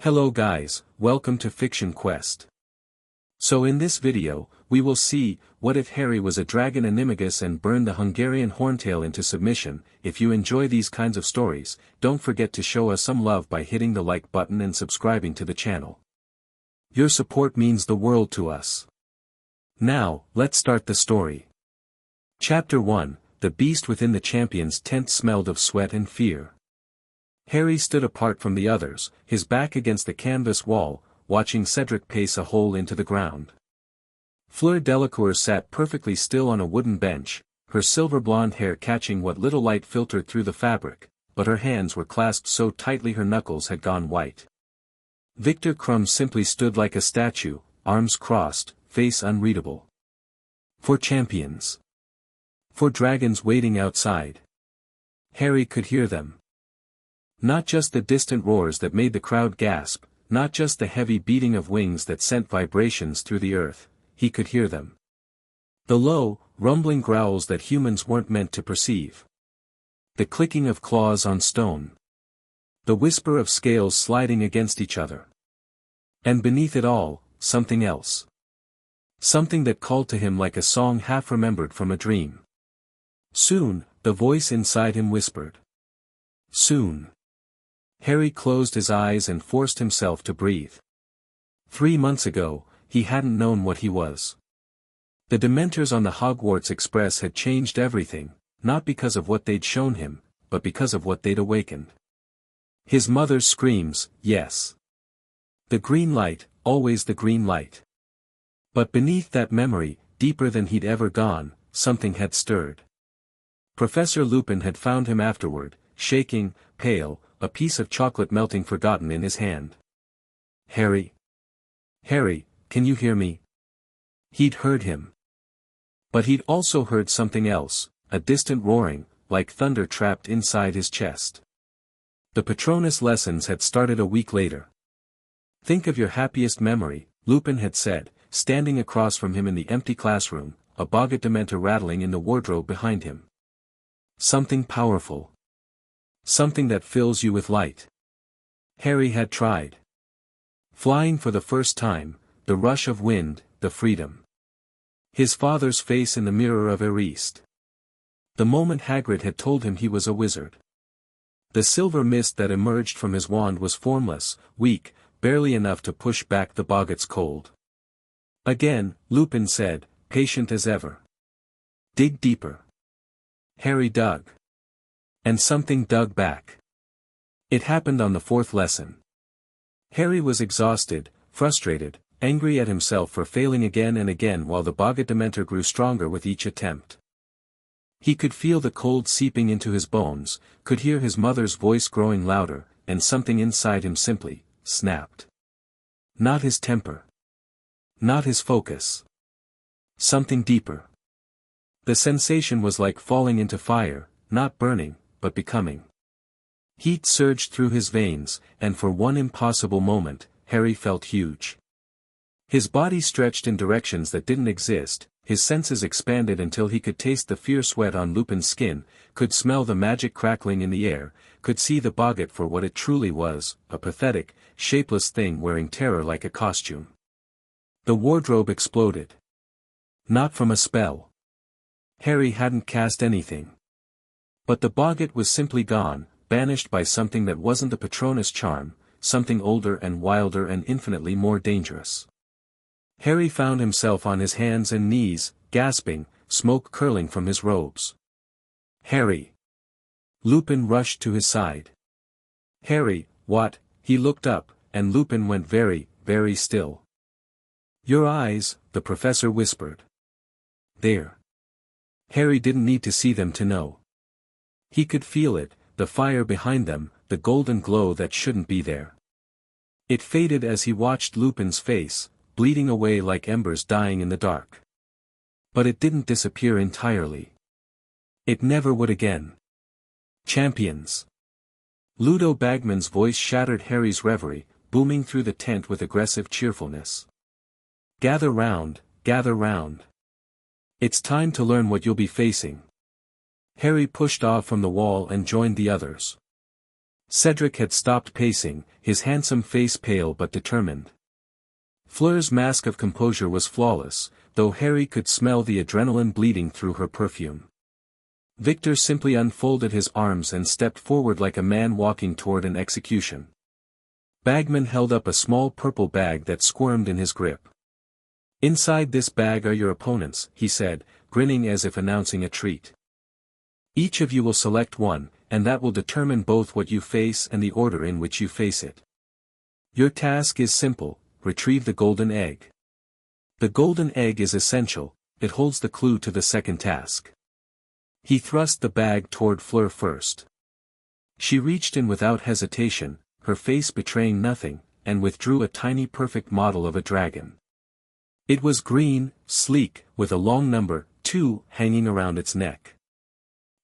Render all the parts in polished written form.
Hello guys, welcome to Fiction Quest. So in this video, we will see, what if Harry was a dragon Animagus and burned the Hungarian Horntail into submission. If you enjoy these kinds of stories, don't forget to show us some love by hitting the like button and subscribing to the channel. Your support means the world to us. Now, let's start the story. Chapter 1, The Beast Within the Champion's Tent Smelled of Sweat and Fear. Harry stood apart from the others, his back against the canvas wall, watching Cedric pace a hole into the ground. Fleur Delacour sat perfectly still on a wooden bench, her silver blonde hair catching what little light filtered through the fabric, but her hands were clasped so tightly her knuckles had gone white. Victor Krum simply stood like a statue, arms crossed, face unreadable. For champions. For dragons waiting outside. Harry could hear them. Not just the distant roars that made the crowd gasp, not just the heavy beating of wings that sent vibrations through the earth, he could hear them. The low, rumbling growls that humans weren't meant to perceive. The clicking of claws on stone. The whisper of scales sliding against each other. And beneath it all, something else. Something that called to him like a song half remembered from a dream. Soon, the voice inside him whispered. Soon. Harry closed his eyes and forced himself to breathe. 3 months ago, he hadn't known what he was. The Dementors on the Hogwarts Express had changed everything, not because of what they'd shown him, but because of what they'd awakened. His mother's screams, yes. The green light, always the green light. But beneath that memory, deeper than he'd ever gone, something had stirred. Professor Lupin had found him afterward, shaking, pale, a piece of chocolate melting forgotten in his hand. Harry? Harry, can you hear me? He'd heard him. But he'd also heard something else, a distant roaring, like thunder trapped inside his chest. The Patronus lessons had started a week later. Think of your happiest memory, Lupin had said, standing across from him in the empty classroom, a Boggart Dementor rattling in the wardrobe behind him. Something powerful. Something that fills you with light. Harry had tried. Flying for the first time, the rush of wind, the freedom. His father's face in the mirror of Erist. The moment Hagrid had told him he was a wizard. The silver mist that emerged from his wand was formless, weak, barely enough to push back the Boggart's cold. Again, Lupin said, patient as ever. Dig deeper. Harry dug. And something dug back. It happened on the 4th lesson. Harry was exhausted, frustrated, angry at himself for failing again and again while the Boggart Dementor grew stronger with each attempt. He could feel the cold seeping into his bones, could hear his mother's voice growing louder, and something inside him simply snapped. Not his temper. Not his focus. Something deeper. The sensation was like falling into fire, not burning, but becoming. Heat surged through his veins, and for one impossible moment, Harry felt huge. His body stretched in directions that didn't exist, his senses expanded until he could taste the fierce sweat on Lupin's skin, could smell the magic crackling in the air, could see the Boggart for what it truly was, a pathetic, shapeless thing wearing terror like a costume. The wardrobe exploded. Not from a spell. Harry hadn't cast anything. But the Boggart was simply gone, banished by something that wasn't the Patronus charm, something older and wilder and infinitely more dangerous. Harry found himself on his hands and knees, gasping, smoke curling from his robes. Harry! Lupin rushed to his side. Harry, what? He looked up, and Lupin went very, very still. Your eyes, the professor whispered. There. Harry didn't need to see them to know. He could feel it, the fire behind them, the golden glow that shouldn't be there. It faded as he watched Lupin's face, bleeding away like embers dying in the dark. But it didn't disappear entirely. It never would again. Champions. Ludo Bagman's voice shattered Harry's reverie, booming through the tent with aggressive cheerfulness. Gather round, gather round. It's time to learn what you'll be facing. Harry pushed off from the wall and joined the others. Cedric had stopped pacing, his handsome face pale but determined. Fleur's mask of composure was flawless, though Harry could smell the adrenaline bleeding through her perfume. Victor simply unfolded his arms and stepped forward like a man walking toward an execution. Bagman held up a small purple bag that squirmed in his grip. "Inside this bag are your opponents," he said, grinning as if announcing a treat. "Each of you will select one, and that will determine both what you face and the order in which you face it. Your task is simple: retrieve the golden egg. The golden egg is essential, it holds the clue to the second task." He thrust the bag toward Fleur first. She reached in without hesitation, her face betraying nothing, and withdrew a tiny perfect model of a dragon. It was green, sleek, with a long number 2 hanging around its neck.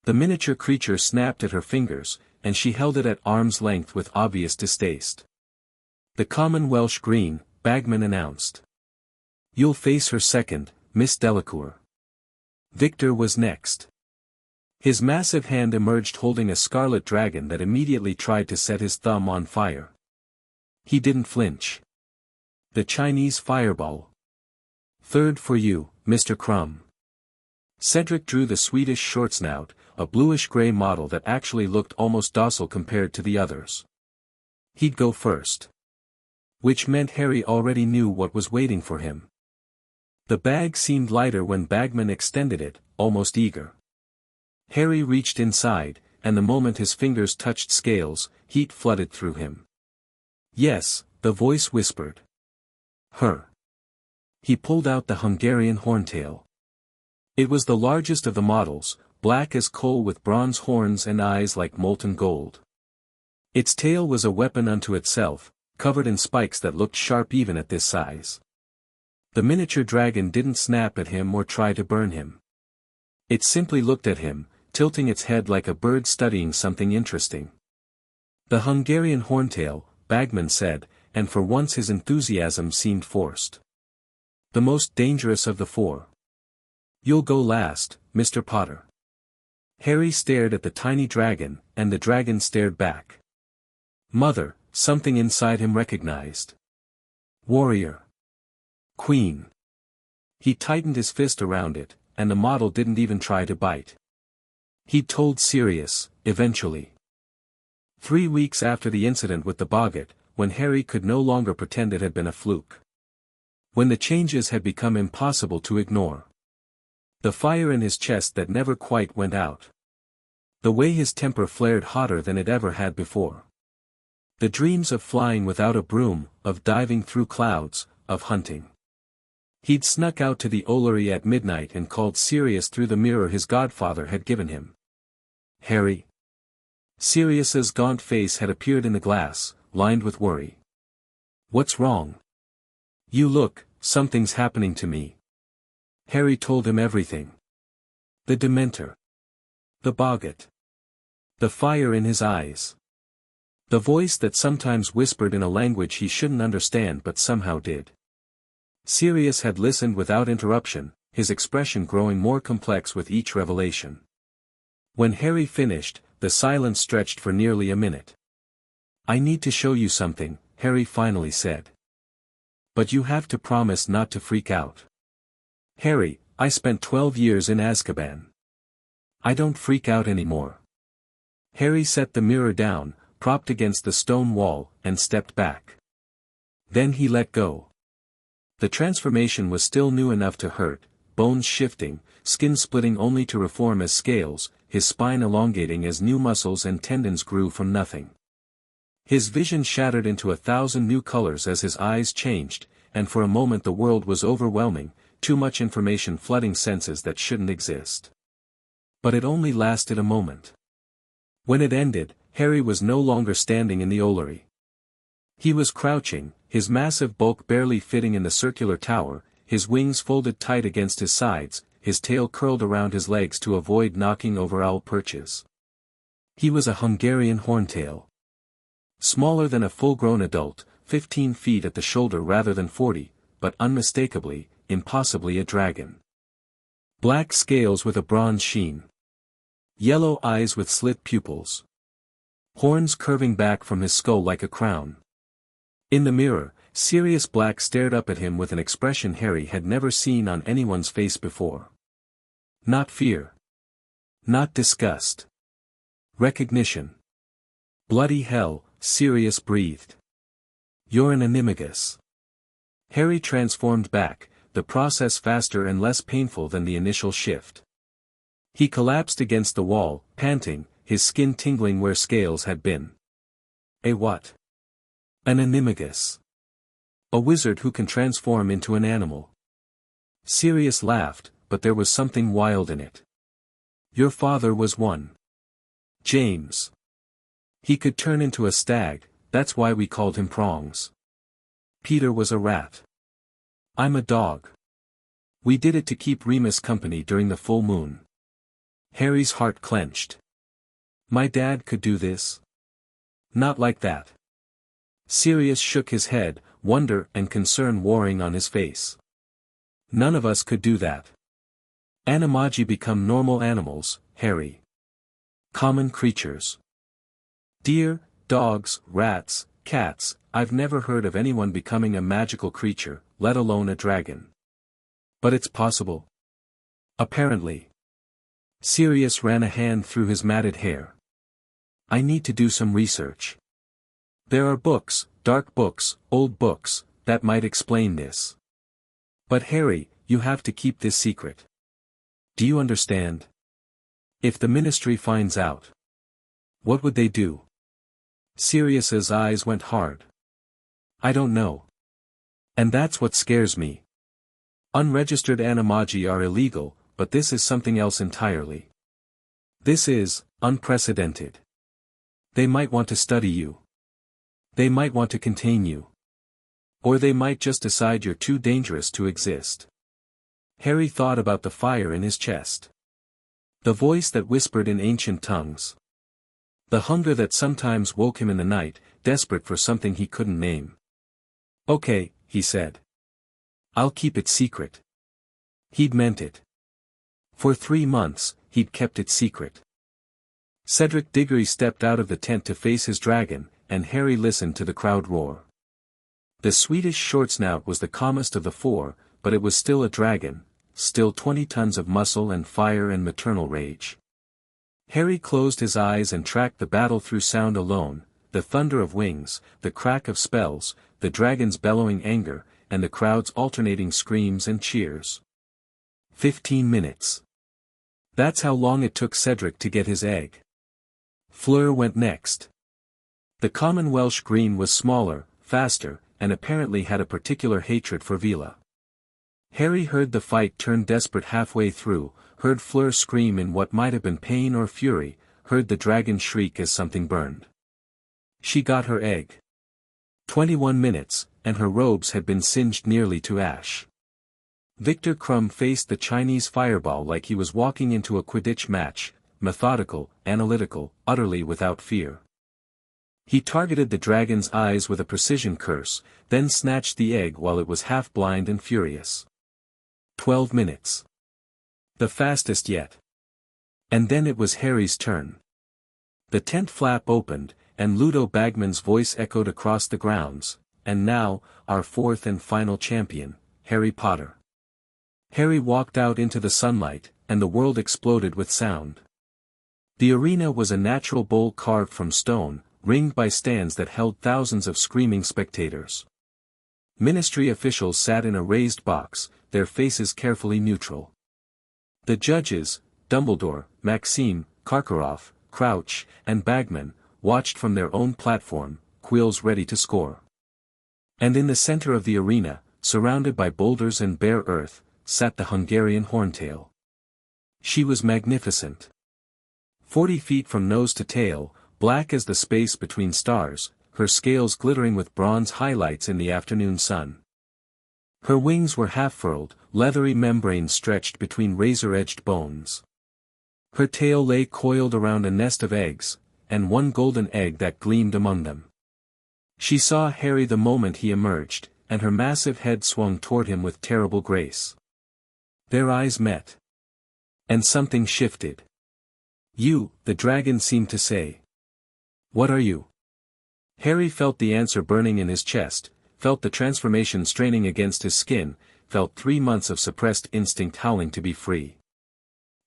The miniature creature snapped at her fingers, and she held it at arm's length with obvious distaste. "The common Welsh green," Bagman announced. "You'll face her second, Miss Delacour." Victor was next. His massive hand emerged holding a scarlet dragon that immediately tried to set his thumb on fire. He didn't flinch. "The Chinese fireball. Third for you, Mr. Crumb." Cedric drew the Swedish shortsnout, a bluish-gray model that actually looked almost docile compared to the others. He'd go first. Which meant Harry already knew what was waiting for him. The bag seemed lighter when Bagman extended it, almost eager. Harry reached inside, and the moment his fingers touched scales, heat flooded through him. "Yes," the voice whispered. "Her." He pulled out the Hungarian Horntail. It was the largest of the models, black as coal with bronze horns and eyes like molten gold. Its tail was a weapon unto itself, covered in spikes that looked sharp even at this size. The miniature dragon didn't snap at him or try to burn him. It simply looked at him, tilting its head like a bird studying something interesting. "The Hungarian Horntail," Bagman said, and for once his enthusiasm seemed forced. "The most dangerous of the 4. You'll go last, Mr. Potter." Harry stared at the tiny dragon, and the dragon stared back. Mother, something inside him recognized. Warrior. Queen. He tightened his fist around it, and the model didn't even try to bite. He'd told Sirius, eventually. 3 weeks after the incident with the boggart, when Harry could no longer pretend it had been a fluke. When the changes had become impossible to ignore. The fire in his chest that never quite went out. The way his temper flared hotter than it ever had before. The dreams of flying without a broom, of diving through clouds, of hunting. He'd snuck out to the Ollery at midnight and called Sirius through the mirror his godfather had given him. "Harry." Sirius's gaunt face had appeared in the glass, lined with worry. "What's wrong?" "You look, something's happening to me." Harry told him everything. The Dementor. The boggart. The fire in his eyes. The voice that sometimes whispered in a language he shouldn't understand but somehow did. Sirius had listened without interruption, his expression growing more complex with each revelation. When Harry finished, the silence stretched for nearly a minute. "I need to show you something," Harry finally said. "But you have to promise not to freak out." "Harry, I spent 12 years in Azkaban. I don't freak out anymore." Harry set the mirror down, propped against the stone wall, and stepped back. Then he let go. The transformation was still new enough to hurt, bones shifting, skin splitting only to reform as scales, his spine elongating as new muscles and tendons grew from nothing. His vision shattered into 1,000 new colors as his eyes changed, and for a moment the world was overwhelming, too much information flooding senses that shouldn't exist. But it only lasted a moment. When it ended, Harry was no longer standing in the Ollery. He was crouching, his massive bulk barely fitting in the circular tower, his wings folded tight against his sides, his tail curled around his legs to avoid knocking over owl perches. He was a Hungarian Horntail. Smaller than a full-grown adult, 15 feet at the shoulder rather than 40, but unmistakably, impossibly a dragon. Black scales with a bronze sheen. Yellow eyes with slit pupils. horns curving back from his skull like a crown. In the mirror, Sirius Black stared up at him with an expression Harry had never seen on anyone's face before. Not fear. Not disgust. Recognition. Bloody hell, Sirius breathed. You're an Animagus. Harry transformed back, the process faster and less painful than the initial shift. He collapsed against the wall, panting, his skin tingling where scales had been. A what? An Animagus. A wizard who can transform into an animal. Sirius laughed, but there was something wild in it. Your father was one. James. He could turn into a stag, that's why we called him Prongs. Peter was a rat. I'm a dog. We did it to keep Remus company during the full moon. Harry's heart clenched. My dad could do this? Not like that. Sirius shook his head, wonder and concern warring on his face. None of us could do that. Animagi become normal animals, Harry. Common creatures. Deer, dogs, rats, cats, I've never heard of anyone becoming a magical creature, let alone a dragon. But it's possible. Apparently. Sirius ran a hand through his matted hair. I need to do some research. There are books, dark books, old books, that might explain this. But Harry, you have to keep this secret. Do you understand? If the Ministry finds out, what would they do? Sirius's eyes went hard. I don't know. And that's what scares me. Unregistered animagi are illegal, but this is something else entirely. This is unprecedented. They might want to study you. They might want to contain you. Or they might just decide you're too dangerous to exist. Harry thought about the fire in his chest. The voice that whispered in ancient tongues. The hunger that sometimes woke him in the night, desperate for something he couldn't name. Okay, he said. I'll keep it secret. He'd meant it. For 3 months, he'd kept it secret. Cedric Diggory stepped out of the tent to face his dragon, and Harry listened to the crowd roar. The Swedish shortsnout was the calmest of the 4, but it was still a dragon, still 20 tons of muscle and fire and maternal rage. Harry closed his eyes and tracked the battle through sound alone, the thunder of wings, the crack of spells, the dragon's bellowing anger, and the crowd's alternating screams and cheers. 15 minutes. That's how long it took Cedric to get his egg. Fleur went next. The common Welsh green was smaller, faster, and apparently had a particular hatred for Vila. Harry heard the fight turn desperate halfway through, heard Fleur scream in what might have been pain or fury, heard the dragon shriek as something burned. She got her egg. 21 minutes, and her robes had been singed nearly to ash. Victor Crumb faced the Chinese fireball like he was walking into a Quidditch match, methodical, analytical, utterly without fear. He targeted the dragon's eyes with a precision curse, then snatched the egg while it was half-blind and furious. 12 minutes. The fastest yet. And then it was Harry's turn. The tent flap opened, and Ludo Bagman's voice echoed across the grounds, and now, our 4th and final champion, Harry Potter. Harry walked out into the sunlight, and the world exploded with sound. The arena was a natural bowl carved from stone, ringed by stands that held thousands of screaming spectators. Ministry officials sat in a raised box, their faces carefully neutral. The judges, Dumbledore, Maxime, Karkaroff, Crouch, and Bagman, watched from their own platform, quills ready to score. And in the center of the arena, surrounded by boulders and bare earth, sat the Hungarian Horntail. She was magnificent. 40 feet from nose to tail, black as the space between stars, her scales glittering with bronze highlights in the afternoon sun. Her wings were half-furled, leathery membranes stretched between razor-edged bones. Her tail lay coiled around a nest of eggs, and one golden egg that gleamed among them. She saw Harry the moment he emerged, and her massive head swung toward him with terrible grace. Their eyes met. And something shifted. You, the dragon seemed to say. What are you? Harry felt the answer burning in his chest, felt the transformation straining against his skin, felt 3 months of suppressed instinct howling to be free.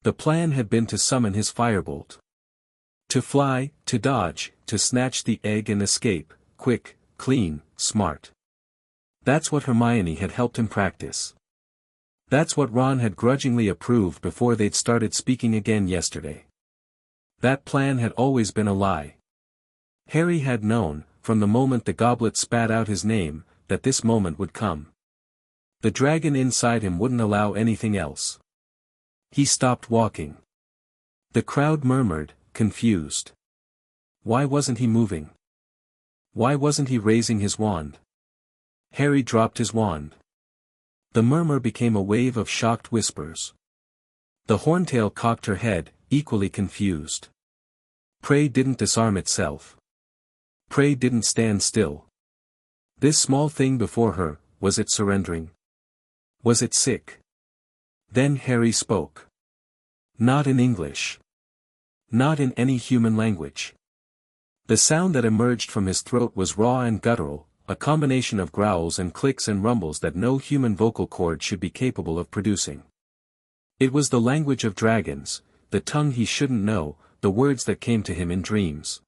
The plan had been to summon his firebolt. To fly, to dodge, to snatch the egg and escape, quick, clean, smart. That's what Hermione had helped him practice. That's what Ron had grudgingly approved before they'd started speaking again yesterday. That plan had always been a lie. Harry had known, from the moment the goblet spat out his name, that this moment would come. The dragon inside him wouldn't allow anything else. He stopped walking. The crowd murmured, confused. Why wasn't he moving? Why wasn't he raising his wand? Harry dropped his wand. The murmur became a wave of shocked whispers. The Horntail cocked her head, equally confused. Prey didn't disarm itself. Prey didn't stand still. This small thing before her, was it surrendering? Was it sick? Then Harry spoke. Not in English. Not in any human language. The sound that emerged from his throat was raw and guttural, a combination of growls and clicks and rumbles that no human vocal cord should be capable of producing. It was the language of dragons, the tongue he shouldn't know, the words that came to him in dreams.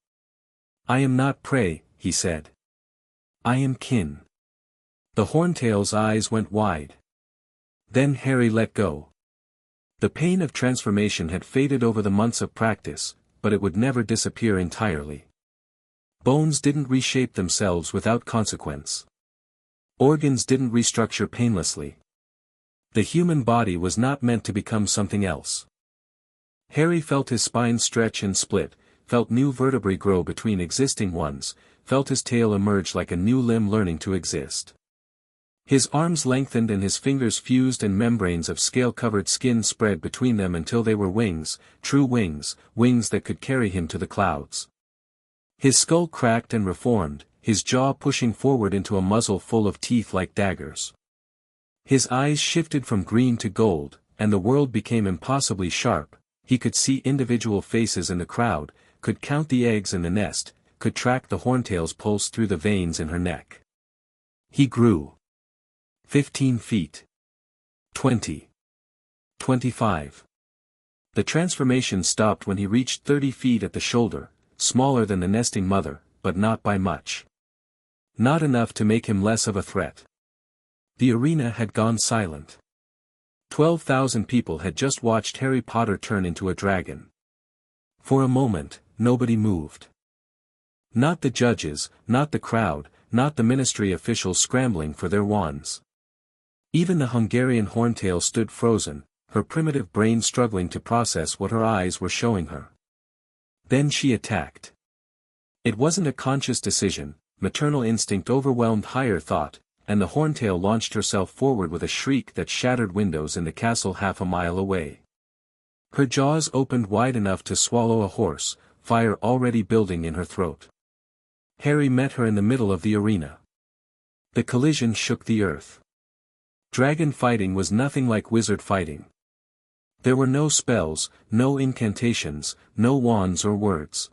I am not prey, he said. I am kin. The Horntail's eyes went wide. Then Harry let go. The pain of transformation had faded over the months of practice, but it would never disappear entirely. Bones didn't reshape themselves without consequence. Organs didn't restructure painlessly. The human body was not meant to become something else. Harry felt his spine stretch and split, felt new vertebrae grow between existing ones, felt his tail emerge like a new limb learning to exist. His arms lengthened and his fingers fused and membranes of scale-covered skin spread between them until they were wings, true wings, wings that could carry him to the clouds. His skull cracked and reformed, his jaw pushing forward into a muzzle full of teeth like daggers. His eyes shifted from green to gold, and the world became impossibly sharp. He could see individual faces in the crowd, could count the eggs in the nest, could track the Horntail's pulse through the veins in her neck. He grew. 15 feet. 20. 25. The transformation stopped when he reached 30 feet at the shoulder, smaller than the nesting mother, but not by much. Not enough to make him less of a threat. The arena had gone silent. 12,000 people had just watched Harry Potter turn into a dragon. For a moment, nobody moved. Not the judges, not the crowd, not the ministry officials scrambling for their wands. Even the Hungarian Horntail stood frozen, her primitive brain struggling to process what her eyes were showing her. Then she attacked. It wasn't a conscious decision, maternal instinct overwhelmed higher thought, and the Horntail launched herself forward with a shriek that shattered windows in the castle half a mile away. Her jaws opened wide enough to swallow a horse, fire already building in her throat. Harry met her in the middle of the arena. The collision shook the earth. Dragon fighting was nothing like wizard fighting. There were no spells, no incantations, no wands or words.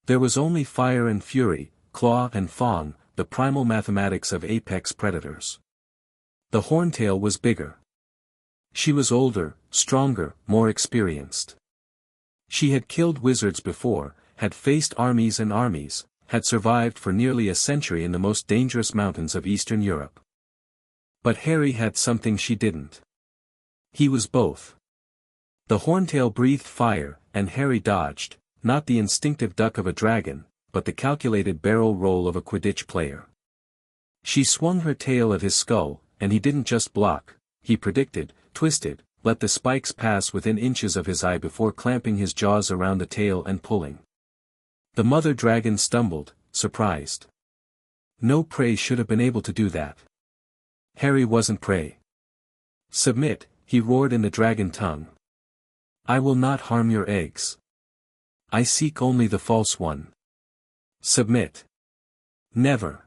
There was only fire and fury, claw and fang, the primal mathematics of apex predators. The Horntail was bigger. She was older, stronger, more experienced. She had killed wizards before, had faced armies and armies, had survived for nearly a century in the most dangerous mountains of Eastern Europe. But Harry had something she didn't. He was both. The Horntail breathed fire, and Harry dodged, not the instinctive duck of a dragon, but the calculated barrel roll of a Quidditch player. She swung her tail at his skull, and he didn't just block, he predicted, twisted, let the spikes pass within inches of his eye before clamping his jaws around the tail and pulling. The mother dragon stumbled, surprised. No prey should have been able to do that. Harry wasn't prey. Submit, he roared in the dragon tongue. I will not harm your eggs. I seek only the false one. Submit. Never.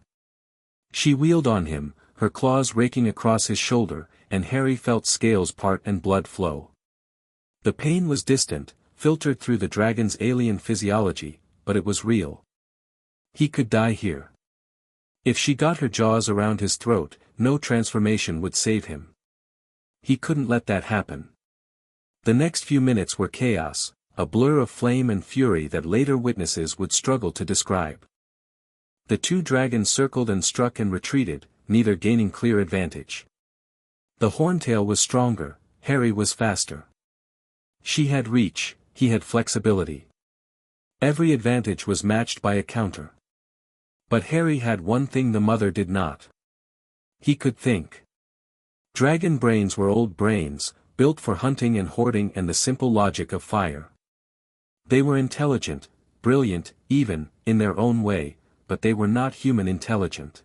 She wheeled on him, her claws raking across his shoulder, and Harry felt scales part and blood flow. The pain was distant, filtered through the dragon's alien physiology, but it was real. He could die here. If she got her jaws around his throat, no transformation would save him. He couldn't let that happen. The next few minutes were chaos, a blur of flame and fury that later witnesses would struggle to describe. The two dragons circled and struck and retreated, neither gaining clear advantage. The Horntail was stronger, Harry was faster. She had reach, he had flexibility. Every advantage was matched by a counter. But Harry had one thing the mother did not. He could think. Dragon brains were old brains, built for hunting and hoarding and the simple logic of fire. They were intelligent, brilliant, even, in their own way, but they were not human intelligent.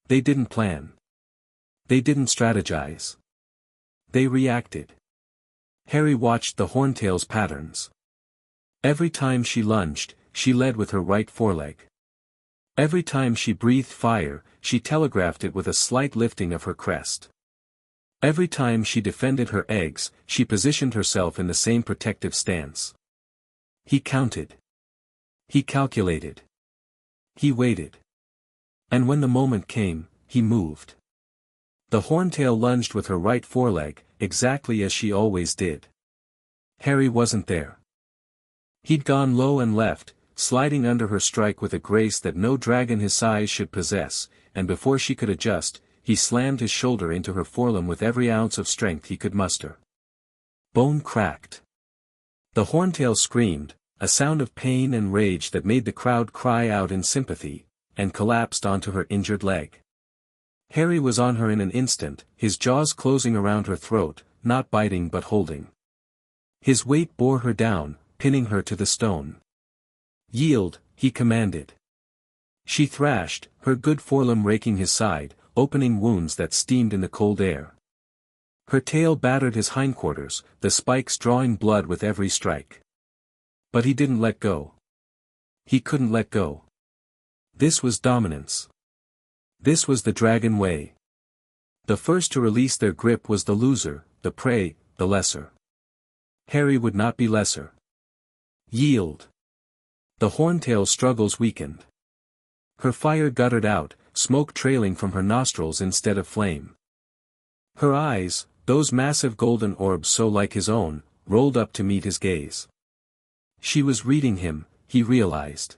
They didn't plan. They didn't strategize. They reacted. Harry watched the Horntail's patterns. Every time she lunged, she led with her right foreleg. Every time she breathed fire, she telegraphed it with a slight lifting of her crest. Every time she defended her eggs, she positioned herself in the same protective stance. He counted. He calculated. He waited. And when the moment came, he moved. The Horntail lunged with her right foreleg, exactly as she always did. Harry wasn't there. He'd gone low and left, sliding under her strike with a grace that no dragon his size should possess, and before she could adjust, he slammed his shoulder into her forelimb with every ounce of strength he could muster. Bone cracked. The Horntail screamed, a sound of pain and rage that made the crowd cry out in sympathy, and collapsed onto her injured leg. Harry was on her in an instant, his jaws closing around her throat, not biting but holding. His weight bore her down, pinning her to the stone. "Yield," he commanded. She thrashed, her good forelimb raking his side, opening wounds that steamed in the cold air. Her tail battered his hindquarters, the spikes drawing blood with every strike. But he didn't let go. He couldn't let go. This was dominance. This was the dragon way. The first to release their grip was the loser, the prey, the lesser. Harry would not be lesser. Yield. The Horntail's struggles weakened. Her fire guttered out, smoke trailing from her nostrils instead of flame. Her eyes, those massive golden orbs so like his own, rolled up to meet his gaze. She was reading him, he realized.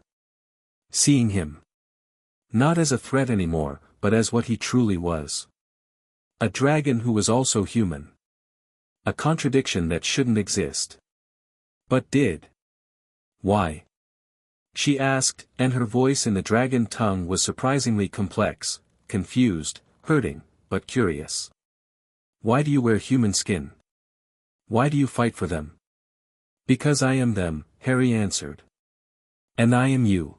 Seeing him. Not as a threat anymore, but as what he truly was. A dragon who was also human. A contradiction that shouldn't exist. But did. Why? She asked, and her voice in the dragon tongue was surprisingly complex, confused, hurting, but curious. Why do you wear human skin? Why do you fight for them? Because I am them, Harry answered. And I am you.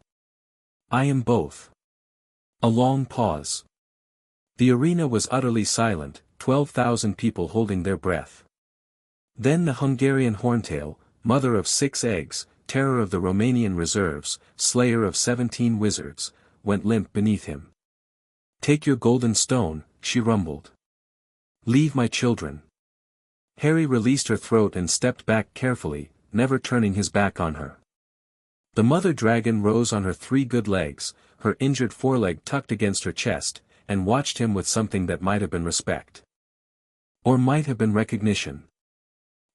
I am both. A long pause. The arena was utterly silent, 12,000 people holding their breath. Then the Hungarian Horntail, mother of 6 eggs, terror of the Romanian reserves, slayer of 17 wizards, went limp beneath him. Take your golden stone, she rumbled. Leave my children. Harry released her throat and stepped back carefully, never turning his back on her. The mother dragon rose on her 3 good legs, her injured foreleg tucked against her chest, and watched him with something that might have been respect. Or might have been recognition.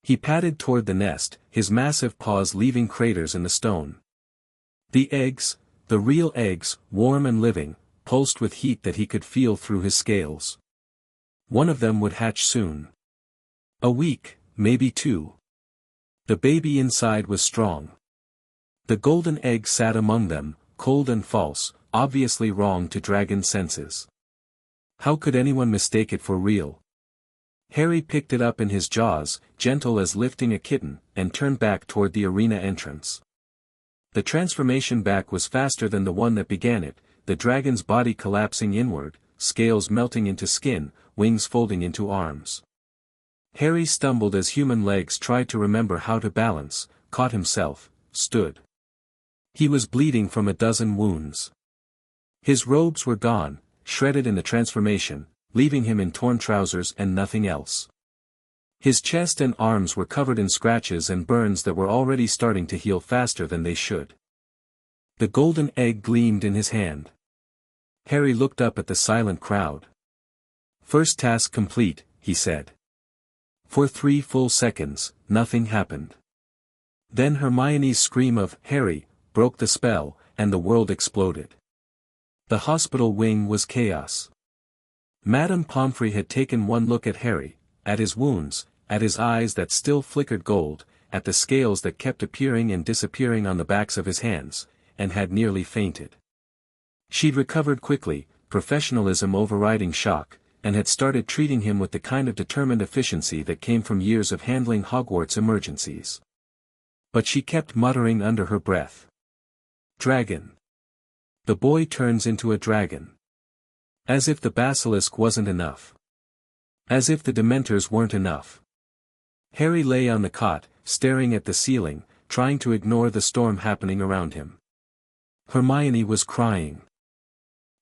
He padded toward the nest, his massive paws leaving craters in the stone. The eggs, the real eggs, warm and living, pulsed with heat that he could feel through his scales. One of them would hatch soon. A week, maybe 2. The baby inside was strong. The golden egg sat among them, cold and false, obviously wrong to dragon senses. How could anyone mistake it for real? Harry picked it up in his jaws, gentle as lifting a kitten, and turned back toward the arena entrance. The transformation back was faster than the one that began it, the dragon's body collapsing inward, scales melting into skin, wings folding into arms. Harry stumbled as human legs tried to remember how to balance, caught himself, stood. He was bleeding from a dozen wounds. His robes were gone, shredded in the transformation, leaving him in torn trousers and nothing else. His chest and arms were covered in scratches and burns that were already starting to heal faster than they should. The golden egg gleamed in his hand. Harry looked up at the silent crowd. "First task complete," he said. For 3 full seconds, nothing happened. Then Hermione's scream of "Harry" broke the spell, and the world exploded. The hospital wing was chaos. Madame Pomfrey had taken one look at Harry, at his wounds, at his eyes that still flickered gold, at the scales that kept appearing and disappearing on the backs of his hands, and had nearly fainted. She'd recovered quickly, professionalism overriding shock, and had started treating him with the kind of determined efficiency that came from years of handling Hogwarts emergencies. But she kept muttering under her breath. "Dragon. The boy turns into a dragon." As if the basilisk wasn't enough. As if the Dementors weren't enough. Harry lay on the cot, staring at the ceiling, trying to ignore the storm happening around him. Hermione was crying.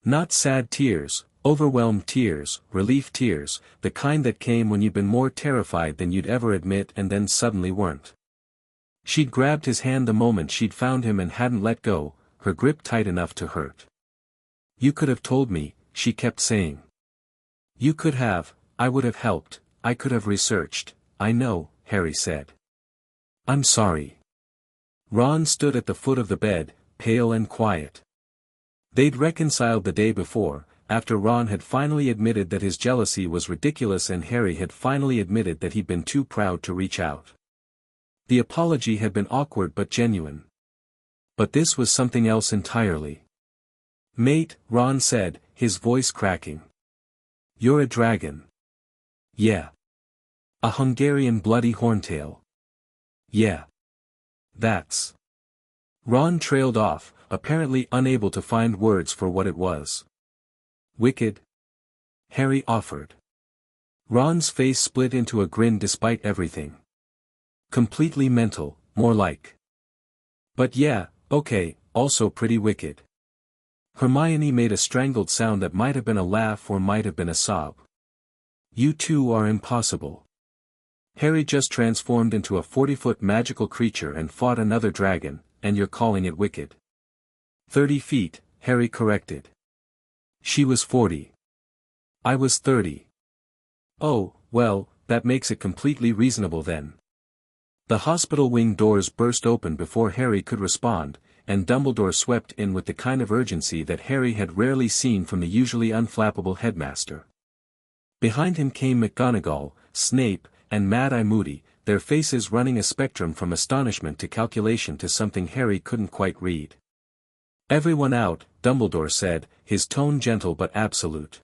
Not sad tears, overwhelmed tears, relief tears, the kind that came when you'd been more terrified than you'd ever admit and then suddenly weren't. She'd grabbed his hand the moment she'd found him and hadn't let go, her grip tight enough to hurt. "You could have told me," she kept saying. "You could have, I would have helped, I could have researched." "I know," Harry said. "I'm sorry." Ron stood at the foot of the bed, pale and quiet. They'd reconciled the day before, after Ron had finally admitted that his jealousy was ridiculous and Harry had finally admitted that he'd been too proud to reach out. The apology had been awkward but genuine. But this was something else entirely. "Mate," Ron said, his voice cracking. "You're a dragon." "Yeah." "A Hungarian bloody Horntail." "Yeah." "That's." Ron trailed off, apparently unable to find words for what it was. "Wicked?" Harry offered. Ron's face split into a grin despite everything. "Completely mental, more like." "But yeah, okay, also pretty wicked." Hermione made a strangled sound that might have been a laugh or might have been a sob. "You two are impossible. Harry just transformed into a 40-foot magical creature and fought another dragon, and you're calling it wicked." 30 feet, Harry corrected. "She was 40. I was 30. "Oh, well, that makes it completely reasonable then." The hospital wing doors burst open before Harry could respond, and Dumbledore swept in with the kind of urgency that Harry had rarely seen from the usually unflappable headmaster. Behind him came McGonagall, Snape, and Mad-Eye Moody, their faces running a spectrum from astonishment to calculation to something Harry couldn't quite read. "Everyone out," Dumbledore said, his tone gentle but absolute.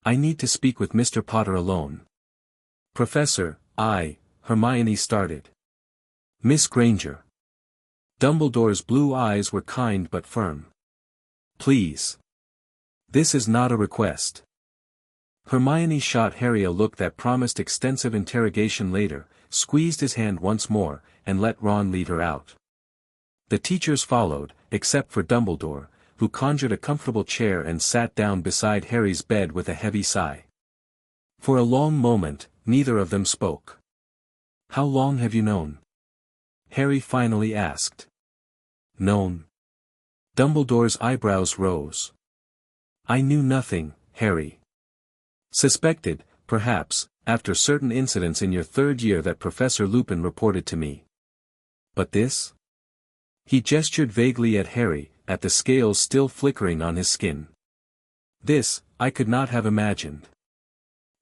"I need to speak with Mr. Potter alone." "Professor, Hermione started. "Miss Granger." Dumbledore's blue eyes were kind but firm. "Please. This is not a request." Hermione shot Harry a look that promised extensive interrogation later, squeezed his hand once more, and let Ron lead her out. The teachers followed, except for Dumbledore, who conjured a comfortable chair and sat down beside Harry's bed with a heavy sigh. For a long moment, neither of them spoke. "How long have you known?" Harry finally asked. "Known?" Dumbledore's eyebrows rose. "I knew nothing, Harry. Suspected, perhaps, after certain incidents in your 3rd year that Professor Lupin reported to me. But this?" He gestured vaguely at Harry, at the scales still flickering on his skin. "This, I could not have imagined."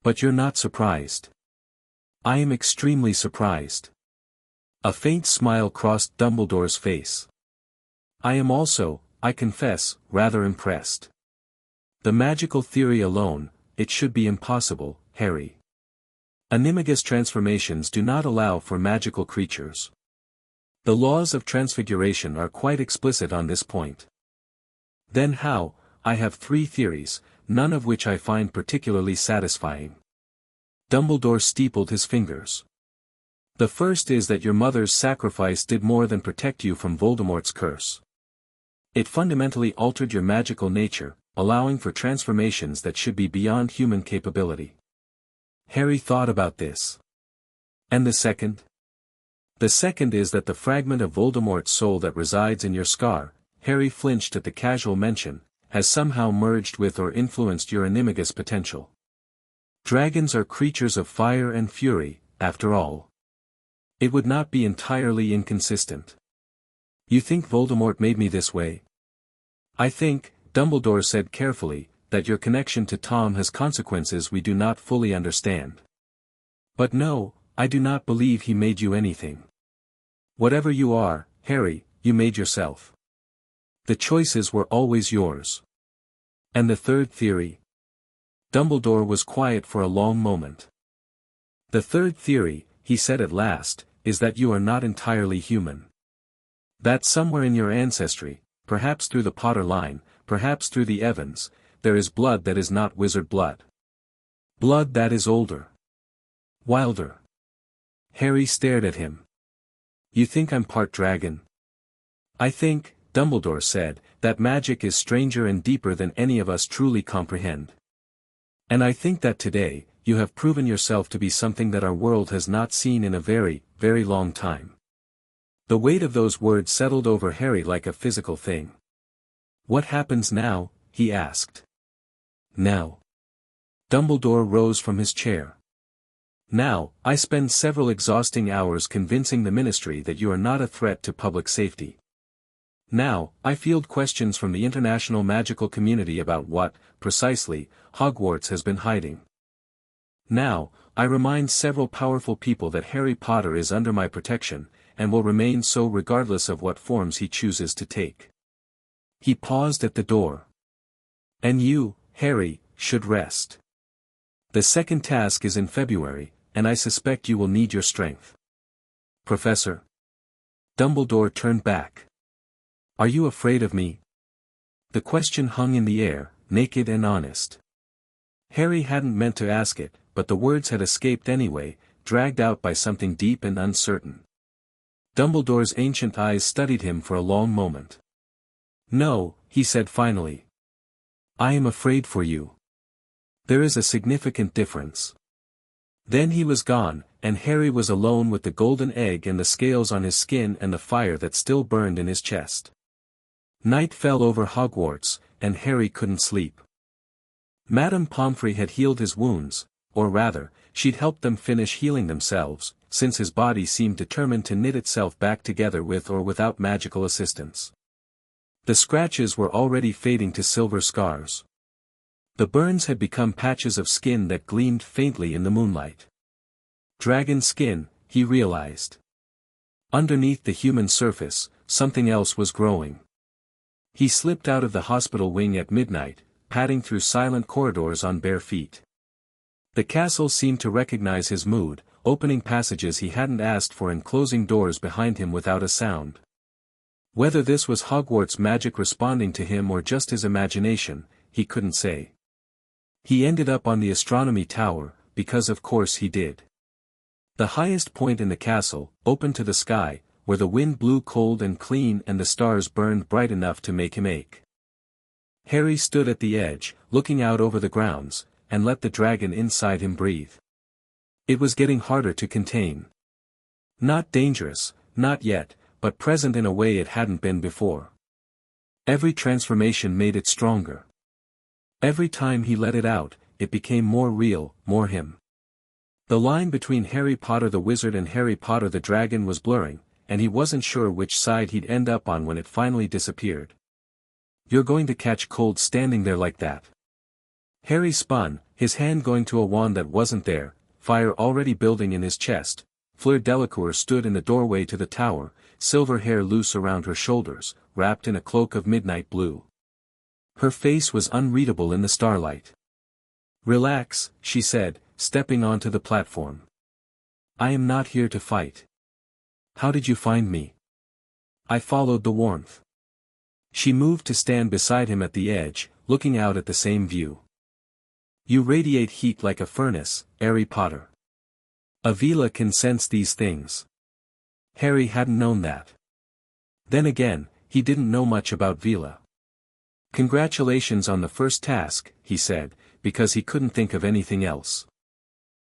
"But you're not surprised." "I am extremely surprised." A faint smile crossed Dumbledore's face. "I am also, I confess, rather impressed. The magical theory alone, it should be impossible, Harry. Animagus transformations do not allow for magical creatures. The laws of transfiguration are quite explicit on this point." "Then how?" "I have 3 theories, none of which I find particularly satisfying." Dumbledore steepled his fingers. "The first is that your mother's sacrifice did more than protect you from Voldemort's curse. It fundamentally altered your magical nature, allowing for transformations that should be beyond human capability." Harry thought about this. "And the second?" "The second is that the fragment of Voldemort's soul that resides in your scar, Harry flinched at the casual mention, has somehow merged with or influenced your Animagus potential. Dragons are creatures of fire and fury, after all. It would not be entirely inconsistent. You think Voldemort made me this way? I think, Dumbledore said carefully, that your connection to Tom has consequences we do not fully understand. But no, I do not believe he made you anything. Whatever you are, Harry, you made yourself. The choices were always yours. And the third theory? Dumbledore was quiet for a long moment. The third theory, he said at last, is that you are not entirely human. That somewhere in your ancestry, perhaps through the Potter line, perhaps through the Evans, there is blood that is not wizard blood. Blood that is older. Wilder. Harry stared at him. You think I'm part dragon? I think, Dumbledore said, that magic is stranger and deeper than any of us truly comprehend. And I think that today, you have proven yourself to be something that our world has not seen in a very, very long time. The weight of those words settled over Harry like a physical thing. What happens now? He asked. Now. Dumbledore rose from his chair. Now, I spend several exhausting hours convincing the Ministry that you are not a threat to public safety. Now, I field questions from the international magical community about what, precisely, Hogwarts has been hiding. Now, I remind several powerful people that Harry Potter is under my protection, and will remain so regardless of what forms he chooses to take. He paused at the door. And you, Harry, should rest. The second task is in February, and I suspect you will need your strength. Professor. Dumbledore turned back. Are you afraid of me? The question hung in the air, naked and honest. Harry hadn't meant to ask it, but the words had escaped anyway, dragged out by something deep and uncertain. Dumbledore's ancient eyes studied him for a long moment. No, he said finally. I am afraid for you. There is a significant difference. Then he was gone, and Harry was alone with the golden egg and the scales on his skin and the fire that still burned in his chest. Night fell over Hogwarts, and Harry couldn't sleep. Madame Pomfrey had healed his wounds, or rather, she'd helped them finish healing themselves, since his body seemed determined to knit itself back together with or without magical assistance. The scratches were already fading to silver scars. The burns had become patches of skin that gleamed faintly in the moonlight. Dragon skin, he realized. Underneath the human surface, something else was growing. He slipped out of the hospital wing at midnight, padding through silent corridors on bare feet. The castle seemed to recognize his mood, opening passages he hadn't asked for and closing doors behind him without a sound. Whether this was Hogwarts magic responding to him or just his imagination, he couldn't say. He ended up on the astronomy tower, because of course he did. The highest point in the castle, open to the sky, where the wind blew cold and clean and the stars burned bright enough to make him ache. Harry stood at the edge, looking out over the grounds, and let the dragon inside him breathe. It was getting harder to contain. Not dangerous, not yet, but present in a way it hadn't been before. Every transformation made it stronger. Every time he let it out, it became more real, more him. The line between Harry Potter the Wizard and Harry Potter the Dragon was blurring, and he wasn't sure which side he'd end up on when it finally disappeared. You're going to catch cold standing there like that. Harry spun, his hand going to a wand that wasn't there, fire already building in his chest. Fleur Delacour stood in the doorway to the tower, silver hair loose around her shoulders, wrapped in a cloak of midnight blue. Her face was unreadable in the starlight. Relax, she said, stepping onto the platform. I am not here to fight. How did you find me? I followed the warmth. She moved to stand beside him at the edge, looking out at the same view. You radiate heat like a furnace, Harry Potter. Avila can sense these things. Harry hadn't known that. Then again, he didn't know much about Vila. Congratulations on the first task, he said, because he couldn't think of anything else.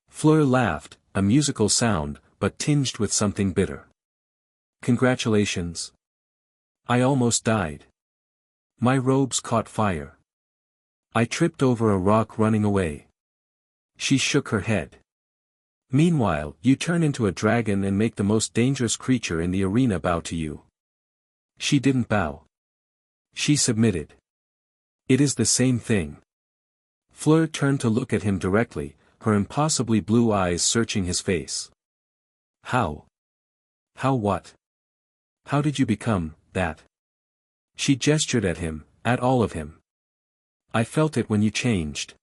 Fleur laughed, a musical sound, but tinged with something bitter. Congratulations. I almost died. My robes caught fire. I tripped over a rock running away. She shook her head. Meanwhile, you turn into a dragon and make the most dangerous creature in the arena bow to you. She didn't bow. She submitted. It is the same thing. Fleur turned to look at him directly, her impossibly blue eyes searching his face. How? How what? How did you become that? She gestured at him, at all of him. I felt it when you changed.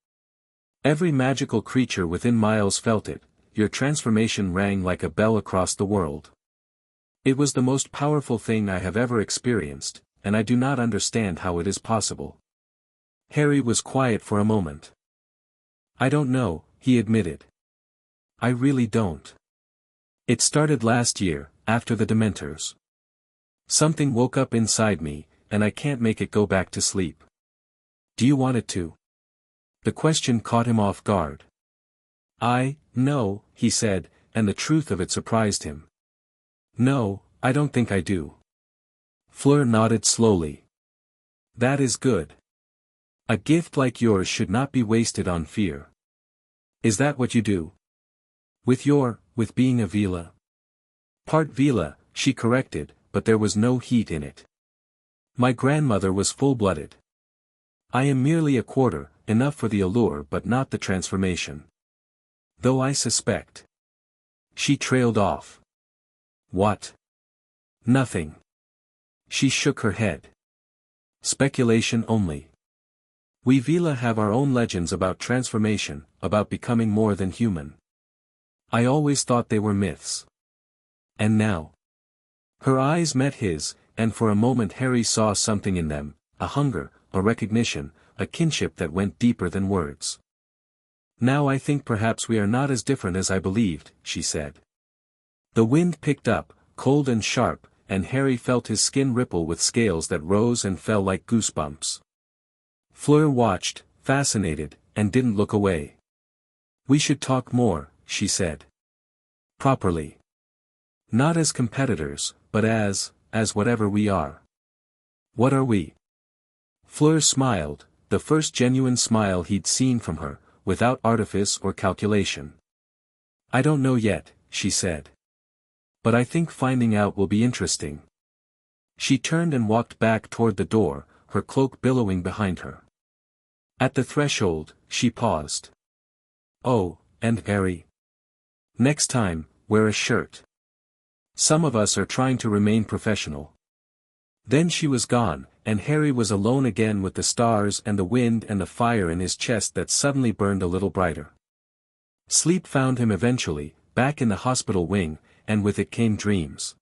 Every magical creature within miles felt it. Your transformation rang like a bell across the world. It was the most powerful thing I have ever experienced, and I do not understand how it is possible. Harry was quiet for a moment. I don't know, he admitted. I really don't. It started last year, after the Dementors. Something woke up inside me, and I can't make it go back to sleep. Do you want it to? The question caught him off guard. No, he said, and the truth of it surprised him. No, I don't think I do. Fleur nodded slowly. That is good. A gift like yours should not be wasted on fear. Is that what you do? With being a Vila? Part Vila, she corrected, but there was no heat in it. My grandmother was full-blooded. I am merely a quarter, enough for the allure but not the transformation. Though I suspect. She trailed off. What? Nothing. She shook her head. Speculation only. We Vila have our own legends about transformation, about becoming more than human. I always thought they were myths. And now? Her eyes met his, and for a moment Harry saw something in them, a hunger, a recognition, a kinship that went deeper than words. Now I think perhaps we are not as different as I believed, she said. The wind picked up, cold and sharp, and Harry felt his skin ripple with scales that rose and fell like goosebumps. Fleur watched, fascinated, and didn't look away. We should talk more, she said. Properly. Not as competitors, but as whatever we are. What are we? Fleur smiled, the first genuine smile he'd seen from her, without artifice or calculation. I don't know yet, she said. But I think finding out will be interesting. She turned and walked back toward the door, her cloak billowing behind her. At the threshold, she paused. Oh, and Harry. Next time, wear a shirt. Some of us are trying to remain professional. Then she was gone, and Harry was alone again with the stars and the wind and the fire in his chest that suddenly burned a little brighter. Sleep found him eventually, back in the hospital wing, and with it came dreams.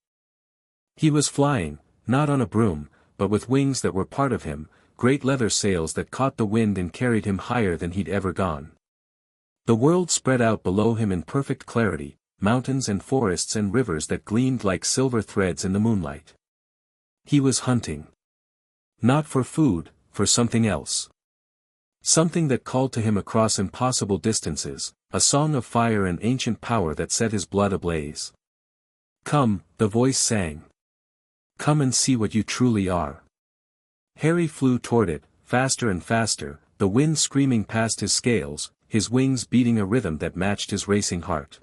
He was flying, not on a broom, but with wings that were part of him, great leather sails that caught the wind and carried him higher than he'd ever gone. The world spread out below him in perfect clarity, mountains and forests and rivers that gleamed like silver threads in the moonlight. He was hunting. Not for food, for something else. Something that called to him across impossible distances, a song of fire and ancient power that set his blood ablaze. Come, the voice sang. Come and see what you truly are. Harry flew toward it, faster and faster, the wind screaming past his scales, his wings beating a rhythm that matched his racing heart.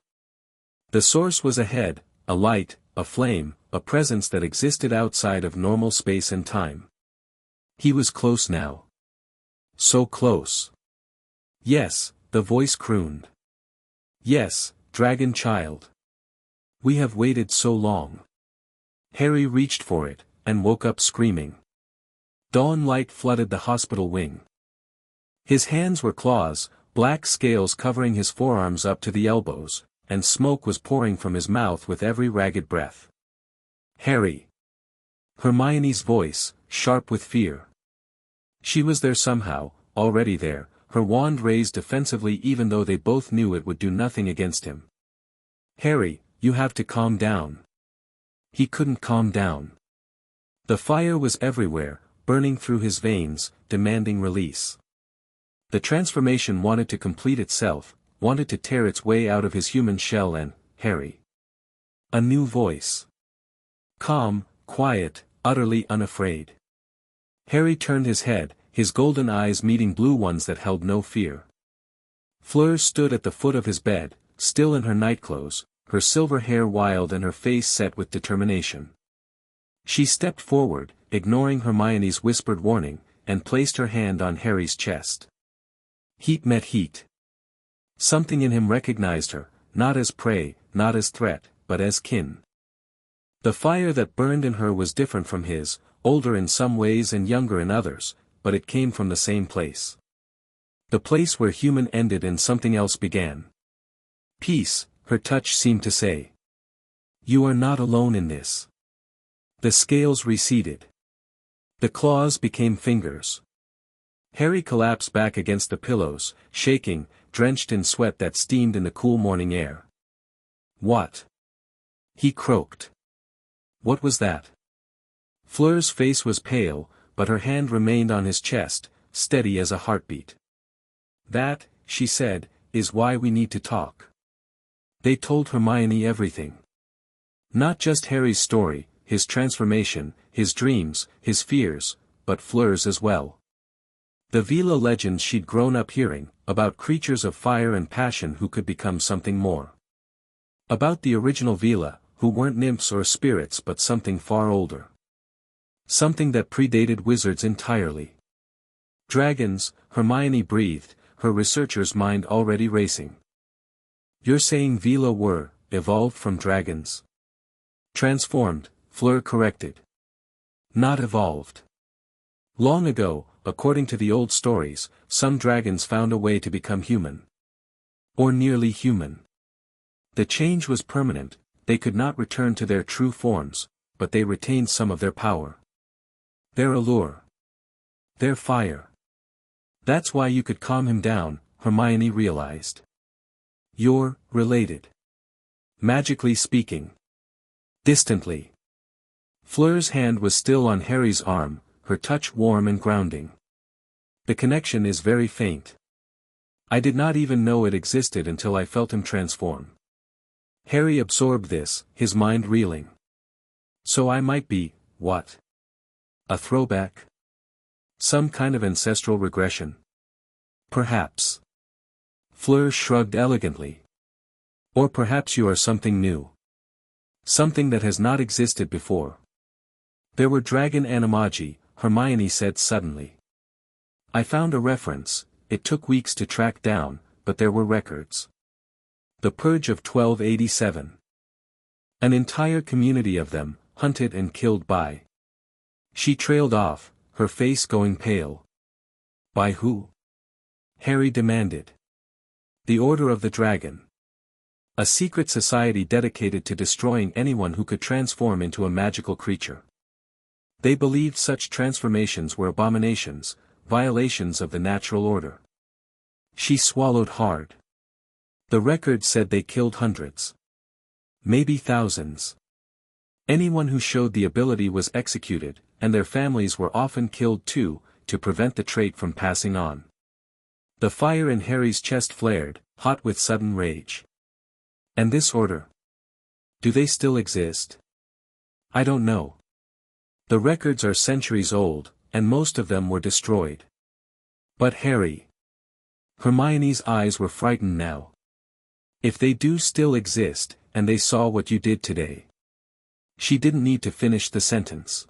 The source was ahead, a light, a flame, a presence that existed outside of normal space and time. He was close now. So close. Yes, the voice crooned. Yes, dragon child. We have waited so long. Harry reached for it, and woke up screaming. Dawn light flooded the hospital wing. His hands were claws, black scales covering his forearms up to the elbows, and smoke was pouring from his mouth with every ragged breath. Harry. Hermione's voice, sharp with fear. She was there somehow, already there, her wand raised defensively even though they both knew it would do nothing against him. Harry, you have to calm down. He couldn't calm down. The fire was everywhere, burning through his veins, demanding release. The transformation wanted to complete itself, wanted to tear its way out of his human shell and, Harry. A new voice. Calm, quiet, utterly unafraid. Harry turned his head, his golden eyes meeting blue ones that held no fear. Fleur stood at the foot of his bed, still in her nightclothes, her silver hair wild and her face set with determination. She stepped forward, ignoring Hermione's whispered warning, and placed her hand on Harry's chest. Heat met heat. Something in him recognized her, not as prey, not as threat, but as kin. The fire that burned in her was different from his, older in some ways and younger in others, but it came from the same place. The place where human ended and something else began. Peace, her touch seemed to say. You are not alone in this. The scales receded. The claws became fingers. Harry collapsed back against the pillows, shaking, drenched in sweat that steamed in the cool morning air. What? He croaked. What was that? Fleur's face was pale, but her hand remained on his chest, steady as a heartbeat. That, she said, is why we need to talk. They told Hermione everything. Not just Harry's story, his transformation, his dreams, his fears, but Fleur's as well. The Veela legends she'd grown up hearing, about creatures of fire and passion who could become something more. About the original Veela, who weren't nymphs or spirits but something far older. Something that predated wizards entirely. Dragons, Hermione breathed, her researcher's mind already racing. You're saying Veela were, evolved from dragons? Transformed, Fleur corrected. Not evolved. Long ago, according to the old stories, some dragons found a way to become human. Or nearly human. The change was permanent, they could not return to their true forms, but they retained some of their power. Their allure. Their fire. That's why you could calm him down, Hermione realized. You're related. Magically speaking. Distantly. Fleur's hand was still on Harry's arm, her touch warm and grounding. The connection is very faint. I did not even know it existed until I felt him transform. Harry absorbed this, his mind reeling. So I might be, what? A throwback? Some kind of ancestral regression? Perhaps. Fleur shrugged elegantly. Or perhaps you are something new. Something that has not existed before. There were dragon animagi, Hermione said suddenly. I found a reference, it took weeks to track down, but there were records. The Purge of 1287. An entire community of them, hunted and killed by. She trailed off, her face going pale. By who? Harry demanded. The Order of the Dragon. A secret society dedicated to destroying anyone who could transform into a magical creature. They believed such transformations were abominations, violations of the natural order. She swallowed hard. The record said they killed hundreds. Maybe thousands. Anyone who showed the ability was executed, and their families were often killed too, to prevent the trait from passing on. The fire in Harry's chest flared, hot with sudden rage. And this order? Do they still exist? I don't know. The records are centuries old, and most of them were destroyed. But Harry. Hermione's eyes were frightened now. If they do still exist, and they saw what you did today. She didn't need to finish the sentence.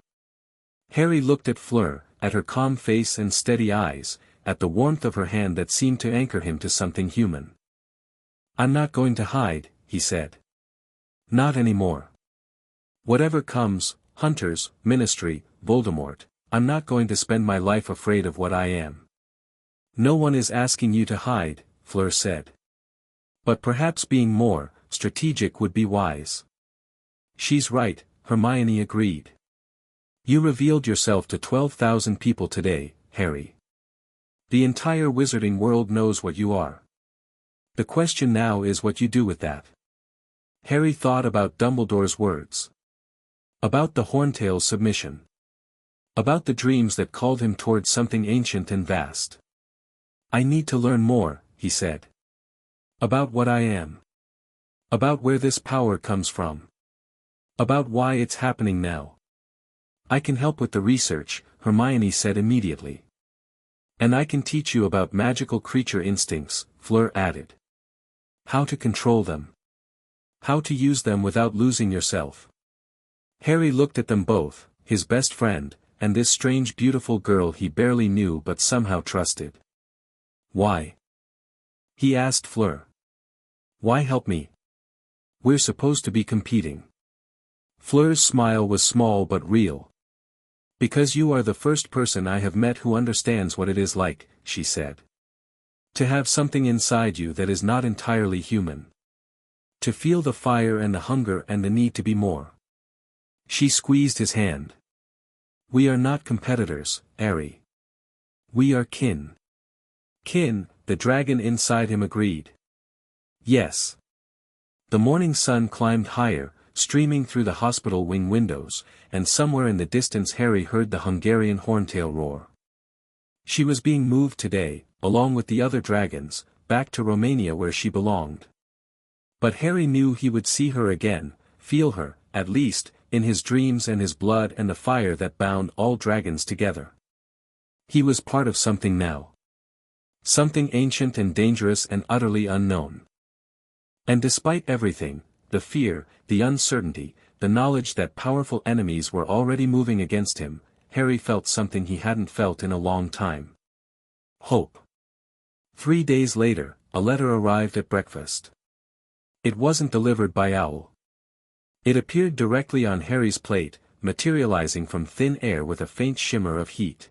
Harry looked at Fleur, at her calm face and steady eyes, at the warmth of her hand that seemed to anchor him to something human. I'm not going to hide, he said. Not anymore. Whatever comes, Hunters, Ministry, Voldemort, I'm not going to spend my life afraid of what I am. No one is asking you to hide, Fleur said. But perhaps being more strategic would be wise. She's right, Hermione agreed. You revealed yourself to 12,000 people today, Harry. The entire wizarding world knows what you are. The question now is what you do with that. Harry thought about Dumbledore's words. About the Horntail's submission. About the dreams that called him towards something ancient and vast. I need to learn more, he said. About what I am. About where this power comes from. About why it's happening now. I can help with the research, Hermione said immediately. And I can teach you about magical creature instincts, Fleur added. How to control them. How to use them without losing yourself. Harry looked at them both, his best friend, and this strange beautiful girl he barely knew but somehow trusted. Why? He asked Fleur. Why help me? We're supposed to be competing. Fleur's smile was small but real. Because you are the first person I have met who understands what it is like, she said. To have something inside you that is not entirely human. To feel the fire and the hunger and the need to be more. She squeezed his hand. We are not competitors, Harry. We are kin. Kin, the dragon inside him agreed. Yes. The morning sun climbed higher, streaming through the hospital wing windows, and somewhere in the distance Harry heard the Hungarian Horntail roar. She was being moved today, along with the other dragons, back to Romania where she belonged. But Harry knew he would see her again, feel her, at least, in his dreams and his blood and the fire that bound all dragons together. He was part of something now. Something ancient and dangerous and utterly unknown. And despite everything, the fear, the uncertainty, the knowledge that powerful enemies were already moving against him, Harry felt something he hadn't felt in a long time. Hope. 3 days later, a letter arrived at breakfast. It wasn't delivered by Owl. It appeared directly on Harry's plate, materializing from thin air with a faint shimmer of heat.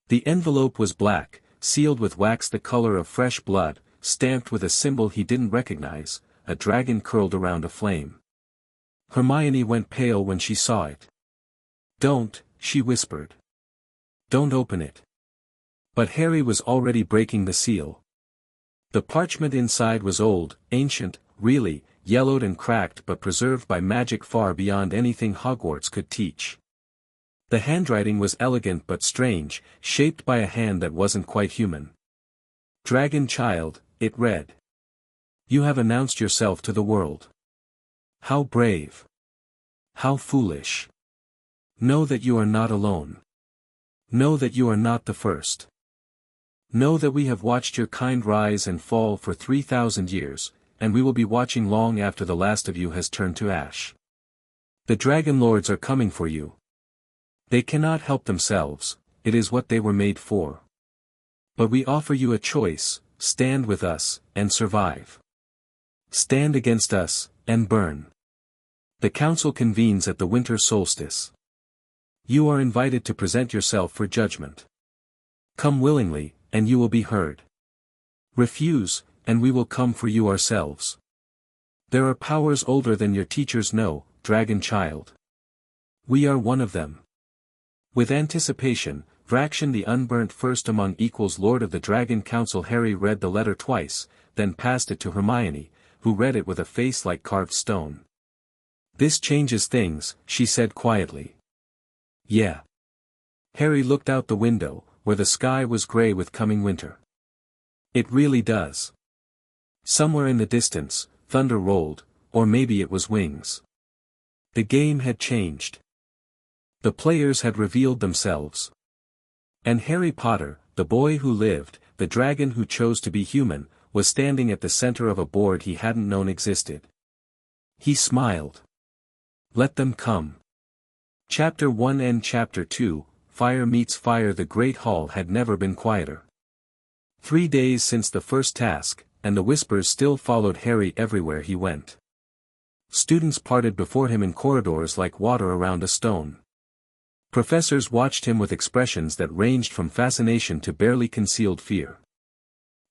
The envelope was black, sealed with wax the color of fresh blood, stamped with a symbol he didn't recognize, a dragon curled around a flame. Hermione went pale when she saw it. Don't, she whispered. Don't open it. But Harry was already breaking the seal. The parchment inside was old, ancient, really, yellowed and cracked but preserved by magic far beyond anything Hogwarts could teach. The handwriting was elegant but strange, shaped by a hand that wasn't quite human. Dragon child, it read. You have announced yourself to the world. How brave. How foolish. Know that you are not alone. Know that you are not the first. Know that we have watched your kind rise and fall for 3,000 years, and we will be watching long after the last of you has turned to ash. The Dragon Lords are coming for you. They cannot help themselves, it is what they were made for. But we offer you a choice, stand with us, and survive. Stand against us, and burn. The council convenes at the winter solstice. You are invited to present yourself for judgment. Come willingly, and you will be heard. Refuse, and we will come for you ourselves. There are powers older than your teachers know, dragon child. We are one of them. With anticipation, Vraction the Unburnt first among equals Lord of the Dragon Council. Harry read the letter twice, then passed it to Hermione, who read it with a face like carved stone. This changes things, she said quietly. Yeah. Harry looked out the window, where the sky was gray with coming winter. It really does. Somewhere in the distance, thunder rolled, or maybe it was wings. The game had changed. The players had revealed themselves. And Harry Potter, the boy who lived, the dragon who chose to be human, was standing at the center of a board he hadn't known existed. He smiled. Let them come. Chapter 1 and Chapter 2, Fire Meets Fire. The Great Hall had never been quieter. 3 days since the first task, and the whispers still followed Harry everywhere he went. Students parted before him in corridors like water around a stone. Professors watched him with expressions that ranged from fascination to barely concealed fear.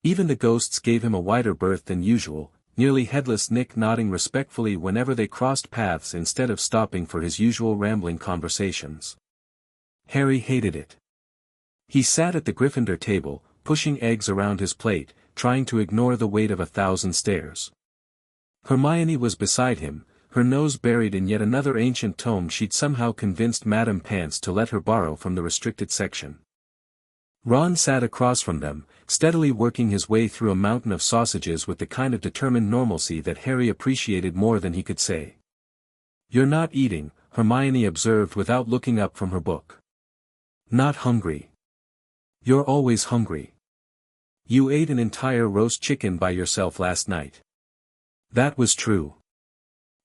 Even the ghosts gave him a wider berth than usual, nearly headless Nick nodding respectfully whenever they crossed paths instead of stopping for his usual rambling conversations. Harry hated it. He sat at the Gryffindor table, pushing eggs around his plate, trying to ignore the weight of 1,000 stares. Hermione was beside him, her nose buried in yet another ancient tome she'd somehow convinced Madame Pants to let her borrow from the restricted section. Ron sat across from them, steadily working his way through a mountain of sausages with the kind of determined normalcy that Harry appreciated more than he could say. You're not eating, Hermione observed without looking up from her book. Not hungry. You're always hungry. You ate an entire roast chicken by yourself last night. That was true.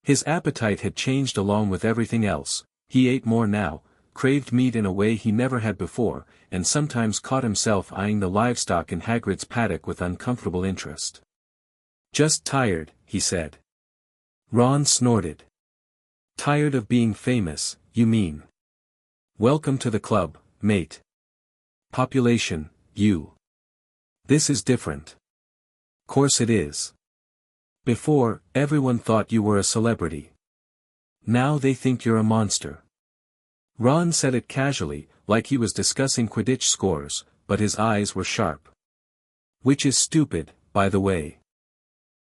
His appetite had changed along with everything else. He ate more now, craved meat in a way he never had before, and sometimes caught himself eyeing the livestock in Hagrid's paddock with uncomfortable interest. Just tired, he said. Ron snorted. Tired of being famous, you mean? Welcome to the club, mate. Population, you. This is different. Course it is. Before, everyone thought you were a celebrity. Now they think you're a monster. Ron said it casually, like he was discussing Quidditch scores, but his eyes were sharp. Which is stupid, by the way.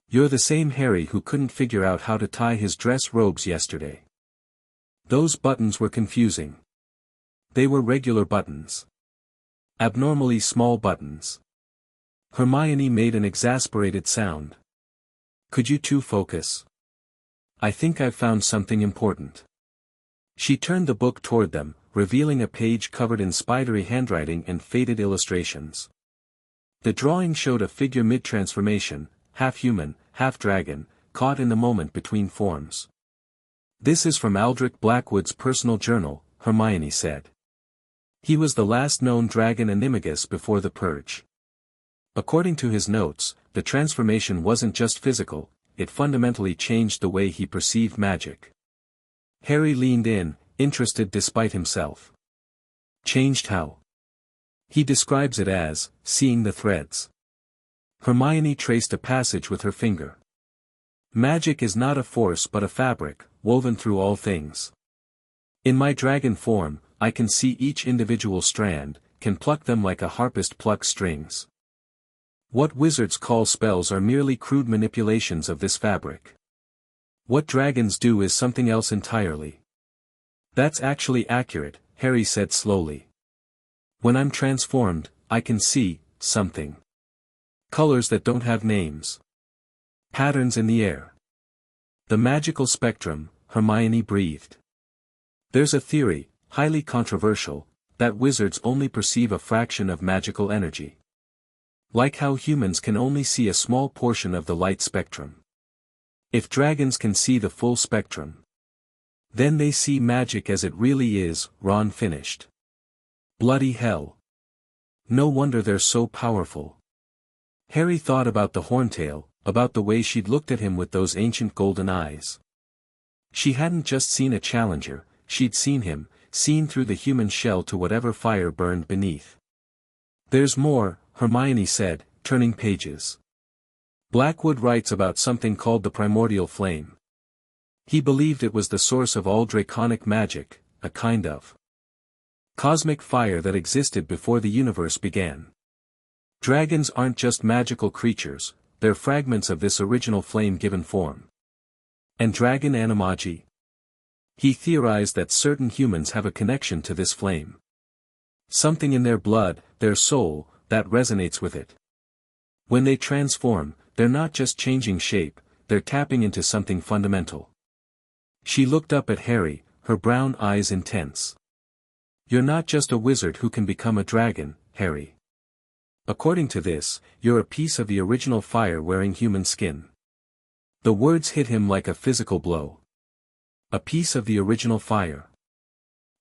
You're the same Harry who couldn't figure out how to tie his dress robes yesterday. Those buttons were confusing. They were regular buttons. Abnormally small buttons. Hermione made an exasperated sound. Could you two focus? I think I've found something important. She turned the book toward them, revealing a page covered in spidery handwriting and faded illustrations. The drawing showed a figure mid-transformation, half human, half dragon, caught in the moment between forms. This is from Aldrich Blackwood's personal journal, Hermione said. He was the last known dragon Animagus before the Purge. According to his notes, the transformation wasn't just physical, it fundamentally changed the way he perceived magic. Harry leaned in, interested despite himself. Changed how? He describes it as, seeing the threads. Hermione traced a passage with her finger. Magic is not a force but a fabric, woven through all things. In my dragon form, I can see each individual strand, can pluck them like a harpist plucks strings. What wizards call spells are merely crude manipulations of this fabric. What dragons do is something else entirely. That's actually accurate, Harry said slowly. When I'm transformed, I can see something. Colors that don't have names. Patterns in the air. The magical spectrum, Hermione breathed. There's a theory, highly controversial, that wizards only perceive a fraction of magical energy. Like how humans can only see a small portion of the light spectrum. If dragons can see the full spectrum, then they see magic as it really is, Ron finished. Bloody hell. No wonder they're so powerful. Harry thought about the Horntail, about the way she'd looked at him with those ancient golden eyes. She hadn't just seen a challenger, she'd seen him, seen through the human shell to whatever fire burned beneath. There's more, Hermione said, turning pages. Blackwood writes about something called the primordial flame. He believed it was the source of all draconic magic, a kind of cosmic fire that existed before the universe began. Dragons aren't just magical creatures, they're fragments of this original flame given form. And dragon animagi? He theorized that certain humans have a connection to this flame. Something in their blood, their soul, that resonates with it. When they transform, they're not just changing shape, they're tapping into something fundamental. She looked up at Harry, her brown eyes intense. You're not just a wizard who can become a dragon, Harry. According to this, you're a piece of the original fire wearing human skin. The words hit him like a physical blow. A piece of the original fire.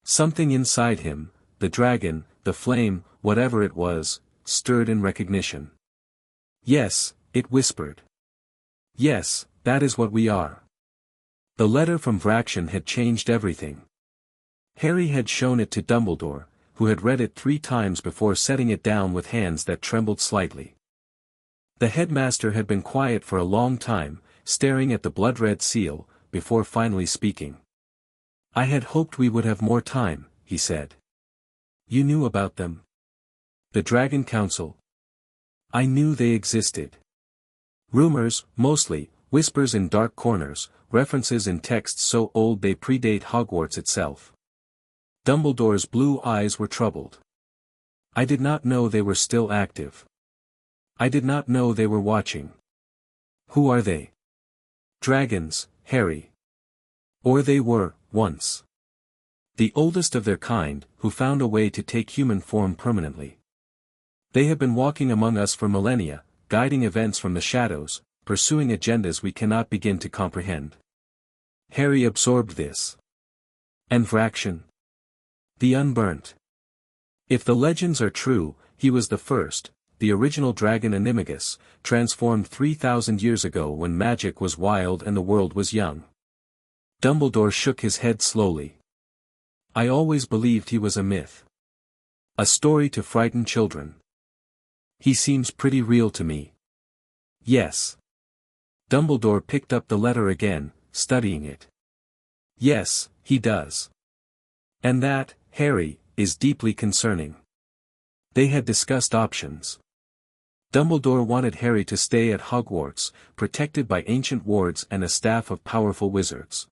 Something inside him, the dragon, the flame, whatever it was, stirred in recognition. Yes, it whispered. Yes, that is what we are. The letter from Vraction had changed everything. Harry had shown it to Dumbledore, who had read it 3 times before setting it down with hands that trembled slightly. The headmaster had been quiet for a long time, staring at the blood-red seal, before finally speaking. I had hoped we would have more time, he said. You knew about them? The Dragon Council? I knew they existed. Rumors, mostly, whispers in dark corners, references in texts so old they predate Hogwarts itself. Dumbledore's blue eyes were troubled. I did not know they were still active. I did not know they were watching. Who are they? Dragons, Harry. Or they were, once. The oldest of their kind, who found a way to take human form permanently. They have been walking among us for millennia, guiding events from the shadows, pursuing agendas we cannot begin to comprehend. Harry absorbed this. And Vraction? The Unburnt. If the legends are true, he was the first, the original dragon Animagus, transformed 3,000 years ago when magic was wild and the world was young. Dumbledore shook his head slowly. I always believed he was a myth. A story to frighten children. He seems pretty real to me. Yes. Dumbledore picked up the letter again, studying it. Yes, he does. And that, Harry, is deeply concerning. They had discussed options. Dumbledore wanted Harry to stay at Hogwarts, protected by ancient wards and a staff of powerful wizards.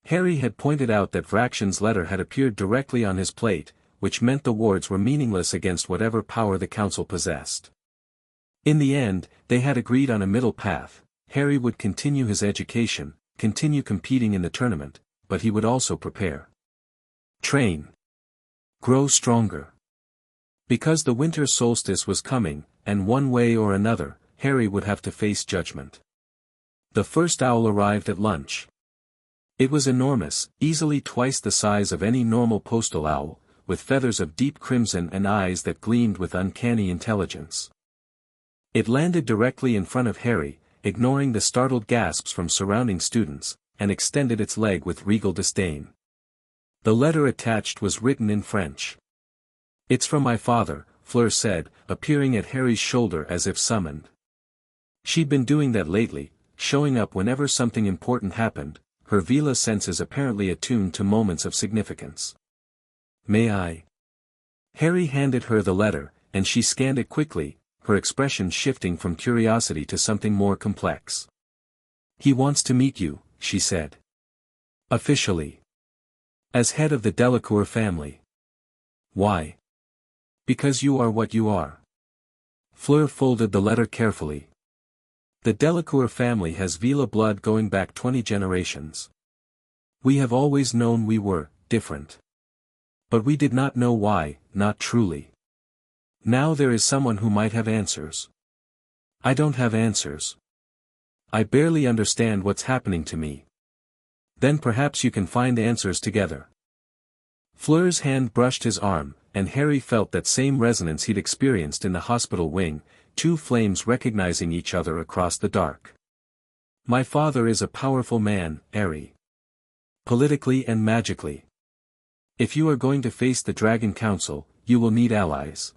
Harry had pointed out that Vraction's letter had appeared directly on his plate, which meant the wards were meaningless against whatever power the council possessed. In the end, they had agreed on a middle path. Harry would continue his education, continue competing in the tournament, but he would also prepare. Train. Grow stronger. Because the winter solstice was coming, and one way or another, Harry would have to face judgment. The first owl arrived at lunch. It was enormous, easily twice the size of any normal postal owl, with feathers of deep crimson and eyes that gleamed with uncanny intelligence. It landed directly in front of Harry, ignoring the startled gasps from surrounding students, and extended its leg with regal disdain. The letter attached was written in French. It's from my father, Fleur said, appearing at Harry's shoulder as if summoned. She'd been doing that lately, showing up whenever something important happened, her Vila senses apparently attuned to moments of significance. May I? Harry handed her the letter, and she scanned it quickly, her expression shifting from curiosity to something more complex. He wants to meet you, she said. Officially. As head of the Delacour family. Why? Because you are what you are. Fleur folded the letter carefully. The Delacour family has Vila blood going back 20 generations. We have always known we were different. But we did not know why, not truly. Now there is someone who might have answers. I don't have answers. I barely understand what's happening to me. Then perhaps you can find answers together. Fleur's hand brushed his arm, and Harry felt that same resonance he'd experienced in the hospital wing, two flames recognizing each other across the dark. My father is a powerful man, Harry. Politically and magically. If you are going to face the Dragon Council, you will need allies.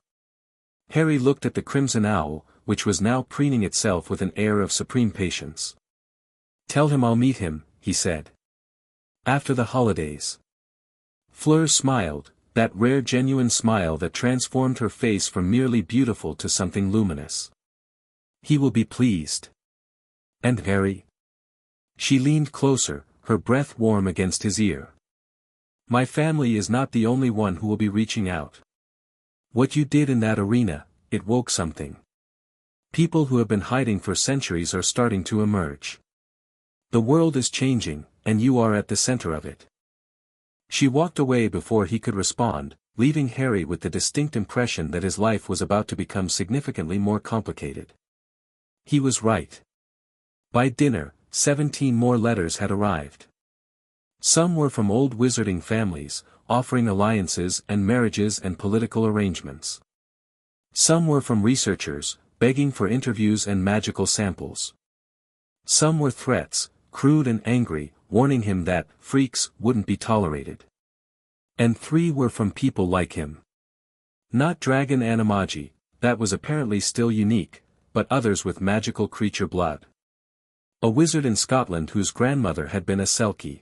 Harry looked at the Crimson Owl, which was now preening itself with an air of supreme patience. Tell him I'll meet him, he said. After the holidays. Fleur smiled, that rare genuine smile that transformed her face from merely beautiful to something luminous. He will be pleased. And Harry? She leaned closer, her breath warm against his ear. My family is not the only one who will be reaching out. What you did in that arena, it woke something. People who have been hiding for centuries are starting to emerge. The world is changing, and you are at the center of it. She walked away before he could respond, leaving Harry with the distinct impression that his life was about to become significantly more complicated. He was right. By dinner, 17 more letters had arrived. Some were from old wizarding families, offering alliances and marriages and political arrangements. Some were from researchers, begging for interviews and magical samples. Some were threats, crude and angry, warning him that freaks wouldn't be tolerated. And 3 were from people like him. Not dragon animagi, that was apparently still unique, but others with magical creature blood. A wizard in Scotland whose grandmother had been a Selkie.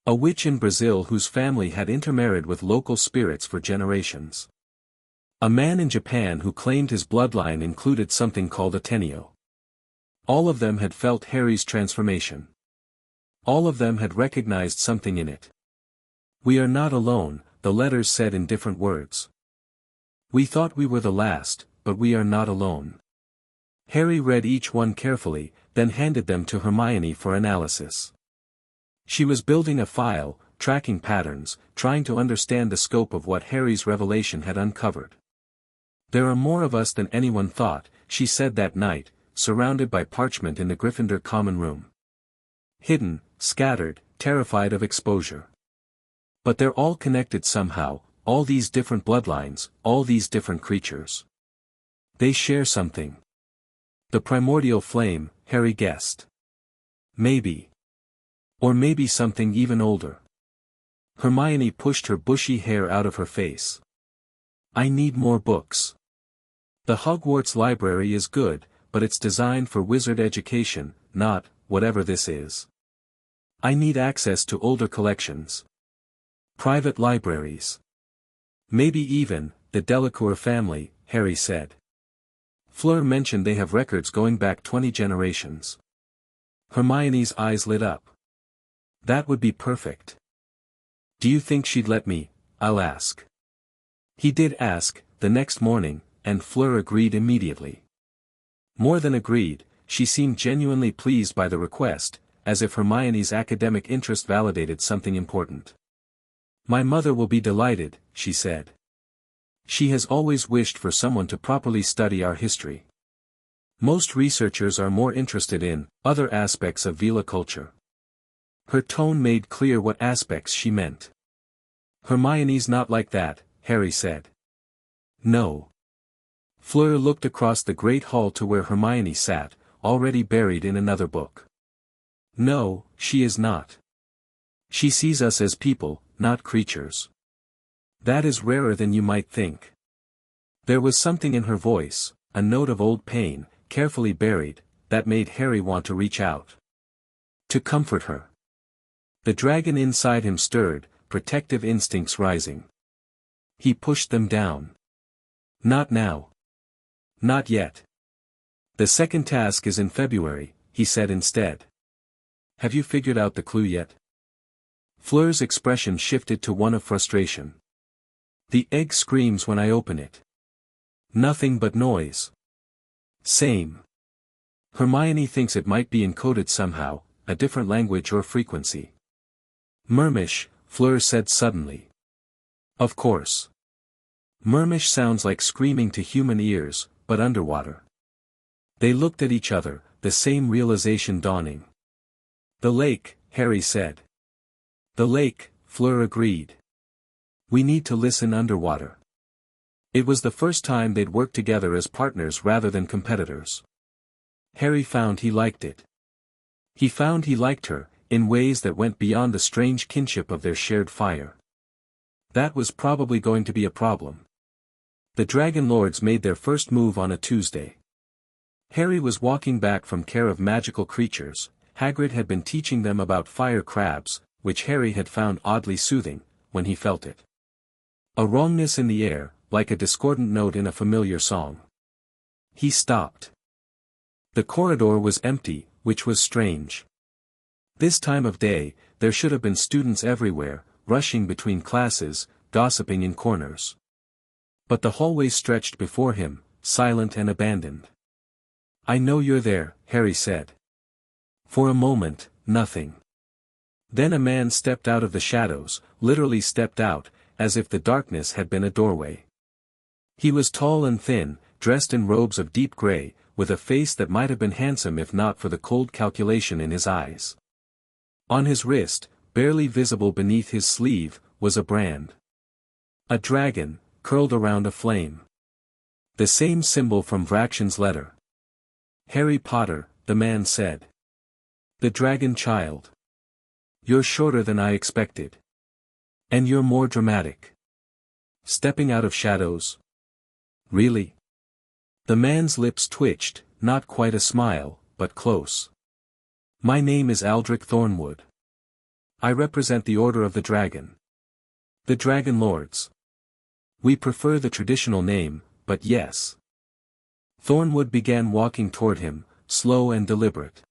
A witch in Brazil whose family had intermarried with local spirits for generations. A man in Japan who claimed his bloodline included something called a tenio. All of them had felt Harry's transformation. All of them had recognized something in it. We are not alone, the letters said in different words. We thought we were the last, but we are not alone. Harry read each one carefully, then handed them to Hermione for analysis. She was building a file, tracking patterns, trying to understand the scope of what Harry's revelation had uncovered. "There are more of us than anyone thought," she said that night, surrounded by parchment in the Gryffindor common room. "Hidden, scattered, terrified of exposure. But they're all connected somehow, all these different bloodlines, all these different creatures. They share something. The primordial flame," Harry guessed. "Maybe. Or maybe something even older." Hermione pushed her bushy hair out of her face. "I need more books. The Hogwarts library is good, but it's designed for wizard education, not, whatever this is. I need access to older collections. Private libraries. Maybe even, the Delacour family," Harry said. "Fleur mentioned they have records going back 20 generations." Hermione's eyes lit up. "That would be perfect. Do you think she'd let me? I'll ask." He did ask, the next morning, and Fleur agreed immediately. More than agreed, she seemed genuinely pleased by the request, as if Hermione's academic interest validated something important. "My mother will be delighted," she said. "She has always wished for someone to properly study our history. Most researchers are more interested in other aspects of Vila culture." Her tone made clear what aspects she meant. "Hermione's not like that," Harry said. "No." Fleur looked across the great hall to where Hermione sat, already buried in another book. "No, she is not. She sees us as people, not creatures. That is rarer than you might think." There was something in her voice, a note of old pain, carefully buried, that made Harry want to reach out. To comfort her. The dragon inside him stirred, protective instincts rising. He pushed them down. "Not now. Not yet. The second task is in February," he said instead. "Have you figured out the clue yet?" Fleur's expression shifted to one of frustration. "The egg screams when I open it. Nothing but noise." "Same. Hermione thinks it might be encoded somehow, a different language or frequency." "Murmish," Fleur said suddenly. "Of course. Murmish sounds like screaming to human ears, but underwater." They looked at each other, the same realization dawning. "The lake," Harry said. "The lake," Fleur agreed. "We need to listen underwater." It was the first time they'd worked together as partners rather than competitors. Harry found he liked it. He found he liked her, in ways that went beyond the strange kinship of their shared fire. That was probably going to be a problem. The Dragon Lords made their first move on a Tuesday. Harry was walking back from care of magical creatures. Hagrid had been teaching them about fire crabs, which Harry had found oddly soothing, when he felt it. A wrongness in the air, like a discordant note in a familiar song. He stopped. The corridor was empty, which was strange. This time of day, there should have been students everywhere, rushing between classes, gossiping in corners. But the hallway stretched before him, silent and abandoned. "I know you're there," Harry said. For a moment, nothing. Then a man stepped out of the shadows, literally stepped out, as if the darkness had been a doorway. He was tall and thin, dressed in robes of deep gray, with a face that might have been handsome if not for the cold calculation in his eyes. On his wrist, barely visible beneath his sleeve, was a brand. A dragon, curled around a flame. The same symbol from Vraction's letter. "Harry Potter," the man said. "The dragon child. You're shorter than I expected. And you're more dramatic. Stepping out of shadows. Really?" The man's lips twitched, not quite a smile, but close. "My name is Aldrich Thornwood. I represent the Order of the Dragon. The Dragon Lords. We prefer the traditional name, but yes." Thornwood began walking toward him, slow and deliberate.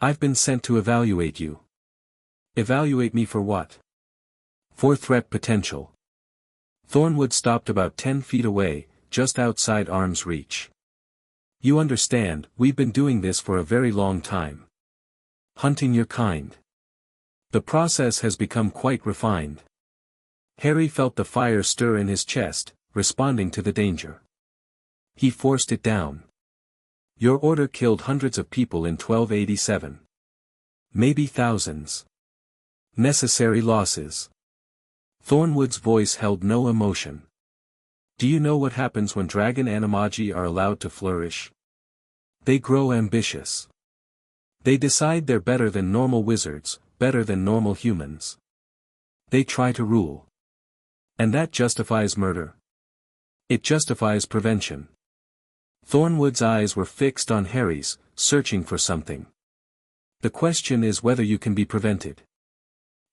"I've been sent to evaluate you." "Evaluate me for what?" "For threat potential." Thornwood stopped about 10 feet away, just outside arm's reach. "You understand, we've been doing this for a very long time. Hunting your kind. The process has become quite refined. Harry felt the fire stir in his chest, responding to the danger. He forced it down. Your order killed hundreds of people in 1287. Maybe thousands. Necessary losses. Thornwood's voice held no emotion. Do you know what happens when dragon animagi are allowed to flourish? They grow ambitious. They decide they're better than normal wizards, better than normal humans. They try to rule. And that justifies murder. It justifies prevention. Thornwood's eyes were fixed on Harry's, searching for something. The question is whether you can be prevented.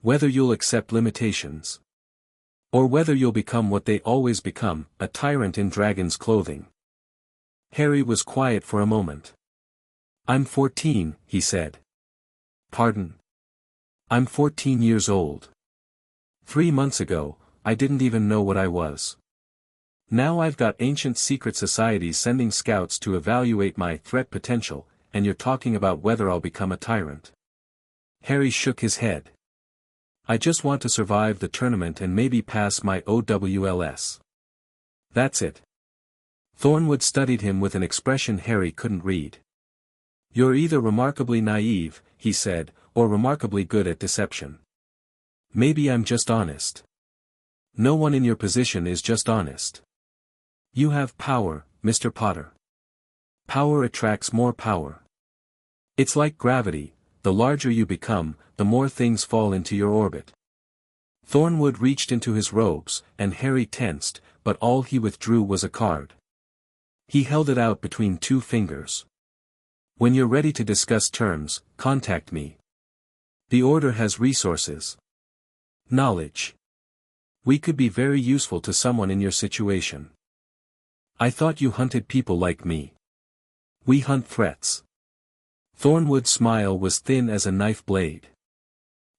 Whether you'll accept limitations. Or whether you'll become what they always become, a tyrant in dragon's clothing. Harry was quiet for a moment. I'm 14, he said. Pardon? I'm 14 years old. 3 months ago, I didn't even know what I was. Now I've got ancient secret societies sending scouts to evaluate my threat potential, and you're talking about whether I'll become a tyrant. Harry shook his head. I just want to survive the tournament and maybe pass my OWLS. That's it. Thornwood studied him with an expression Harry couldn't read. You're either remarkably naive, he said, or remarkably good at deception. Maybe I'm just honest. No one in your position is just honest. You have power, Mr. Potter. Power attracts more power. It's like gravity, the larger you become, the more things fall into your orbit. Thornwood reached into his robes, and Harry tensed, but all he withdrew was a card. He held it out between 2 fingers. When you're ready to discuss terms, contact me. The Order has resources. Knowledge. We could be very useful to someone in your situation. I thought you hunted people like me. We hunt threats. Thornwood's smile was thin as a knife blade.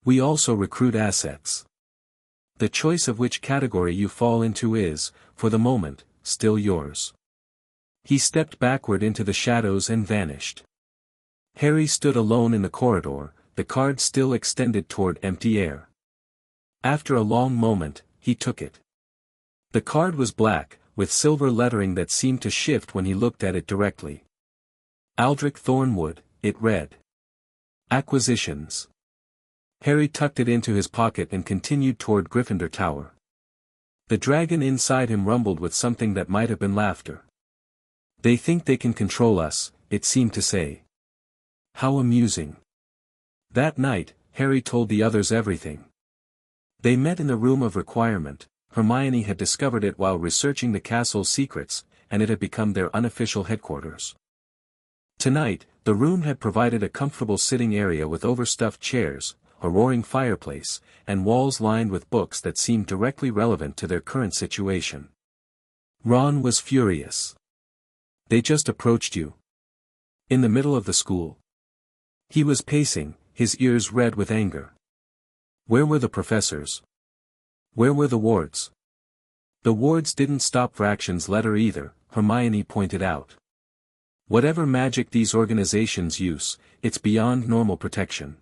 We also recruit assets. The choice of which category you fall into is, for the moment, still yours. He stepped backward into the shadows and vanished. Harry stood alone in the corridor, the card still extended toward empty air. After a long moment, he took it. The card was black, with silver lettering that seemed to shift when he looked at it directly. Aldrich Thornwood, it read. Acquisitions. Harry tucked it into his pocket and continued toward Gryffindor Tower. The dragon inside him rumbled with something that might have been laughter. They think they can control us, it seemed to say. How amusing. That night, Harry told the others everything. They met in the room of requirement. Hermione had discovered it while researching the castle's secrets, and it had become their unofficial headquarters. Tonight, the room had provided a comfortable sitting area with overstuffed chairs, a roaring fireplace, and walls lined with books that seemed directly relevant to their current situation. Ron was furious. They just approached you. In the middle of the school. He was pacing, his ears red with anger. Where were the professors? Where were the wards? The wards didn't stop Fraction's letter either, Hermione pointed out. Whatever magic these organizations use, it's beyond normal protection.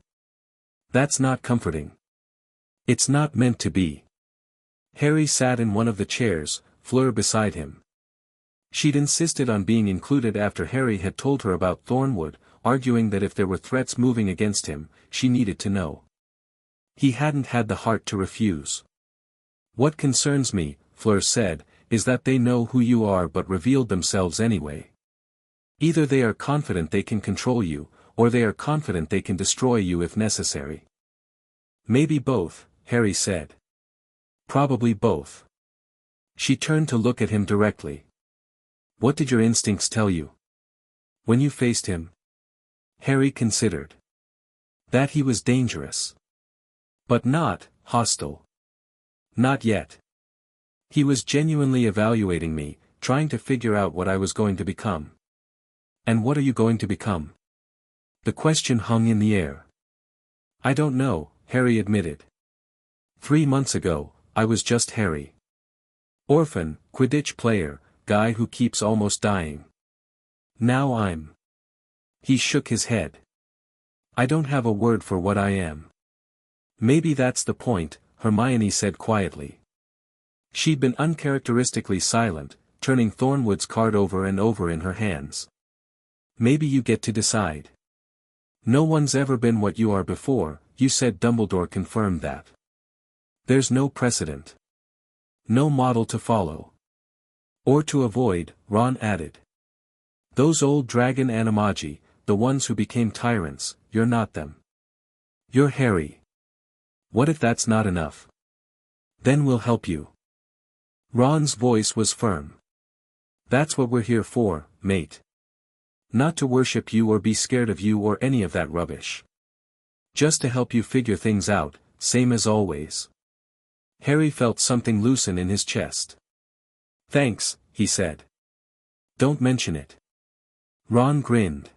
That's not comforting. It's not meant to be. Harry sat in one of the chairs, Fleur beside him. She'd insisted on being included after Harry had told her about Thornwood, arguing that if there were threats moving against him, she needed to know. He hadn't had the heart to refuse. What concerns me, Fleur said, is that they know who you are but revealed themselves anyway. Either they are confident they can control you, or they are confident they can destroy you if necessary. Maybe both, Harry said. Probably both. She turned to look at him directly. What did your instincts tell you? When you faced him? Harry considered. That he was dangerous. But not hostile. Not yet. He was genuinely evaluating me, trying to figure out what I was going to become. And what are you going to become? The question hung in the air. I don't know, Harry admitted. 3 months ago, I was just Harry. Orphan, Quidditch player, guy who keeps almost dying. Now I'm. He shook his head. I don't have a word for what I am. Maybe that's the point, Hermione said quietly. She'd been uncharacteristically silent, turning Thornwood's card over and over in her hands. Maybe you get to decide. No one's ever been what you are before, you said. Dumbledore confirmed that. There's no precedent. No model to follow. Or to avoid, Ron added. Those old dragon animagi, the ones who became tyrants, you're not them. You're Harry. What if that's not enough? Then we'll help you. Ron's voice was firm. That's what we're here for, mate. Not to worship you or be scared of you or any of that rubbish. Just to help you figure things out, same as always. Harry felt something loosen in his chest. Thanks, he said. Don't mention it. Ron grinned.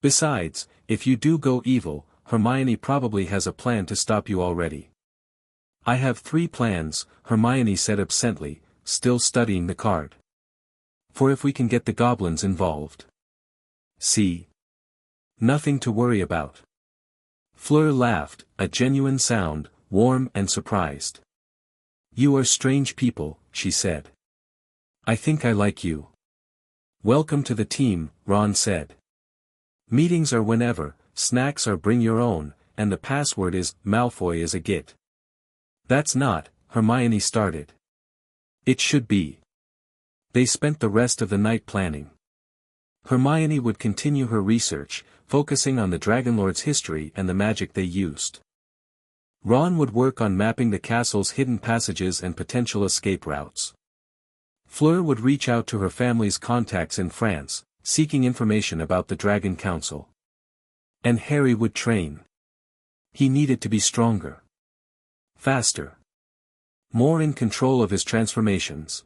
Besides, if you do go evil, Hermione probably has a plan to stop you already. I have 3 plans, Hermione said absently, still studying the card. For if we can get the goblins involved. See? Nothing to worry about. Fleur laughed, a genuine sound, warm and surprised. You are strange people, she said. I think I like you. Welcome to the team, Ron said. Meetings are whenever, snacks are bring your own, and the password is, Malfoy is a git. That's not, Hermione started. It should be. They spent the rest of the night planning. Hermione would continue her research, focusing on the Dragonlord's history and the magic they used. Ron would work on mapping the castle's hidden passages and potential escape routes. Fleur would reach out to her family's contacts in France, seeking information about the Dragon Council. And Harry would train. He needed to be stronger. Faster. More in control of his transformations.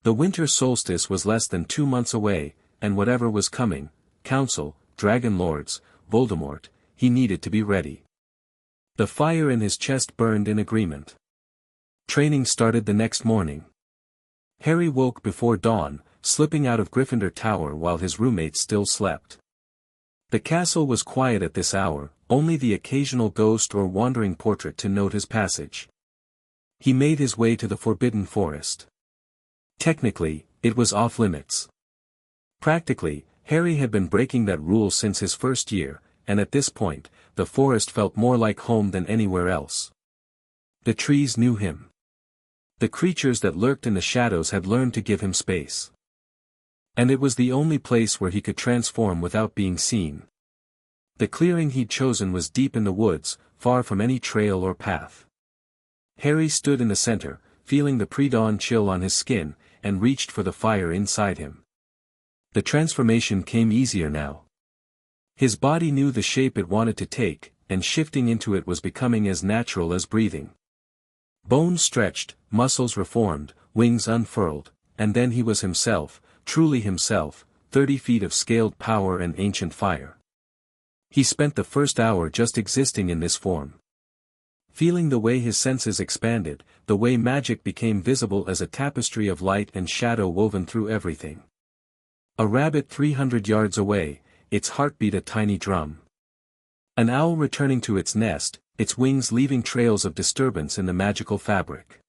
The winter solstice was less than 2 months away, and whatever was coming, Council, Dragon Lords, Voldemort, he needed to be ready. The fire in his chest burned in agreement. Training started the next morning. Harry woke before dawn, slipping out of Gryffindor Tower while his roommates still slept. The castle was quiet at this hour, only the occasional ghost or wandering portrait to note his passage. He made his way to the Forbidden Forest. Technically, it was off-limits. Practically, Harry had been breaking that rule since his first year, and at this point, the forest felt more like home than anywhere else. The trees knew him. The creatures that lurked in the shadows had learned to give him space. And it was the only place where he could transform without being seen. The clearing he'd chosen was deep in the woods, far from any trail or path. Harry stood in the center, feeling the pre-dawn chill on his skin, and reached for the fire inside him. The transformation came easier now. His body knew the shape it wanted to take, and shifting into it was becoming as natural as breathing. Bones stretched, muscles reformed, wings unfurled, and then he was himself, truly himself, 30 feet of scaled power and ancient fire. He spent the first hour just existing in this form. Feeling the way his senses expanded, the way magic became visible as a tapestry of light and shadow woven through everything. A rabbit 300 yards away, its heartbeat a tiny drum. An owl returning to its nest, its wings leaving trails of disturbance in the magical fabric.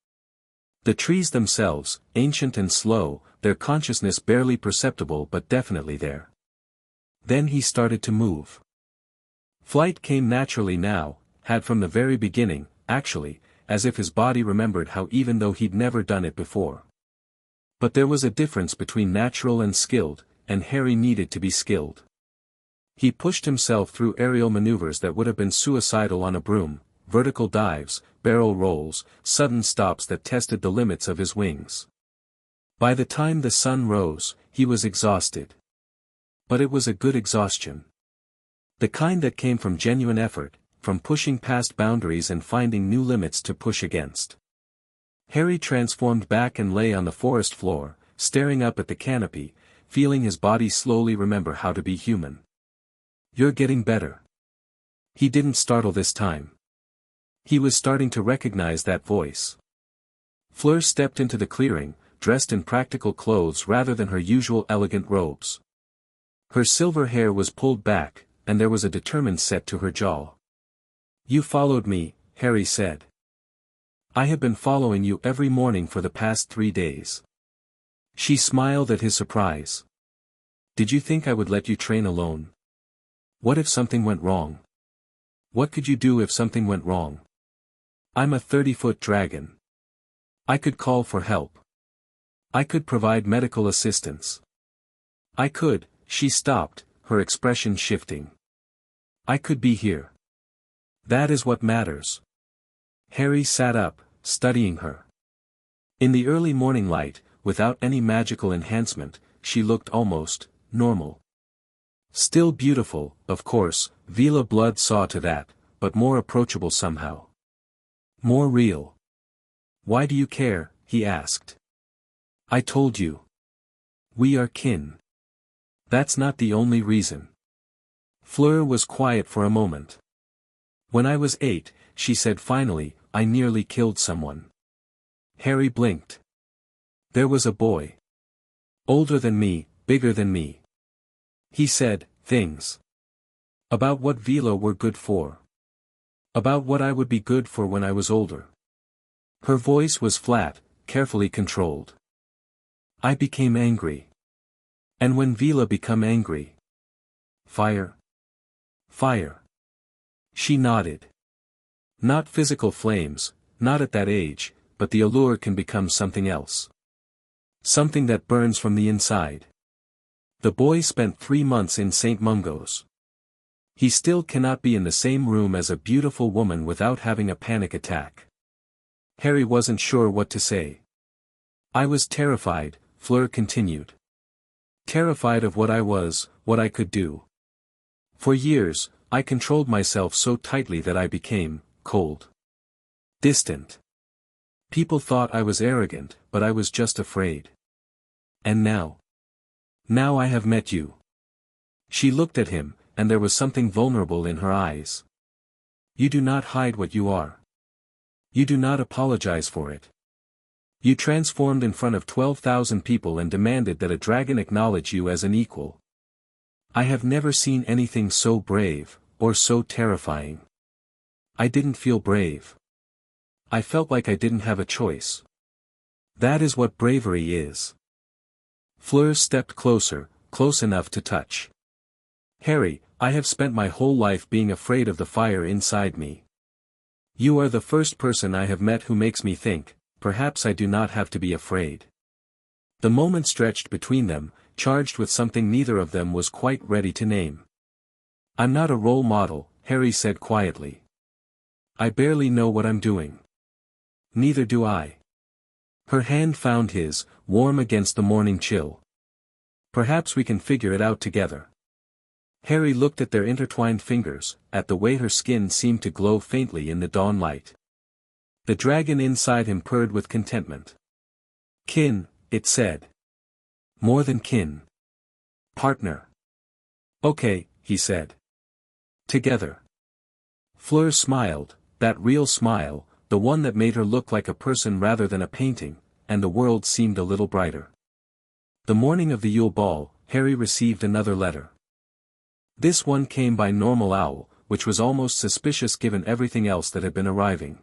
The trees themselves, ancient and slow, their consciousness barely perceptible but definitely there. Then he started to move. Flight came naturally now, had from the very beginning, actually, as if his body remembered how even though he'd never done it before. But there was a difference between natural and skilled, and Harry needed to be skilled. He pushed himself through aerial maneuvers that would have been suicidal on a broom, vertical dives, barrel rolls, sudden stops that tested the limits of his wings. By the time the sun rose, he was exhausted. But it was a good exhaustion. The kind that came from genuine effort, from pushing past boundaries and finding new limits to push against. Harry transformed back and lay on the forest floor, staring up at the canopy, feeling his body slowly remember how to be human. You're getting better. He didn't startle this time. He was starting to recognize that voice. Fleur stepped into the clearing, dressed in practical clothes rather than her usual elegant robes. Her silver hair was pulled back, and there was a determined set to her jaw. You followed me, Harry said. I have been following you every morning for the past 3 days. She smiled at his surprise. Did you think I would let you train alone? What if something went wrong? What could you do if something went wrong? I'm a 30-foot dragon. I could call for help. I could provide medical assistance. She stopped, her expression shifting. I could be here. That is what matters. Harry sat up, studying her. In the early morning light, without any magical enhancement, she looked almost normal. Still beautiful, of course, Vila Blood saw to that, but more approachable somehow. More real. Why do you care? He asked. I told you. We are kin. That's not the only reason. Fleur was quiet for a moment. When I was 8, she said finally, I nearly killed someone. Harry blinked. There was a boy. Older than me, bigger than me. He said, things. About what Vila were good for. About what I would be good for when I was older. Her voice was flat, carefully controlled. I became angry. And when Vila become angry? Fire. Fire. She nodded. Not physical flames, not at that age, but the allure can become something else. Something that burns from the inside. The boy spent 3 months in St. Mungo's. He still cannot be in the same room as a beautiful woman without having a panic attack. Harry wasn't sure what to say. I was terrified, Fleur continued. Terrified of what I could do. For years, I controlled myself so tightly that I became cold. Distant. People thought I was arrogant, but I was just afraid. And now? Now I have met you. She looked at him, and there was something vulnerable in her eyes. You do not hide what you are. You do not apologize for it. You transformed in front of 12,000 people and demanded that a dragon acknowledge you as an equal. I have never seen anything so brave, or so terrifying. I didn't feel brave. I felt like I didn't have a choice. That is what bravery is. Fleur stepped closer, close enough to touch. Harry, I have spent my whole life being afraid of the fire inside me. You are the first person I have met who makes me think, perhaps I do not have to be afraid. The moment stretched between them, charged with something neither of them was quite ready to name. I'm not a role model, Harry said quietly. I barely know what I'm doing. Neither do I. Her hand found his, warm against the morning chill. Perhaps we can figure it out together. Harry looked at their intertwined fingers, at the way her skin seemed to glow faintly in the dawn light. The dragon inside him purred with contentment. Kin, it said. More than kin. Partner. Okay, he said. Together. Fleur smiled, that real smile, the one that made her look like a person rather than a painting, and the world seemed a little brighter. The morning of the Yule Ball, Harry received another letter. This one came by Normal Owl, which was almost suspicious given everything else that had been arriving.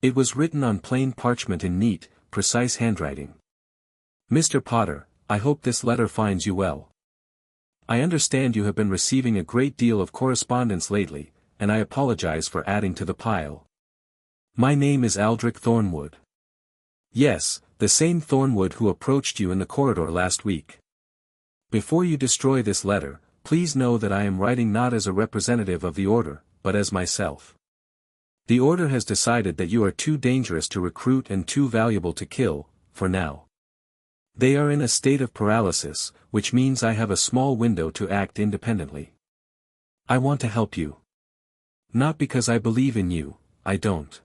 It was written on plain parchment in neat, precise handwriting. Mr. Potter, I hope this letter finds you well. I understand you have been receiving a great deal of correspondence lately, and I apologize for adding to the pile. My name is Aldrich Thornwood. Yes, the same Thornwood who approached you in the corridor last week. Before you destroy this letter, please know that I am writing not as a representative of the Order, but as myself. The Order has decided that you are too dangerous to recruit and too valuable to kill, for now. They are in a state of paralysis, which means I have a small window to act independently. I want to help you. Not because I believe in you, I don't.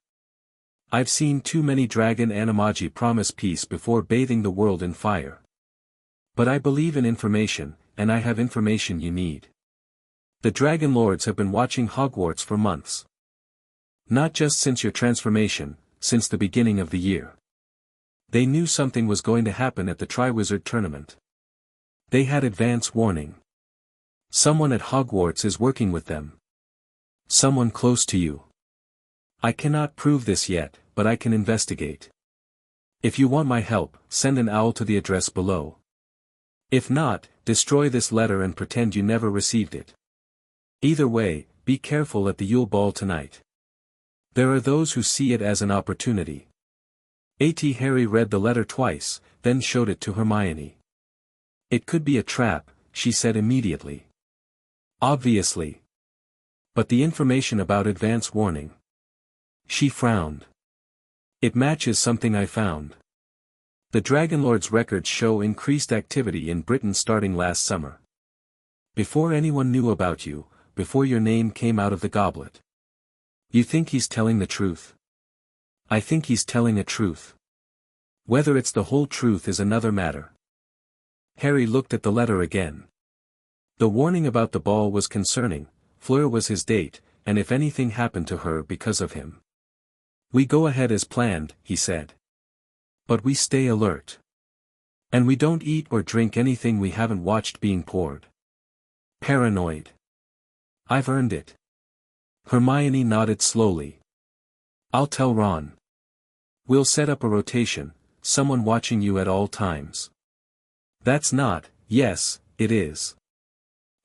I've seen too many dragon animagi promise peace before bathing the world in fire. But I believe in information, and I have information you need. The Dragon Lords have been watching Hogwarts for months. Not just since your transformation, since the beginning of the year. They knew something was going to happen at the Triwizard Tournament. They had advance warning. Someone at Hogwarts is working with them. Someone close to you. I cannot prove this yet, but I can investigate. If you want my help, send an owl to the address below. If not, destroy this letter and pretend you never received it. Either way, be careful at the Yule Ball tonight. There are those who see it as an opportunity. Harry read the letter twice, then showed it to Hermione. It could be a trap, she said immediately. Obviously. But the information about advance warning. She frowned. It matches something I found. The Dragonlord's records show increased activity in Britain starting last summer. Before anyone knew about you, before your name came out of the goblet. You think he's telling the truth? I think he's telling a truth. Whether it's the whole truth is another matter. Harry looked at the letter again. The warning about the ball was concerning. Fleur was his date, and if anything happened to her because of him. We go ahead as planned, he said. But we stay alert. And we don't eat or drink anything we haven't watched being poured. Paranoid. I've earned it. Hermione nodded slowly. I'll tell Ron. We'll set up a rotation, someone watching you at all times. That's not, yes, it is.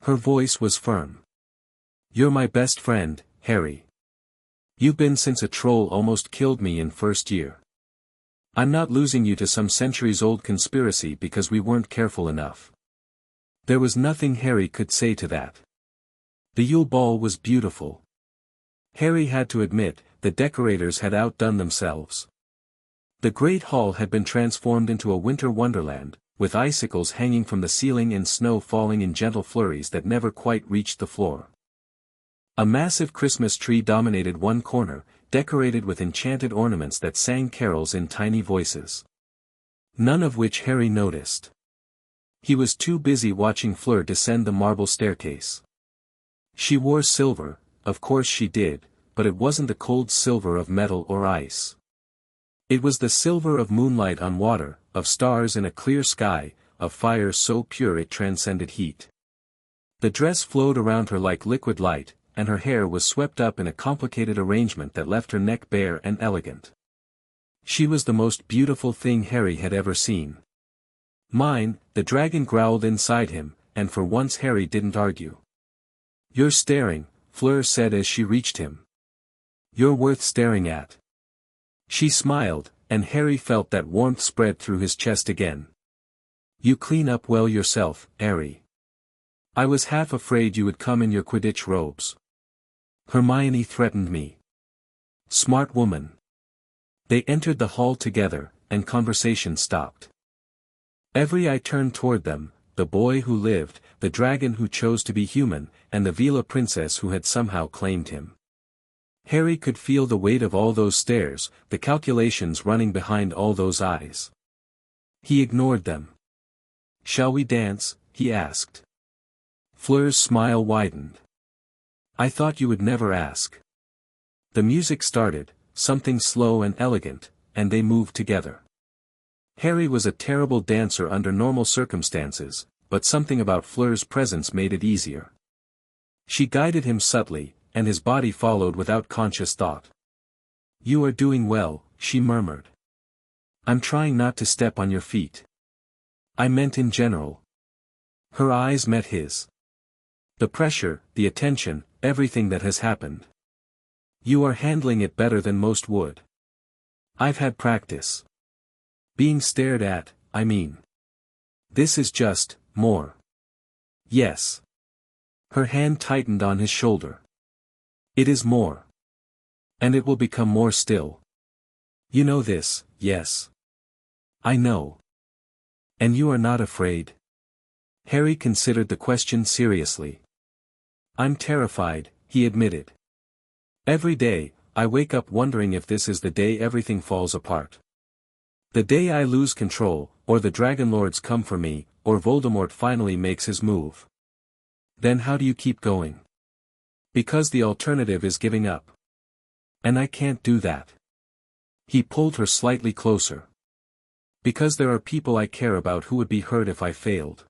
Her voice was firm. You're my best friend, Harry. You've been since a troll almost killed me in first year. I'm not losing you to some centuries-old conspiracy because we weren't careful enough. There was nothing Harry could say to that. The Yule Ball was beautiful. Harry had to admit, the decorators had outdone themselves. The Great Hall had been transformed into a winter wonderland, with icicles hanging from the ceiling and snow falling in gentle flurries that never quite reached the floor. A massive Christmas tree dominated one corner, decorated with enchanted ornaments that sang carols in tiny voices. None of which Harry noticed. He was too busy watching Fleur descend the marble staircase. She wore silver, of course she did, but it wasn't the cold silver of metal or ice. It was the silver of moonlight on water, of stars in a clear sky, of fire so pure it transcended heat. The dress flowed around her like liquid light, and her hair was swept up in a complicated arrangement that left her neck bare and elegant. She was the most beautiful thing Harry had ever seen. Mine, the dragon growled inside him, and for once Harry didn't argue. You're staring, Fleur said as she reached him. You're worth staring at. She smiled, and Harry felt that warmth spread through his chest again. You clean up well yourself, Harry. I was half afraid you would come in your Quidditch robes. Hermione threatened me. Smart woman. They entered the hall together, and conversation stopped. Every eye turned toward them, the boy who lived, the dragon who chose to be human, and the Veela princess who had somehow claimed him. Harry could feel the weight of all those stares, the calculations running behind all those eyes. He ignored them. Shall we dance? He asked. Fleur's smile widened. I thought you would never ask. The music started, something slow and elegant, and they moved together. Harry was a terrible dancer under normal circumstances, but something about Fleur's presence made it easier. She guided him subtly, and his body followed without conscious thought. You are doing well, she murmured. I'm trying not to step on your feet. I meant in general. Her eyes met his. The pressure, the attention, everything that has happened. You are handling it better than most would. I've had practice. Being stared at, I mean. This is just, more. Yes. Her hand tightened on his shoulder. It is more. And it will become more still. You know this, yes. I know. And you are not afraid? Harry considered the question seriously. I'm terrified, he admitted. Every day, I wake up wondering if this is the day everything falls apart. The day I lose control, or the Dragonlords come for me, or Voldemort finally makes his move. Then how do you keep going? Because the alternative is giving up. And I can't do that. He pulled her slightly closer. Because there are people I care about who would be hurt if I failed.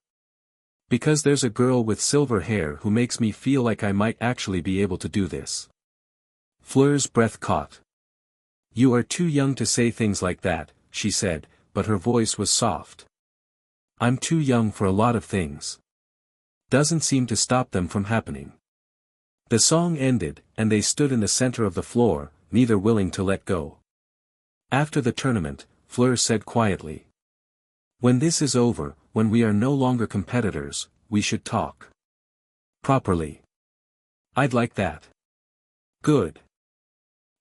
Because there's a girl with silver hair who makes me feel like I might actually be able to do this. Fleur's breath caught. You are too young to say things like that, she said, but her voice was soft. I'm too young for a lot of things. Doesn't seem to stop them from happening. The song ended, and they stood in the center of the floor, neither willing to let go. After the tournament, Fleur said quietly. When this is over, when we are no longer competitors, we should talk. Properly. I'd like that. Good.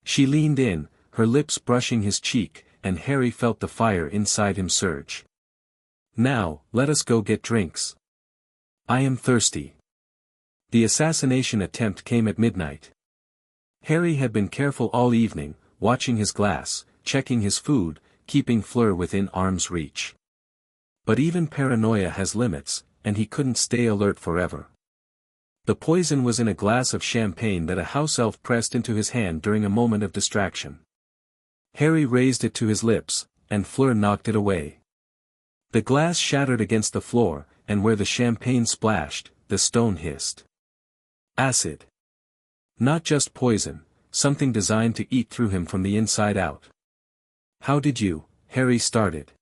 She leaned in, her lips brushing his cheek, and Harry felt the fire inside him surge. Now, let us go get drinks. I am thirsty. The assassination attempt came at midnight. Harry had been careful all evening, watching his glass, checking his food, keeping Fleur within arm's reach. But even paranoia has limits, and he couldn't stay alert forever. The poison was in a glass of champagne that a house elf pressed into his hand during a moment of distraction. Harry raised it to his lips, and Fleur knocked it away. The glass shattered against the floor, and where the champagne splashed, the stone hissed. Acid. Not just poison, something designed to eat through him from the inside out. How did you? Harry started.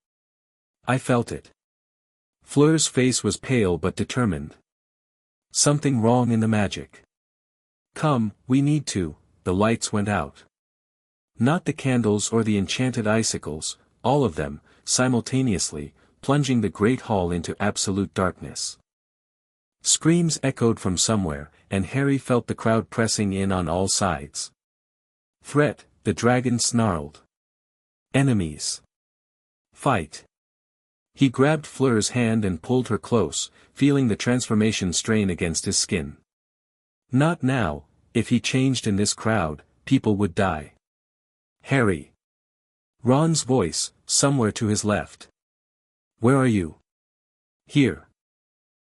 I felt it. Fleur's face was pale but determined. Something wrong in the magic. Come, we need to. The lights went out. Not the candles or the enchanted icicles, all of them, simultaneously, plunging the great hall into absolute darkness. Screams echoed from somewhere, and Harry felt the crowd pressing in on all sides. Threat, the dragon snarled. Enemies. Fight. He grabbed Fleur's hand and pulled her close, feeling the transformation strain against his skin. Not now, if he changed in this crowd, people would die. Harry. Ron's voice, somewhere to his left. Where are you? Here.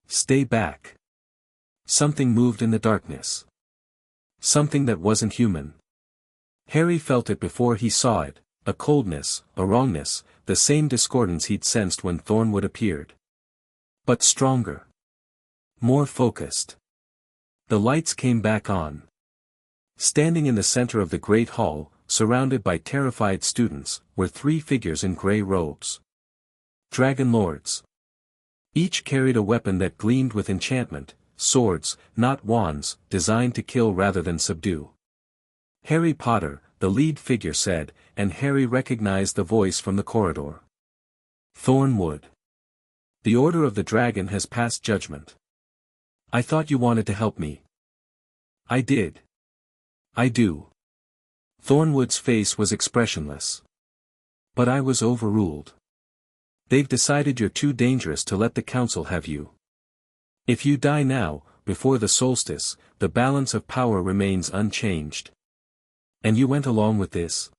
Stay back. Something moved in the darkness. Something that wasn't human. Harry felt it before he saw it, a coldness, a wrongness, the same discordance he'd sensed when Thornwood appeared. But stronger. More focused. The lights came back on. Standing in the center of the great hall, surrounded by terrified students, were three figures in gray robes. Dragon Lords. Each carried a weapon that gleamed with enchantment, swords, not wands, designed to kill rather than subdue. Harry Potter, the lead figure said, and Harry recognized the voice from the corridor. Thornwood. The Order of the Dragon has passed judgment. I thought you wanted to help me. I did. I do. Thornwood's face was expressionless. But I was overruled. They've decided you're too dangerous to let the council have you. If you die now, before the solstice, the balance of power remains unchanged. And you went along with this?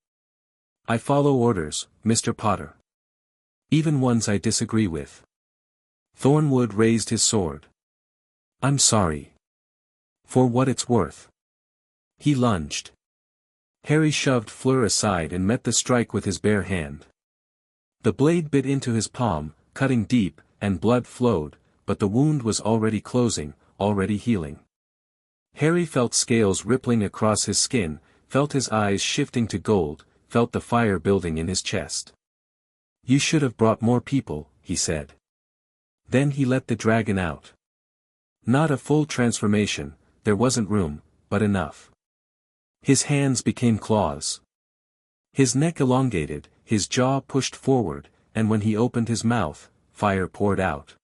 I follow orders, Mr. Potter. Even ones I disagree with. Thornwood raised his sword. I'm sorry. For what it's worth. He lunged. Harry shoved Fleur aside and met the strike with his bare hand. The blade bit into his palm, cutting deep, and blood flowed, but the wound was already closing, already healing. Harry felt scales rippling across his skin, felt his eyes shifting to gold, felt the fire building in his chest. You should have brought more people, he said. Then he let the dragon out. Not a full transformation, there wasn't room, but enough. His hands became claws. His neck elongated, his jaw pushed forward, and when he opened his mouth, fire poured out.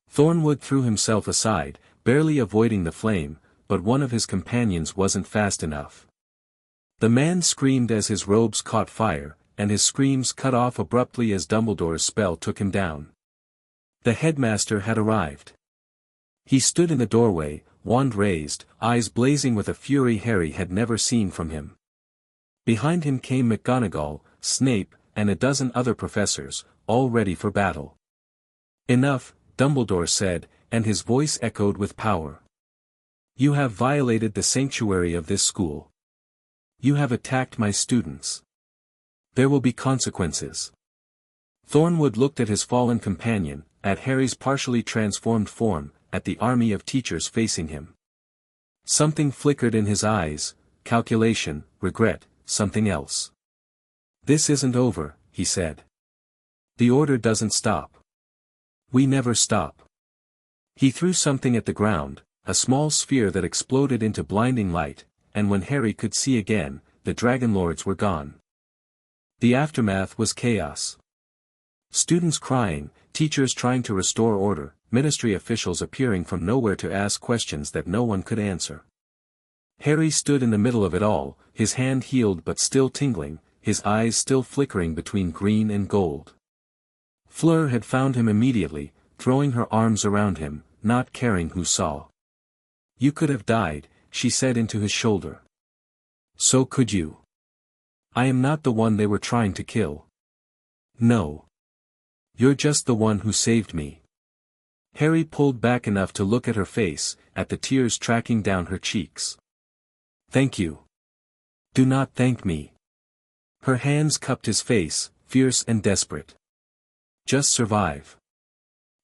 Thornwood threw himself aside, barely avoiding the flame, but one of his companions wasn't fast enough. The man screamed as his robes caught fire, and his screams cut off abruptly as Dumbledore's spell took him down. The headmaster had arrived. He stood in the doorway, wand raised, eyes blazing with a fury Harry had never seen from him. Behind him came McGonagall, Snape, and a dozen other professors, all ready for battle. Enough, Dumbledore said, and his voice echoed with power. You have violated the sanctuary of this school. You have attacked my students. There will be consequences. Thornwood looked at his fallen companion, at Harry's partially transformed form, at the army of teachers facing him. Something flickered in his eyes, calculation, regret, something else. "This isn't over," he said. "The order doesn't stop. We never stop." He threw something at the ground, a small sphere that exploded into blinding light, and when Harry could see again, the Dragon Lords were gone. The aftermath was chaos. Students crying, teachers trying to restore order, ministry officials appearing from nowhere to ask questions that no one could answer. Harry stood in the middle of it all, his hand healed but still tingling, his eyes still flickering between green and gold. Fleur had found him immediately, throwing her arms around him, not caring who saw. "You could have died," she said into his shoulder. "So could you. I am not the one they were trying to kill. No. You're just the one who saved me." Harry pulled back enough to look at her face, at the tears tracking down her cheeks. "Thank you. Do not thank me." Her hands cupped his face, fierce and desperate. "Just survive.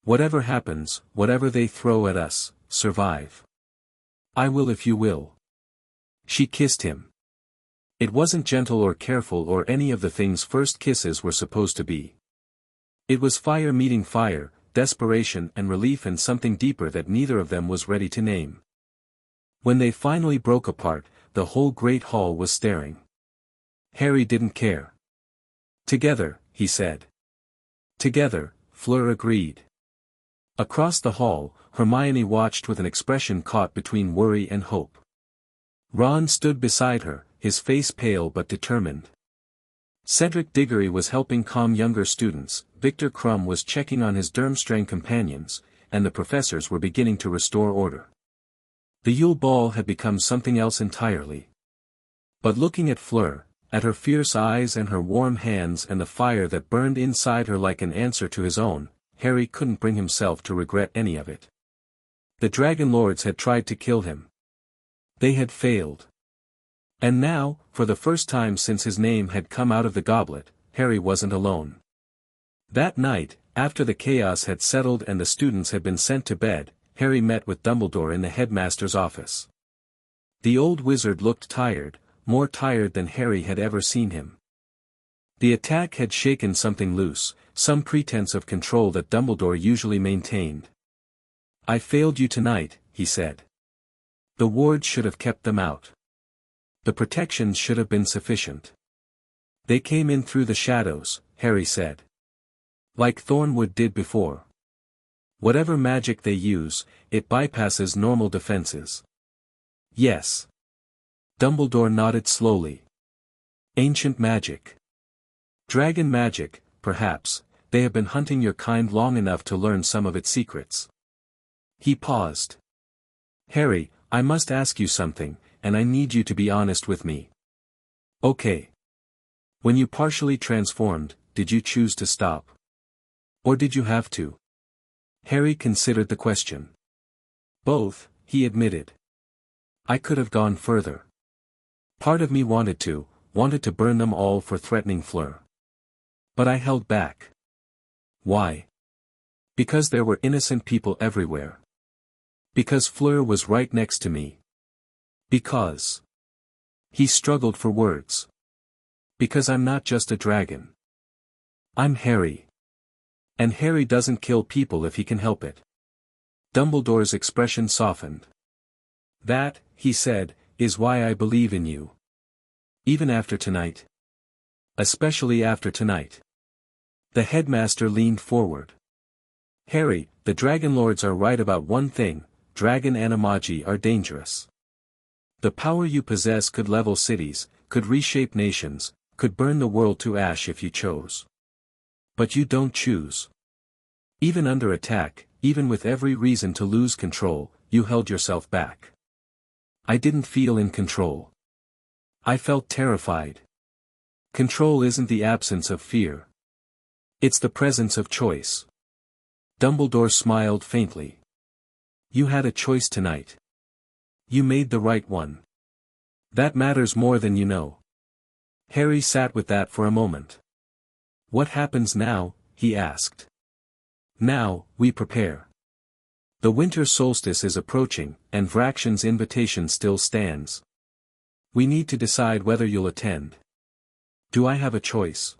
Whatever happens, whatever they throw at us, survive. I will if you will." She kissed him. It wasn't gentle or careful or any of the things first kisses were supposed to be. It was fire meeting fire, desperation and relief and something deeper that neither of them was ready to name. When they finally broke apart, the whole great hall was staring. Harry didn't care. "Together," he said. "Together," Fleur agreed. Across the hall, Hermione watched with an expression caught between worry and hope. Ron stood beside her, his face pale but determined. Cedric Diggory was helping calm younger students, Victor Crumb was checking on his Durmstrang companions, and the professors were beginning to restore order. The Yule Ball had become something else entirely. But looking at Fleur, at her fierce eyes and her warm hands and the fire that burned inside her like an answer to his own, Harry couldn't bring himself to regret any of it. The Dragon Lords had tried to kill him. They had failed. And now, for the first time since his name had come out of the goblet, Harry wasn't alone. That night, after the chaos had settled and the students had been sent to bed, Harry met with Dumbledore in the headmaster's office. The old wizard looked tired, more tired than Harry had ever seen him. The attack had shaken something loose, some pretense of control that Dumbledore usually maintained. "I failed you tonight," he said. "The wards should have kept them out. The protections should have been sufficient. They came in through the shadows," Harry said. "Like Thornwood did before. Whatever magic they use, it bypasses normal defenses." "Yes." Dumbledore nodded slowly. "Ancient magic. Dragon magic, perhaps, they have been hunting your kind long enough to learn some of its secrets." He paused. "Harry, I must ask you something, and I need you to be honest with me." "Okay. When you partially transformed, did you choose to stop? Or did you have to?" Harry considered the question. "Both," he admitted. "I could have gone further. Part of me wanted to burn them all for threatening Fleur. But I held back." "Why?" "Because there were innocent people everywhere. Because Fleur was right next to me. Because..." He struggled for words. "Because I'm not just a dragon. I'm Harry. And Harry doesn't kill people if he can help it." Dumbledore's expression softened. "That," he said, "is why I believe in you. Even after tonight. Especially after tonight." The headmaster leaned forward. "Harry, the Dragon Lords are right about one thing, dragon animagi are dangerous. The power you possess could level cities, could reshape nations, could burn the world to ash if you chose. But you don't choose. Even under attack, even with every reason to lose control, you held yourself back." "I didn't feel in control. I felt terrified. Control isn't the absence of fear. It's the presence of choice." Dumbledore smiled faintly. "You had a choice tonight. You made the right one. That matters more than you know." Harry sat with that for a moment. "What happens now?" he asked. Now, we prepare. The winter solstice is approaching, and Vrakshan's invitation still stands. We need to decide whether you'll attend. Do I have a choice?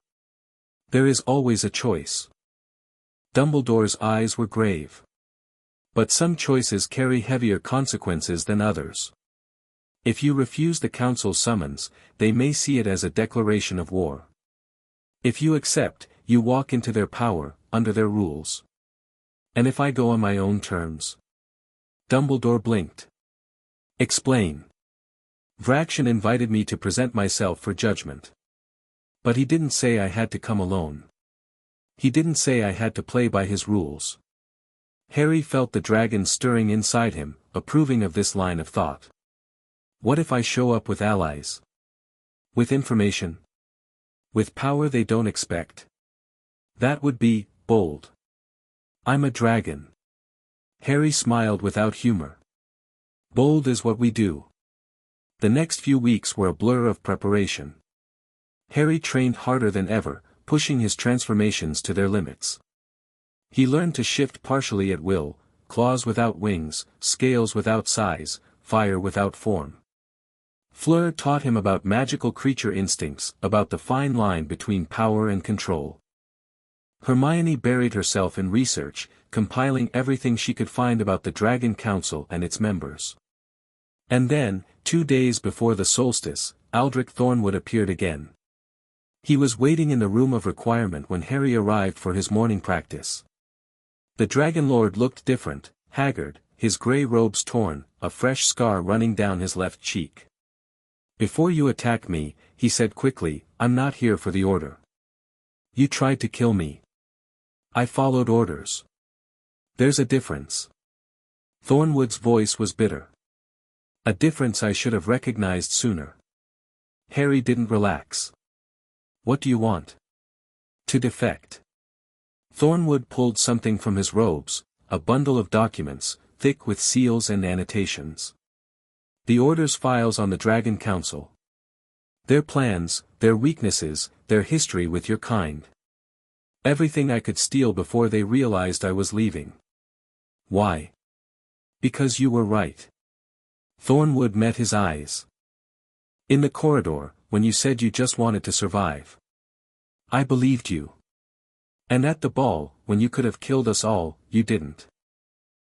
There is always a choice. Dumbledore's eyes were grave. But some choices carry heavier consequences than others. If you refuse the council's summons, they may see it as a declaration of war. If you accept, you walk into their power, under their rules. And if I go on my own terms? Dumbledore blinked. Explain. Vrakshan invited me to present myself for judgment. But he didn't say I had to come alone. He didn't say I had to play by his rules. Harry felt the dragon stirring inside him, approving of this line of thought. What if I show up with allies? With information? With power they don't expect? That would be bold. I'm a dragon. Harry smiled without humor. Bold is what we do. The next few weeks were a blur of preparation. Harry trained harder than ever, pushing his transformations to their limits. He learned to shift partially at will, claws without wings, scales without size, fire without form. Fleur taught him about magical creature instincts, about the fine line between power and control. Hermione buried herself in research, compiling everything she could find about the Dragon Council and its members. And then, 2 days before the solstice, Aldrich Thornwood appeared again. He was waiting in the room of requirement when Harry arrived for his morning practice. The Dragon Lord looked different, haggard, his grey robes torn, a fresh scar running down his left cheek. Before you attack me, he said quickly, I'm not here for the order. You tried to kill me. I followed orders. There's a difference. Thornwood's voice was bitter. A difference I should have recognized sooner. Harry didn't relax. What do you want? To defect. Thornwood pulled something from his robes, a bundle of documents, thick with seals and annotations. The orders files on the Dragon Council. Their plans, their weaknesses, their history with your kind. Everything I could steal before they realized I was leaving. Why? Because you were right. Thornwood met his eyes. In the corridor, when you said you just wanted to survive. I believed you. And at the ball, when you could have killed us all, you didn't.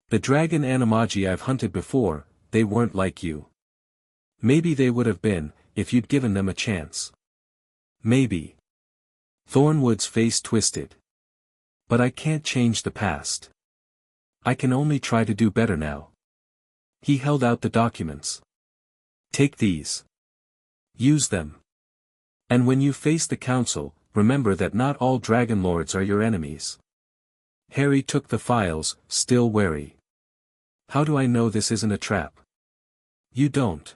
The dragon Animagi I've hunted before, they weren't like you. Maybe they would have been, if you'd given them a chance. Maybe. Thornwood's face twisted. But I can't change the past. I can only try to do better now. He held out the documents. Take these. Use them. And when you face the council, remember that not all dragon lords are your enemies. Harry took the files, still wary. How do I know this isn't a trap? You don't.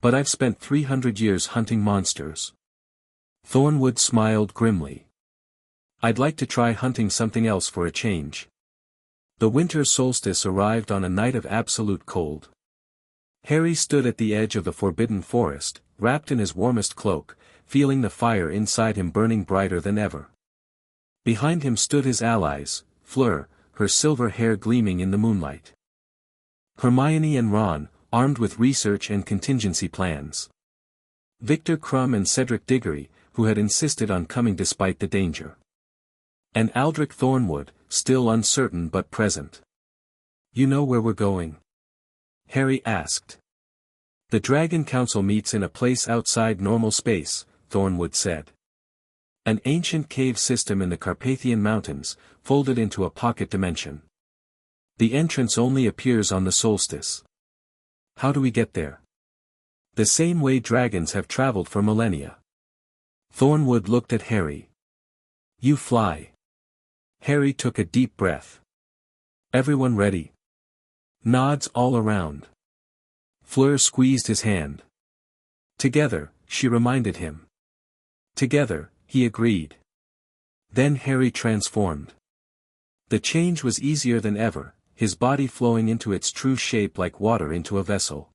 But I've spent 300 years hunting monsters. Thornwood smiled grimly. I'd like to try hunting something else for a change. The winter solstice arrived on a night of absolute cold. Harry stood at the edge of the forbidden forest, wrapped in his warmest cloak, feeling the fire inside him burning brighter than ever. Behind him stood his allies, Fleur, her silver hair gleaming in the moonlight. Hermione and Ron, armed with research and contingency plans. Victor Crumb and Cedric Diggory, who had insisted on coming despite the danger. And Aldrich Thornwood, still uncertain but present. You know where we're going? Harry asked. The Dragon Council meets in a place outside normal space, Thornwood said. An ancient cave system in the Carpathian Mountains, folded into a pocket dimension. The entrance only appears on the solstice. How do we get there? The same way dragons have traveled for millennia. Thornwood looked at Harry. You fly. Harry took a deep breath. Everyone ready? Nods all around. Fleur squeezed his hand. Together, she reminded him. Together, he agreed. Then Harry transformed. The change was easier than ever, his body flowing into its true shape like water into a vessel.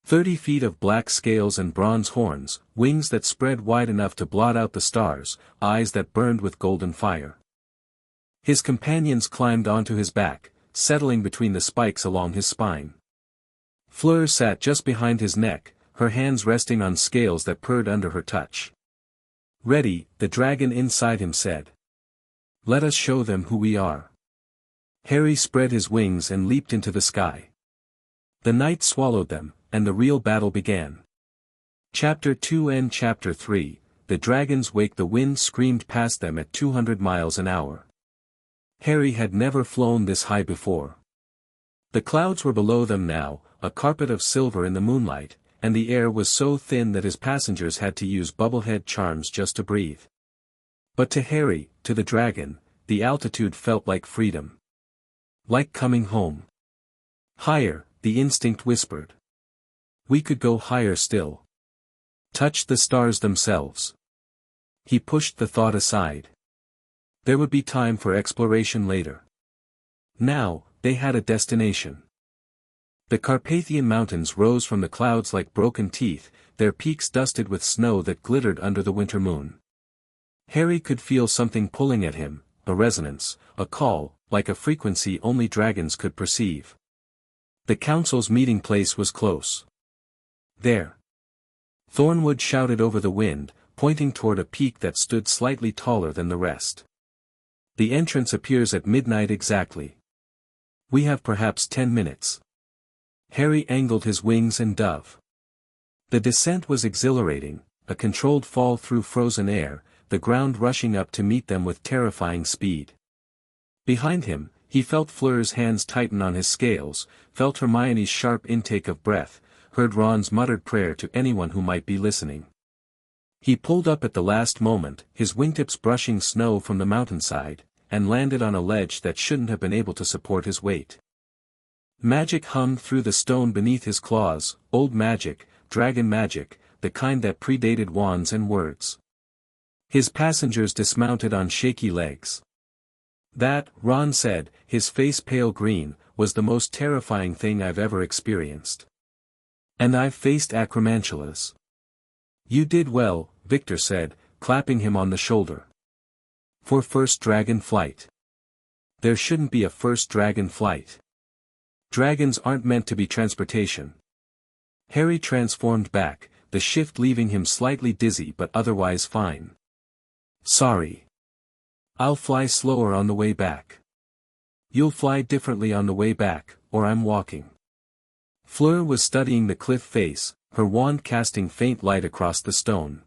30 feet of black scales and bronze horns, wings that spread wide enough to blot out the stars, eyes that burned with golden fire. His companions climbed onto his back, settling between the spikes along his spine. Fleur sat just behind his neck, her hands resting on scales that purred under her touch. "Ready," the dragon inside him said. "Let us show them who we are." Harry spread his wings and leaped into the sky. The night swallowed them, and the real battle began. Chapter 2 and Chapter 3, The Dragons Wake. The wind screamed past them at 200 miles an hour. Harry had never flown this high before. The clouds were below them now, a carpet of silver in the moonlight, and the air was so thin that his passengers had to use bubblehead charms just to breathe. But to Harry, to the dragon, the altitude felt like freedom. Like coming home. "Higher," the instinct whispered. "We could go higher still. Touch the stars themselves." He pushed the thought aside. There would be time for exploration later. Now, they had a destination. The Carpathian Mountains rose from the clouds like broken teeth, their peaks dusted with snow that glittered under the winter moon. Harry could feel something pulling at him, a resonance, a call, like a frequency only dragons could perceive. The council's meeting place was close. "There!" Thornwood shouted over the wind, pointing toward a peak that stood slightly taller than the rest. "The entrance appears at midnight exactly. We have perhaps 10 minutes. Harry angled his wings and dove. The descent was exhilarating, a controlled fall through frozen air, the ground rushing up to meet them with terrifying speed. Behind him, he felt Fleur's hands tighten on his scales, felt Hermione's sharp intake of breath, heard Ron's muttered prayer to anyone who might be listening. He pulled up at the last moment, his wingtips brushing snow from the mountainside, and landed on a ledge that shouldn't have been able to support his weight. Magic hummed through the stone beneath his claws, old magic, dragon magic, the kind that predated wands and words. His passengers dismounted on shaky legs. "That," Ron said, his face pale green, "was the most terrifying thing I've ever experienced. And I've faced acromantulas." "You did well," Victor said, clapping him on the shoulder. "For first dragon flight." "There shouldn't be a first dragon flight. Dragons aren't meant to be transportation." Harry transformed back, the shift leaving him slightly dizzy but otherwise fine. "Sorry. I'll fly slower on the way back." "You'll fly differently on the way back, or I'm walking." Fleur was studying the cliff face, her wand casting faint light across the stone.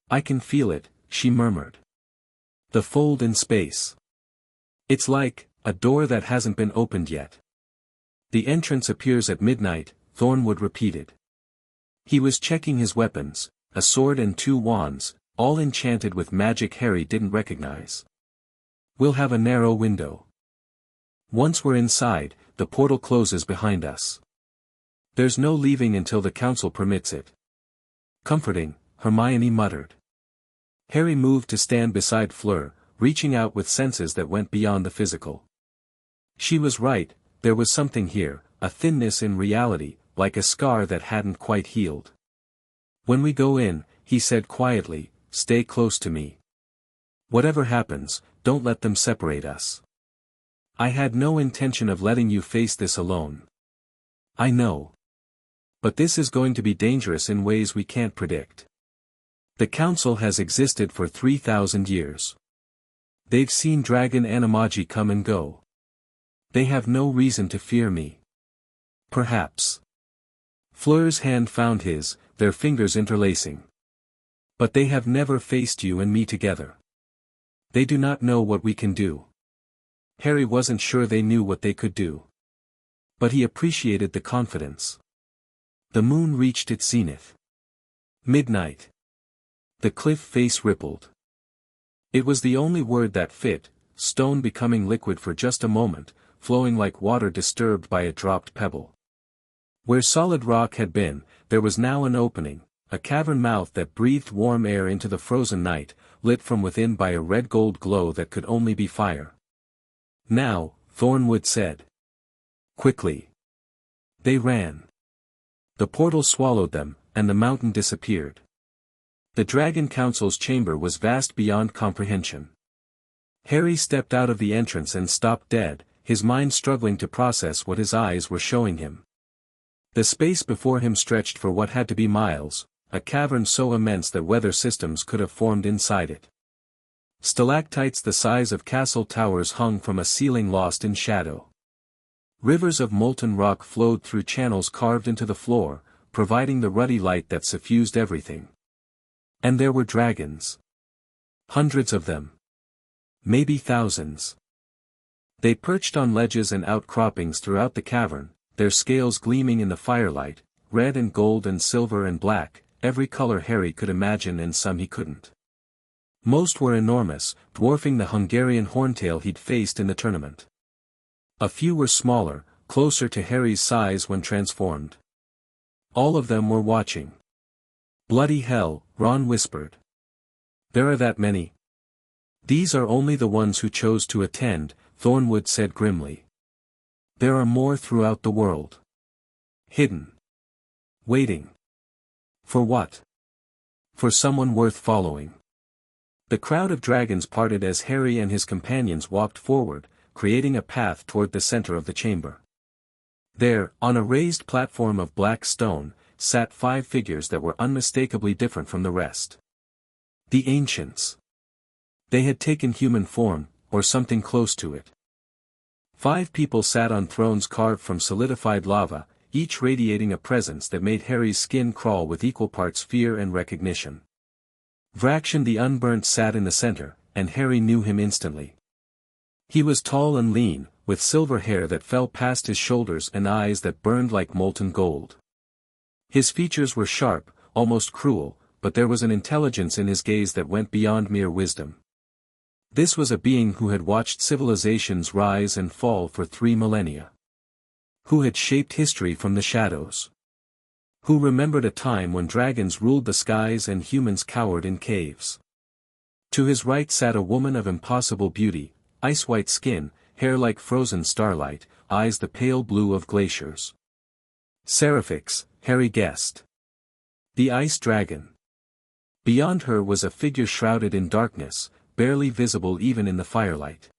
"I can feel it," she murmured. "The fold in space. It's like a door that hasn't been opened yet." "The entrance appears at midnight," Thornwood repeated. He was checking his weapons, a sword and 2 wands, all enchanted with magic Harry didn't recognize. "We'll have a narrow window. Once we're inside, the portal closes behind us. There's no leaving until the council permits it." "Comforting," Hermione muttered. Harry moved to stand beside Fleur, reaching out with senses that went beyond the physical. She was right, there was something here, a thinness in reality, like a scar that hadn't quite healed. "When we go in," he said quietly, "stay close to me. Whatever happens, don't let them separate us. I had no intention of letting you face this alone. I know. But this is going to be dangerous in ways we can't predict. The council has existed for 3,000 years. They've seen dragon animagi come and go. They have no reason to fear me. Perhaps." Fleur's hand found his, their fingers interlacing. "But they have never faced you and me together. They do not know what we can do." Harry wasn't sure they knew what they could do. But he appreciated the confidence. The moon reached its zenith. Midnight. The cliff face rippled. It was the only word that fit, stone becoming liquid for just a moment, flowing like water disturbed by a dropped pebble. Where solid rock had been, there was now an opening, a cavern mouth that breathed warm air into the frozen night, lit from within by a red-gold glow that could only be fire. "Now," Thornwood said. "Quickly." They ran. The portal swallowed them, and the mountain disappeared. The Dragon Council's chamber was vast beyond comprehension. Harry stepped out of the entrance and stopped dead, his mind struggling to process what his eyes were showing him. The space before him stretched for what had to be miles, a cavern so immense that weather systems could have formed inside it. Stalactites the size of castle towers hung from a ceiling lost in shadow. Rivers of molten rock flowed through channels carved into the floor, providing the ruddy light that suffused everything. And there were dragons. Hundreds of them. Maybe thousands. They perched on ledges and outcroppings throughout the cavern, their scales gleaming in the firelight, red and gold and silver and black, every color Harry could imagine and some he couldn't. Most were enormous, dwarfing the Hungarian Horntail he'd faced in the tournament. A few were smaller, closer to Harry's size when transformed. All of them were watching. Bloody hell, Ron whispered. There are that many. These are only the ones who chose to attend, Thornwood said grimly. There are more throughout the world. Hidden. Waiting. For what? For someone worth following. The crowd of dragons parted as Harry and his companions walked forward, creating a path toward the center of the chamber. There, on a raised platform of black stone, sat 5 figures that were unmistakably different from the rest. The ancients. They had taken human form, or something close to it. 5 people sat on thrones carved from solidified lava, each radiating a presence that made Harry's skin crawl with equal parts fear and recognition. Vrakshan the Unburnt sat in the center, and Harry knew him instantly. He was tall and lean, with silver hair that fell past his shoulders and eyes that burned like molten gold. His features were sharp, almost cruel, but there was an intelligence in his gaze that went beyond mere wisdom. This was a being who had watched civilizations rise and fall for 3 millennia. Who had shaped history from the shadows. Who remembered a time when dragons ruled the skies and humans cowered in caves. To his right sat a woman of impossible beauty, ice-white skin, hair like frozen starlight, eyes the pale blue of glaciers. Seraphix, Harry guessed. The ice dragon. Beyond her was a figure shrouded in darkness, barely visible even in the firelight.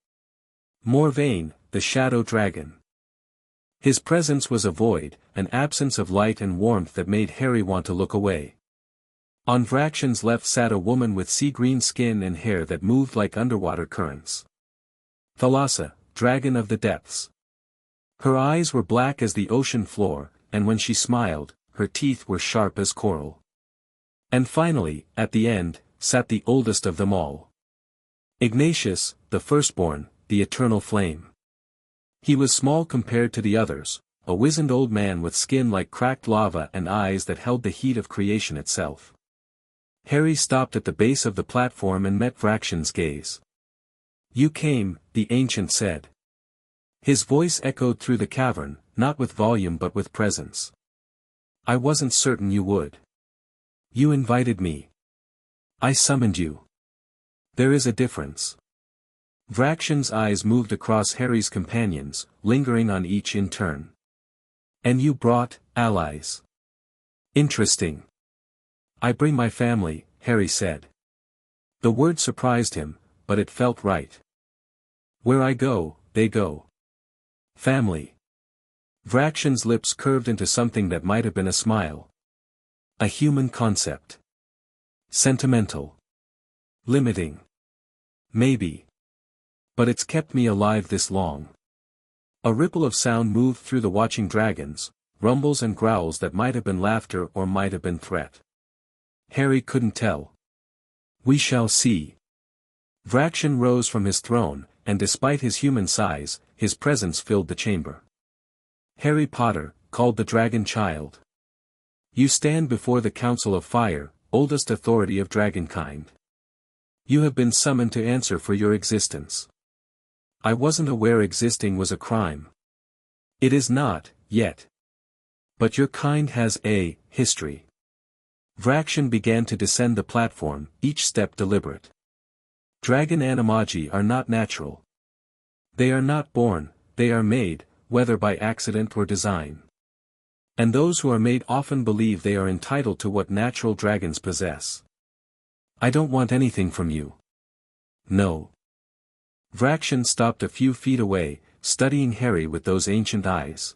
Morvain, the shadow dragon. His presence was a void, an absence of light and warmth that made Harry want to look away. On Vrakshan's left sat a woman with sea-green skin and hair that moved like underwater currents. Thalassa, dragon of the depths. Her eyes were black as the ocean floor, and when she smiled, her teeth were sharp as coral. And finally, at the end, sat the oldest of them all. Ignatius, the firstborn, the eternal flame. He was small compared to the others, a wizened old man with skin like cracked lava and eyes that held the heat of creation itself. Harry stopped at the base of the platform and met Vrakshan's gaze. You came, the ancient said. His voice echoed through the cavern, not with volume but with presence. I wasn't certain you would. You invited me. I summoned you. There is a difference. Vrakshan's eyes moved across Harry's companions, lingering on each in turn. And you brought allies. Interesting. I bring my family, Harry said. The word surprised him, but it felt right. Where I go, they go. Family. Vrakshan's lips curved into something that might have been a smile. A human concept. Sentimental. Limiting. Maybe. But it's kept me alive this long. A ripple of sound moved through the watching dragons, rumbles and growls that might have been laughter or might have been threat. Harry couldn't tell. We shall see. Vrakshan rose from his throne, and despite his human size, his presence filled the chamber. Harry Potter, called the dragon child. You stand before the Council of Fire, oldest authority of dragonkind. You have been summoned to answer for your existence. I wasn't aware existing was a crime. It is not, yet. But your kind has a history. Vrakshan began to descend the platform, each step deliberate. Dragon animagi are not natural. They are not born, they are made, whether by accident or design. And those who are made often believe they are entitled to what natural dragons possess. I don't want anything from you. No. Vrakshin stopped a few feet away, studying Harry with those ancient eyes.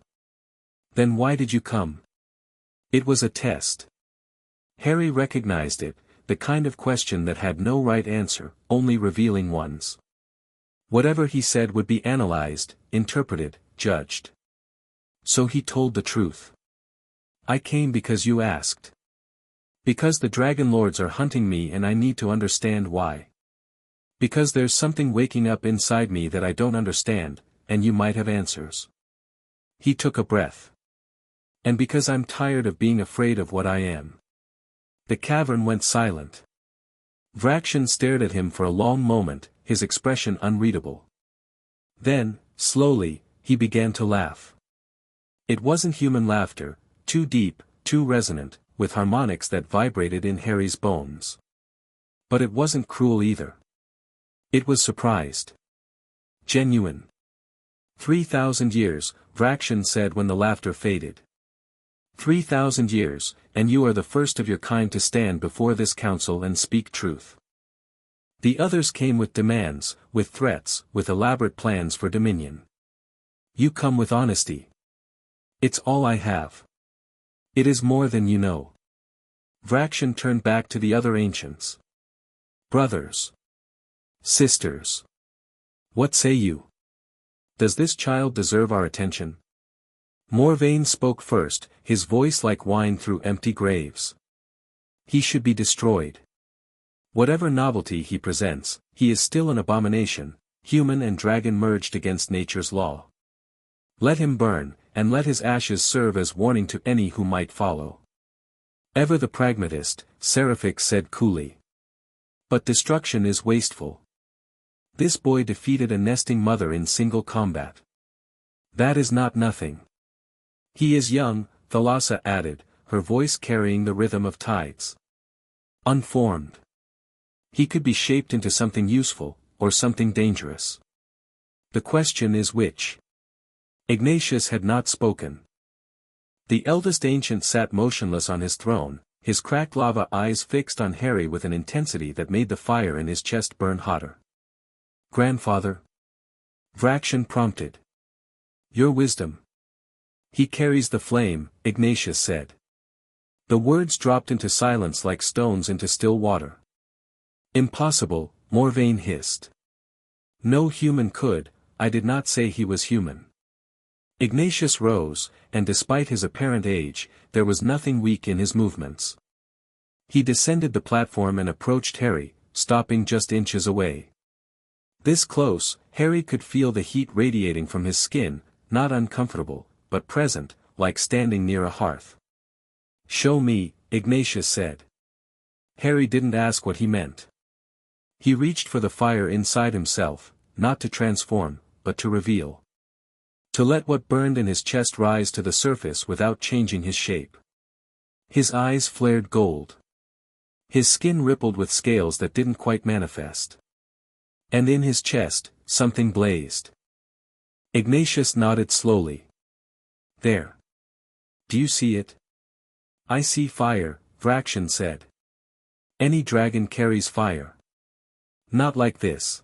Then why did you come? It was a test. Harry recognized it, the kind of question that had no right answer, only revealing ones. Whatever he said would be analyzed, interpreted, judged. So he told the truth. I came because you asked. Because the Dragon Lords are hunting me and I need to understand why. Because there's something waking up inside me that I don't understand, and you might have answers. He took a breath. And because I'm tired of being afraid of what I am. The cavern went silent. Vrakshin stared at him for a long moment, his expression unreadable. Then, slowly, he began to laugh. It wasn't human laughter, too deep, too resonant, with harmonics that vibrated in Harry's bones. But it wasn't cruel either. It was surprised. Genuine. 3,000 years, Vrakshin said when the laughter faded. 3,000 years, and you are the first of your kind to stand before this council and speak truth. The others came with demands, with threats, with elaborate plans for dominion. You come with honesty. It's all I have. It is more than you know. Vrakshin turned back to the other ancients. Brothers. Sisters. What say you? Does this child deserve our attention? Morvain spoke first, his voice like wine through empty graves. He should be destroyed. Whatever novelty he presents, he is still an abomination, human and dragon merged against nature's law. Let him burn, and let his ashes serve as warning to any who might follow. Ever the pragmatist, Seraphic said coolly. But destruction is wasteful. This boy defeated a nesting mother in single combat. That is not nothing. He is young, Thalassa added, her voice carrying the rhythm of tides. Unformed. He could be shaped into something useful, or something dangerous. The question is which? Ignatius had not spoken. The eldest ancient sat motionless on his throne, his cracked lava eyes fixed on Harry with an intensity that made the fire in his chest burn hotter. Grandfather? Vrakshin prompted. Your wisdom. He carries the flame, Ignatius said. The words dropped into silence like stones into still water. Impossible, Morvain hissed. No human could, I did not say he was human. Ignatius rose, and despite his apparent age, there was nothing weak in his movements. He descended the platform and approached Harry, stopping just inches away. This close, Harry could feel the heat radiating from his skin, not uncomfortable, but present, like standing near a hearth. Show me, Ignatius said. Harry didn't ask what he meant. He reached for the fire inside himself, not to transform, but to reveal. To let what burned in his chest rise to the surface without changing his shape. His eyes flared gold. His skin rippled with scales that didn't quite manifest. And in his chest, something blazed. Ignatius nodded slowly. There. Do you see it? I see fire, Vrakshin said. Any dragon carries fire. Not like this.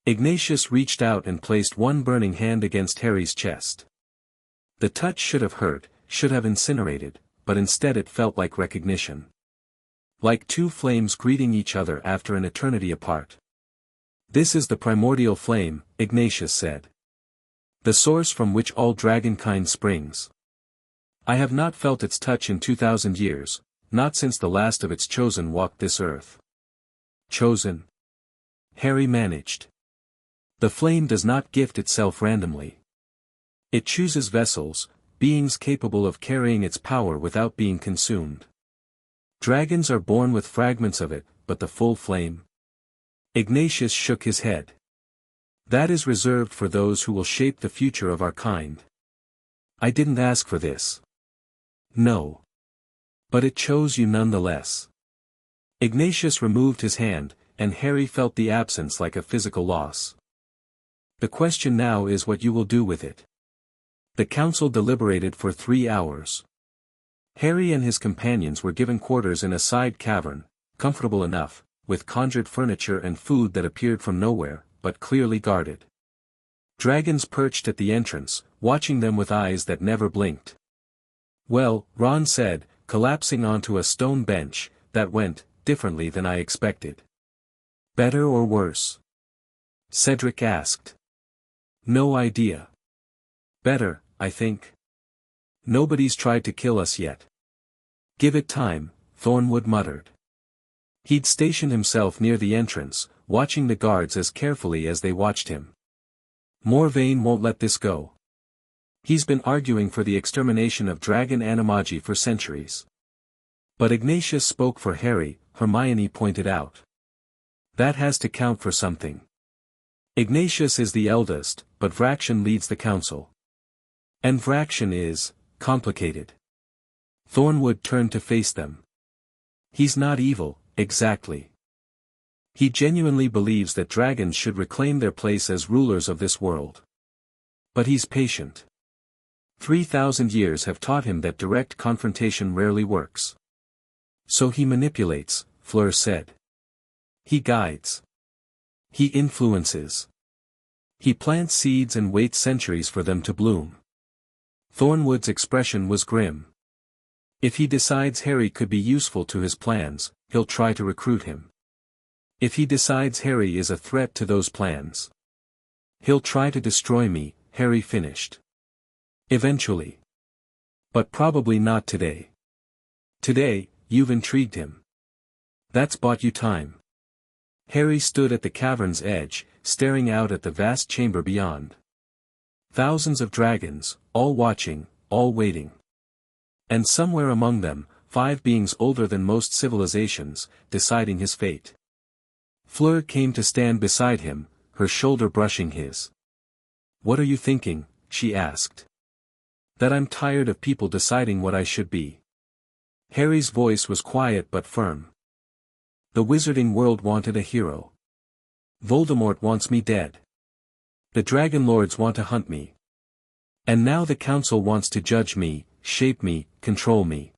Ignatius reached out and placed one burning hand against Harry's chest. The touch should have hurt, should have incinerated, but instead it felt like recognition. Like two flames greeting each other after an eternity apart. This is the primordial flame, Ignatius said. The source from which all dragonkind springs. I have not felt its touch in 2,000 years, not since the last of its chosen walked this earth. Chosen? Harry managed. The flame does not gift itself randomly. It chooses vessels, beings capable of carrying its power without being consumed. Dragons are born with fragments of it, but the full flame? Ignatius shook his head. That is reserved for those who will shape the future of our kind. I didn't ask for this. No. But it chose you nonetheless. Ignatius removed his hand, and Harry felt the absence like a physical loss. The question now is what you will do with it. The council deliberated for 3 hours. Harry and his companions were given quarters in a side cavern, comfortable enough, with conjured furniture and food that appeared from nowhere, but clearly guarded. Dragons perched at the entrance, watching them with eyes that never blinked. "Well," Ron said, collapsing onto a stone bench, "that went differently than I expected." "Better or worse?" Cedric asked. "No idea. Better, I think. Nobody's tried to kill us yet." "Give it time," Thornwood muttered. He'd stationed himself near the entrance, watching the guards as carefully as they watched him. "Morvain won't let this go. He's been arguing for the extermination of dragon animagi for centuries." But Ignatius spoke for Harry, Hermione pointed out. "That has to count for something. Ignatius is the eldest, but Vraction leads the council. And Vraction is complicated." Thornwood turned to face them. "He's not evil, exactly. He genuinely believes that dragons should reclaim their place as rulers of this world. But he's patient. 3,000 years have taught him that direct confrontation rarely works. So he manipulates," Fleur said. "He guides. He influences. He plants seeds and waits centuries for them to bloom." Thornwood's expression was grim. "If he decides Harry could be useful to his plans, he'll try to recruit him. If he decides Harry is a threat to those plans, he'll try to destroy me," Harry finished. "Eventually. But probably not today. Today, you've intrigued him. That's bought you time." Harry stood at the cavern's edge, staring out at the vast chamber beyond. Thousands of dragons, all watching, all waiting. And somewhere among them, 5 beings older than most civilizations, deciding his fate. Fleur came to stand beside him, her shoulder brushing his. "What are you thinking?" she asked. "That I'm tired of people deciding what I should be." Harry's voice was quiet but firm. "The wizarding world wanted a hero. Voldemort wants me dead. The Dragon Lords want to hunt me. And now the Council wants to judge me, shape me, control me."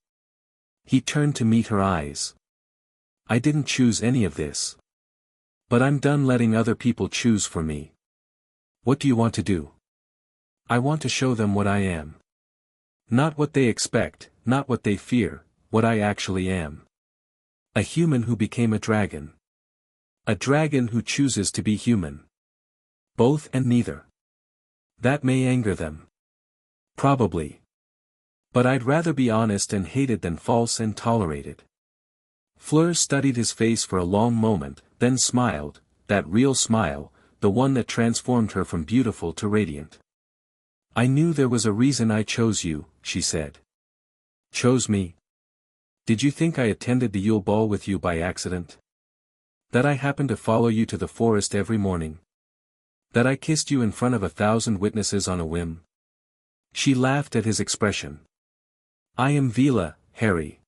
He turned to meet her eyes. "I didn't choose any of this. But I'm done letting other people choose for me. What do you want to do?" "I want to show them what I am. Not what they expect, not what they fear, what I actually am. A human who became a dragon. A dragon who chooses to be human. Both and neither. That may anger them. Probably. But I'd rather be honest and hated than false and tolerated." Fleur studied his face for a long moment, then smiled, that real smile, the one that transformed her from beautiful to radiant. "I knew there was a reason I chose you," she said. "Chose me? Did you think I attended the Yule Ball with you by accident? That I happened to follow you to the forest every morning? That I kissed you in front of 1,000 witnesses on a whim?" She laughed at his expression. "I am Vila, Harry.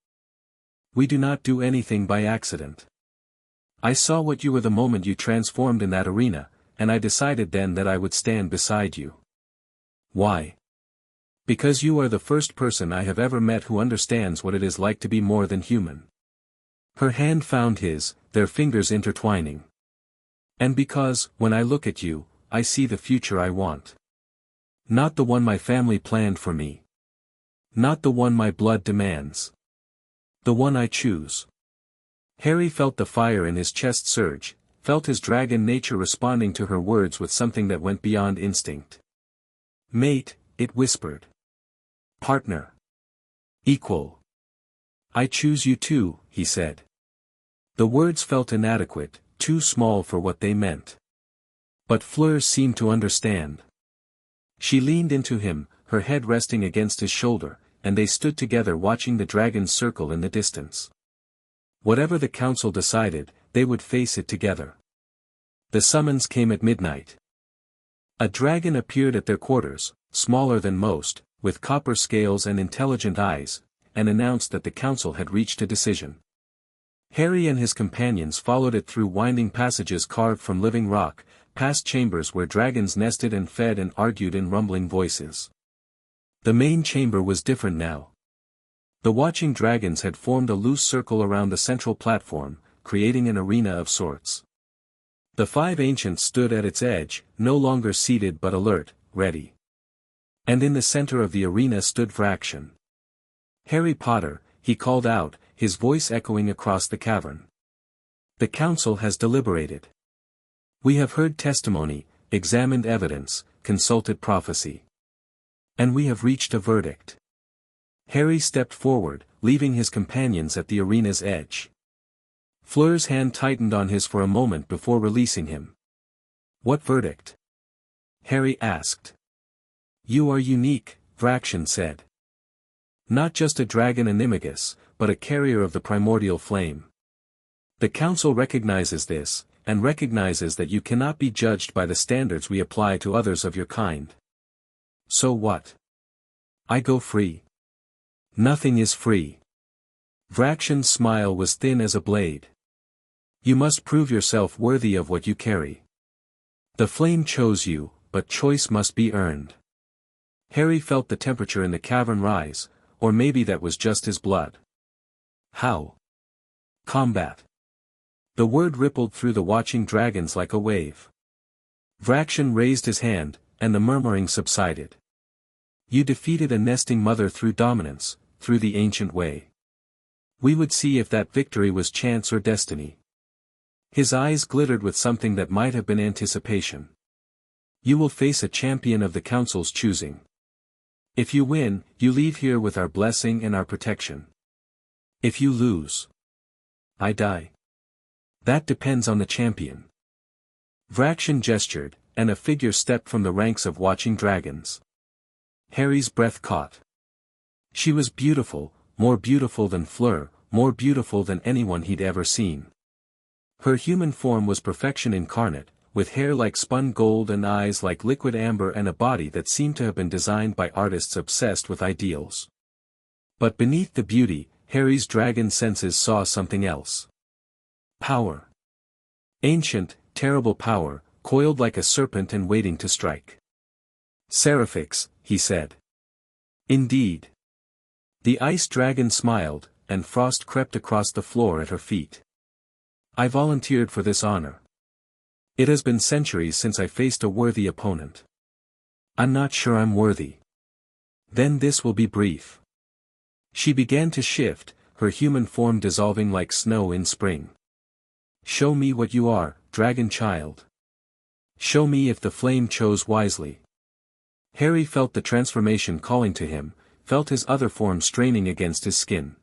We do not do anything by accident. I saw what you were the moment you transformed in that arena, and I decided then that I would stand beside you." "Why?" "Because you are the first person I have ever met who understands what it is like to be more than human." Her hand found his, their fingers intertwining. "And because, when I look at you, I see the future I want. Not the one my family planned for me. Not the one my blood demands. The one I choose." Harry felt the fire in his chest surge, felt his dragon nature responding to her words with something that went beyond instinct. "Mate," it whispered. "Partner. Equal. I choose you too," he said. The words felt inadequate, too small for what they meant. But Fleur seemed to understand. She leaned into him, her head resting against his shoulder, and they stood together watching the dragons circle in the distance. Whatever the council decided, they would face it together. The summons came at midnight. A dragon appeared at their quarters, smaller than most, with copper scales and intelligent eyes, and announced that the council had reached a decision. Harry and his companions followed it through winding passages carved from living rock, past chambers where dragons nested and fed and argued in rumbling voices. The main chamber was different now. The watching dragons had formed a loose circle around the central platform, creating an arena of sorts. The five ancients stood at its edge, no longer seated but alert, ready. And in the center of the arena stood Vraction. "Harry Potter," he called out, his voice echoing across the cavern. "The council has deliberated. We have heard testimony, examined evidence, consulted prophecy. And we have reached a verdict." Harry stepped forward, leaving his companions at the arena's edge. Fleur's hand tightened on his for a moment before releasing him. "What verdict?" Harry asked. "You are unique," Vraction said. "Not just a dragon Animagus, but a carrier of the primordial flame. The council recognizes this, and recognizes that you cannot be judged by the standards we apply to others of your kind." "So what? I go free?" "Nothing is free." Vraction's smile was thin as a blade. "You must prove yourself worthy of what you carry. The flame chose you, but choice must be earned." Harry felt the temperature in the cavern rise, or maybe that was just his blood. "How?" "Combat." The word rippled through the watching dragons like a wave. Vraction raised his hand, and the murmuring subsided. "You defeated a nesting mother through dominance, through the ancient way. We would see if that victory was chance or destiny." His eyes glittered with something that might have been anticipation. "You will face a champion of the council's choosing. If you win, you leave here with our blessing and our protection. If you lose, I die. That depends on the champion." Vraction gestured, and a figure stepped from the ranks of watching dragons. Harry's breath caught. She was beautiful, more beautiful than Fleur, more beautiful than anyone he'd ever seen. Her human form was perfection incarnate, with hair like spun gold and eyes like liquid amber and a body that seemed to have been designed by artists obsessed with ideals. But beneath the beauty, Harry's dragon senses saw something else. Power. Ancient, terrible power, coiled like a serpent and waiting to strike. "Seraphix," he said. "Indeed." The ice dragon smiled, and frost crept across the floor at her feet. "I volunteered for this honor. It has been centuries since I faced a worthy opponent. I'm not sure I'm worthy. Then this will be brief." She began to shift, her human form dissolving like snow in spring. "Show me what you are, dragon child. Show me if the flame chose wisely." Harry felt the transformation calling to him, felt his other form straining against his skin.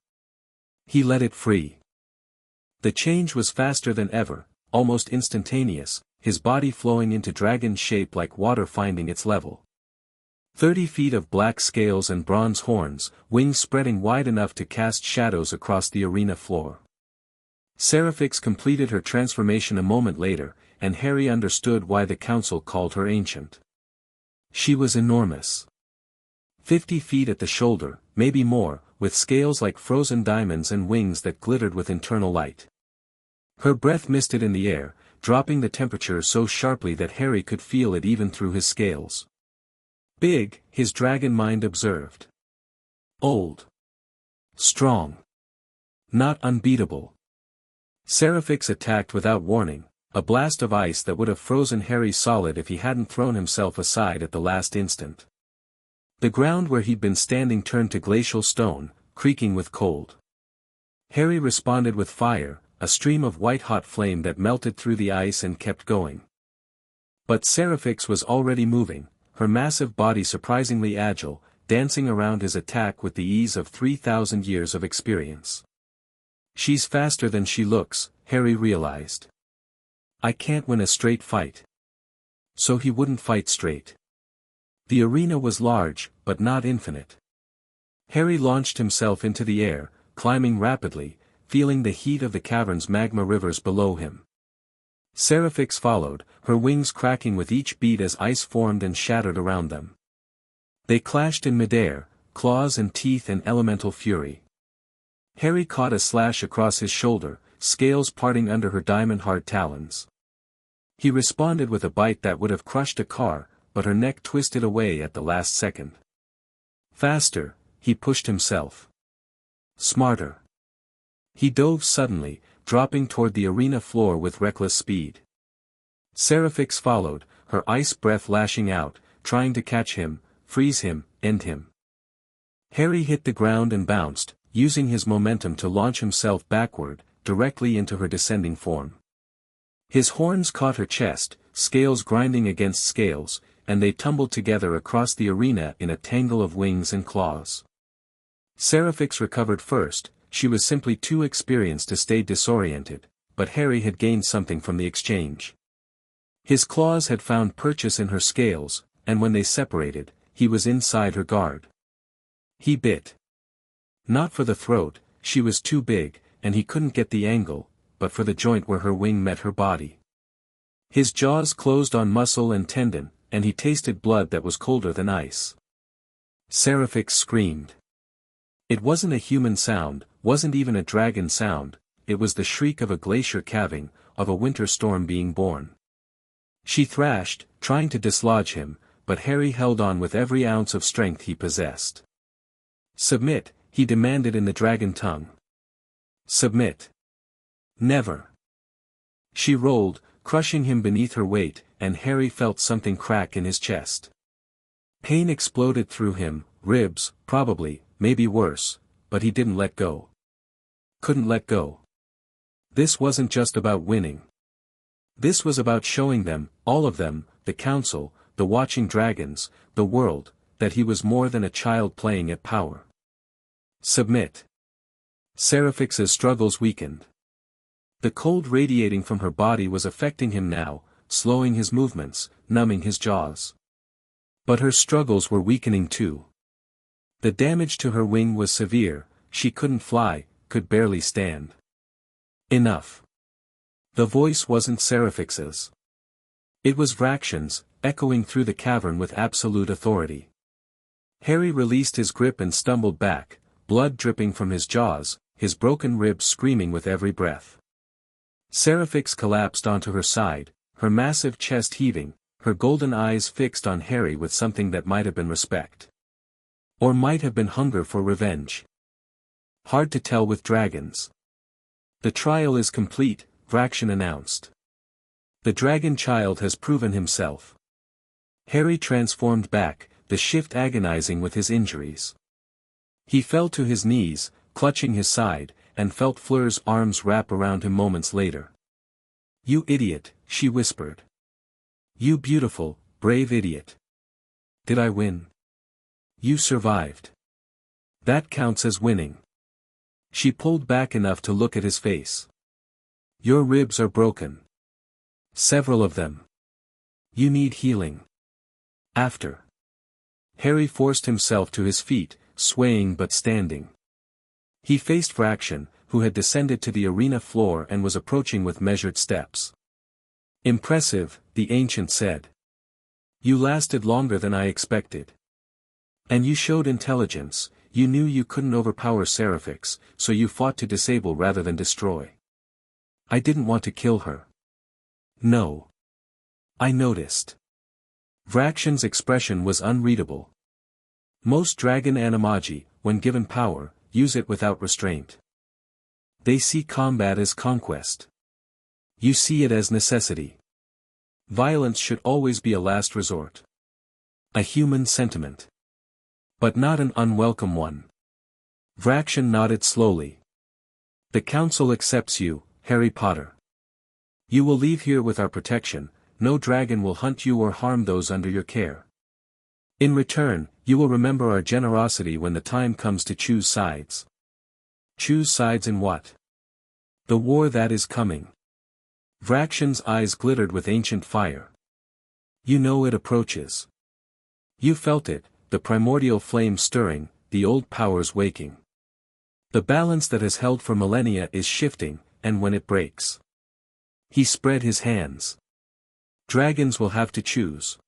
He let it free. The change was faster than ever, almost instantaneous, his body flowing into dragon shape like water finding its level. 30 feet of black scales and bronze horns, wings spreading wide enough to cast shadows across the arena floor. Seraphix completed her transformation a moment later, and Harry understood why the council called her ancient. She was enormous. 50 feet at the shoulder, maybe more, with scales like frozen diamonds and wings that glittered with internal light. Her breath misted in the air, dropping the temperature so sharply that Harry could feel it even through his scales. Big, his dragon mind observed. Old. Strong. Not unbeatable. Seraphix attacked without warning, a blast of ice that would have frozen Harry solid if he hadn't thrown himself aside at the last instant. The ground where he'd been standing turned to glacial stone, creaking with cold. Harry responded with fire, a stream of white-hot flame that melted through the ice and kept going. But Seraphix was already moving, her massive body surprisingly agile, dancing around his attack with the ease of 3,000 years of experience. She's faster than she looks, Harry realized. I can't win a straight fight. So he wouldn't fight straight. The arena was large, but not infinite. Harry launched himself into the air, climbing rapidly, feeling the heat of the cavern's magma rivers below him. Seraphix followed, her wings cracking with each beat as ice formed and shattered around them. They clashed in midair, claws and teeth and elemental fury. Harry caught a slash across his shoulder, scales parting under her diamond-hard talons. He responded with a bite that would have crushed a car, but her neck twisted away at the last second. Faster, he pushed himself. Smarter. He dove suddenly, dropping toward the arena floor with reckless speed. Seraphix followed, her ice breath lashing out, trying to catch him, freeze him, end him. Harry hit the ground and bounced, using his momentum to launch himself backward, directly into her descending form. His horns caught her chest, scales grinding against scales, and they tumbled together across the arena in a tangle of wings and claws. Seraphix recovered first. She was simply too experienced to stay disoriented, but Harry had gained something from the exchange. His claws had found purchase in her scales, and when they separated, he was inside her guard. He bit. Not for the throat, she was too big, and he couldn't get the angle, but for the joint where her wing met her body. His jaws closed on muscle and tendon, and he tasted blood that was colder than ice. Seraphix screamed. It wasn't a human sound, wasn't even a dragon sound, it was the shriek of a glacier calving, of a winter storm being born. She thrashed, trying to dislodge him, but Harry held on with every ounce of strength he possessed. "Submit," he demanded in the dragon tongue. "Submit." "Never." She rolled, crushing him beneath her weight, and Harry felt something crack in his chest. Pain exploded through him, ribs, probably, maybe worse, but he didn't let go. Couldn't let go. This wasn't just about winning. This was about showing them, all of them, the council, the watching dragons, the world, that he was more than a child playing at power. "Submit." Seraphix's struggles weakened. The cold radiating from her body was affecting him now, slowing his movements, numbing his jaws. But her struggles were weakening too. The damage to her wing was severe, she couldn't fly, could barely stand. Enough. The voice wasn't Seraphix's. It was Vraxion's, echoing through the cavern with absolute authority. Harry released his grip and stumbled back, blood dripping from his jaws, his broken ribs screaming with every breath. Seraphix collapsed onto her side, her massive chest heaving, her golden eyes fixed on Harry with something that might have been respect. Or might have been hunger for revenge. Hard to tell with dragons. "The trial is complete," Vraxion announced. "The dragon child has proven himself." Harry transformed back, the shift agonizing with his injuries. He fell to his knees, clutching his side, and felt Fleur's arms wrap around him moments later. "You idiot," she whispered. "You beautiful, brave idiot. Did I win? You survived. That counts as winning." She pulled back enough to look at his face. "Your ribs are broken. Several of them. You need healing." After. Harry forced himself to his feet, swaying but standing. He faced Vraxion, who had descended to the arena floor and was approaching with measured steps. "Impressive," the ancient said. "You lasted longer than I expected. And you showed intelligence, you knew you couldn't overpower Seraphix, so you fought to disable rather than destroy." "I didn't want to kill her." "No. I noticed." Vraxion's expression was unreadable. Most dragon animagi, when given power, use it without restraint. They see combat as conquest. You see it as necessity. Violence should always be a last resort. A human sentiment. But not an unwelcome one. Vraxion nodded slowly. "The council accepts you, Harry Potter. You will leave here with our protection, no dragon will hunt you or harm those under your care. In return, you will remember our generosity when the time comes to choose sides." "Choose sides in what?" "The war that is coming." Vraxion's eyes glittered with ancient fire. "You know it approaches. You felt it, the primordial flame stirring, the old powers waking. The balance that has held for millennia is shifting, and when it breaks." He spread his hands. "Dragons will have to choose.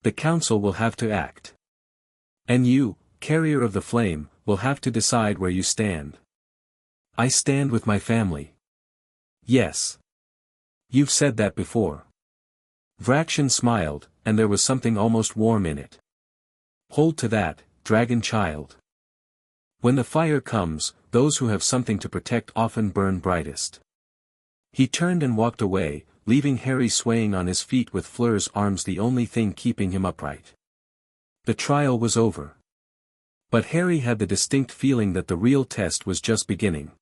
The council will have to act. And you, carrier of the flame, will have to decide where you stand." "I stand with my family." "Yes. You've said that before." Vraxion smiled, and there was something almost warm in it. "Hold to that, dragon child. When the fire comes, those who have something to protect often burn brightest." He turned and walked away, leaving Harry swaying on his feet with Fleur's arms the only thing keeping him upright. The trial was over. But Harry had the distinct feeling that the real test was just beginning.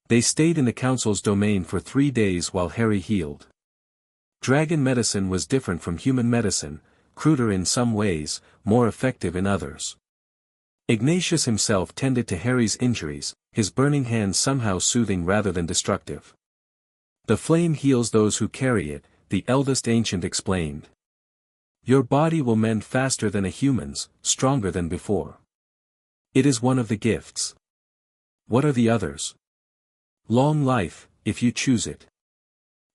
They stayed in the council's domain for 3 days while Harry healed. Dragon medicine was different from human medicine, cruder in some ways, more effective in others. Ignatius himself tended to Harry's injuries, his burning hands somehow soothing rather than destructive. The flame heals those who carry it, the eldest ancient explained. Your body will mend faster than a human's, stronger than before. It is one of the gifts. What are the others? Long life, if you choose it.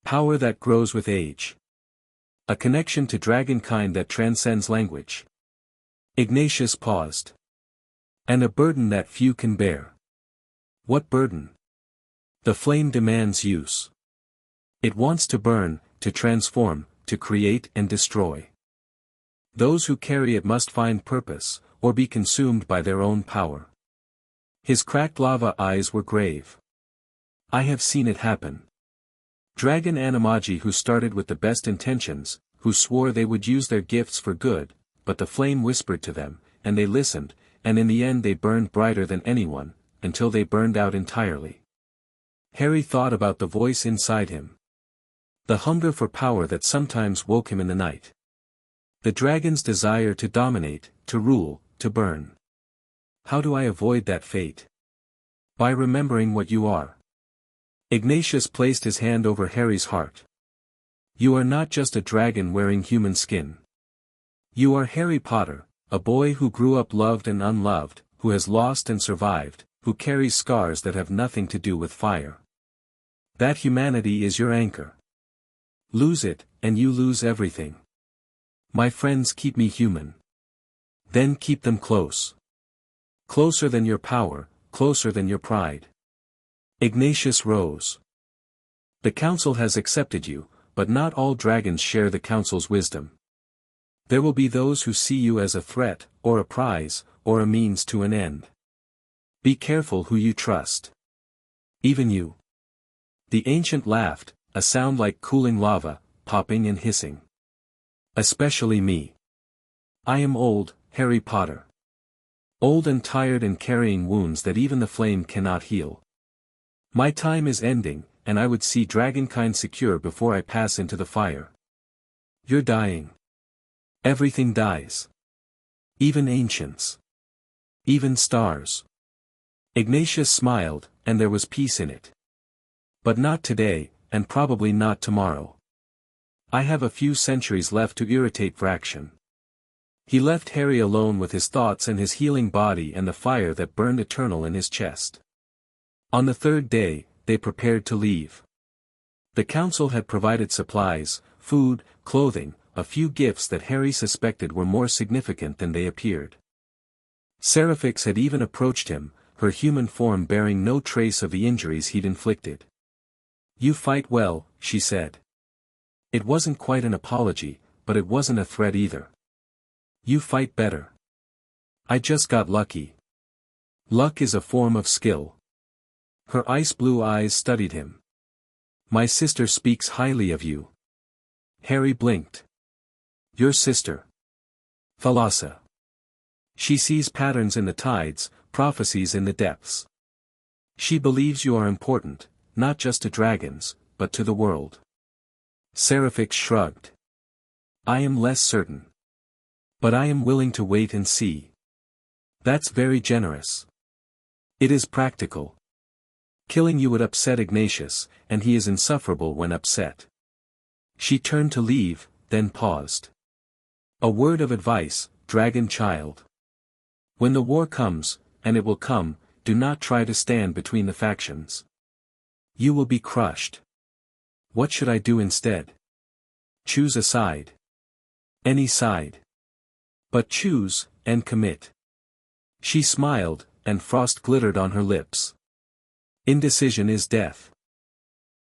Power that grows with age. A connection to dragonkind that transcends language. Ignatius paused. And a burden that few can bear. What burden? The flame demands use. It wants to burn, to transform, to create and destroy. Those who carry it must find purpose, or be consumed by their own power. His cracked lava eyes were grave. I have seen it happen. Dragon animagi who started with the best intentions, who swore they would use their gifts for good, but the flame whispered to them, and they listened, and in the end they burned brighter than anyone, until they burned out entirely. Harry thought about the voice inside him. The hunger for power that sometimes woke him in the night. The dragon's desire to dominate, to rule, to burn. How do I avoid that fate? By remembering what you are. Ignatius placed his hand over Harry's heart. You are not just a dragon wearing human skin. You are Harry Potter, a boy who grew up loved and unloved, who has lost and survived, who carries scars that have nothing to do with fire. That humanity is your anchor. Lose it, and you lose everything. My friends keep me human. Then keep them close. Closer than your power, closer than your pride. Ignatius rose. The council has accepted you, but not all dragons share the council's wisdom. There will be those who see you as a threat, or a prize, or a means to an end. Be careful who you trust. Even you. The ancient laughed, a sound like cooling lava, popping and hissing. Especially me. I am old, Harry Potter. Old and tired and carrying wounds that even the flame cannot heal. My time is ending, and I would see dragonkind secure before I pass into the fire. You're dying. Everything dies. Even ancients. Even stars. Ignatius smiled, and there was peace in it. But not today, and probably not tomorrow. I have a few centuries left to irritate fraction. He left Harry alone with his thoughts and his healing body and the fire that burned eternal in his chest. On the 3rd day, they prepared to leave. The council had provided supplies, food, clothing, a few gifts that Harry suspected were more significant than they appeared. Seraphix had even approached him, her human form bearing no trace of the injuries he'd inflicted. You fight well, she said. It wasn't quite an apology, but it wasn't a threat either. You fight better. I just got lucky. Luck is a form of skill. Her ice-blue eyes studied him. My sister speaks highly of you. Harry blinked. Your sister. Thalassa. She sees patterns in the tides, prophecies in the depths. She believes you are important, not just to dragons, but to the world. Seraphix shrugged. I am less certain. But I am willing to wait and see. That's very generous. It is practical. Killing you would upset Ignatius, and he is insufferable when upset. She turned to leave, then paused. A word of advice, dragon child. When the war comes, and it will come, do not try to stand between the factions. You will be crushed. What should I do instead? Choose a side. Any side. But choose, and commit. She smiled, and frost glittered on her lips. Indecision is death.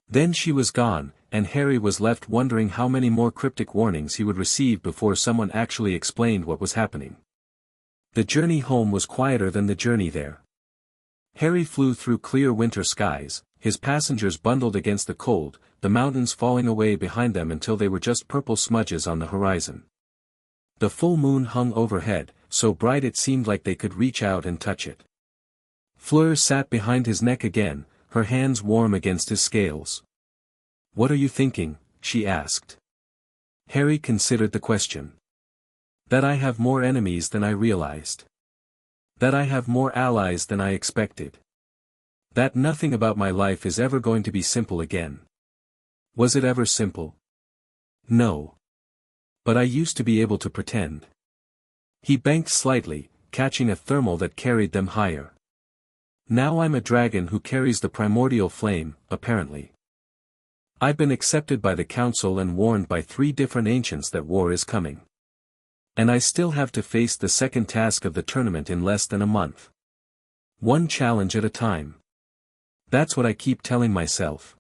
Then she was gone, and Harry was left wondering how many more cryptic warnings he would receive before someone actually explained what was happening. The journey home was quieter than the journey there. Harry flew through clear winter skies, his passengers bundled against the cold, the mountains falling away behind them until they were just purple smudges on the horizon. The full moon hung overhead, so bright it seemed like they could reach out and touch it. Fleur sat behind his neck again, her hands warm against his scales. "What are you thinking?" she asked. Harry considered the question. "That I have more enemies than I realized. That I have more allies than I expected. That nothing about my life is ever going to be simple again." Was it ever simple? No. But I used to be able to pretend. He banked slightly, catching a thermal that carried them higher. Now I'm a dragon who carries the primordial flame, apparently. I've been accepted by the council and warned by 3 different ancients that war is coming. And I still have to face the second task of the tournament in less than a month. One challenge at a time. That's what I keep telling myself.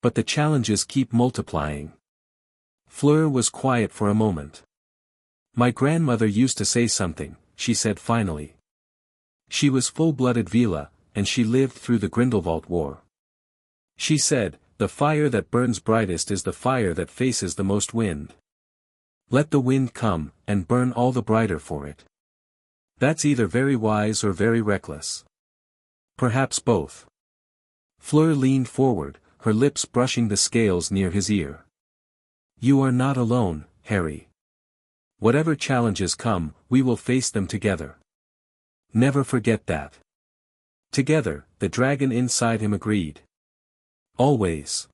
But the challenges keep multiplying. Fleur was quiet for a moment. "My grandmother used to say something," she said finally. She was full-blooded Vila, and she lived through the Grindelwald War. She said, "The fire that burns brightest is the fire that faces the most wind. Let the wind come, and burn all the brighter for it." That's either very wise or very reckless. Perhaps both. Fleur leaned forward, her lips brushing the scales near his ear. "You are not alone, Harry. Whatever challenges come, we will face them together. Never forget that." Together, the dragon inside him agreed. Always.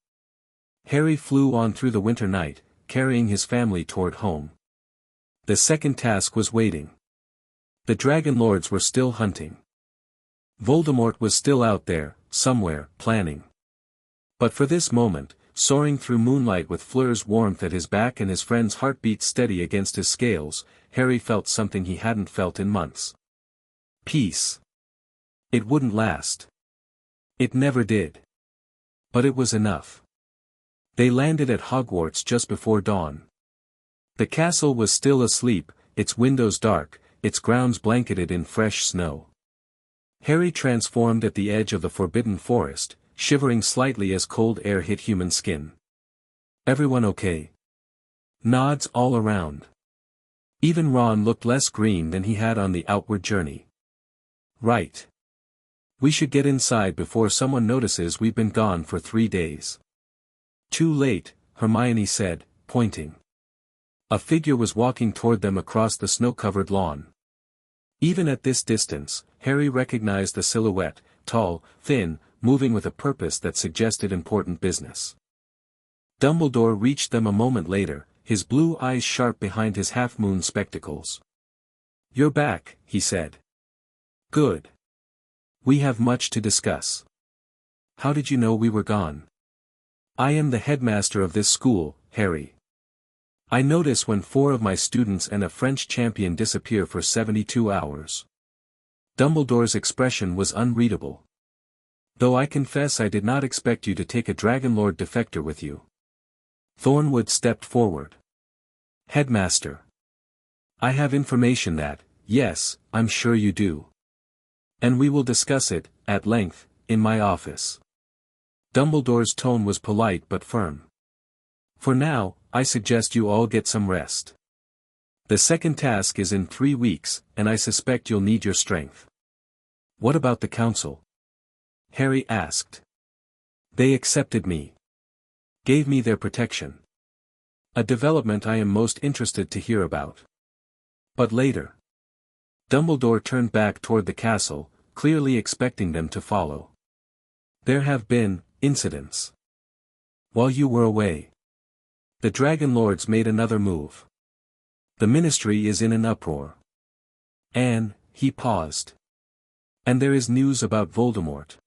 Harry flew on through the winter night, carrying his family toward home. The second task was waiting. The dragon lords were still hunting. Voldemort was still out there, somewhere, planning. But for this moment, soaring through moonlight with Fleur's warmth at his back and his friend's heartbeat steady against his scales, Harry felt something he hadn't felt in months. Peace. It wouldn't last. It never did. But it was enough. They landed at Hogwarts just before dawn. The castle was still asleep, its windows dark, its grounds blanketed in fresh snow. Harry transformed at the edge of the forbidden forest, shivering slightly as cold air hit human skin. "Everyone okay?" Nods all around. Even Ron looked less green than he had on the outward journey. "Right. We should get inside before someone notices we've been gone for 3 days." "Too late," Hermione said, pointing. A figure was walking toward them across the snow-covered lawn. Even at this distance, Harry recognized the silhouette, tall, thin, moving with a purpose that suggested important business. Dumbledore reached them a moment later, his blue eyes sharp behind his half-moon spectacles. "You're back," he said. "Good. We have much to discuss. How did you know we were gone?" "I am the headmaster of this school, Harry. I notice when 4 of my students and a French champion disappear for 72 hours. Dumbledore's expression was unreadable. "Though I confess I did not expect you to take a Dragonlord defector with you." Thornwood stepped forward. "Headmaster. I have information that, yes, I'm sure you do. And we will discuss it, at length, in my office." Dumbledore's tone was polite but firm. "For now, I suggest you all get some rest. The second task is in 3 weeks, and I suspect you'll need your strength." "What about the council?" Harry asked. "They accepted me. Gave me their protection. A development I am most interested to hear about. But later." Dumbledore turned back toward the castle, clearly expecting them to follow. "There have been incidents. While you were away. The Dragon Lords made another move. The Ministry is in an uproar. And," he paused. "And there is news about Voldemort."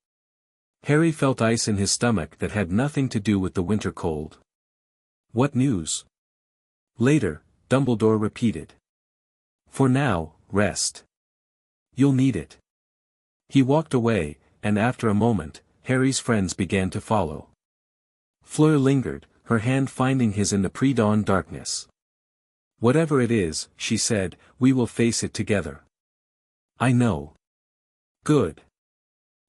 Harry felt ice in his stomach that had nothing to do with the winter cold. "What news?" "Later," Dumbledore repeated. "For now, rest. You'll need it." He walked away, and after a moment, Harry's friends began to follow. Fleur lingered, her hand finding his in the pre-dawn darkness. "Whatever it is," she said, "we will face it together." "I know." "Good.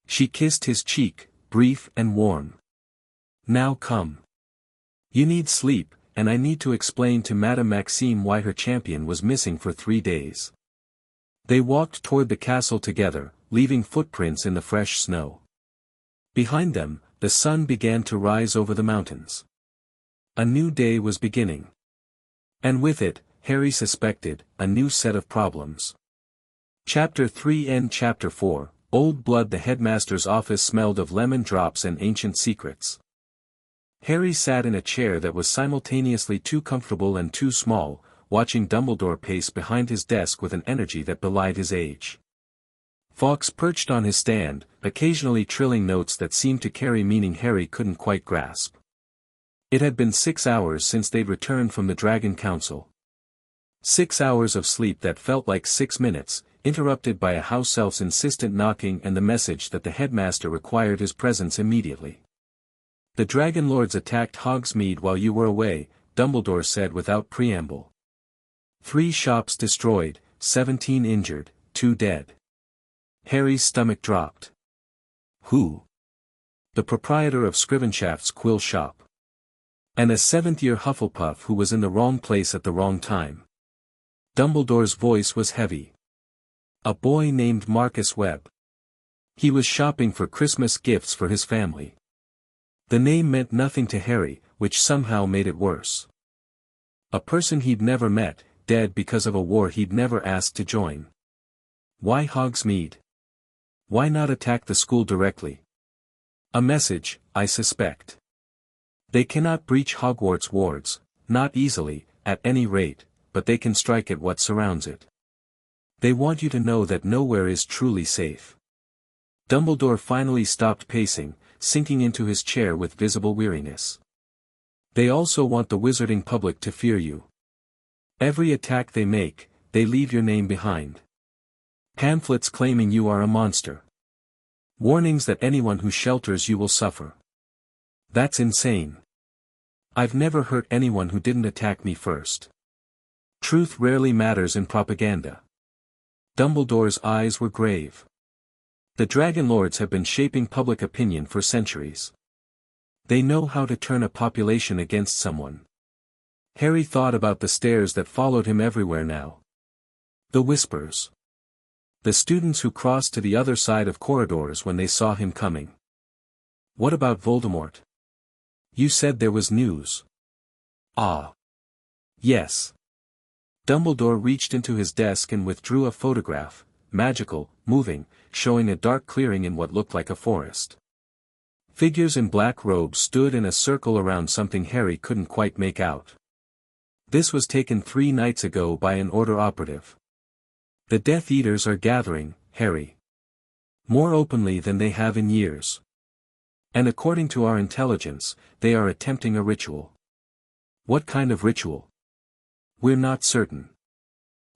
She kissed his cheek, brief and warm. Now come. You need sleep, and I need to explain to Madame Maxime why her champion was missing for 3 days. They walked toward the castle together, leaving footprints in the fresh snow. Behind them, the sun began to rise over the mountains. A new day was beginning. And with it, Harry suspected, a new set of problems. Chapter 3 and Chapter 4, Old Blood. The headmaster's office smelled of lemon drops and ancient secrets. Harry sat in a chair that was simultaneously too comfortable and too small, watching Dumbledore pace behind his desk with an energy that belied his age. Fawkes perched on his stand, occasionally trilling notes that seemed to carry meaning Harry couldn't quite grasp. It had been 6 hours since they'd returned from the Dragon Council. 6 hours of sleep that felt like 6 minutes, interrupted by a house elf's insistent knocking and the message that the headmaster required his presence immediately. The Dragon Lords attacked Hogsmeade while you were away, Dumbledore said without preamble. 3 shops destroyed, 17 injured, 2 dead. Harry's stomach dropped. Who? The proprietor of Scrivenshaft's quill shop. And a 7th-year Hufflepuff who was in the wrong place at the wrong time. Dumbledore's voice was heavy. A boy named Marcus Webb. He was shopping for Christmas gifts for his family. The name meant nothing to Harry, which somehow made it worse. A person he'd never met, dead because of a war he'd never asked to join. Why Hogsmeade? Why not attack the school directly? A message, I suspect. They cannot breach Hogwarts wards, not easily, at any rate, but they can strike at what surrounds it. They want you to know that nowhere is truly safe. Dumbledore finally stopped pacing, sinking into his chair with visible weariness. They also want the wizarding public to fear you. Every attack they make, they leave your name behind. Pamphlets claiming you are a monster. Warnings that anyone who shelters you will suffer. That's insane. I've never hurt anyone who didn't attack me first. Truth rarely matters in propaganda. Dumbledore's eyes were grave. The Dragon Lords have been shaping public opinion for centuries. They know how to turn a population against someone. Harry thought about the stares that followed him everywhere now. The whispers. The students who crossed to the other side of corridors when they saw him coming. What about Voldemort? You said there was news. Ah. Yes. Dumbledore reached into his desk and withdrew a photograph, magical, moving, showing a dark clearing in what looked like a forest. Figures in black robes stood in a circle around something Harry couldn't quite make out. This was taken 3 nights ago by an Order operative. The Death Eaters are gathering, Harry. More openly than they have in years. And according to our intelligence, they are attempting a ritual. What kind of ritual? We're not certain.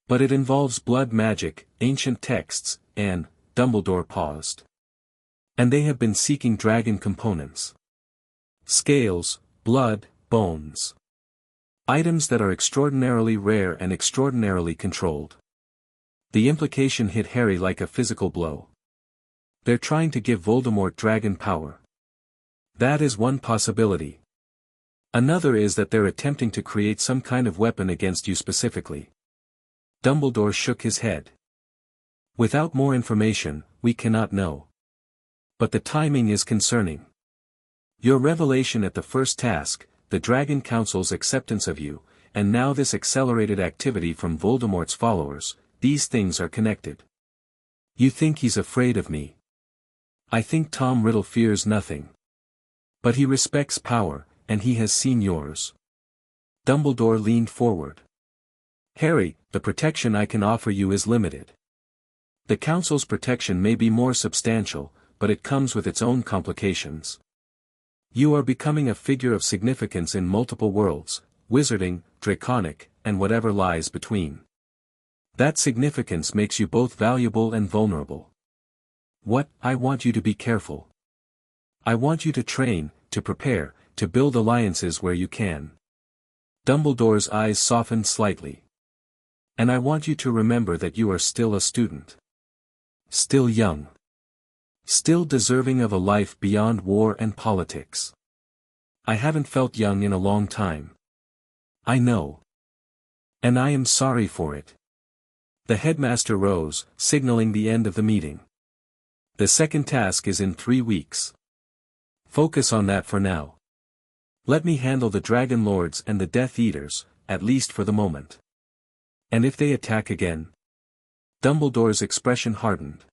But it involves blood magic, ancient texts, and, Dumbledore paused. And they have been seeking dragon components. Scales, blood, bones. Items that are extraordinarily rare and extraordinarily controlled. The implication hit Harry like a physical blow. They're trying to give Voldemort dragon power. That is one possibility. Another is that they're attempting to create some kind of weapon against you specifically. Dumbledore shook his head. Without more information, we cannot know. But the timing is concerning. Your revelation at the first task, the Dragon Council's acceptance of you, and now this accelerated activity from Voldemort's followers, these things are connected. You think he's afraid of me. I think Tom Riddle fears nothing. But he respects power, and he has seen yours. Dumbledore leaned forward. Harry, the protection I can offer you is limited. The Council's protection may be more substantial, but it comes with its own complications. You are becoming a figure of significance in multiple worlds, wizarding, draconic, and whatever lies between. That significance makes you both valuable and vulnerable. What? I want you to be careful. I want you to train, to prepare, to build alliances where you can. Dumbledore's eyes softened slightly. And I want you to remember that you are still a student. Still young. Still deserving of a life beyond war and politics. I haven't felt young in a long time. I know. And I am sorry for it. The headmaster rose, signaling the end of the meeting. The second task is in 3 weeks. Focus on that for now. Let me handle the Dragon Lords and the Death Eaters, at least for the moment. And if they attack again? Dumbledore's expression hardened.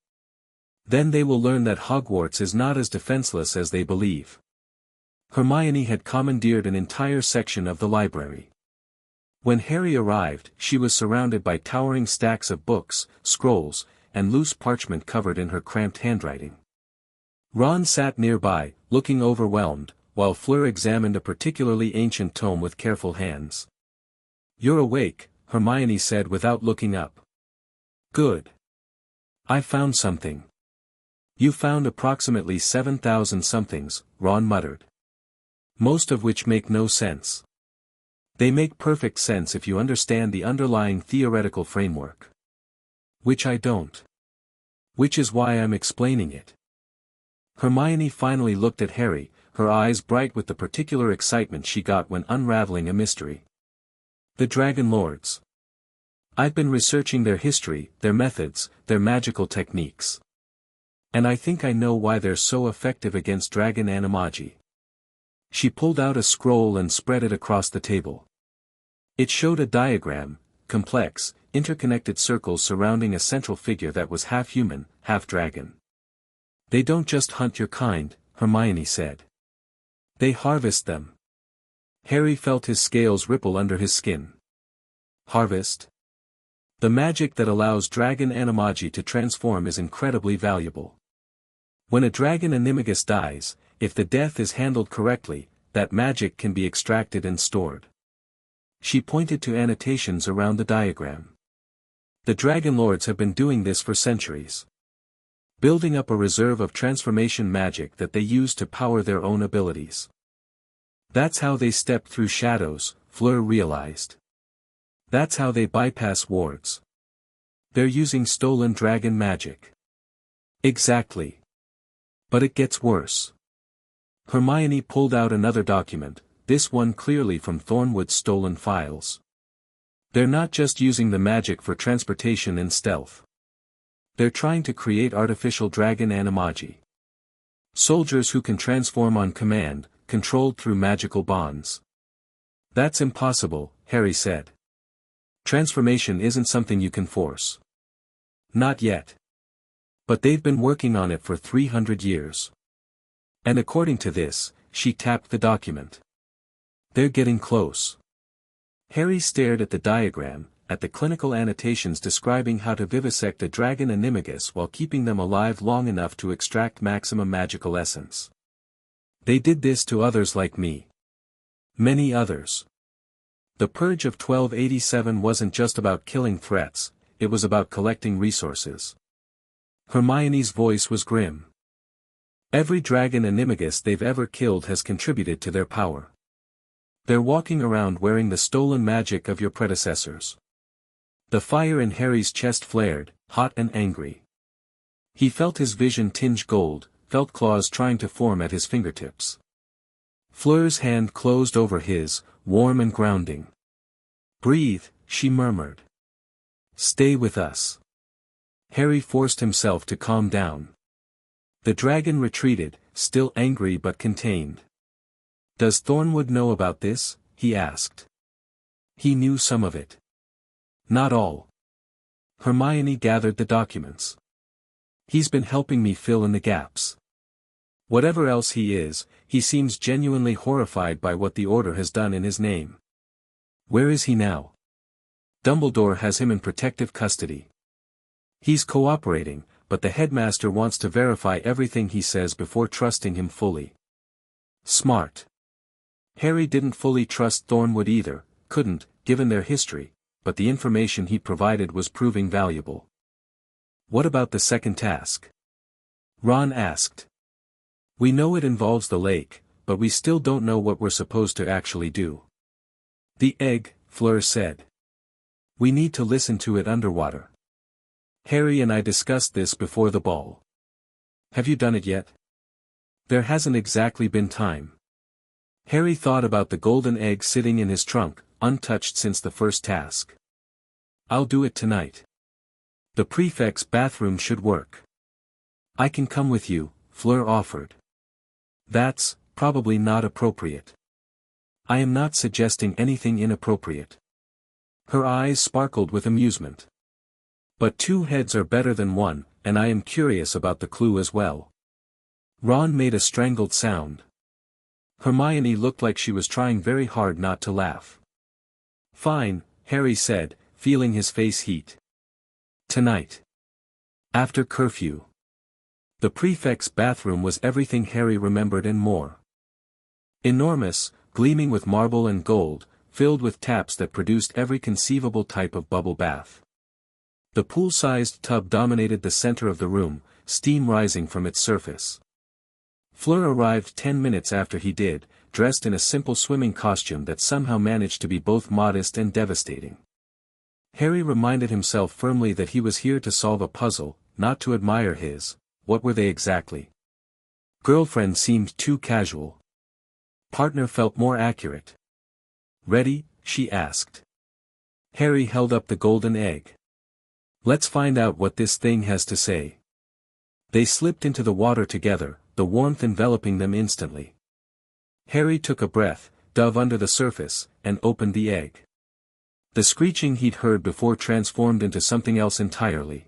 Then they will learn that Hogwarts is not as defenseless as they believe. Hermione had commandeered an entire section of the library. When Harry arrived, she was surrounded by towering stacks of books, scrolls, and loose parchment covered in her cramped handwriting. Ron sat nearby, looking overwhelmed, while Fleur examined a particularly ancient tome with careful hands. "You're awake," Hermione said without looking up. "Good. I found something." "You found approximately 7,000 somethings," Ron muttered. "Most of which make no sense." "They make perfect sense if you understand the underlying theoretical framework. Which I don't. Which is why I'm explaining it." Hermione finally looked at Harry, her eyes bright with the particular excitement she got when unraveling a mystery. "The Dragon Lords. I've been researching their history, their methods, their magical techniques. And I think I know why they're so effective against dragon animagi." She pulled out a scroll and spread it across the table. It showed a diagram, complex, interconnected circles surrounding a central figure that was half human, half dragon. "They don't just hunt your kind," Hermione said. "They harvest them." Harry felt his scales ripple under his skin. Harvest? The magic that allows dragon animagi to transform is incredibly valuable. When a dragon animagus dies, if the death is handled correctly, that magic can be extracted and stored. She pointed to annotations around the diagram. The Dragon Lords have been doing this for centuries. Building up a reserve of transformation magic that they use to power their own abilities. That's how they step through shadows, Fleur realized. That's how they bypass wards. They're using stolen dragon magic. Exactly. But it gets worse. Hermione pulled out another document, this one clearly from Thornwood's stolen files. They're not just using the magic for transportation and stealth. They're trying to create artificial dragon animagi. Soldiers who can transform on command, controlled through magical bonds. "That's impossible," Harry said. "Transformation isn't something you can force." "Not yet. But they've been working on it for 300 years. And according to this," she tapped the document. "They're getting close." Harry stared at the diagram, at the clinical annotations describing how to vivisect a dragon animagus while keeping them alive long enough to extract maximum magical essence. "They did this to others like me. Many others. The Purge of 1287 wasn't just about killing threats, it was about collecting resources." Hermione's voice was grim. "Every dragon animagus they've ever killed has contributed to their power. They're walking around wearing the stolen magic of your predecessors." The fire in Harry's chest flared, hot and angry. He felt his vision tinge gold, felt claws trying to form at his fingertips. Fleur's hand closed over his, warm and grounding. "Breathe," she murmured. "Stay with us." Harry forced himself to calm down. The dragon retreated, still angry but contained. "Does Thornwood know about this?" he asked. "He knew some of it. Not all." Hermione gathered the documents. "He's been helping me fill in the gaps. Whatever else he is, he seems genuinely horrified by what the Order has done in his name." "Where is he now?" "Dumbledore has him in protective custody. He's cooperating, but the headmaster wants to verify everything he says before trusting him fully." Smart. Harry didn't fully trust Thornwood either, couldn't, given their history, but the information he provided was proving valuable. "What about the second task?" Ron asked. "We know it involves the lake, but we still don't know what we're supposed to actually do." "The egg," Fleur said. "We need to listen to it underwater. Harry and I discussed this before the ball. Have you done it yet? There hasn't exactly been time. Harry thought about the golden egg sitting in his trunk, untouched since the first task. I'll do it tonight. The prefect's bathroom should work. I can come with you, Fleur offered. That's probably not appropriate. I am not suggesting anything inappropriate. Her eyes sparkled with amusement. But two heads are better than one, and I am curious about the clue as well. Ron made a strangled sound. Hermione looked like she was trying very hard not to laugh. Fine, Harry said, feeling his face heat. Tonight. After curfew. The prefect's bathroom was everything Harry remembered and more. Enormous, gleaming with marble and gold, filled with taps that produced every conceivable type of bubble bath. The pool-sized tub dominated the center of the room, steam rising from its surface. Fleur arrived 10 minutes after he did, dressed in a simple swimming costume that somehow managed to be both modest and devastating. Harry reminded himself firmly that he was here to solve a puzzle, not to admire his, what were they exactly? Girlfriend seemed too casual. Partner felt more accurate. Ready? She asked. Harry held up the golden egg. Let's find out what this thing has to say. They slipped into the water together, the warmth enveloping them instantly. Harry took a breath, dove under the surface, and opened the egg. The screeching he'd heard before transformed into something else entirely.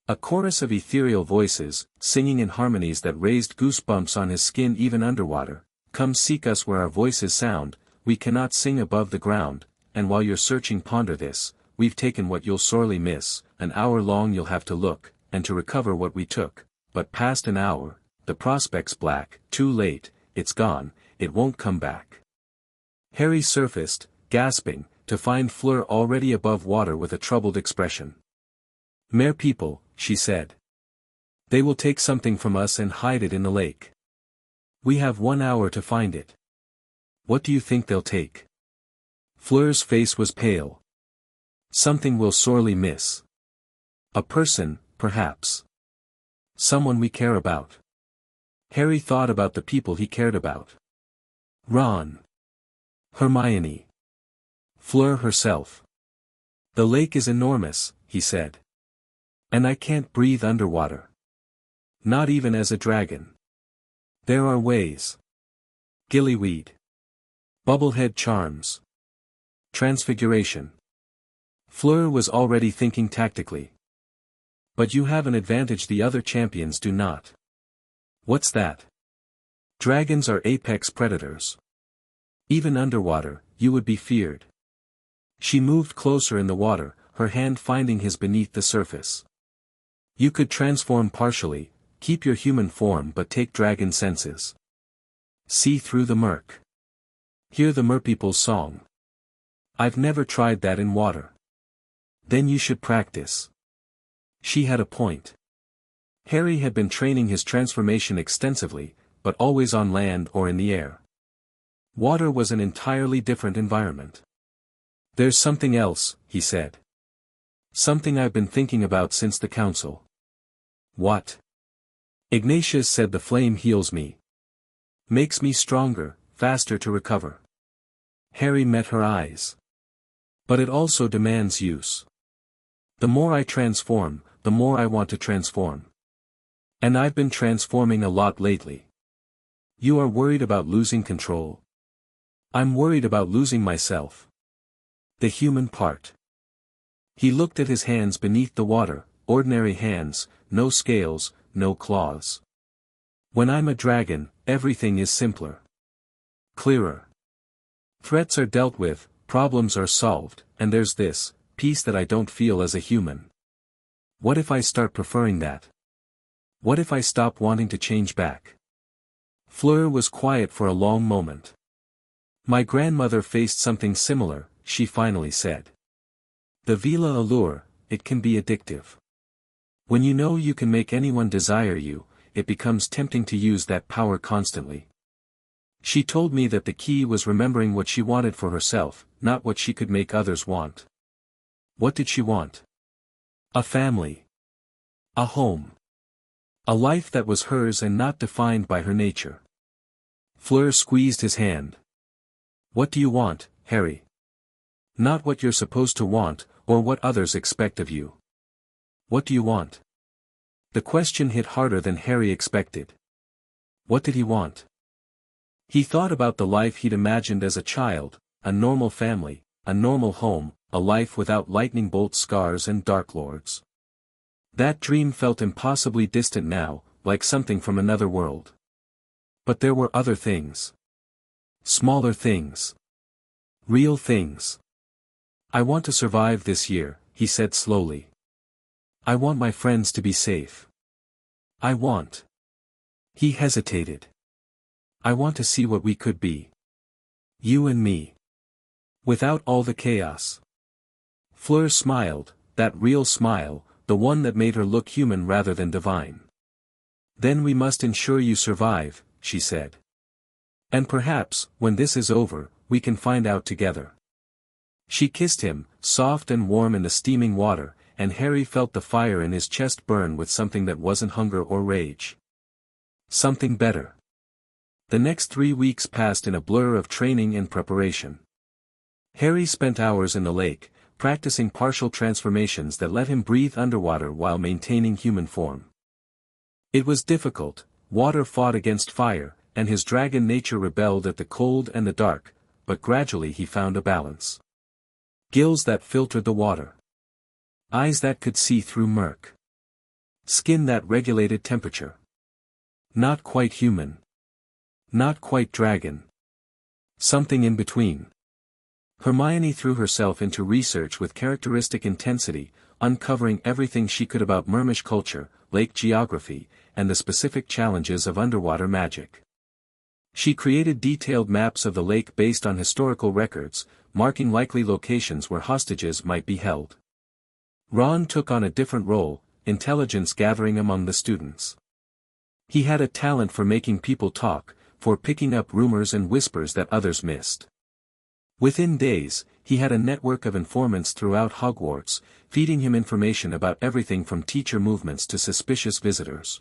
A chorus of ethereal voices, singing in harmonies that raised goosebumps on his skin even underwater. Come seek us where our voices sound, we cannot sing above the ground, and while you're searching ponder this, we've taken what you'll sorely miss, an hour long you'll have to look, and to recover what we took, but past an hour, the prospect's black, too late, it's gone, it won't come back. Harry surfaced, gasping, to find Fleur already above water with a troubled expression. Mere people, she said. They will take something from us and hide it in the lake. We have 1 hour to find it. What do you think they'll take? Fleur's face was pale. Something we'll sorely miss. A person, perhaps. Someone we care about. Harry thought about the people he cared about. Ron. Hermione. Fleur herself. The lake is enormous, he said. And I can't breathe underwater. Not even as a dragon. There are ways. Gillyweed. Bubblehead charms. Transfiguration. Fleur was already thinking tactically. But you have an advantage the other champions do not. What's that? Dragons are apex predators. Even underwater, you would be feared. She moved closer in the water, her hand finding his beneath the surface. You could transform partially, keep your human form but take dragon senses. See through the murk. Hear the merpeople's song. I've never tried that in water. Then you should practice. She had a point. Harry had been training his transformation extensively, but always on land or in the air. Water was an entirely different environment. There's something else, he said. Something I've been thinking about since the council. What? Ignatius said the flame heals me. Makes me stronger, faster to recover. Harry met her eyes. But it also demands use. The more I transform, the more I want to transform. And I've been transforming a lot lately. You are worried about losing control? I'm worried about losing myself. The human part. He looked at his hands beneath the water, ordinary hands, no scales, no claws. When I'm a dragon, everything is simpler. Clearer. Threats are dealt with, problems are solved, and there's this, peace that I don't feel as a human. What if I start preferring that? What if I stop wanting to change back? Fleur was quiet for a long moment. My grandmother faced something similar, she finally said. The Vila allure, it can be addictive. When you know you can make anyone desire you, it becomes tempting to use that power constantly. She told me that the key was remembering what she wanted for herself, not what she could make others want. What did she want? A family. A home. A life that was hers and not defined by her nature. Fleur squeezed his hand. What do you want, Harry? Not what you're supposed to want, or what others expect of you. What do you want? The question hit harder than Harry expected. What did he want? He thought about the life he'd imagined as a child, a normal family, a normal home, a life without lightning bolt scars and dark lords. That dream felt impossibly distant now, like something from another world. But there were other things. Smaller things. Real things. I want to survive this year, he said slowly. I want my friends to be safe. I want. He hesitated. I want to see what we could be. You and me. Without all the chaos. Fleur smiled, that real smile, the one that made her look human rather than divine. Then we must ensure you survive, she said. And perhaps, when this is over, we can find out together. She kissed him, soft and warm in the steaming water, and Harry felt the fire in his chest burn with something that wasn't hunger or rage. Something better. The next 3 weeks passed in a blur of training and preparation. Harry spent hours in the lake, practicing partial transformations that let him breathe underwater while maintaining human form. It was difficult, water fought against fire, and his dragon nature rebelled at the cold and the dark, but gradually he found a balance. Gills that filtered the water. Eyes that could see through murk. Skin that regulated temperature. Not quite human. Not quite dragon. Something in between. Hermione threw herself into research with characteristic intensity, uncovering everything she could about Mermish culture, lake geography, and the specific challenges of underwater magic. She created detailed maps of the lake based on historical records, marking likely locations where hostages might be held. Ron took on a different role, intelligence gathering among the students. He had a talent for making people talk, for picking up rumors and whispers that others missed. Within days, he had a network of informants throughout Hogwarts, feeding him information about everything from teacher movements to suspicious visitors.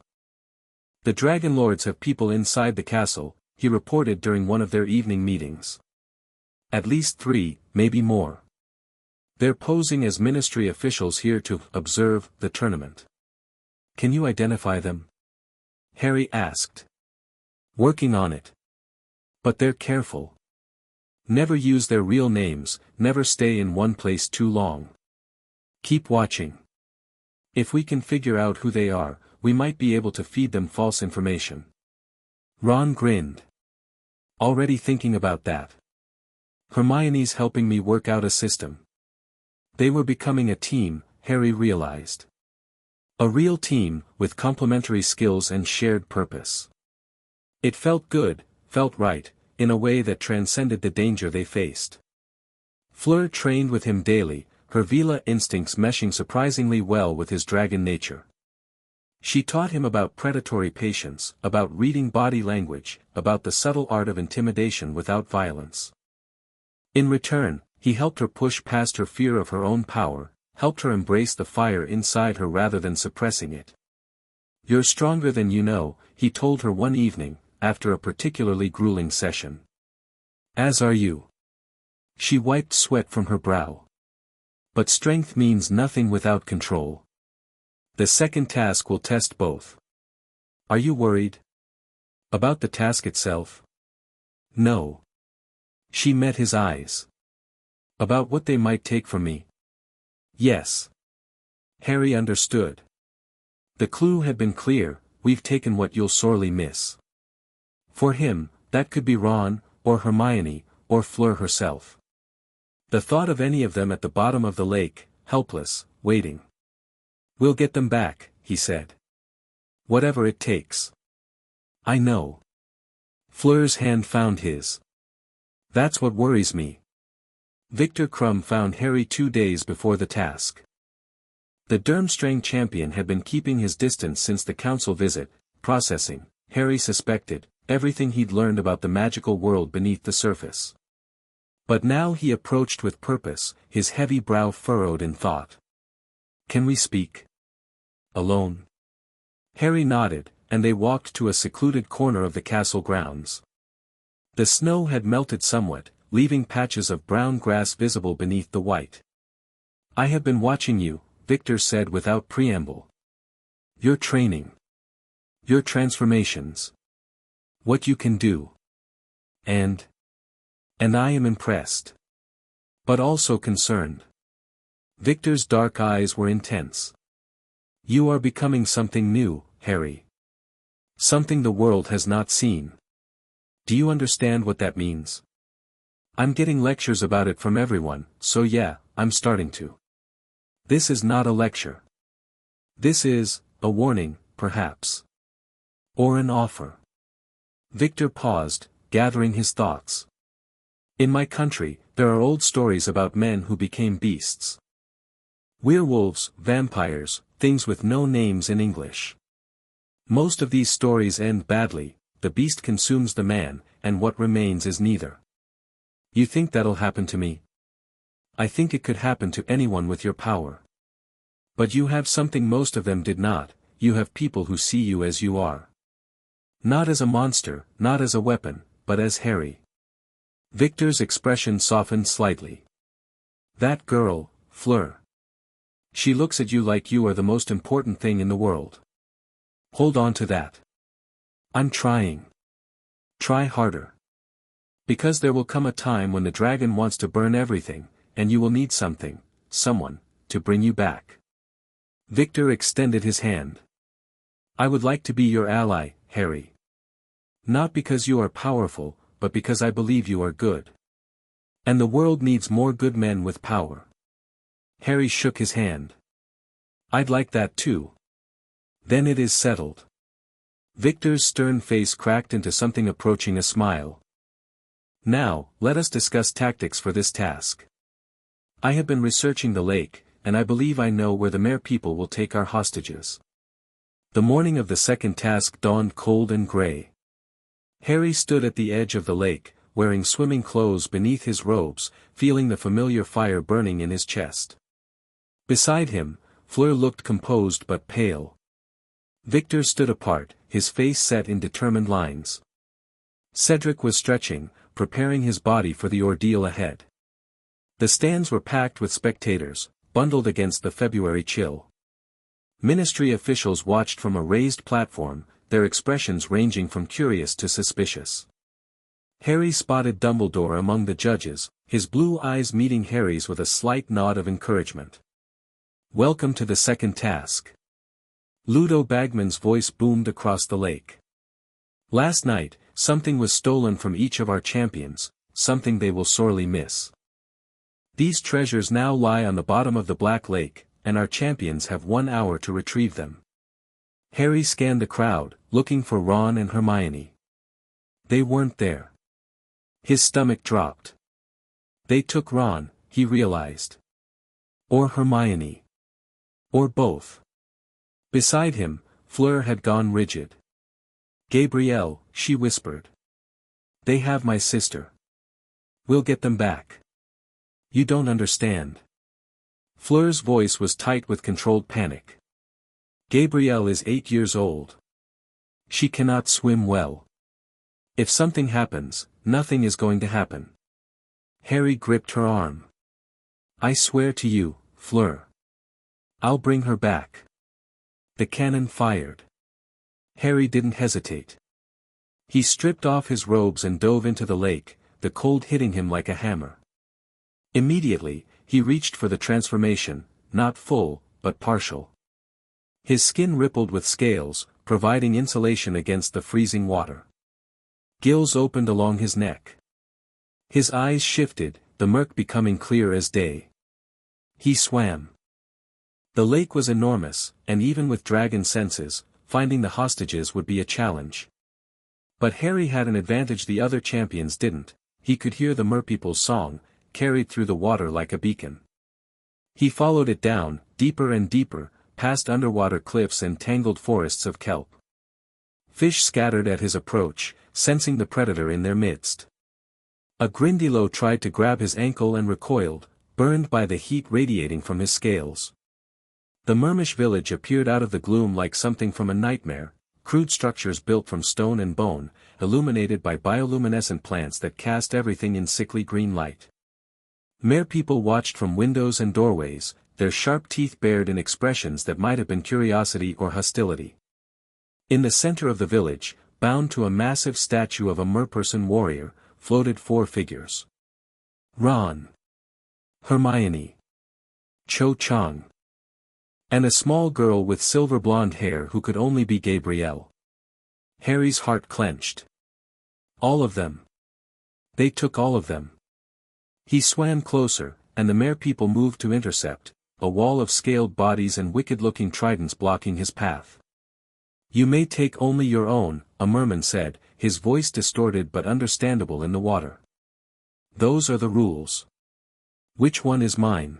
The Dragon Lords have people inside the castle, he reported during one of their evening meetings. At least 3, maybe more. They're posing as ministry officials here to observe the tournament. Can you identify them? Harry asked. Working on it. But they're careful. Never use their real names, never stay in one place too long. Keep watching. If we can figure out who they are, we might be able to feed them false information. Ron grinned. Already thinking about that. Hermione's helping me work out a system. They were becoming a team, Harry realized. A real team, with complementary skills and shared purpose. It felt good, felt right, in a way that transcended the danger they faced. Fleur trained with him daily, her Vila instincts meshing surprisingly well with his dragon nature. She taught him about predatory patience, about reading body language, about the subtle art of intimidation without violence. In return, he helped her push past her fear of her own power, helped her embrace the fire inside her rather than suppressing it. You're stronger than you know, he told her one evening, after a particularly grueling session. As are you. She wiped sweat from her brow. But strength means nothing without control. The second task will test both. Are you worried? About the task itself? No. She met his eyes. About what they might take from me? Yes. Harry understood. The clue had been clear, we've taken what you'll sorely miss. For him, that could be Ron, or Hermione, or Fleur herself. The thought of any of them at the bottom of the lake, helpless, waiting. We'll get them back, he said. Whatever it takes. I know. Fleur's hand found his. That's what worries me. Victor Crumb found Harry 2 days before the task. The Durmstrang champion had been keeping his distance since the council visit, processing, Harry suspected, everything he'd learned about the magical world beneath the surface. But now he approached with purpose, his heavy brow furrowed in thought. Can we speak? Alone? Harry nodded, and they walked to a secluded corner of the castle grounds. The snow had melted somewhat, leaving patches of brown grass visible beneath the white. "I have been watching you," Victor said without preamble. "Your training. Your transformations. What you can do. And I am impressed. But also concerned." Victor's dark eyes were intense. "You are becoming something new, Harry. Something the world has not seen. Do you understand what that means? I'm getting lectures about it from everyone, so yeah, I'm starting to. This is not a lecture. This is a warning, perhaps. Or an offer." Victor paused, gathering his thoughts. "In my country, there are old stories about men who became beasts. Werewolves, vampires, things with no names in English. Most of these stories end badly. The beast consumes the man, and what remains is neither. You think that'll happen to me? I think it could happen to anyone with your power. But you have something most of them did not, you have people who see you as you are. Not as a monster, not as a weapon, but as Harry." Victor's expression softened slightly. "That girl, Fleur. She looks at you like you are the most important thing in the world. Hold on to that. I'm trying. Try harder. Because there will come a time when the dragon wants to burn everything, and you will need something, someone, to bring you back." Victor extended his hand. "I would like to be your ally, Harry. Not because you are powerful, but because I believe you are good. And the world needs more good men with power." Harry shook his hand. "I'd like that too. Then it is settled." Victor's stern face cracked into something approaching a smile. "Now, let us discuss tactics for this task. I have been researching the lake, and I believe I know where the Mer people will take our hostages." The morning of the second task dawned cold and grey. Harry stood at the edge of the lake, wearing swimming clothes beneath his robes, feeling the familiar fire burning in his chest. Beside him, Fleur looked composed but pale. Victor stood apart, his face set in determined lines. Cedric was stretching, preparing his body for the ordeal ahead. The stands were packed with spectators, bundled against the February chill. Ministry officials watched from a raised platform, their expressions ranging from curious to suspicious. Harry spotted Dumbledore among the judges, his blue eyes meeting Harry's with a slight nod of encouragement. "Welcome to the second task." Ludo Bagman's voice boomed across the lake. "Last night, something was stolen from each of our champions, something they will sorely miss. These treasures now lie on the bottom of the Black Lake, and our champions have 1 hour to retrieve them." Harry scanned the crowd, looking for Ron and Hermione. They weren't there. His stomach dropped. They took Ron, he realized. Or Hermione. Or both. Beside him, Fleur had gone rigid. "Gabrielle," she whispered. "They have my sister. We'll get them back. You don't understand." Fleur's voice was tight with controlled panic. "Gabrielle is 8 years old. She cannot swim well. If something happens, nothing is going to happen." Harry gripped her arm. "I swear to you, Fleur. I'll bring her back." The cannon fired. Harry didn't hesitate. He stripped off his robes and dove into the lake, the cold hitting him like a hammer. Immediately, he reached for the transformation, not full, but partial. His skin rippled with scales, providing insulation against the freezing water. Gills opened along his neck. His eyes shifted, the murk becoming clear as day. He swam. The lake was enormous, and even with dragon senses, finding the hostages would be a challenge. But Harry had an advantage the other champions didn't. He could hear the merpeople's song, carried through the water like a beacon. He followed it down, deeper and deeper, past underwater cliffs and tangled forests of kelp. Fish scattered at his approach, sensing the predator in their midst. A Grindylow tried to grab his ankle and recoiled, burned by the heat radiating from his scales. The Mermish village appeared out of the gloom like something from a nightmare, crude structures built from stone and bone, illuminated by bioluminescent plants that cast everything in sickly green light. Mere people watched from windows and doorways, their sharp teeth bared in expressions that might have been curiosity or hostility. In the center of the village, bound to a massive statue of a merperson warrior, floated 4 figures. Ron, Hermione, Cho Chang, and a small girl with silver blonde hair who could only be Gabrielle. Harry's heart clenched. All of them. They took all of them. He swam closer, and the mere people moved to intercept, a wall of scaled bodies and wicked-looking tridents blocking his path. You may take only your own, a merman said, his voice distorted but understandable in the water. Those are the rules. Which one is mine?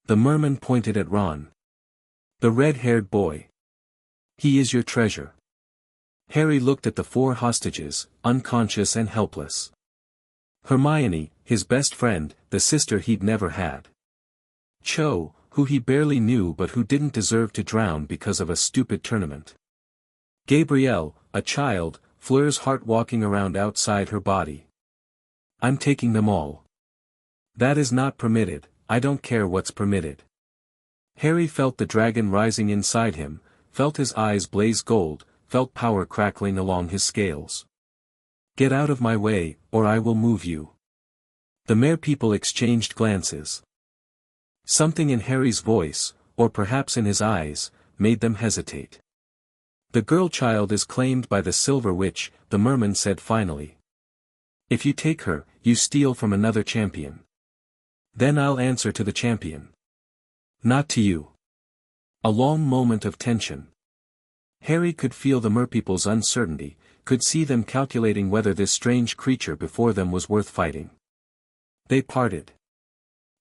The merman pointed at Ron. The red-haired boy. He is your treasure. Harry looked at the 4 hostages, unconscious and helpless. Hermione, his best friend, the sister he'd never had. Cho, who he barely knew but who didn't deserve to drown because of a stupid tournament. Gabrielle, a child, Fleur's heart walking around outside her body. I'm taking them all. That is not permitted, I don't care what's permitted. Harry felt the dragon rising inside him, felt his eyes blaze gold, felt power crackling along his scales. Get out of my way, or I will move you. The mere people exchanged glances. Something in Harry's voice, or perhaps in his eyes, made them hesitate. The girl child is claimed by the Silver Witch, the merman said finally. If you take her, you steal from another champion. Then I'll answer to the champion. Not to you. A long moment of tension. Harry could feel the merpeople's uncertainty, could see them calculating whether this strange creature before them was worth fighting. They parted.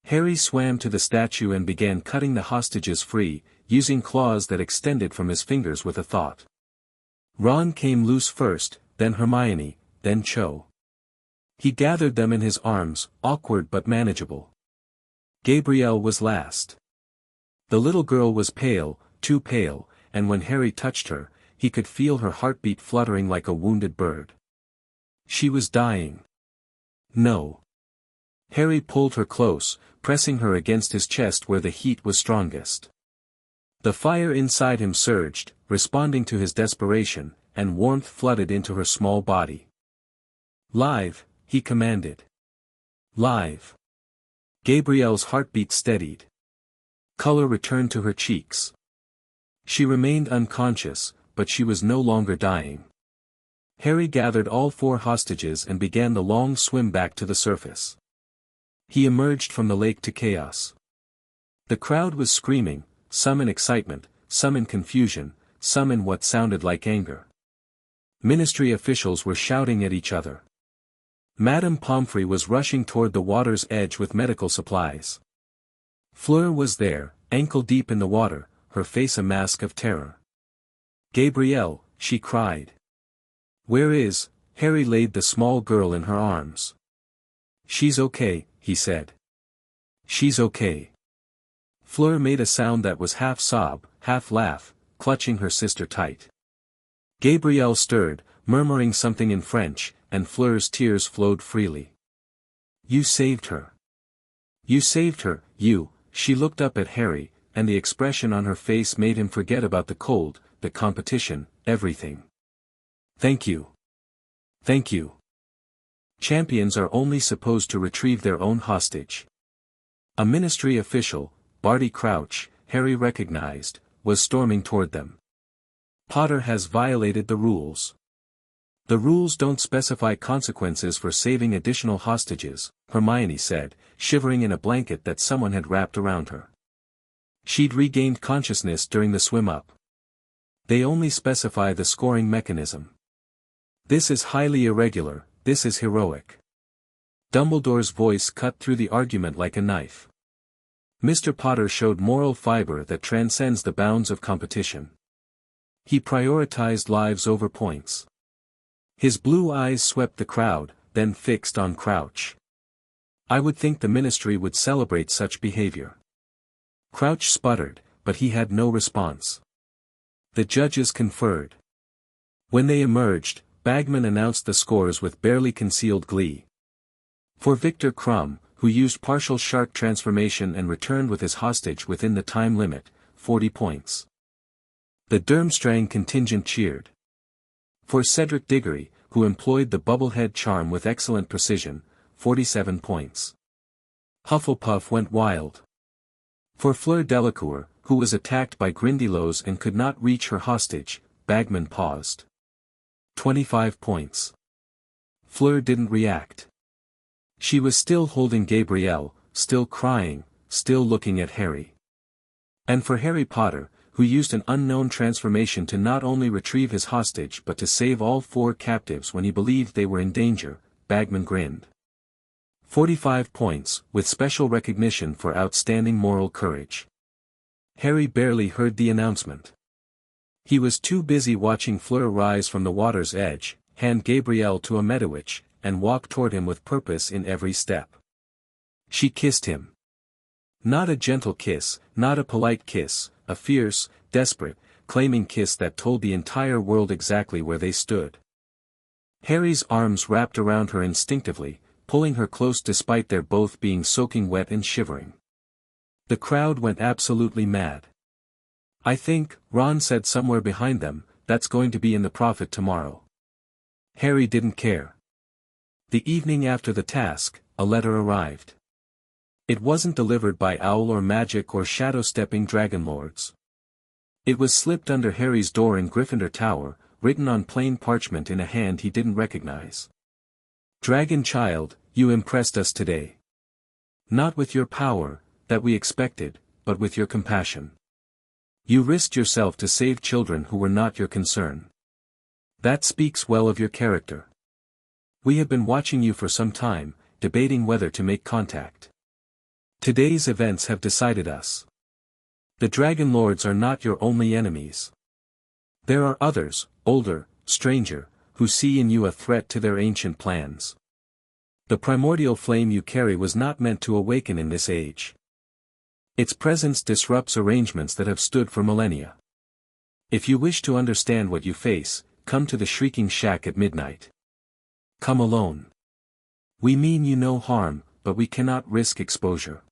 Harry swam to the statue and began cutting the hostages free, using claws that extended from his fingers with a thought. Ron came loose first, then Hermione, then Cho. He gathered them in his arms, awkward but manageable. Gabrielle was last. The little girl was pale, too pale, and when Harry touched her, he could feel her heartbeat fluttering like a wounded bird. She was dying. No. Harry pulled her close, pressing her against his chest where the heat was strongest. The fire inside him surged, responding to his desperation, and warmth flooded into her small body. Live, he commanded. Live. Gabrielle's heartbeat steadied. Color returned to her cheeks. She remained unconscious, but she was no longer dying. Harry gathered all 4 hostages and began the long swim back to the surface. He emerged from the lake to chaos. The crowd was screaming, some in excitement, some in confusion, some in what sounded like anger. Ministry officials were shouting at each other. Madame Pomfrey was rushing toward the water's edge with medical supplies. Fleur was there, ankle-deep in the water, her face a mask of terror. Gabrielle, she cried. Where is? Harry laid the small girl in her arms. She's okay, he said. She's okay. Fleur made a sound that was half sob, half laugh, clutching her sister tight. Gabrielle stirred, murmuring something in French, and Fleur's tears flowed freely. You saved her. You saved her, you. She looked up at Harry, and the expression on her face made him forget about the cold, the competition, everything. Thank you. Thank you. Champions are only supposed to retrieve their own hostage. A ministry official, Barty Crouch, Harry recognized, was storming toward them. Potter has violated the rules. The rules don't specify consequences for saving additional hostages, Hermione said, shivering in a blanket that someone had wrapped around her. She'd regained consciousness during the swim-up. They only specify the scoring mechanism. This is highly irregular, this is heroic. Dumbledore's voice cut through the argument like a knife. Mr. Potter showed moral fiber that transcends the bounds of competition. He prioritized lives over points. His blue eyes swept the crowd, then fixed on Crouch. I would think the ministry would celebrate such behavior. Crouch sputtered, but he had no response. The judges conferred. When they emerged, Bagman announced the scores with barely concealed glee. For Victor Crumb, who used partial shark transformation and returned with his hostage within the time limit, 40 points. The Durmstrang contingent cheered. For Cedric Diggory, who employed the bubblehead charm with excellent precision, 47 points. Hufflepuff went wild. For Fleur Delacour, who was attacked by Grindylows and could not reach her hostage, Bagman paused. 25 points. Fleur didn't react. She was still holding Gabrielle, still crying, still looking at Harry. And for Harry Potter, who used an unknown transformation to not only retrieve his hostage but to save all 4 captives when he believed they were in danger, Bagman grinned. 45 points, with special recognition for outstanding moral courage. Harry barely heard the announcement. He was too busy watching Fleur rise from the water's edge, hand Gabrielle to a Medowitch, and walk toward him with purpose in every step. She kissed him. Not a gentle kiss, not a polite kiss, a fierce, desperate, claiming kiss that told the entire world exactly where they stood. Harry's arms wrapped around her instinctively, pulling her close despite their both being soaking wet and shivering. The crowd went absolutely mad. "I think," Ron said somewhere behind them, "that's going to be in the Prophet tomorrow." Harry didn't care. The evening after the task, a letter arrived. It wasn't delivered by owl or magic or shadow-stepping dragon lords. It was slipped under Harry's door in Gryffindor Tower, written on plain parchment in a hand he didn't recognize. "Dragon child, you impressed us today. Not with your power, that we expected, but with your compassion. You risked yourself to save children who were not your concern. That speaks well of your character. We have been watching you for some time, debating whether to make contact. Today's events have decided us. The Dragon Lords are not your only enemies. There are others, older, stranger, who see in you a threat to their ancient plans. The primordial flame you carry was not meant to awaken in this age. Its presence disrupts arrangements that have stood for millennia. If you wish to understand what you face, come to the Shrieking Shack at midnight. Come alone. We mean you no harm, but we cannot risk exposure."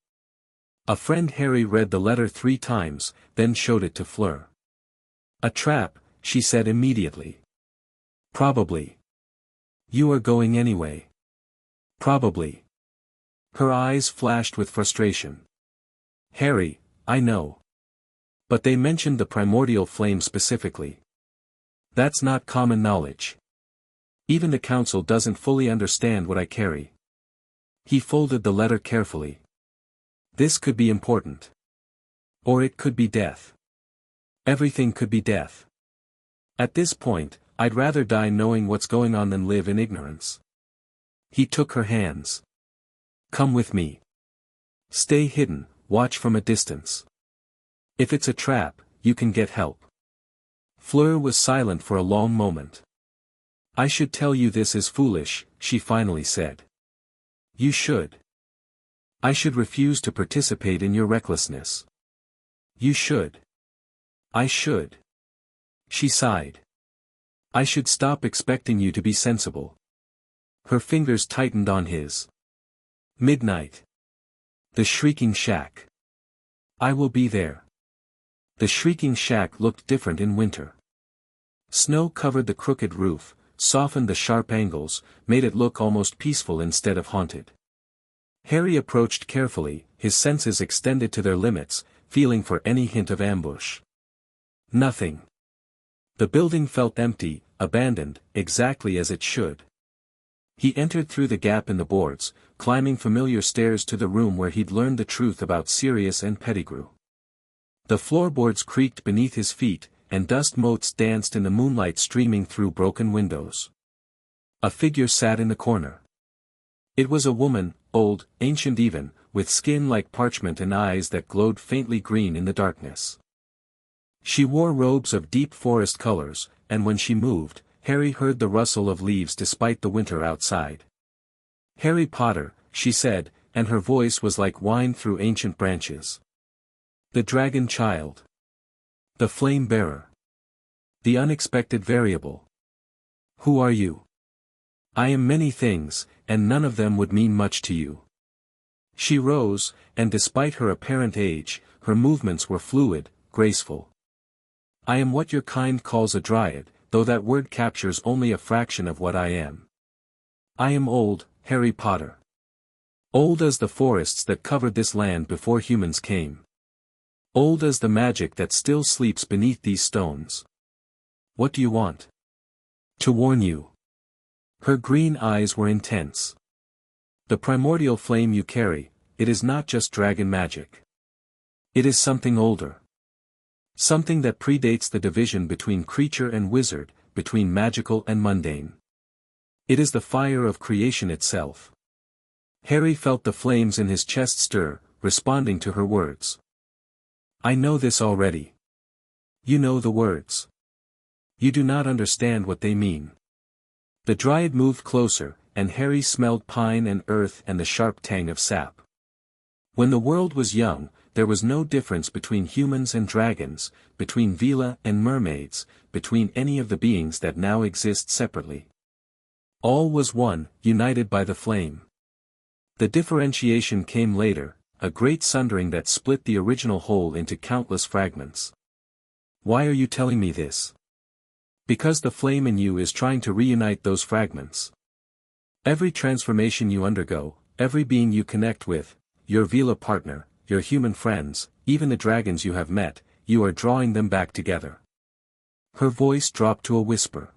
A friend Harry read the letter 3 times, then showed it to Fleur. "A trap," she said immediately. "Probably. You are going anyway." "Probably." Her eyes flashed with frustration. "Harry, I know. But they mentioned the primordial flame specifically. That's not common knowledge. Even the council doesn't fully understand what I carry." He folded the letter carefully. "This could be important. Or it could be death. Everything could be death. At this point, I'd rather die knowing what's going on than live in ignorance." He took her hands. "Come with me. Stay hidden, watch from a distance. If it's a trap, you can get help." Fleur was silent for a long moment. "I should tell you this is foolish," she finally said. "You should. I should refuse to participate in your recklessness. You should. I should." She sighed. "I should stop expecting you to be sensible." Her fingers tightened on his. "Midnight. The Shrieking Shack. I will be there." The Shrieking Shack looked different in winter. Snow covered the crooked roof, softened the sharp angles, made it look almost peaceful instead of haunted. Harry approached carefully, his senses extended to their limits, feeling for any hint of ambush. Nothing. The building felt empty, abandoned, exactly as it should. He entered through the gap in the boards, climbing familiar stairs to the room where he'd learned the truth about Sirius and Pettigrew. The floorboards creaked beneath his feet, and dust motes danced in the moonlight streaming through broken windows. A figure sat in the corner. It was a woman, old, ancient even, with skin like parchment and eyes that glowed faintly green in the darkness. She wore robes of deep forest colors, and when she moved, Harry heard the rustle of leaves despite the winter outside. "Harry Potter," she said, and her voice was like wine through ancient branches. The dragon child. The flame bearer. The unexpected variable. Who are you? I am many things, and none of them would mean much to you. She rose, and despite her apparent age, her movements were fluid, graceful. I am what your kind calls a dryad, though that word captures only a fraction of what I am. I am old, Harry Potter. Old as the forests that covered this land before humans came. Old as the magic that still sleeps beneath these stones. What do you want? To warn you. Her green eyes were intense. The primordial flame you carry, it is not just dragon magic. It is something older. Something that predates the division between creature and wizard, between magical and mundane. It is the fire of creation itself. Harry felt the flames in his chest stir, responding to her words. I know this already. You know the words. You do not understand what they mean. The dryad moved closer, and Harry smelled pine and earth and the sharp tang of sap. When the world was young, there was no difference between humans and dragons, between Vila and mermaids, between any of the beings that now exist separately. All was one, united by the flame. The differentiation came later, a great sundering that split the original whole into countless fragments. Why are you telling me this? Because the flame in you is trying to reunite those fragments. Every transformation you undergo, every being you connect with, your Vila partner, your human friends, even the dragons you have met, you are drawing them back together. Her voice dropped to a whisper.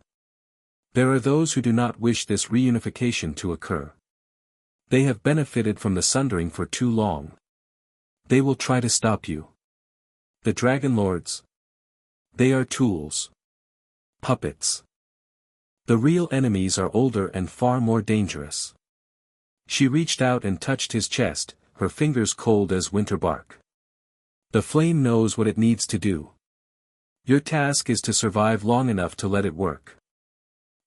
There are those who do not wish this reunification to occur. They have benefited from the sundering for too long. They will try to stop you. The Dragon Lords. They are tools. Puppets. The real enemies are older and far more dangerous. She reached out and touched his chest, her fingers cold as winter bark. The flame knows what it needs to do. Your task is to survive long enough to let it work.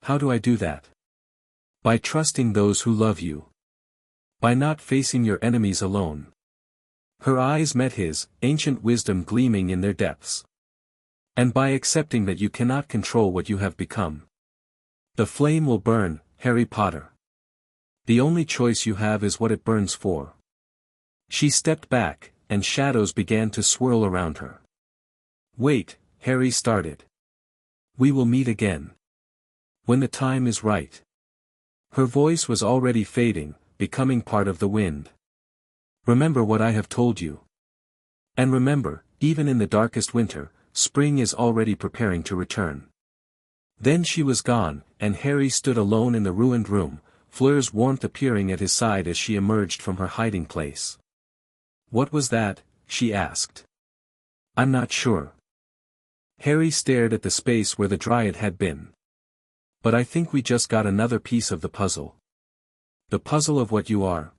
How do I do that? By trusting those who love you. By not facing your enemies alone. Her eyes met his, ancient wisdom gleaming in their depths. And by accepting that you cannot control what you have become. The flame will burn, Harry Potter. The only choice you have is what it burns for. She stepped back, and shadows began to swirl around her. Wait, Harry started. We will meet again. When the time is right. Her voice was already fading, becoming part of the wind. Remember what I have told you. And remember, even in the darkest winter, spring is already preparing to return. Then she was gone, and Harry stood alone in the ruined room, Fleur's warmth appearing at his side as she emerged from her hiding place. What was that? She asked. I'm not sure. Harry stared at the space where the dryad had been. But I think we just got another piece of the puzzle. The puzzle of what you are.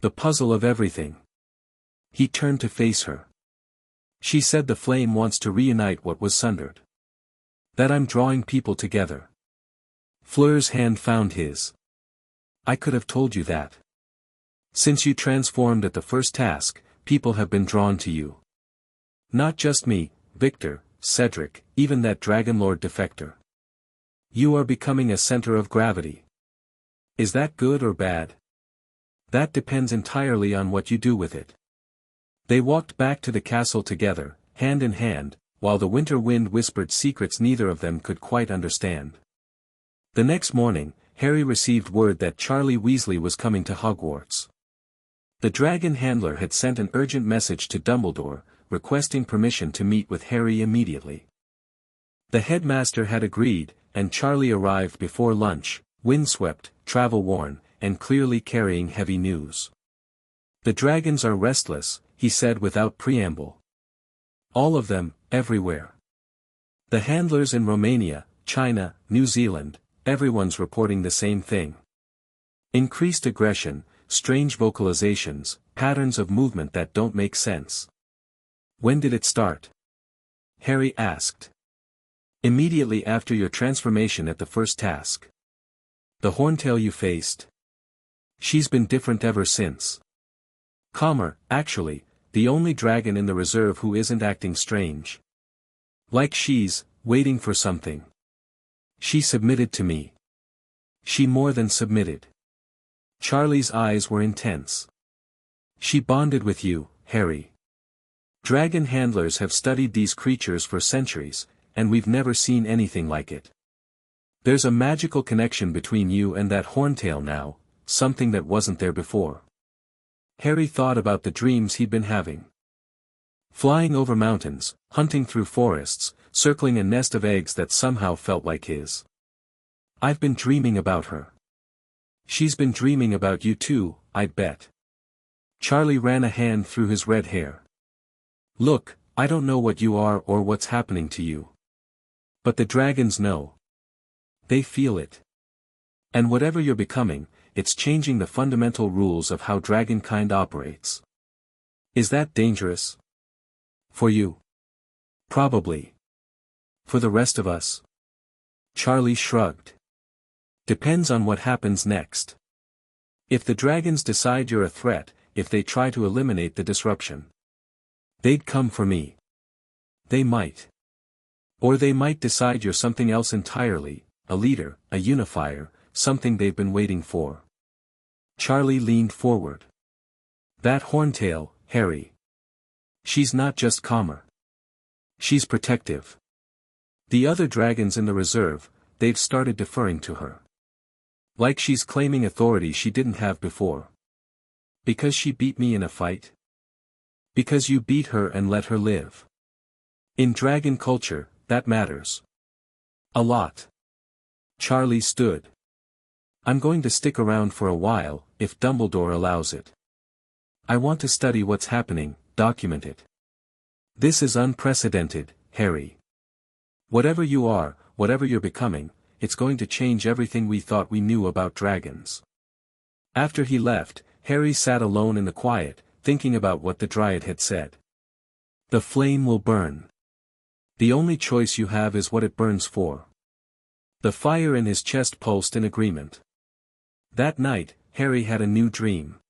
The puzzle of everything. He turned to face her. She said the flame wants to reunite what was sundered. That I'm drawing people together. Fleur's hand found his. I could have told you that. Since you transformed at the first task, people have been drawn to you. Not just me, Victor, Cedric, even that Dragon Lord defector. You are becoming a center of gravity. Is that good or bad? That depends entirely on what you do with it. They walked back to the castle together, hand in hand, while the winter wind whispered secrets neither of them could quite understand. The next morning, Harry received word that Charlie Weasley was coming to Hogwarts. The dragon handler had sent an urgent message to Dumbledore, requesting permission to meet with Harry immediately. The headmaster had agreed, and Charlie arrived before lunch, windswept, travel-worn, and clearly carrying heavy news. The dragons are restless, he said without preamble. All of them, everywhere. The handlers in Romania, China, New Zealand, everyone's reporting the same thing. Increased aggression, strange vocalizations, patterns of movement that don't make sense. When did it start? Harry asked. Immediately after your transformation at the first task. The Horntail you faced? She's been different ever since. Calmer, actually, the only dragon in the reserve who isn't acting strange. Like she's waiting for something. She submitted to me. She more than submitted. Charlie's eyes were intense. She bonded with you, Harry. Dragon handlers have studied these creatures for centuries, and we've never seen anything like it. There's a magical connection between you and that Horntail now, something that wasn't there before. Harry thought about the dreams he'd been having. Flying over mountains, hunting through forests, circling a nest of eggs that somehow felt like his. I've been dreaming about her. She's been dreaming about you too, I'd bet. Charlie ran a hand through his red hair. Look, I don't know what you are or what's happening to you. But the dragons know. They feel it. And whatever you're becoming, it's changing the fundamental rules of how dragonkind operates. Is that dangerous? For you? Probably. For the rest of us? Charlie shrugged. Depends on what happens next. If the dragons decide you're a threat, if they try to eliminate the disruption. They'd come for me. They might. Or they might decide you're something else entirely, a leader, a unifier, something they've been waiting for. Charlie leaned forward. That Horntail, Harry. She's not just calmer. She's protective. The other dragons in the reserve, they've started deferring to her. Like she's claiming authority she didn't have before. Because she beat me in a fight? Because you beat her and let her live. In dragon culture, that matters. A lot. Charlie stood. I'm going to stick around for a while, if Dumbledore allows it. I want to study what's happening, document it. This is unprecedented, Harry. Whatever you are, whatever you're becoming, it's going to change everything we thought we knew about dragons. After he left, Harry sat alone in the quiet, thinking about what the Dryad had said. The flame will burn. The only choice you have is what it burns for. The fire in his chest pulsed in agreement. That night, Harry had a new dream.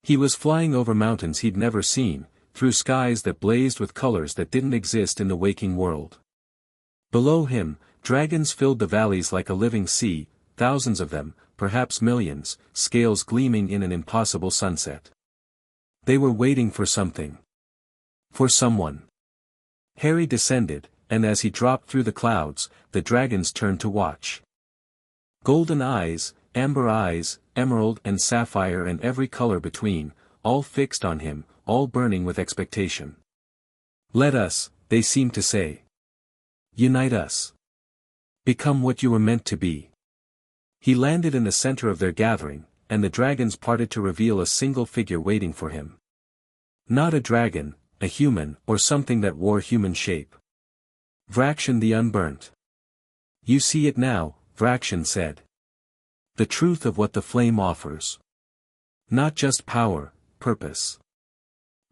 He was flying over mountains he'd never seen, through skies that blazed with colors that didn't exist in the waking world. Below him, dragons filled the valleys like a living sea, thousands of them, perhaps millions, scales gleaming in an impossible sunset. They were waiting for something. For someone. Harry descended, and as he dropped through the clouds, the dragons turned to watch. Golden eyes, amber eyes, emerald and sapphire and every color between, all fixed on him, all burning with expectation. Let us, they seemed to say. Unite us. Become what you were meant to be. He landed in the center of their gathering, and the dragons parted to reveal a single figure waiting for him. Not a dragon, a human, or something that wore human shape. Vrakshan the Unburnt. You see it now, Vrakshan said. The truth of what the flame offers. Not just power, purpose.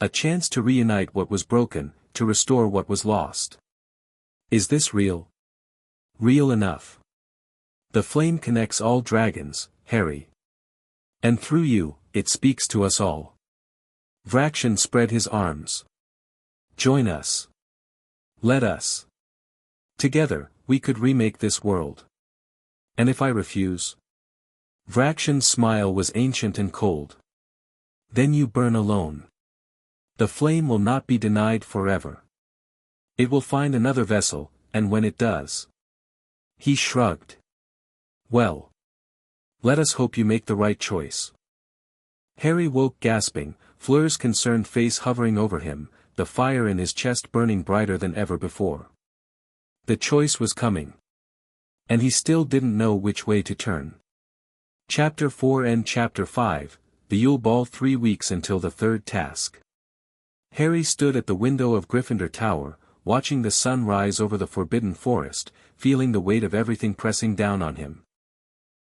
A chance to reunite what was broken, to restore what was lost. Is this real? Real enough. The flame connects all dragons, Harry. And through you, it speaks to us all. Vrakshan spread his arms. Join us. Let us. Together, we could remake this world. And if I refuse? Vrakshan's smile was ancient and cold. Then you burn alone. The flame will not be denied forever. It will find another vessel, and when it does. He shrugged. Well. Let us hope you make the right choice. Harry woke gasping, Fleur's concerned face hovering over him, the fire in his chest burning brighter than ever before. The choice was coming. And he still didn't know which way to turn. Chapter 4 and Chapter 5, the Yule Ball 3 weeks until the third task. Harry stood at the window of Gryffindor Tower, watching the sun rise over the forbidden forest, feeling the weight of everything pressing down on him.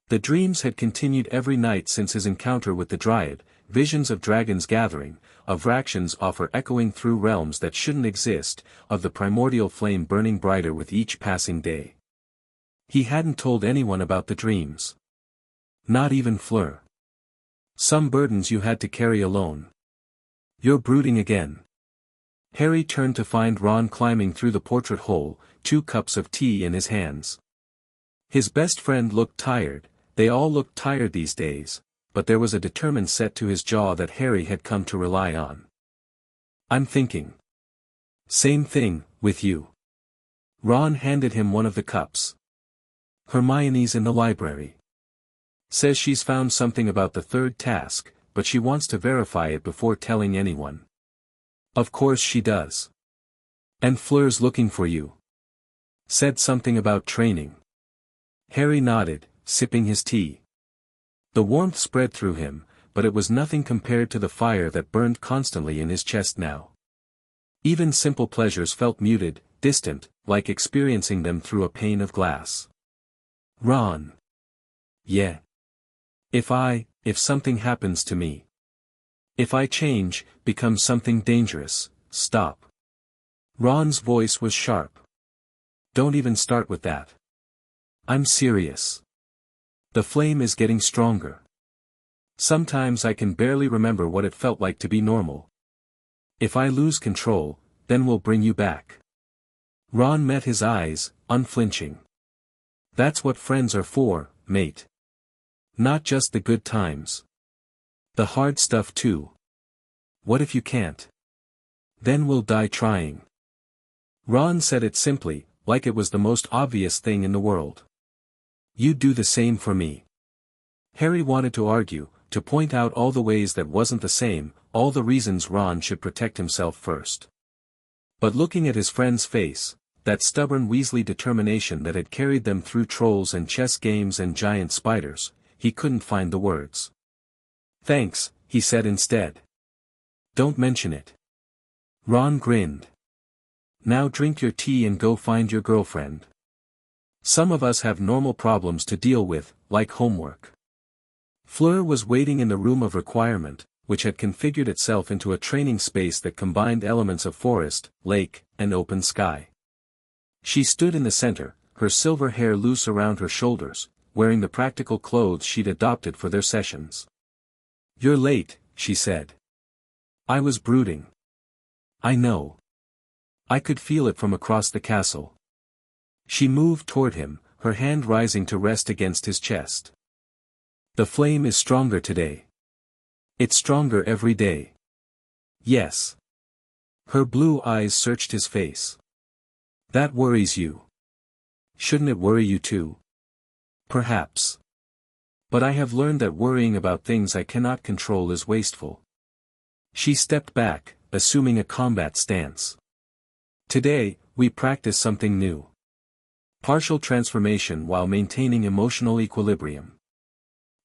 The dreams had continued every night since his encounter with the Dryad, visions of dragons gathering, of Vrakshan's offer echoing through realms that shouldn't exist, of the primordial flame burning brighter with each passing day. He hadn't told anyone about the dreams. Not even Fleur. Some burdens you had to carry alone. You're brooding again. Harry turned to find Ron climbing through the portrait hole, 2 cups of tea in his hands. His best friend looked tired, they all looked tired these days, but there was a determined set to his jaw that Harry had come to rely on. I'm thinking. Same thing, with you. Ron handed him one of the cups. Hermione's in the library. Says she's found something about the 3rd task, but she wants to verify it before telling anyone. Of course she does. And Fleur's looking for you. Said something about training. Harry nodded, sipping his tea. The warmth spread through him, but it was nothing compared to the fire that burned constantly in his chest now. Even simple pleasures felt muted, distant, like experiencing them through a pane of glass. Ron. Yeah. If something happens to me. If I change, become something dangerous, stop. Ron's voice was sharp. Don't even start with that. I'm serious. The flame is getting stronger. Sometimes I can barely remember what it felt like to be normal. If I lose control, then we'll bring you back. Ron met his eyes, unflinching. That's what friends are for, mate. Not just the good times. The hard stuff too. What if you can't? Then we'll die trying. Ron said it simply, like it was the most obvious thing in the world. You'd do the same for me. Harry wanted to argue, to point out all the ways that wasn't the same, all the reasons Ron should protect himself first. But looking at his friend's face, that stubborn Weasley determination that had carried them through trolls and chess games and giant spiders, he couldn't find the words. Thanks, he said instead. Don't mention it. Ron grinned. Now drink your tea and go find your girlfriend. Some of us have normal problems to deal with, like homework. Fleur was waiting in the room of requirement, which had configured itself into a training space that combined elements of forest, lake, and open sky. She stood in the center, her silver hair loose around her shoulders, wearing the practical clothes she'd adopted for their sessions. You're late, she said. I was brooding. I know. I could feel it from across the castle. She moved toward him, her hand rising to rest against his chest. The flame is stronger today. It's stronger every day. Yes. Her blue eyes searched his face. That worries you. Shouldn't it worry you too? Perhaps. But I have learned that worrying about things I cannot control is wasteful. She stepped back, assuming a combat stance. Today, we practice something new. Partial transformation while maintaining emotional equilibrium.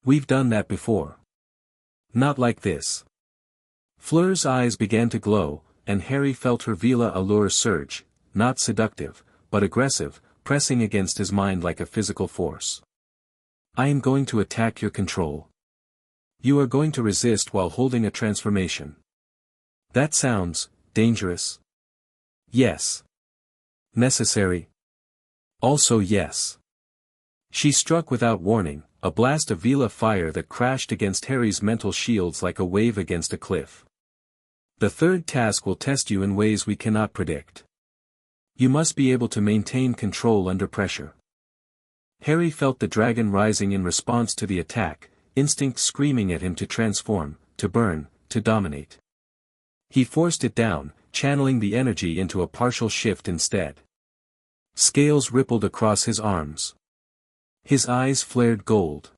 We've done that before. Not like this. Fleur's eyes began to glow, and Harry felt her Vila allure surge, not seductive, but aggressive, pressing against his mind like a physical force. I am going to attack your control. You are going to resist while holding a transformation. That sounds dangerous. Yes. Necessary. Also yes. She struck without warning, a blast of Vila fire that crashed against Harry's mental shields like a wave against a cliff. The 3rd task will test you in ways we cannot predict. You must be able to maintain control under pressure. Harry felt the dragon rising in response to the attack, instinct screaming at him to transform, to burn, to dominate. He forced it down, channeling the energy into a partial shift instead. Scales rippled across his arms. His eyes flared gold.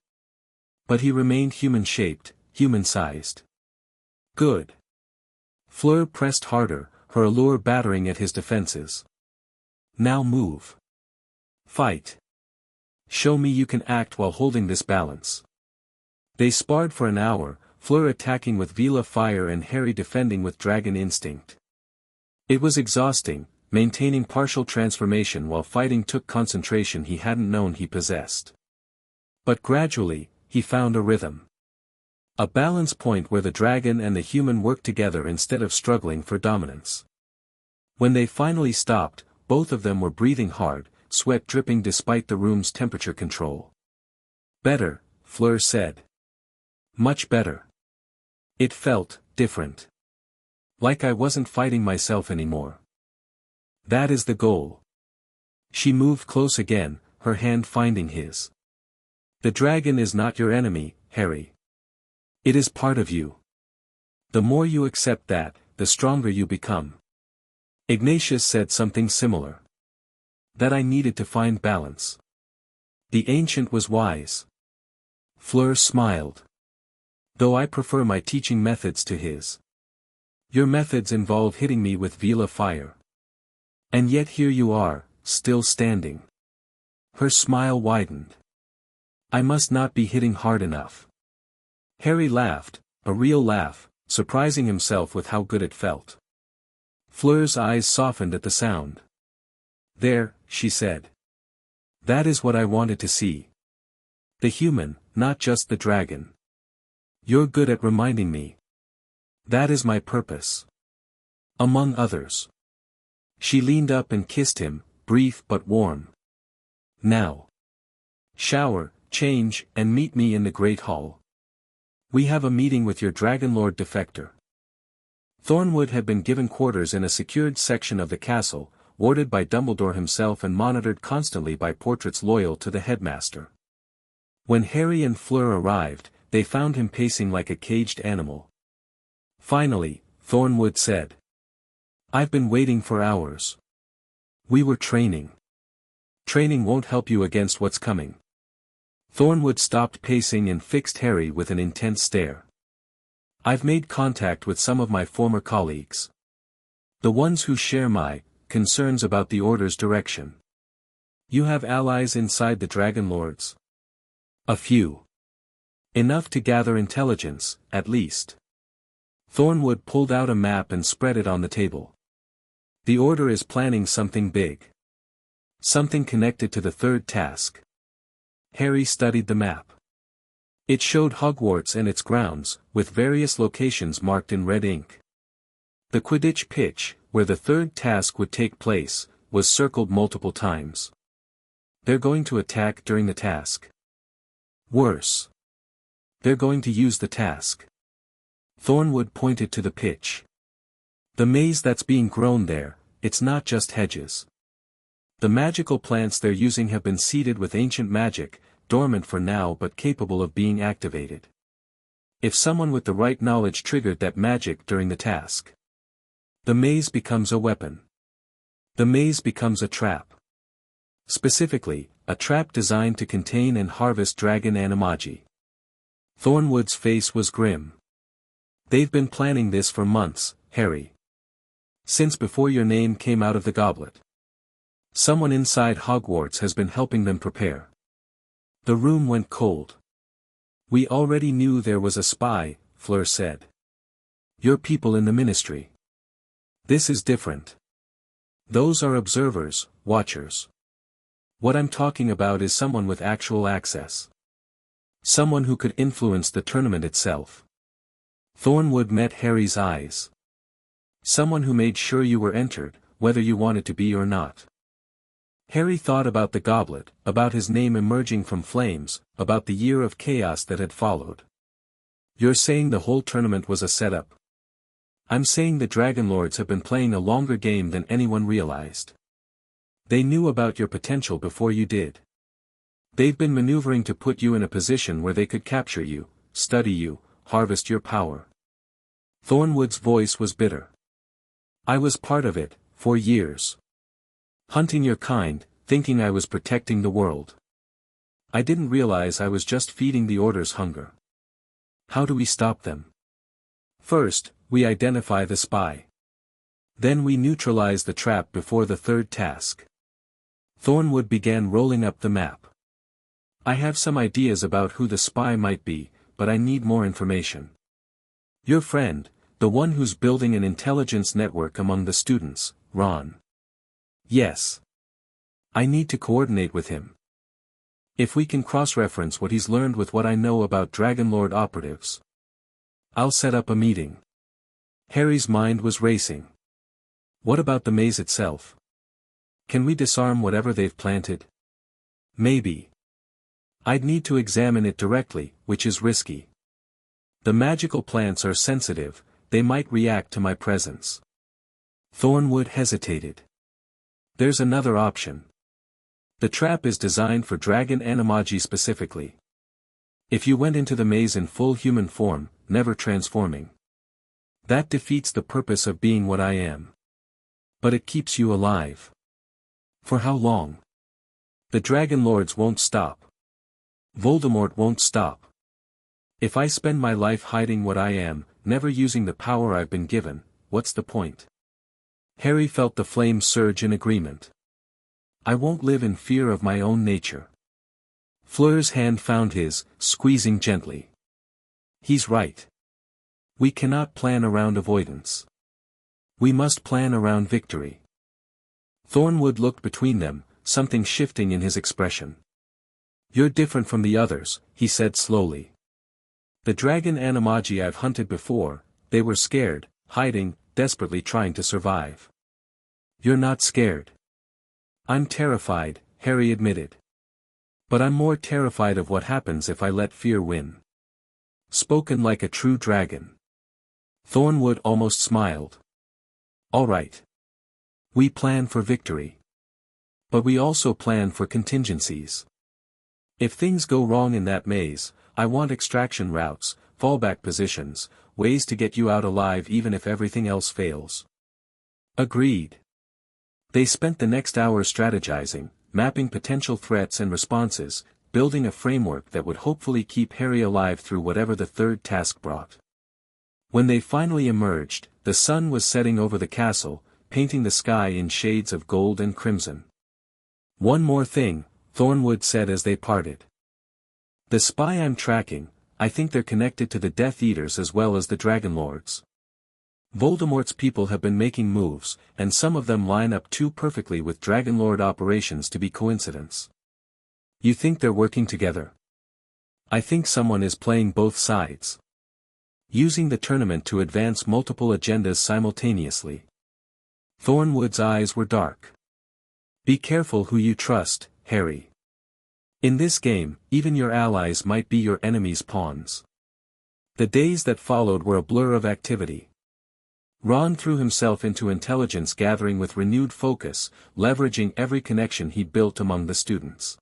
But he remained human-shaped, human-sized. Good. Fleur pressed harder, her allure battering at his defenses. Now move. Fight. Show me you can act while holding this balance. They sparred for an hour, Fleur attacking with Vila fire and Harry defending with dragon instinct. It was exhausting, maintaining partial transformation while fighting took concentration he hadn't known he possessed. But gradually, he found a rhythm. A balance point where the dragon and the human worked together instead of struggling for dominance. When they finally stopped, both of them were breathing hard, sweat dripping despite the room's temperature control. Better, Fleur said. Much better. It felt different. Like I wasn't fighting myself anymore. That is the goal. She moved close again, her hand finding his. The dragon is not your enemy, Harry. It is part of you. The more you accept that, the stronger you become. Ignatius said something similar. That I needed to find balance. The ancient was wise. Fleur smiled. Though I prefer my teaching methods to his. Your methods involve hitting me with Vila fire. And yet here you are, still standing. Her smile widened. I must not be hitting hard enough. Harry laughed, a real laugh, surprising himself with how good it felt. Fleur's eyes softened at the sound. There, she said. That is what I wanted to see. The human, not just the dragon. You're good at reminding me. That is my purpose. Among others. She leaned up and kissed him, brief but warm. Now. Shower, change, and meet me in the Great Hall. We have a meeting with your Dragonlord defector. Thornwood had been given quarters in a secured section of the castle, warded by Dumbledore himself and monitored constantly by portraits loyal to the headmaster. When Harry and Fleur arrived, they found him pacing like a caged animal. Finally, Thornwood said. I've been waiting for hours. We were training. Training won't help you against what's coming. Thornwood stopped pacing and fixed Harry with an intense stare. I've made contact with some of my former colleagues. The ones who share my concerns about the Order's direction. You have allies inside the Dragonlords? A few. Enough to gather intelligence, at least. Thornwood pulled out a map and spread it on the table. The Order is planning something big. Something connected to the third task. Harry studied the map. It showed Hogwarts and its grounds, with various locations marked in red ink. The Quidditch pitch, where the third task would take place, was circled multiple times. They're going to attack during the task. Worse. They're going to use the task. Thornwood pointed to the pitch. The maze that's being grown there, it's not just hedges. The magical plants they're using have been seeded with ancient magic, dormant for now but capable of being activated. If someone with the right knowledge triggered that magic during the task, the maze becomes a weapon. The maze becomes a trap. Specifically, a trap designed to contain and harvest dragon animagi. Thornwood's face was grim. They've been planning this for months, Harry. Since before your name came out of the goblet. Someone inside Hogwarts has been helping them prepare. The room went cold. We already knew there was a spy, Fleur said. Your people in the Ministry. This is different. Those are observers, watchers. What I'm talking about is someone with actual access. Someone who could influence the tournament itself. Thornwood met Harry's eyes. Someone who made sure you were entered, whether you wanted to be or not. Harry thought about the goblet, about his name emerging from flames, about the year of chaos that had followed. You're saying the whole tournament was a setup? I'm saying the Dragonlords have been playing a longer game than anyone realized. They knew about your potential before you did. They've been maneuvering to put you in a position where they could capture you, study you, harvest your power. Thornwood's voice was bitter. I was part of it, for years. Hunting your kind, thinking I was protecting the world. I didn't realize I was just feeding the Order's hunger. How do we stop them? First, we identify the spy. Then we neutralize the trap before the third task. Thornwood began rolling up the map. I have some ideas about who the spy might be, but I need more information. Your friend, the one who's building an intelligence network among the students, Ron. Yes. I need to coordinate with him. If we can cross-reference what he's learned with what I know about Dragonlord operatives. I'll set up a meeting. Harry's mind was racing. What about the maze itself? Can we disarm whatever they've planted? Maybe. I'd need to examine it directly, which is risky. The magical plants are sensitive, they might react to my presence. Thornwood hesitated. There's another option. The trap is designed for dragon animagi specifically. If you went into the maze in full human form, never transforming, that defeats the purpose of being what I am. But it keeps you alive. For how long? The Dragon Lords won't stop. Voldemort won't stop. If I spend my life hiding what I am, never using the power I've been given, what's the point? Harry felt the flame surge in agreement. I won't live in fear of my own nature. Fleur's hand found his, squeezing gently. He's right. We cannot plan around avoidance. We must plan around victory. Thornwood looked between them, something shifting in his expression. You're different from the others, he said slowly. The dragon animagi I've hunted before, they were scared, hiding, desperately trying to survive. You're not scared. I'm terrified, Harry admitted. But I'm more terrified of what happens if I let fear win. Spoken like a true dragon. Thornwood almost smiled. All right. We plan for victory. But we also plan for contingencies. If things go wrong in that maze, I want extraction routes, fallback positions, ways to get you out alive even if everything else fails. Agreed. They spent the next hour strategizing, mapping potential threats and responses, building a framework that would hopefully keep Harry alive through whatever the third task brought. When they finally emerged, the sun was setting over the castle, painting the sky in shades of gold and crimson. One more thing, Thornwood said as they parted. The spy I'm tracking, I think they're connected to the Death Eaters as well as the Dragon Lords. Voldemort's people have been making moves, and some of them line up too perfectly with Dragonlord operations to be coincidence. You think they're working together? I think someone is playing both sides. Using the tournament to advance multiple agendas simultaneously. Thornwood's eyes were dark. Be careful who you trust, Harry. In this game, even your allies might be your enemy's pawns. The days that followed were a blur of activity. Ron threw himself into intelligence gathering with renewed focus, leveraging every connection he'd built among the students.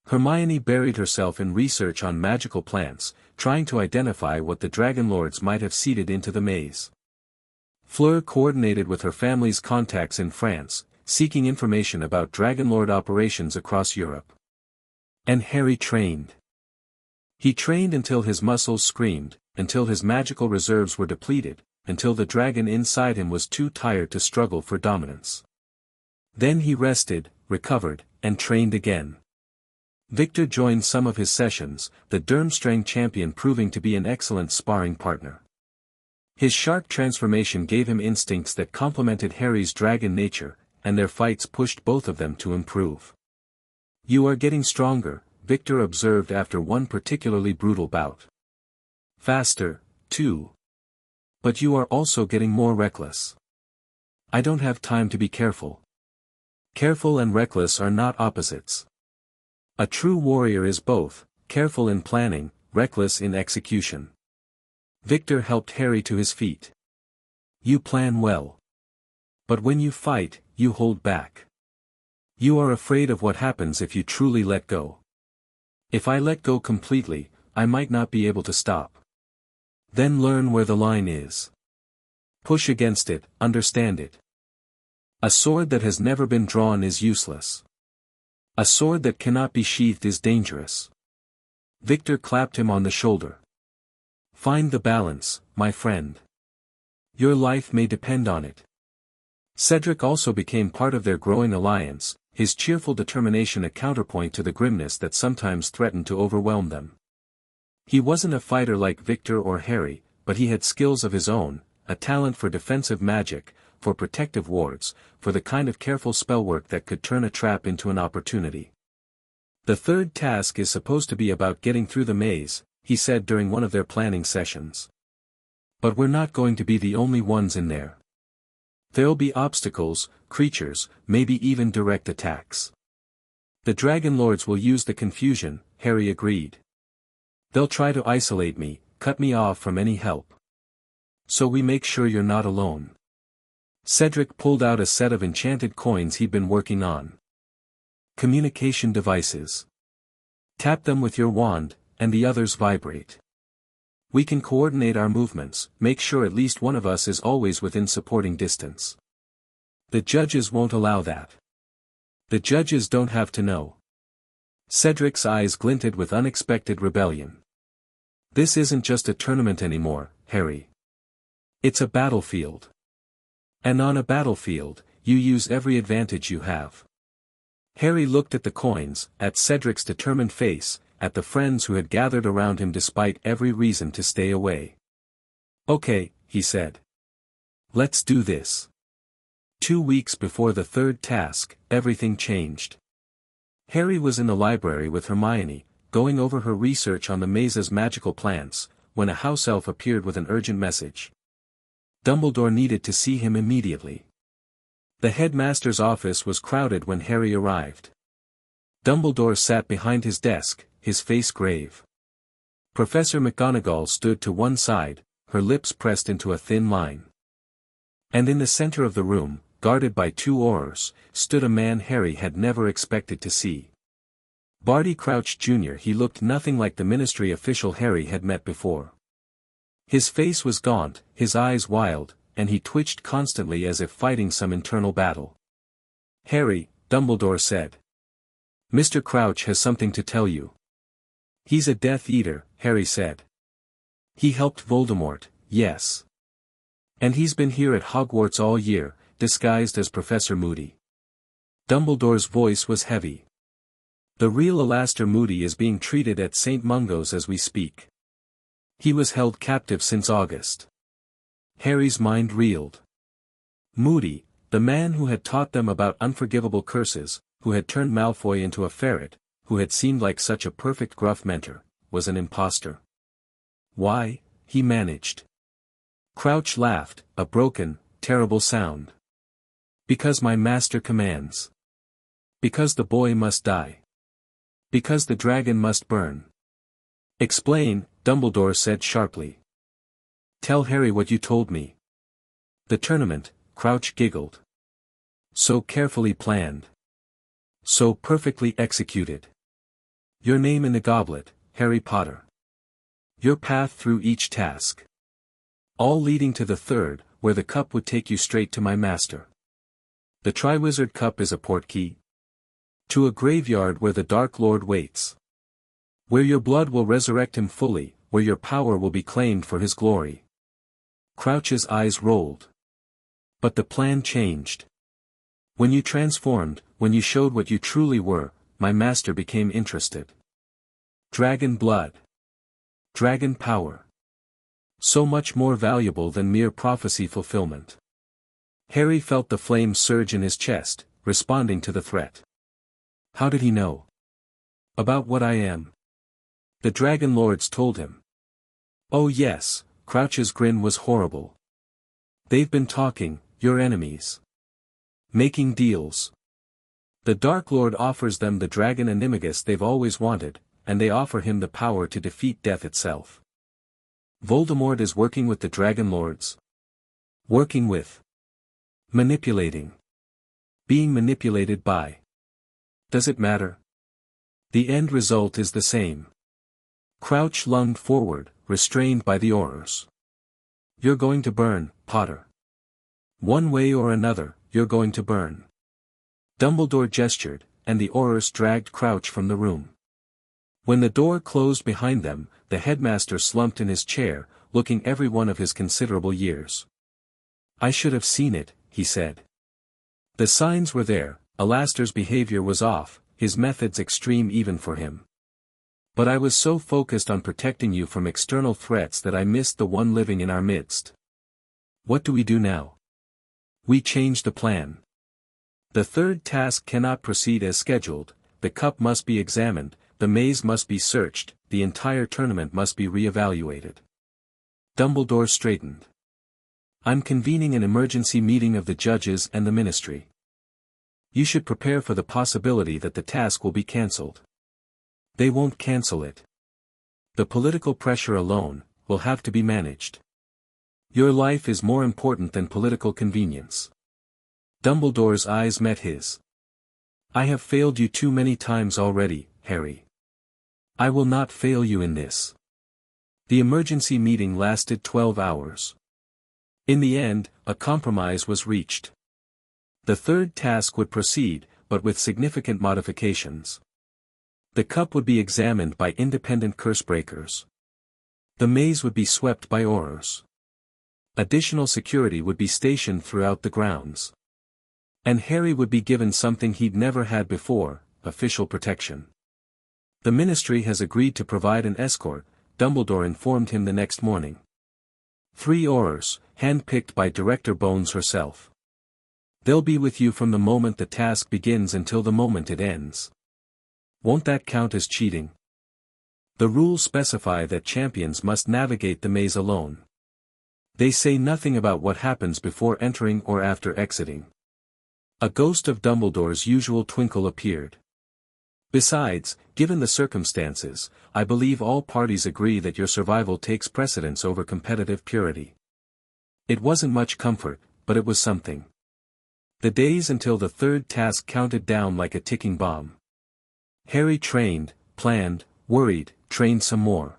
Hermione buried herself in research on magical plants, trying to identify what the Dragon Lords might have seeded into the maze. Fleur coordinated with her family's contacts in France, seeking information about Dragonlord operations across Europe. And Harry trained. He trained until his muscles screamed, until his magical reserves were depleted, until the dragon inside him was too tired to struggle for dominance. Then he rested, recovered, and trained again. Victor joined some of his sessions, the Durmstrang champion proving to be an excellent sparring partner. His shark transformation gave him instincts that complemented Harry's dragon nature, and their fights pushed both of them to improve. You are getting stronger, Victor observed after one particularly brutal bout. Faster, too. But you are also getting more reckless. I don't have time to be careful. Careful and reckless are not opposites. A true warrior is both, careful in planning, reckless in execution. Victor helped Harry to his feet. You plan well. But when you fight, you hold back. You are afraid of what happens if you truly let go. If I let go completely, I might not be able to stop. Then learn where the line is. Push against it, understand it. A sword that has never been drawn is useless. A sword that cannot be sheathed is dangerous. Victor clapped him on the shoulder. Find the balance, my friend. Your life may depend on it. Cedric also became part of their growing alliance, his cheerful determination a counterpoint to the grimness that sometimes threatened to overwhelm them. He wasn't a fighter like Victor or Harry, but he had skills of his own, a talent for defensive magic, for protective wards, for the kind of careful spellwork that could turn a trap into an opportunity. The third task is supposed to be about getting through the maze, he said during one of their planning sessions. But we're not going to be the only ones in there. There'll be obstacles, creatures, maybe even direct attacks. The Dragon Lords will use the confusion, Harry agreed. They'll try to isolate me, cut me off from any help. So we make sure you're not alone. Cedric pulled out a set of enchanted coins he'd been working on. Communication devices. Tap them with your wand, and the others vibrate. We can coordinate our movements, make sure at least one of us is always within supporting distance. The judges won't allow that. The judges don't have to know. Cedric's eyes glinted with unexpected rebellion. This isn't just a tournament anymore, Harry. It's a battlefield. And on a battlefield, you use every advantage you have. Harry looked at the coins, at Cedric's determined face, at the friends who had gathered around him despite every reason to stay away. Okay, he said. Let's do this. 2 weeks before the third task, everything changed. Harry was in the library with Hermione, going over her research on the maze's magical plants, when a house elf appeared with an urgent message. Dumbledore needed to see him immediately. The headmaster's office was crowded when Harry arrived. Dumbledore sat behind his desk, his face grave. Professor McGonagall stood to one side, her lips pressed into a thin line. And in the center of the room, guarded by 2 Aurors, stood a man Harry had never expected to see. Barty Crouch Jr. He looked nothing like the ministry official Harry had met before. His face was gaunt, his eyes wild, and he twitched constantly as if fighting some internal battle. Harry, Dumbledore said. Mr. Crouch has something to tell you. He's a Death Eater, Harry said. He helped Voldemort, yes. And he's been here at Hogwarts all year, disguised as Professor Moody. Dumbledore's voice was heavy. The real Alastor Moody is being treated at St. Mungo's as we speak. He was held captive since August. Harry's mind reeled. Moody, the man who had taught them about unforgivable curses, who had turned Malfoy into a ferret, who had seemed like such a perfect gruff mentor, was an imposter. Why, he managed. Crouch laughed, a broken, terrible sound. Because my master commands. Because the boy must die. Because the dragon must burn. Explain, Dumbledore said sharply. Tell Harry what you told me. The tournament, Crouch giggled. So carefully planned. So perfectly executed. Your name in the goblet, Harry Potter. Your path through each task. All leading to the third, where the cup would take you straight to my master. The Triwizard Cup is a portkey. To a graveyard where the Dark Lord waits. Where your blood will resurrect him fully, where your power will be claimed for his glory. Crouch's eyes rolled. But the plan changed. When you transformed, when you showed what you truly were, my master became interested. Dragon blood. Dragon power. So much more valuable than mere prophecy fulfillment. Harry felt the flame surge in his chest, responding to the threat. How did he know? About what I am? The Dragon Lords told him. Oh yes, Crouch's grin was horrible. They've been talking, your enemies. Making deals. The Dark Lord offers them the dragon Animagus they've always wanted, and they offer him the power to defeat death itself. Voldemort is working with the Dragon Lords. Working with. Manipulating. Being manipulated by. Does it matter? The end result is the same. Crouch lunged forward, restrained by the Aurors. You're going to burn, Potter. One way or another, you're going to burn. Dumbledore gestured, and the Aurors dragged Crouch from the room. When the door closed behind them, the headmaster slumped in his chair, looking every one of his considerable years. I should have seen it, he said. The signs were there, Alastor's behavior was off, his methods extreme even for him. But I was so focused on protecting you from external threats that I missed the one living in our midst. What do we do now? We change the plan. The third task cannot proceed as scheduled, the cup must be examined, the maze must be searched, the entire tournament must be re-evaluated. Dumbledore straightened. I'm convening an emergency meeting of the judges and the ministry. You should prepare for the possibility that the task will be cancelled. They won't cancel it. The political pressure alone will have to be managed. Your life is more important than political convenience. Dumbledore's eyes met his. I have failed you too many times already, Harry. I will not fail you in this. The emergency meeting lasted 12 hours. In the end, a compromise was reached. The third task would proceed, but with significant modifications. The cup would be examined by independent cursebreakers. The maze would be swept by Aurors. Additional security would be stationed throughout the grounds. And Harry would be given something he'd never had before, official protection. The Ministry has agreed to provide an escort, Dumbledore informed him the next morning. 3 Aurors, hand-picked by Director Bones herself. They'll be with you from the moment the task begins until the moment it ends. Won't that count as cheating? The rules specify that champions must navigate the maze alone. They say nothing about what happens before entering or after exiting. A ghost of Dumbledore's usual twinkle appeared. Besides, given the circumstances, I believe all parties agree that your survival takes precedence over competitive purity. It wasn't much comfort, but it was something. The days until the third task counted down like a ticking bomb. Harry trained, planned, worried, trained some more.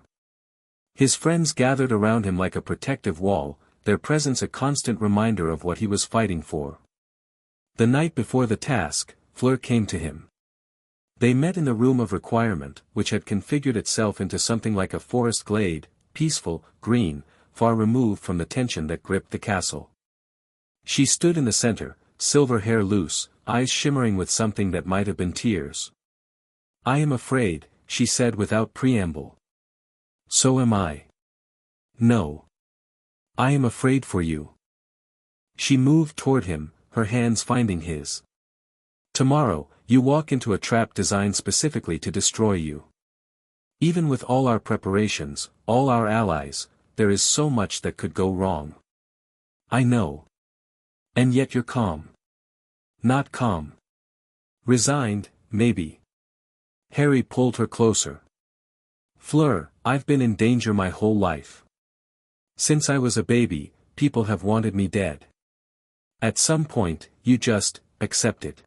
His friends gathered around him like a protective wall, their presence a constant reminder of what he was fighting for. The night before the task, Fleur came to him. They met in the room of requirement, which had configured itself into something like a forest glade, peaceful, green, far removed from the tension that gripped the castle. She stood in the center, silver hair loose, eyes shimmering with something that might have been tears. I am afraid, she said without preamble. So am I. No. I am afraid for you. She moved toward him, her hands finding his. Tomorrow, you walk into a trap designed specifically to destroy you. Even with all our preparations, all our allies, there is so much that could go wrong. I know. And yet you're calm. Not calm. Resigned, maybe. Harry pulled her closer. Fleur, I've been in danger my whole life. Since I was a baby, people have wanted me dead. At some point, you just accept it.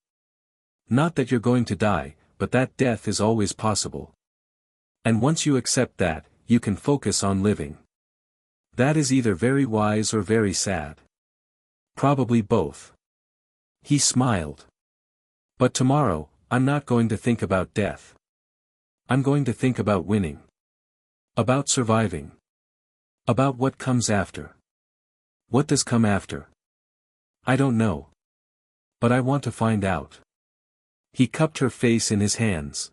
Not that you're going to die, but that death is always possible. And once you accept that, you can focus on living. That is either very wise or very sad. Probably both. He smiled. But tomorrow, I'm not going to think about death. I'm going to think about winning. About surviving. About what comes after. What does come after? I don't know. But I want to find out. He cupped her face in his hands.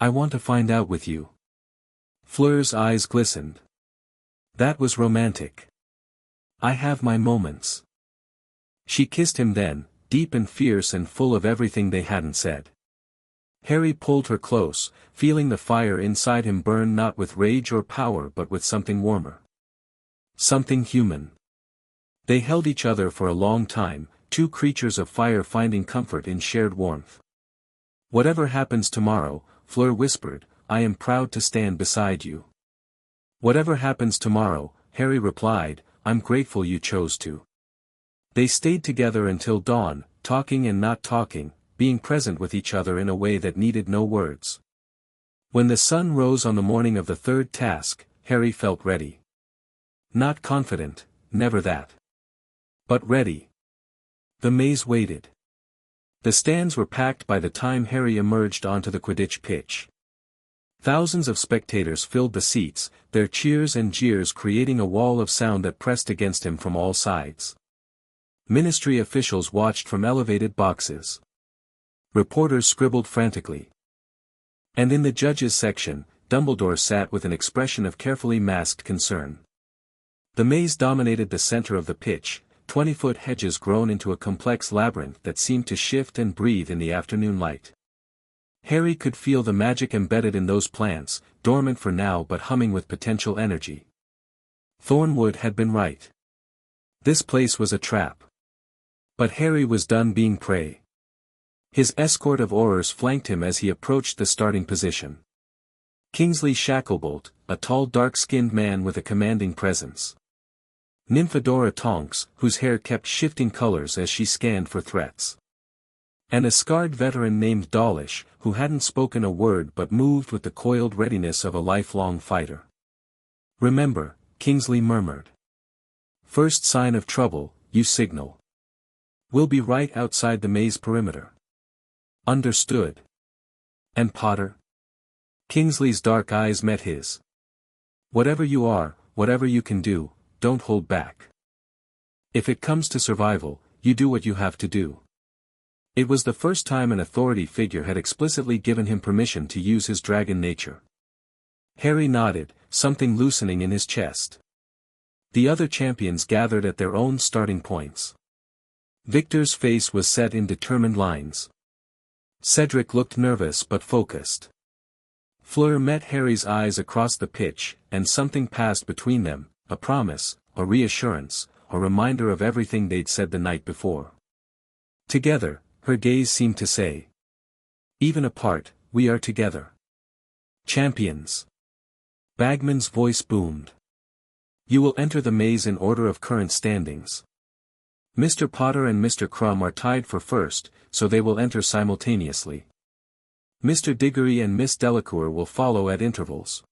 I want to find out with you. Fleur's eyes glistened. That was romantic. I have my moments. She kissed him then, deep and fierce and full of everything they hadn't said. Harry pulled her close, feeling the fire inside him burn not with rage or power but with something warmer. Something human. They held each other for a long time, two creatures of fire finding comfort in shared warmth. Whatever happens tomorrow, Fleur whispered, I am proud to stand beside you. Whatever happens tomorrow, Harry replied, I'm grateful you chose to. They stayed together until dawn, talking and not talking, being present with each other in a way that needed no words. When the sun rose on the morning of the third task, Harry felt ready. Not confident, never that. But ready. The maze waited. The stands were packed by the time Harry emerged onto the Quidditch pitch. Thousands of spectators filled the seats, their cheers and jeers creating a wall of sound that pressed against him from all sides. Ministry officials watched from elevated boxes. Reporters scribbled frantically. And in the judges' section, Dumbledore sat with an expression of carefully masked concern. The maze dominated the center of the pitch, 20-foot hedges grown into a complex labyrinth that seemed to shift and breathe in the afternoon light. Harry could feel the magic embedded in those plants, dormant for now but humming with potential energy. Thornwood had been right. This place was a trap. But Harry was done being prey. His escort of Aurors flanked him as he approached the starting position. Kingsley Shacklebolt, a tall dark-skinned man with a commanding presence. Nymphadora Tonks, whose hair kept shifting colors as she scanned for threats. And a scarred veteran named Dawlish, who hadn't spoken a word but moved with the coiled readiness of a lifelong fighter. "Remember," Kingsley murmured. "First sign of trouble, you signal. We'll be right outside the maze perimeter." "Understood." "And Potter?" Kingsley's dark eyes met his. "Whatever you are, whatever you can do, don't hold back. If it comes to survival, you do what you have to do." It was the first time an authority figure had explicitly given him permission to use his dragon nature. Harry nodded, something loosening in his chest. The other champions gathered at their own starting points. Victor's face was set in determined lines. Cedric looked nervous but focused. Fleur met Harry's eyes across the pitch, and something passed between them, a promise, a reassurance, a reminder of everything they'd said the night before. Together, her gaze seemed to say, "Even apart, we are together. Champions." Bagman's voice boomed. "You will enter the maze in order of current standings. Mr. Potter and Mr. Crumb are tied for first, so they will enter simultaneously. Mr. Diggory and Miss Delacour will follow at intervals."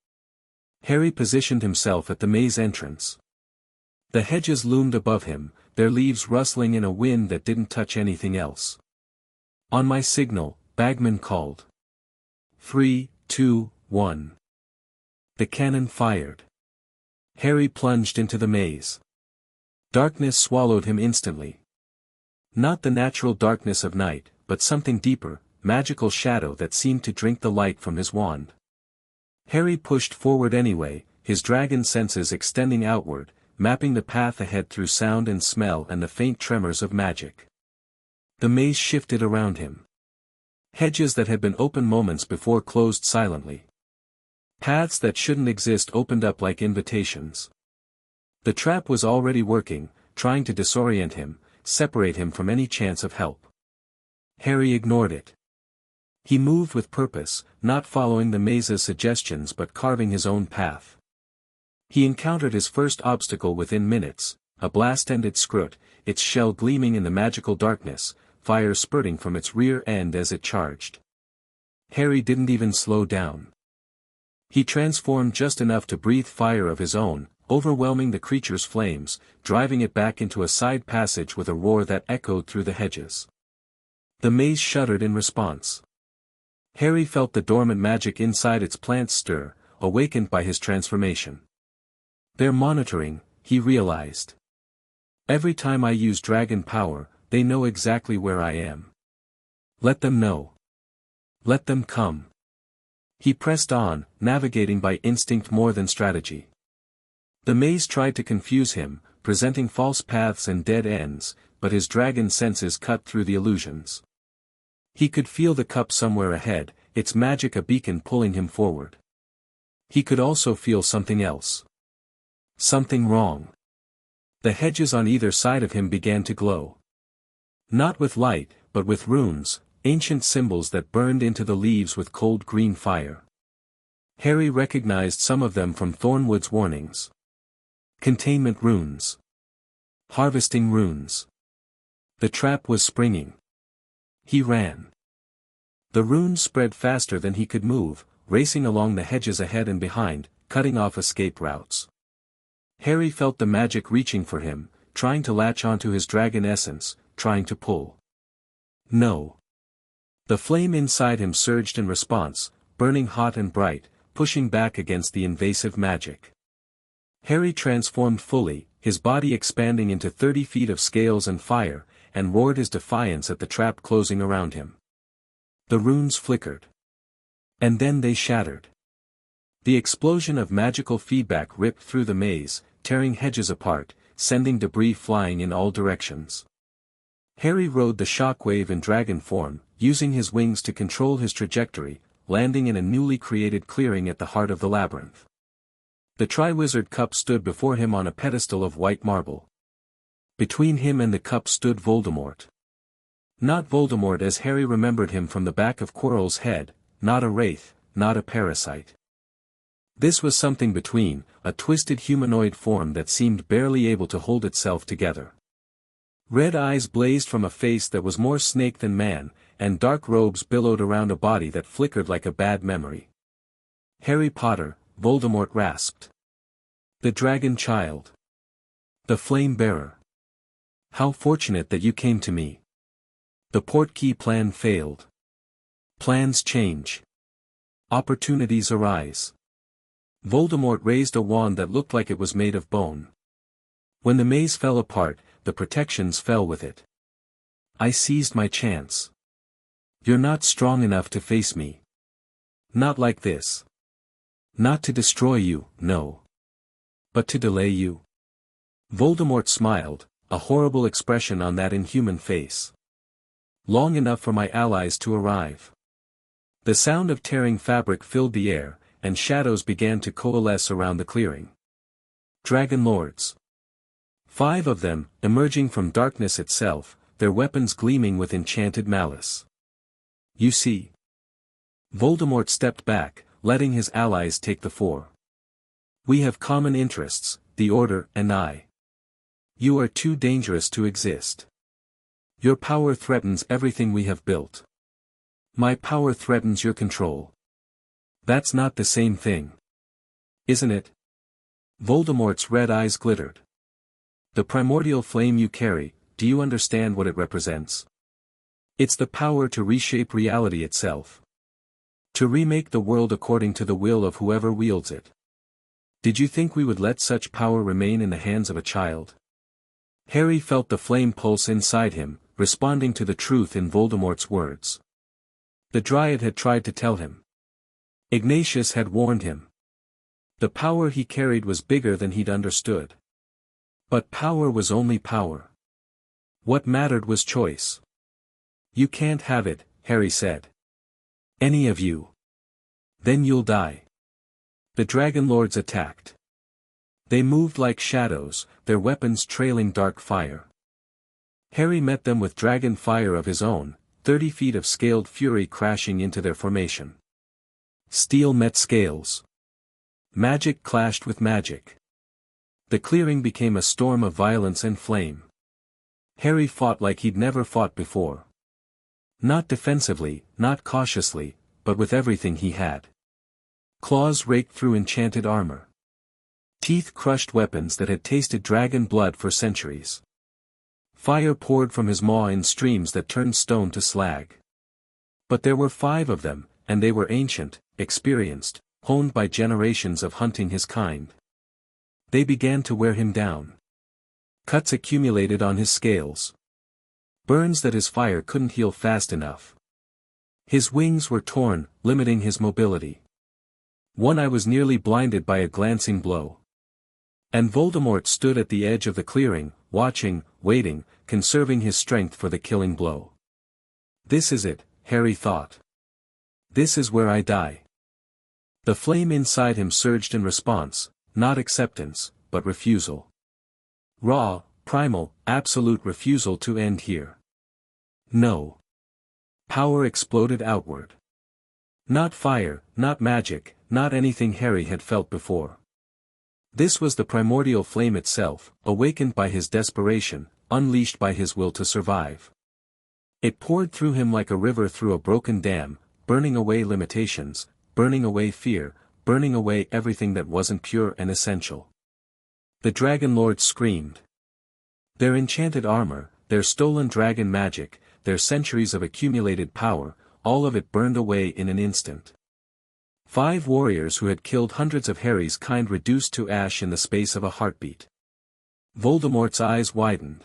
Harry positioned himself at the maze entrance. The hedges loomed above him, their leaves rustling in a wind that didn't touch anything else. "On my signal," Bagman called. 3, 2, 1. The cannon fired. Harry plunged into the maze. Darkness swallowed him instantly. Not the natural darkness of night, but something deeper, magical shadow that seemed to drink the light from his wand. Harry pushed forward anyway, his dragon senses extending outward, mapping the path ahead through sound and smell and the faint tremors of magic. The maze shifted around him. Hedges that had been open moments before closed silently. Paths that shouldn't exist opened up like invitations. The trap was already working, trying to disorient him, separate him from any chance of help. Harry ignored it. He moved with purpose, not following the maze's suggestions but carving his own path. He encountered his first obstacle within minutes, a blast-ended scrut, its shell gleaming in the magical darkness, fire spurting from its rear end as it charged. Harry didn't even slow down. He transformed just enough to breathe fire of his own, overwhelming the creature's flames, driving it back into a side passage with a roar that echoed through the hedges. The maze shuddered in response. Harry felt the dormant magic inside its plants stir, awakened by his transformation. "They're monitoring," he realized. "Every time I use dragon power, they know exactly where I am. Let them know. Let them come." He pressed on, navigating by instinct more than strategy. The maze tried to confuse him, presenting false paths and dead ends, but his dragon senses cut through the illusions. He could feel the cup somewhere ahead, its magic a beacon pulling him forward. He could also feel something else. Something wrong. The hedges on either side of him began to glow. Not with light, but with runes, ancient symbols that burned into the leaves with cold green fire. Harry recognized some of them from Thornwood's warnings. Containment runes. Harvesting runes. The trap was springing. He ran. The runes spread faster than he could move, racing along the hedges ahead and behind, cutting off escape routes. Harry felt the magic reaching for him, trying to latch onto his dragon essence, trying to pull. No. The flame inside him surged in response, burning hot and bright, pushing back against the invasive magic. Harry transformed fully, his body expanding into 30 feet of scales and fire, and roared his defiance at the trap closing around him. The runes flickered. And then they shattered. The explosion of magical feedback ripped through the maze, tearing hedges apart, sending debris flying in all directions. Harry rode the shockwave in dragon form, using his wings to control his trajectory, landing in a newly created clearing at the heart of the labyrinth. The Triwizard Cup stood before him on a pedestal of white marble. Between him and the cup stood Voldemort. Not Voldemort as Harry remembered him from the back of Quirrell's head, not a wraith, not a parasite. This was something between, a twisted humanoid form that seemed barely able to hold itself together. Red eyes blazed from a face that was more snake than man, and dark robes billowed around a body that flickered like a bad memory. "Harry Potter," Voldemort rasped. "The dragon child. The flame bearer. How fortunate that you came to me. The Portkey plan failed. Plans change. Opportunities arise." Voldemort raised a wand that looked like it was made of bone. When the maze fell apart, the protections fell with it. I seized my chance. You're not strong enough to face me. Not like this. Not to destroy you, no. But to delay you. Voldemort smiled, a horrible expression on that inhuman face. Long enough for my allies to arrive. The sound of tearing fabric filled the air, and shadows began to coalesce around the clearing. Dragon Lords. 5 of them, emerging from darkness itself, their weapons gleaming with enchanted malice. You see. Voldemort stepped back, letting his allies take the fore. We have common interests, the Order and I. You are too dangerous to exist. Your power threatens everything we have built. My power threatens your control. That's not the same thing. Isn't it? Voldemort's red eyes glittered. The primordial flame you carry, do you understand what it represents? It's the power to reshape reality itself. To remake the world according to the will of whoever wields it. Did you think we would let such power remain in the hands of a child? Harry felt the flame pulse inside him, responding to the truth in Voldemort's words. The Dryad had tried to tell him. Ignatius had warned him. The power he carried was bigger than he'd understood. But power was only power. What mattered was choice. You can't have it, Harry said. Any of you. Then you'll die. The Dragon Lords attacked. They moved like shadows, their weapons trailing dark fire. Harry met them with dragon fire of his own, 30 feet of scaled fury crashing into their formation. Steel met scales. Magic clashed with magic. The clearing became a storm of violence and flame. Harry fought like he'd never fought before. Not defensively, not cautiously, but with everything he had. Claws raked through enchanted armor. Teeth crushed weapons that had tasted dragon blood for centuries. Fire poured from his maw in streams that turned stone to slag. But there were 5 of them, and they were ancient, experienced, honed by generations of hunting his kind. They began to wear him down. Cuts accumulated on his scales. Burns that his fire couldn't heal fast enough. His wings were torn, limiting his mobility. One eye was nearly blinded by a glancing blow. And Voldemort stood at the edge of the clearing, watching, waiting, conserving his strength for the killing blow. This is it, Harry thought. This is where I die. The flame inside him surged in response, not acceptance, but refusal. Raw, primal, absolute refusal to end here. No. Power exploded outward. Not fire, not magic, not anything Harry had felt before. This was the primordial flame itself, awakened by his desperation, unleashed by his will to survive. It poured through him like a river through a broken dam, burning away limitations, burning away fear, burning away everything that wasn't pure and essential. The Dragon Lords screamed. Their enchanted armor, their stolen dragon magic, their centuries of accumulated power, all of it burned away in an instant. 5 warriors who had killed hundreds of Harry's kind reduced to ash in the space of a heartbeat. Voldemort's eyes widened.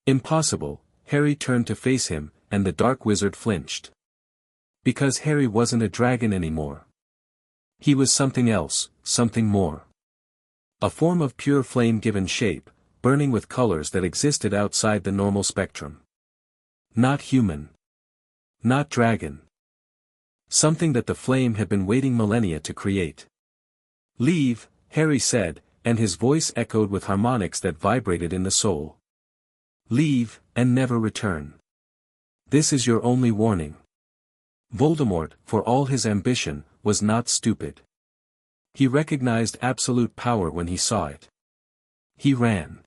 Impossible, Harry turned to face him, and the dark wizard flinched. Because Harry wasn't a dragon anymore. He was something else, something more. A form of pure flame given shape, burning with colors that existed outside the normal spectrum. Not human. Not dragon. Something that the flame had been waiting millennia to create. Leave, Harry said, and his voice echoed with harmonics that vibrated in the soul. Leave, and never return. This is your only warning. Voldemort, for all his ambition, was not stupid. He recognized absolute power when he saw it. He ran.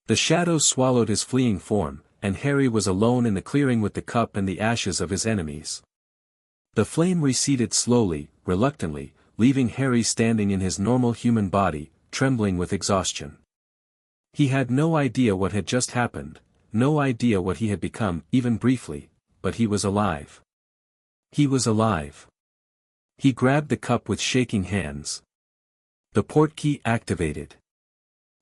The shadows swallowed his fleeing form, and Harry was alone in the clearing with the cup and the ashes of his enemies. The flame receded slowly, reluctantly, leaving Harry standing in his normal human body, trembling with exhaustion. He had no idea what had just happened, no idea what he had become, even briefly, but he was alive. He was alive. He grabbed the cup with shaking hands. The portkey activated.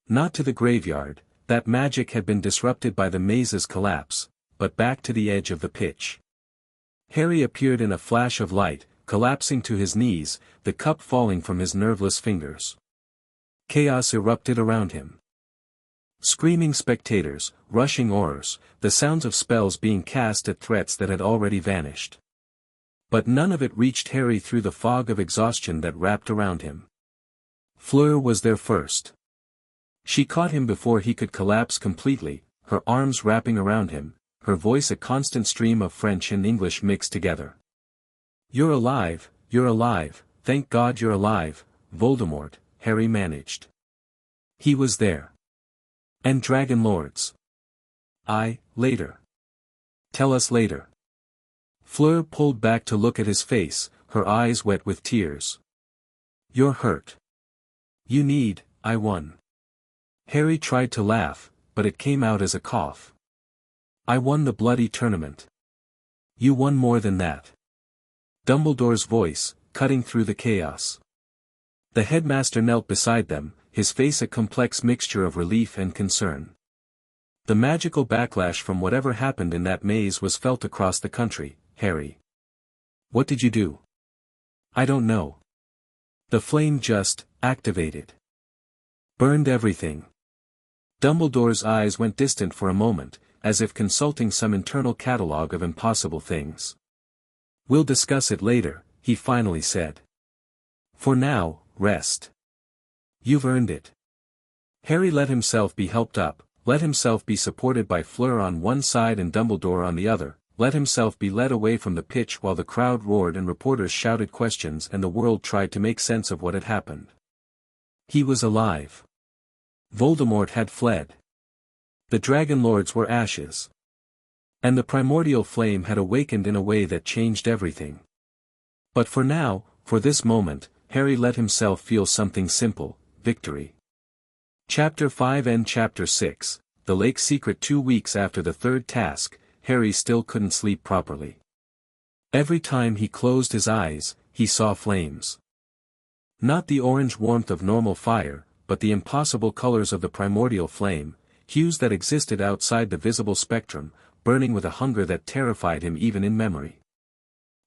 Not to the graveyard, that magic had been disrupted by the maze's collapse, but back to the edge of the pitch. Harry appeared in a flash of light, collapsing to his knees, the cup falling from his nerveless fingers. Chaos erupted around him. Screaming spectators, rushing oars, the sounds of spells being cast at threats that had already vanished. But none of it reached Harry through the fog of exhaustion that wrapped around him. Fleur was there first. She caught him before he could collapse completely, her arms wrapping around him, her voice a constant stream of French and English mixed together. "You're alive, thank God you're alive, Voldemort," Harry managed. He was there. "And Dragon Lords?" Later. Tell us later." Fleur pulled back to look at his face, her eyes wet with tears. "You're hurt. I won." Harry tried to laugh, but it came out as a cough. "I won the bloody tournament." "You won more than that." Dumbledore's voice, cutting through the chaos. The headmaster knelt beside them, his face a complex mixture of relief and concern. The magical backlash from whatever happened in that maze was felt across the country. "Harry. What did you do?" "I don't know. The flame just activated. Burned everything." Dumbledore's eyes went distant for a moment, as if consulting some internal catalogue of impossible things. "We'll discuss it later," he finally said. "For now, rest. You've earned it." Harry let himself be helped up, let himself be supported by Fleur on one side and Dumbledore on the other, let himself be led away from the pitch while the crowd roared and reporters shouted questions and the world tried to make sense of what had happened. He was alive. Voldemort had fled. The Dragon Lords were ashes. And the primordial flame had awakened in a way that changed everything. But for now, for this moment, Harry let himself feel something simple: victory. Chapter 5 and Chapter 6, The Lake Secret. 2 weeks after the third task, Harry still couldn't sleep properly. Every time he closed his eyes, he saw flames. Not the orange warmth of normal fire, but the impossible colors of the primordial flame, hues that existed outside the visible spectrum, burning with a hunger that terrified him even in memory.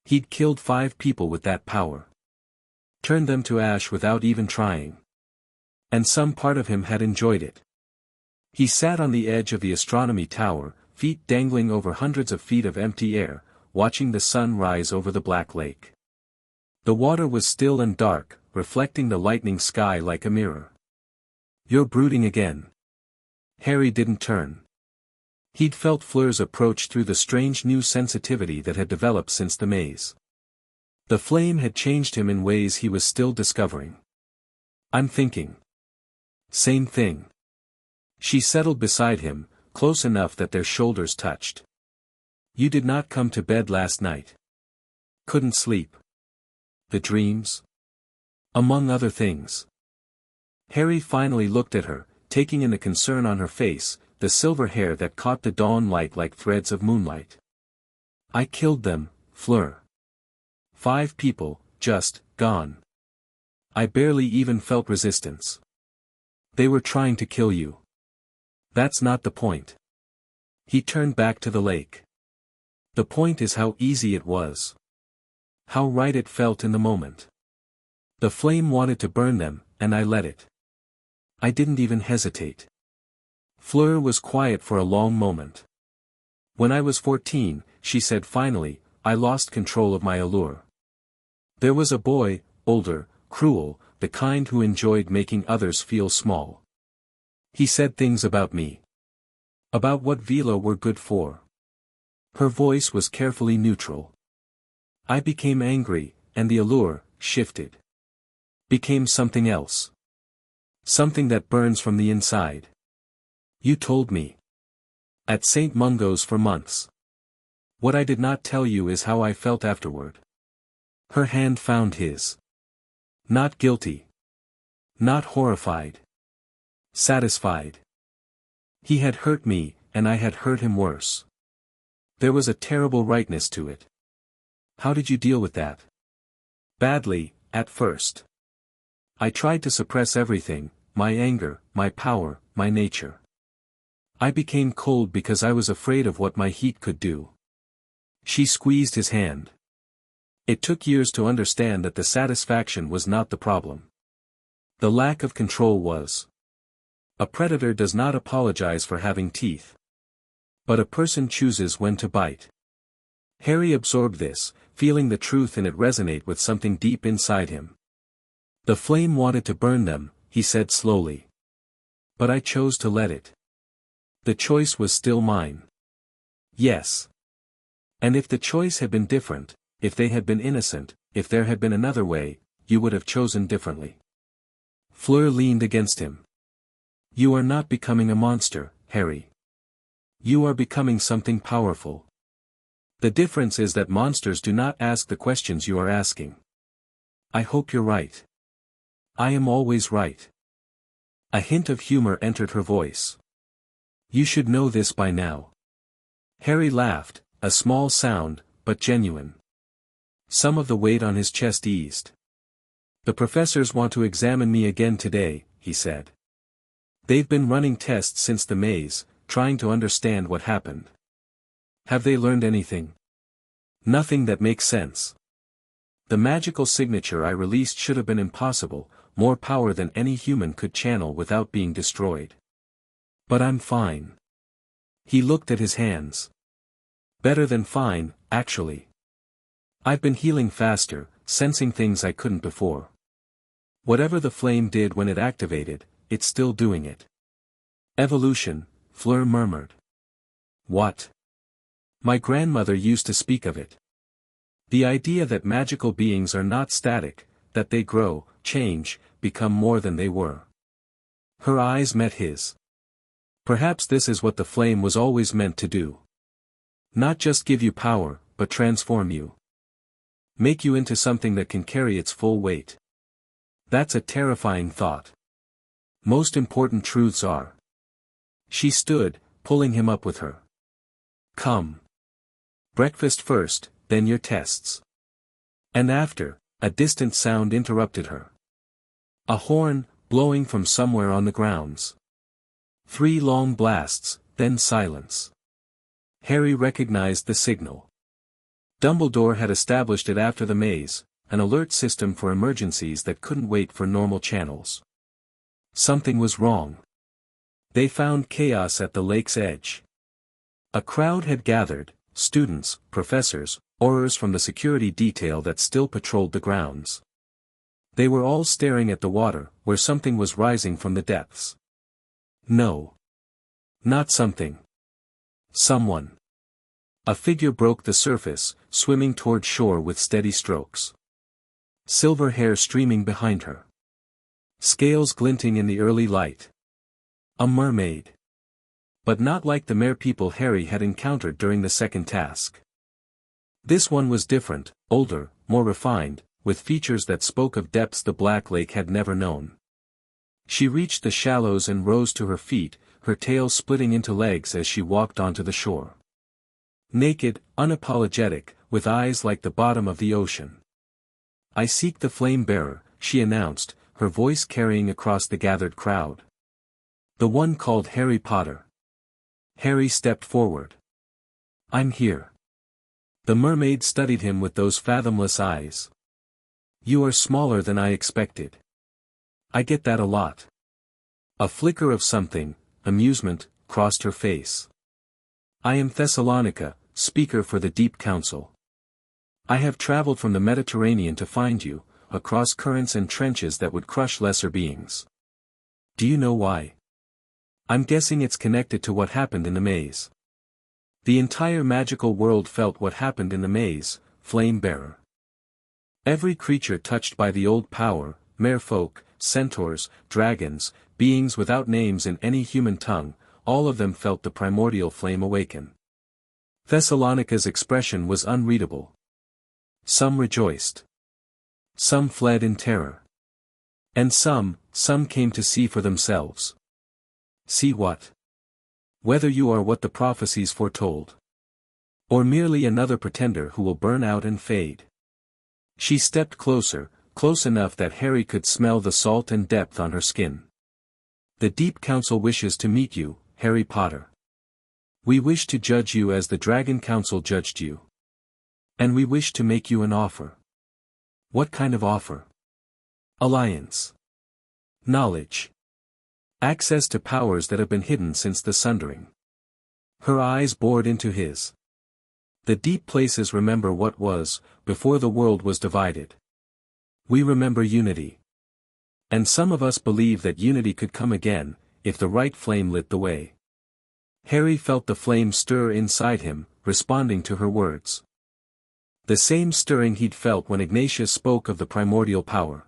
He'd killed 5 people with that power. Turned them to ash without even trying. And some part of him had enjoyed it. He sat on the edge of the astronomy tower, feet dangling over hundreds of feet of empty air, watching the sun rise over the black lake. The water was still and dark, reflecting the lightning sky like a mirror. "You're brooding again." Harry didn't turn. He'd felt Fleur's approach through the strange new sensitivity that had developed since the maze. The flame had changed him in ways he was still discovering. "I'm thinking." "Same thing." She settled beside him, close enough that their shoulders touched. "You did not come to bed last night. Couldn't sleep. The dreams?" "Among other things." Harry finally looked at her, taking in the concern on her face, the silver hair that caught the dawn light like threads of moonlight. "I killed them, Fleur. 5 people, just, gone. I barely even felt resistance. They were trying to kill you. That's not the point." He turned back to the lake. "The point is how easy it was. How right it felt in the moment. The flame wanted to burn them, and I let it. I didn't even hesitate." Fleur was quiet for a long moment. "When I was 14, she said finally, I lost control of my allure. There was a boy, older, cruel, the kind who enjoyed making others feel small. He said things about me. About what Vila were good for." Her voice was carefully neutral. "I became angry, and the allure shifted. became something else. Something that burns from the inside. You told me. At St. Mungo's for months. What I did not tell you is how I felt afterward. Her hand found his. Not guilty. Not horrified. Satisfied. He had hurt me, and I had hurt him worse. There was a terrible rightness to it. How did you deal with that? Badly, at first. I tried to suppress everything, my anger, my power, my nature. I became cold because I was afraid of what my heat could do. She squeezed his hand. It took years to understand that the satisfaction was not the problem. The lack of control was. A predator does not apologize for having teeth. But a person chooses when to bite. Harry absorbed this, feeling the truth in it resonate with something deep inside him. The flame wanted to burn them, he said slowly. But I chose to let it. The choice was still mine. Yes. And if the choice had been different, if they had been innocent, if there had been another way, you would have chosen differently. Fleur leaned against him. You are not becoming a monster, Harry. You are becoming something powerful. The difference is that monsters do not ask the questions you are asking. I hope you're right. I am always right. A hint of humor entered her voice. You should know this by now. Harry laughed, a small sound, but genuine. Some of the weight on his chest eased. The professors want to examine me again today, he said. They've been running tests since the maze, trying to understand what happened. Have they learned anything? Nothing that makes sense. The magical signature I released should have been impossible, more power than any human could channel without being destroyed. But I'm fine. He looked at his hands. Better than fine, actually. I've been healing faster, sensing things I couldn't before. Whatever the flame did when it activated, it's still doing it. Evolution, Fleur murmured. What? My grandmother used to speak of it. The idea that magical beings are not static, that they grow, change, become more than they were. Her eyes met his. Perhaps this is what the flame was always meant to do. Not just give you power, but transform you. Make you into something that can carry its full weight. That's a terrifying thought. Most important truths are. She stood, pulling him up with her. Come. Breakfast first, then your tests. And after, a distant sound interrupted her. A horn, blowing from somewhere on the grounds. 3 long blasts, then silence. Harry recognized the signal. Dumbledore had established it after the maze, an alert system for emergencies that couldn't wait for normal channels. Something was wrong. They found chaos at the lake's edge. A crowd had gathered, students, professors, Aurors from the security detail that still patrolled the grounds. They were all staring at the water, where something was rising from the depths. No. Not something. Someone. A figure broke the surface, swimming toward shore with steady strokes. Silver hair streaming behind her. Scales glinting in the early light. A mermaid. But not like the merpeople Harry had encountered during the second task. This one was different, older, more refined, with features that spoke of depths the Black Lake had never known. She reached the shallows and rose to her feet, her tail splitting into legs as she walked onto the shore. Naked, unapologetic, with eyes like the bottom of the ocean. I seek the flame bearer, she announced, her voice carrying across the gathered crowd. The one called Harry Potter. Harry stepped forward. I'm here. The mermaid studied him with those fathomless eyes. You are smaller than I expected. I get that a lot. A flicker of something, amusement, crossed her face. I am Thessalonica, speaker for the Deep Council. I have traveled from the Mediterranean to find you, across currents and trenches that would crush lesser beings. Do you know why? I'm guessing it's connected to what happened in the maze. The entire magical world felt what happened in the maze, Flame Bearer. Every creature touched by the old power, merfolk, centaurs, dragons, beings without names in any human tongue, all of them felt the primordial flame awaken. Thessalonica's expression was unreadable. Some rejoiced. Some fled in terror. And some came to see for themselves. See what? Whether you are what the prophecies foretold. Or merely another pretender who will burn out and fade. She stepped closer, close enough that Harry could smell the salt and depth on her skin. The Deep Council wishes to meet you, Harry Potter. We wish to judge you as the Dragon Council judged you. And we wish to make you an offer. What kind of offer? Alliance. Knowledge. Access to powers that have been hidden since the Sundering. Her eyes bored into his. The deep places remember what was, before the world was divided. We remember unity. And some of us believe that unity could come again, if the right flame lit the way. Harry felt the flame stir inside him, responding to her words. The same stirring he'd felt when Ignatius spoke of the primordial power.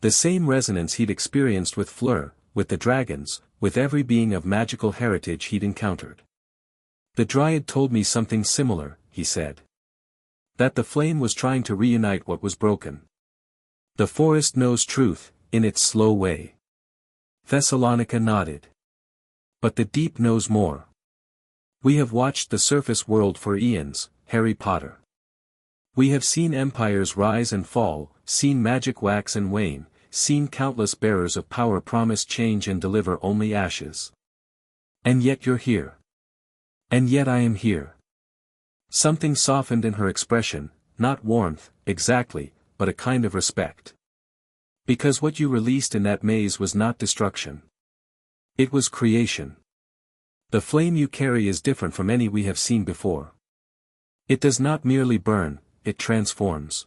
The same resonance he'd experienced with Fleur, with the dragons, with every being of magical heritage he'd encountered. The Dryad told me something similar, he said. That the flame was trying to reunite what was broken. The forest knows truth, in its slow way. Thessalonica nodded. But the deep knows more. We have watched the surface world for eons, Harry Potter. We have seen empires rise and fall, seen magic wax and wane, seen countless bearers of power promise change and deliver only ashes. And yet you're here. And yet I am here. Something softened in her expression, not warmth, exactly, but a kind of respect. Because what you released in that maze was not destruction. It was creation. The flame you carry is different from any we have seen before. It does not merely burn, it transforms.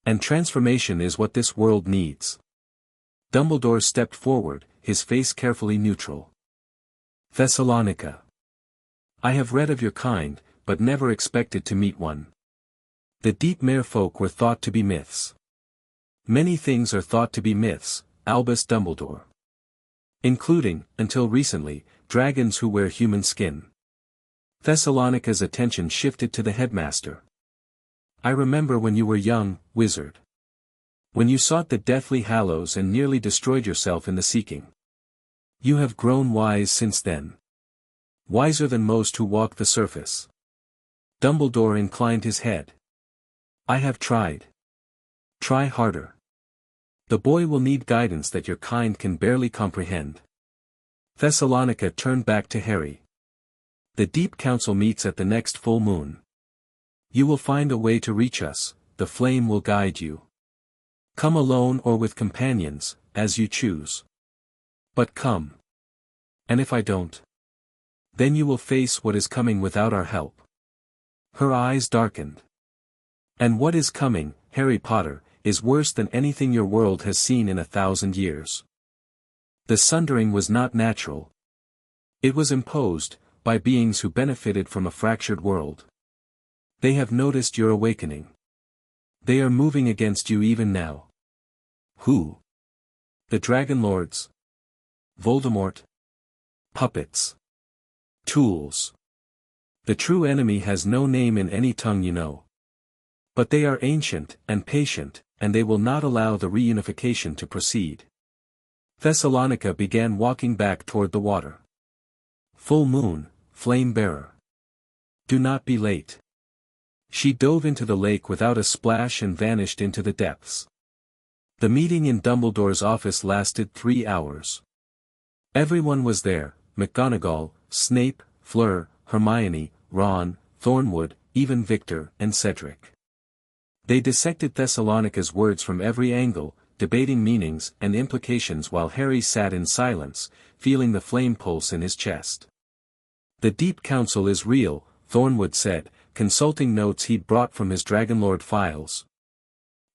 And transformation is what this world needs. Dumbledore stepped forward, his face carefully neutral. Thessalonica. I have read of your kind, but never expected to meet one. The deep merfolk were thought to be myths. Many things are thought to be myths, Albus Dumbledore. Including, until recently, dragons who wear human skin. Thessalonica's attention shifted to the headmaster. I remember when you were young, wizard. When you sought the deathly hallows and nearly destroyed yourself in the seeking. You have grown wise since then. Wiser than most who walk the surface. Dumbledore inclined his head. I have tried. Try harder. The boy will need guidance that your kind can barely comprehend. Thessalonica turned back to Harry. The Deep Council meets at the next full moon. You will find a way to reach us, the flame will guide you. Come alone or with companions, as you choose. But come. And if I don't? Then you will face what is coming without our help. Her eyes darkened. And what is coming, Harry Potter, is worse than anything your world has seen in 1,000 years. The sundering was not natural. It was imposed, by beings who benefited from a fractured world. They have noticed your awakening. They are moving against you even now. Who? The Dragon Lords? Voldemort? Puppets? Tools? The true enemy has no name in any tongue you know. But they are ancient and patient, and they will not allow the reunification to proceed. Thessalonica began walking back toward the water. Full moon, flame bearer. Do not be late. She dove into the lake without a splash and vanished into the depths. The meeting in Dumbledore's office lasted 3 hours. Everyone was there, McGonagall, Snape, Fleur, Hermione, Ron, Thornwood, even Victor and Cedric. They dissected Thessalonica's words from every angle, debating meanings and implications while Harry sat in silence, feeling the flame pulse in his chest. The Deep Council is real, Thornwood said, consulting notes he'd brought from his Dragonlord files.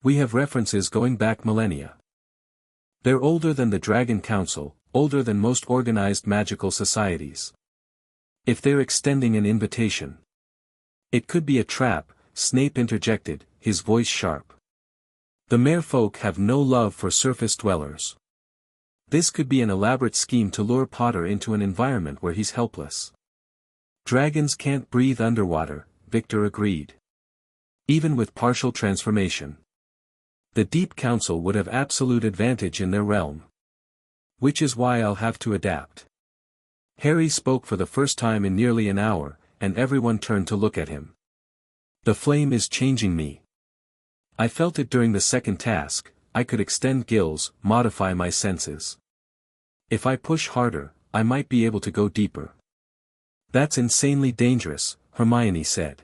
We have references going back millennia. They're older than the Dragon Council, older than most organized magical societies. If they're extending an invitation. It could be a trap, Snape interjected, his voice sharp. The merfolk have no love for surface dwellers. This could be an elaborate scheme to lure Potter into an environment where he's helpless. Dragons can't breathe underwater, Victor agreed. Even with partial transformation. The Deep Council would have absolute advantage in their realm. Which is why I'll have to adapt. Harry spoke for the first time in nearly an hour, and everyone turned to look at him. The flame is changing me. I felt it during the second task. I could extend gills, modify my senses. If I push harder, I might be able to go deeper. That's insanely dangerous, Hermione said.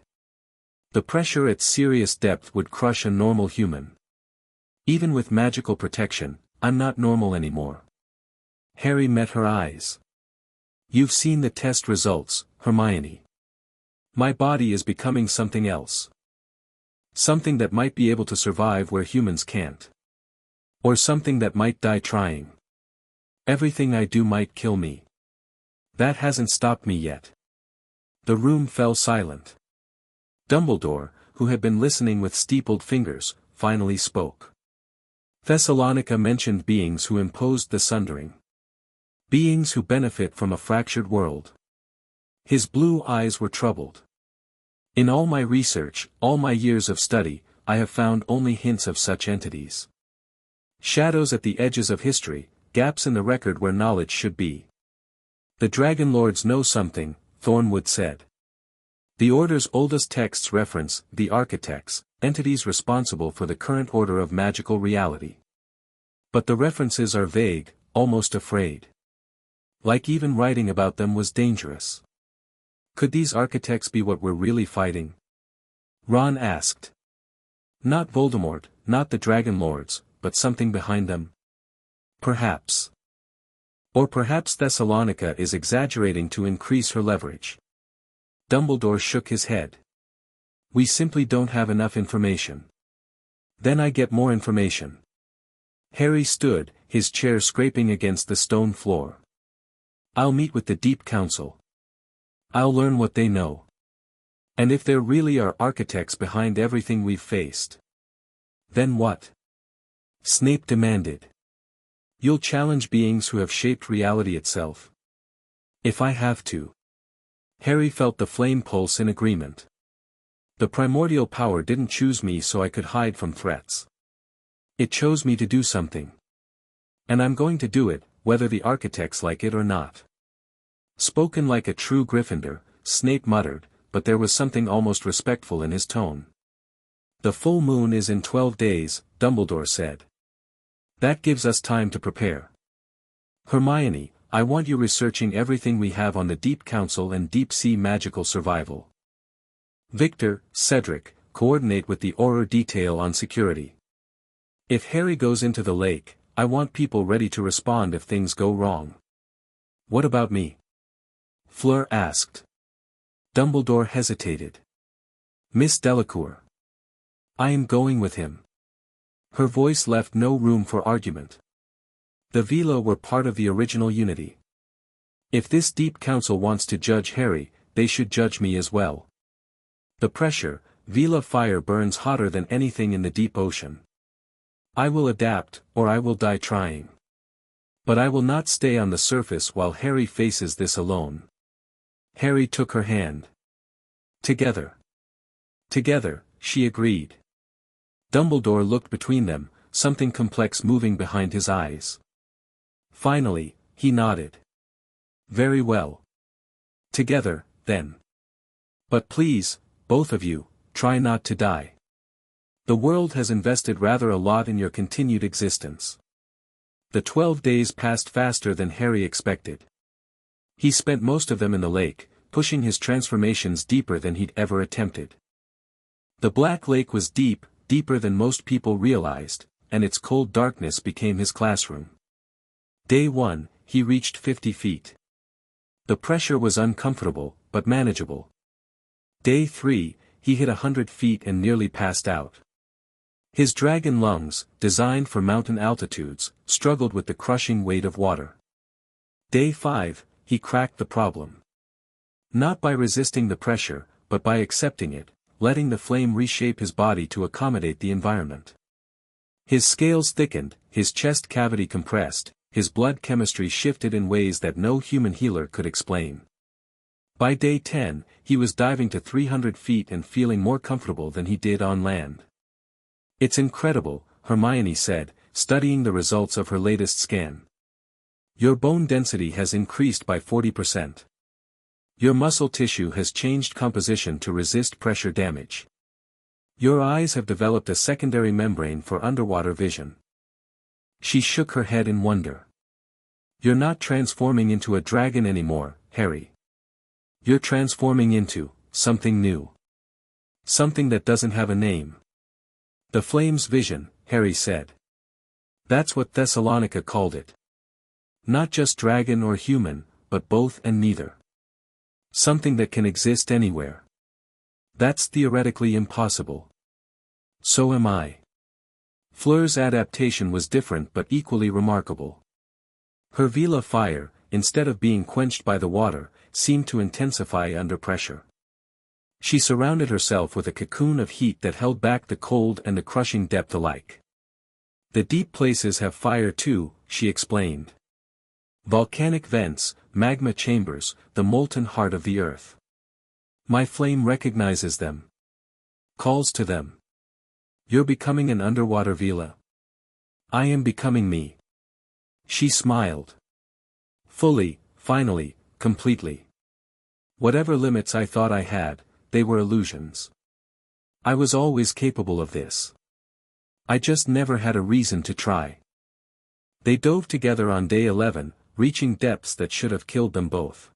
The pressure at serious depth would crush a normal human. Even with magical protection, I'm not normal anymore. Harry met her eyes. You've seen the test results, Hermione. My body is becoming something else. Something that might be able to survive where humans can't. Or something that might die trying. Everything I do might kill me. That hasn't stopped me yet. The room fell silent. Dumbledore, who had been listening with steepled fingers, finally spoke. Thessalonica mentioned beings who imposed the sundering. Beings who benefit from a fractured world. His blue eyes were troubled. In all my research, all my years of study, I have found only hints of such entities. Shadows at the edges of history, gaps in the record where knowledge should be. The Dragon Lords know something, Thornwood said. The Order's oldest texts reference the architects, entities responsible for the current order of magical reality. But the references are vague, almost afraid. Like even writing about them was dangerous. Could these architects be what we're really fighting? Ron asked. Not Voldemort, not the Dragon Lords, but something behind them? Perhaps. Or perhaps Thessalonica is exaggerating to increase her leverage. Dumbledore shook his head. We simply don't have enough information. Then I get more information. Harry stood, his chair scraping against the stone floor. I'll meet with the Deep Council. I'll learn what they know. And if there really are architects behind everything we've faced. Then what? Snape demanded. You'll challenge beings who have shaped reality itself. If I have to. Harry felt the flame pulse in agreement. The primordial power didn't choose me so I could hide from threats. It chose me to do something. And I'm going to do it, whether the architects like it or not. Spoken like a true Gryffindor, Snape muttered, but there was something almost respectful in his tone. The full moon is in 12 days, Dumbledore said. That gives us time to prepare. Hermione, I want you researching everything we have on the Deep Council and deep-sea magical survival. Victor, Cedric, coordinate with the Auror detail on security. If Harry goes into the lake, I want people ready to respond if things go wrong. What about me? Fleur asked. Dumbledore hesitated. Miss Delacour. I am going with him. Her voice left no room for argument. The Vila were part of the original unity. If this Deep Council wants to judge Harry, they should judge me as well. The pressure, Vila fire burns hotter than anything in the deep ocean. I will adapt, or I will die trying. But I will not stay on the surface while Harry faces this alone. Harry took her hand. Together. Together, she agreed. Dumbledore looked between them, something complex moving behind his eyes. Finally, he nodded. Very well. Together, then. But please, both of you, try not to die. The world has invested rather a lot in your continued existence. The 12 days passed faster than Harry expected. He spent most of them in the lake, pushing his transformations deeper than he'd ever attempted. The Black Lake was deep, deeper than most people realized, and its cold darkness became his classroom. Day 1, he reached 50 feet. The pressure was uncomfortable, but manageable. Day 3, he hit 100 feet and nearly passed out. His dragon lungs, designed for mountain altitudes, struggled with the crushing weight of water. Day 5, he cracked the problem. Not by resisting the pressure, but by accepting it, letting the flame reshape his body to accommodate the environment. His scales thickened, his chest cavity compressed, his blood chemistry shifted in ways that no human healer could explain. By day 10, he was diving to 300 feet and feeling more comfortable than he did on land. "It's incredible," Hermione said, studying the results of her latest scan. "Your bone density has increased by 40%. Your muscle tissue has changed composition to resist pressure damage. Your eyes have developed a secondary membrane for underwater vision." She shook her head in wonder. "You're not transforming into a dragon anymore, Harry. You're transforming into something new. Something that doesn't have a name." "The Flame's vision," Harry said. "That's what Thessalonica called it. Not just dragon or human, but both and neither. Something that can exist anywhere. That's theoretically impossible. So am I." Fleur's adaptation was different but equally remarkable. Her Vila fire, instead of being quenched by the water, seemed to intensify under pressure. She surrounded herself with a cocoon of heat that held back the cold and the crushing depth alike. "The deep places have fire too," she explained. "Volcanic vents, magma chambers, the molten heart of the earth. My flame recognizes them. Calls to them. You're becoming an underwater Vila. I am becoming me." She smiled. "Fully, finally, completely. Whatever limits I thought I had, they were illusions. I was always capable of this. I just never had a reason to try." They dove together on day 11, reaching depths that should have killed them both.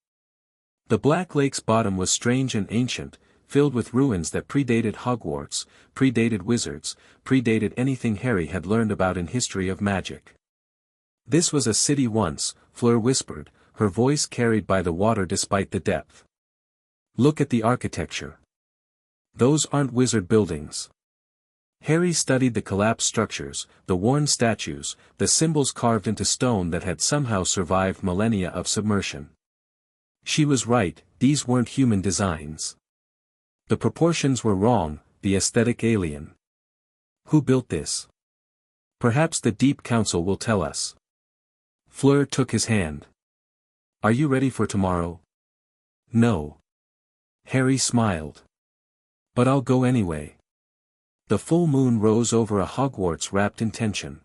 The Black Lake's bottom was strange and ancient, filled with ruins that predated Hogwarts, predated wizards, predated anything Harry had learned about in history of magic. "This was a city once," Fleur whispered, her voice carried by the water despite the depth. "Look at the architecture. Those aren't wizard buildings." Harry studied the collapsed structures, the worn statues, the symbols carved into stone that had somehow survived millennia of submersion. She was right, these weren't human designs. The proportions were wrong, the aesthetic alien. "Who built this? Perhaps the Deep Council will tell us." Fleur took his hand. "Are you ready for tomorrow?" "No." Harry smiled. "But I'll go anyway." The full moon rose over a Hogwarts wrapped in tension.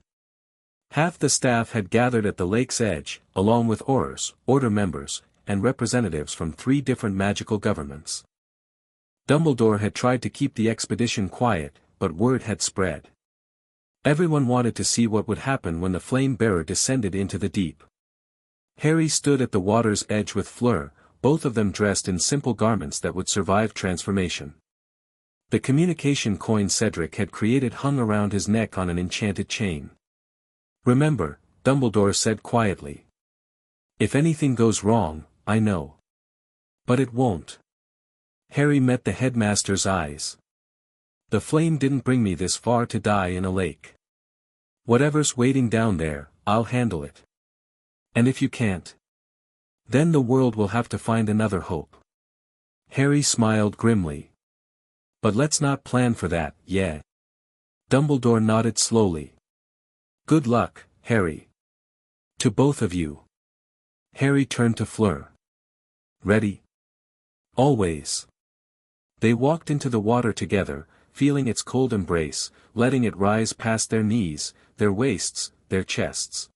Half the staff had gathered at the lake's edge, along with Aurors, Order members, and representatives from 3 different magical governments. Dumbledore had tried to keep the expedition quiet, but word had spread. Everyone wanted to see what would happen when the flame bearer descended into the deep. Harry stood at the water's edge with Fleur, both of them dressed in simple garments that would survive transformation. The communication coin Cedric had created hung around his neck on an enchanted chain. "Remember," Dumbledore said quietly. "If anything goes wrong, I know. But it won't." Harry met the headmaster's eyes. "The flame didn't bring me this far to die in a lake. Whatever's waiting down there, I'll handle it. And if you can't, then the world will have to find another hope." Harry smiled grimly. "But let's not plan for that, yeah." Dumbledore nodded slowly. "Good luck, Harry. To both of you." Harry turned to Fleur. "Ready?" "Always." They walked into the water together, feeling its cold embrace, letting it rise past their knees, their waists, their chests.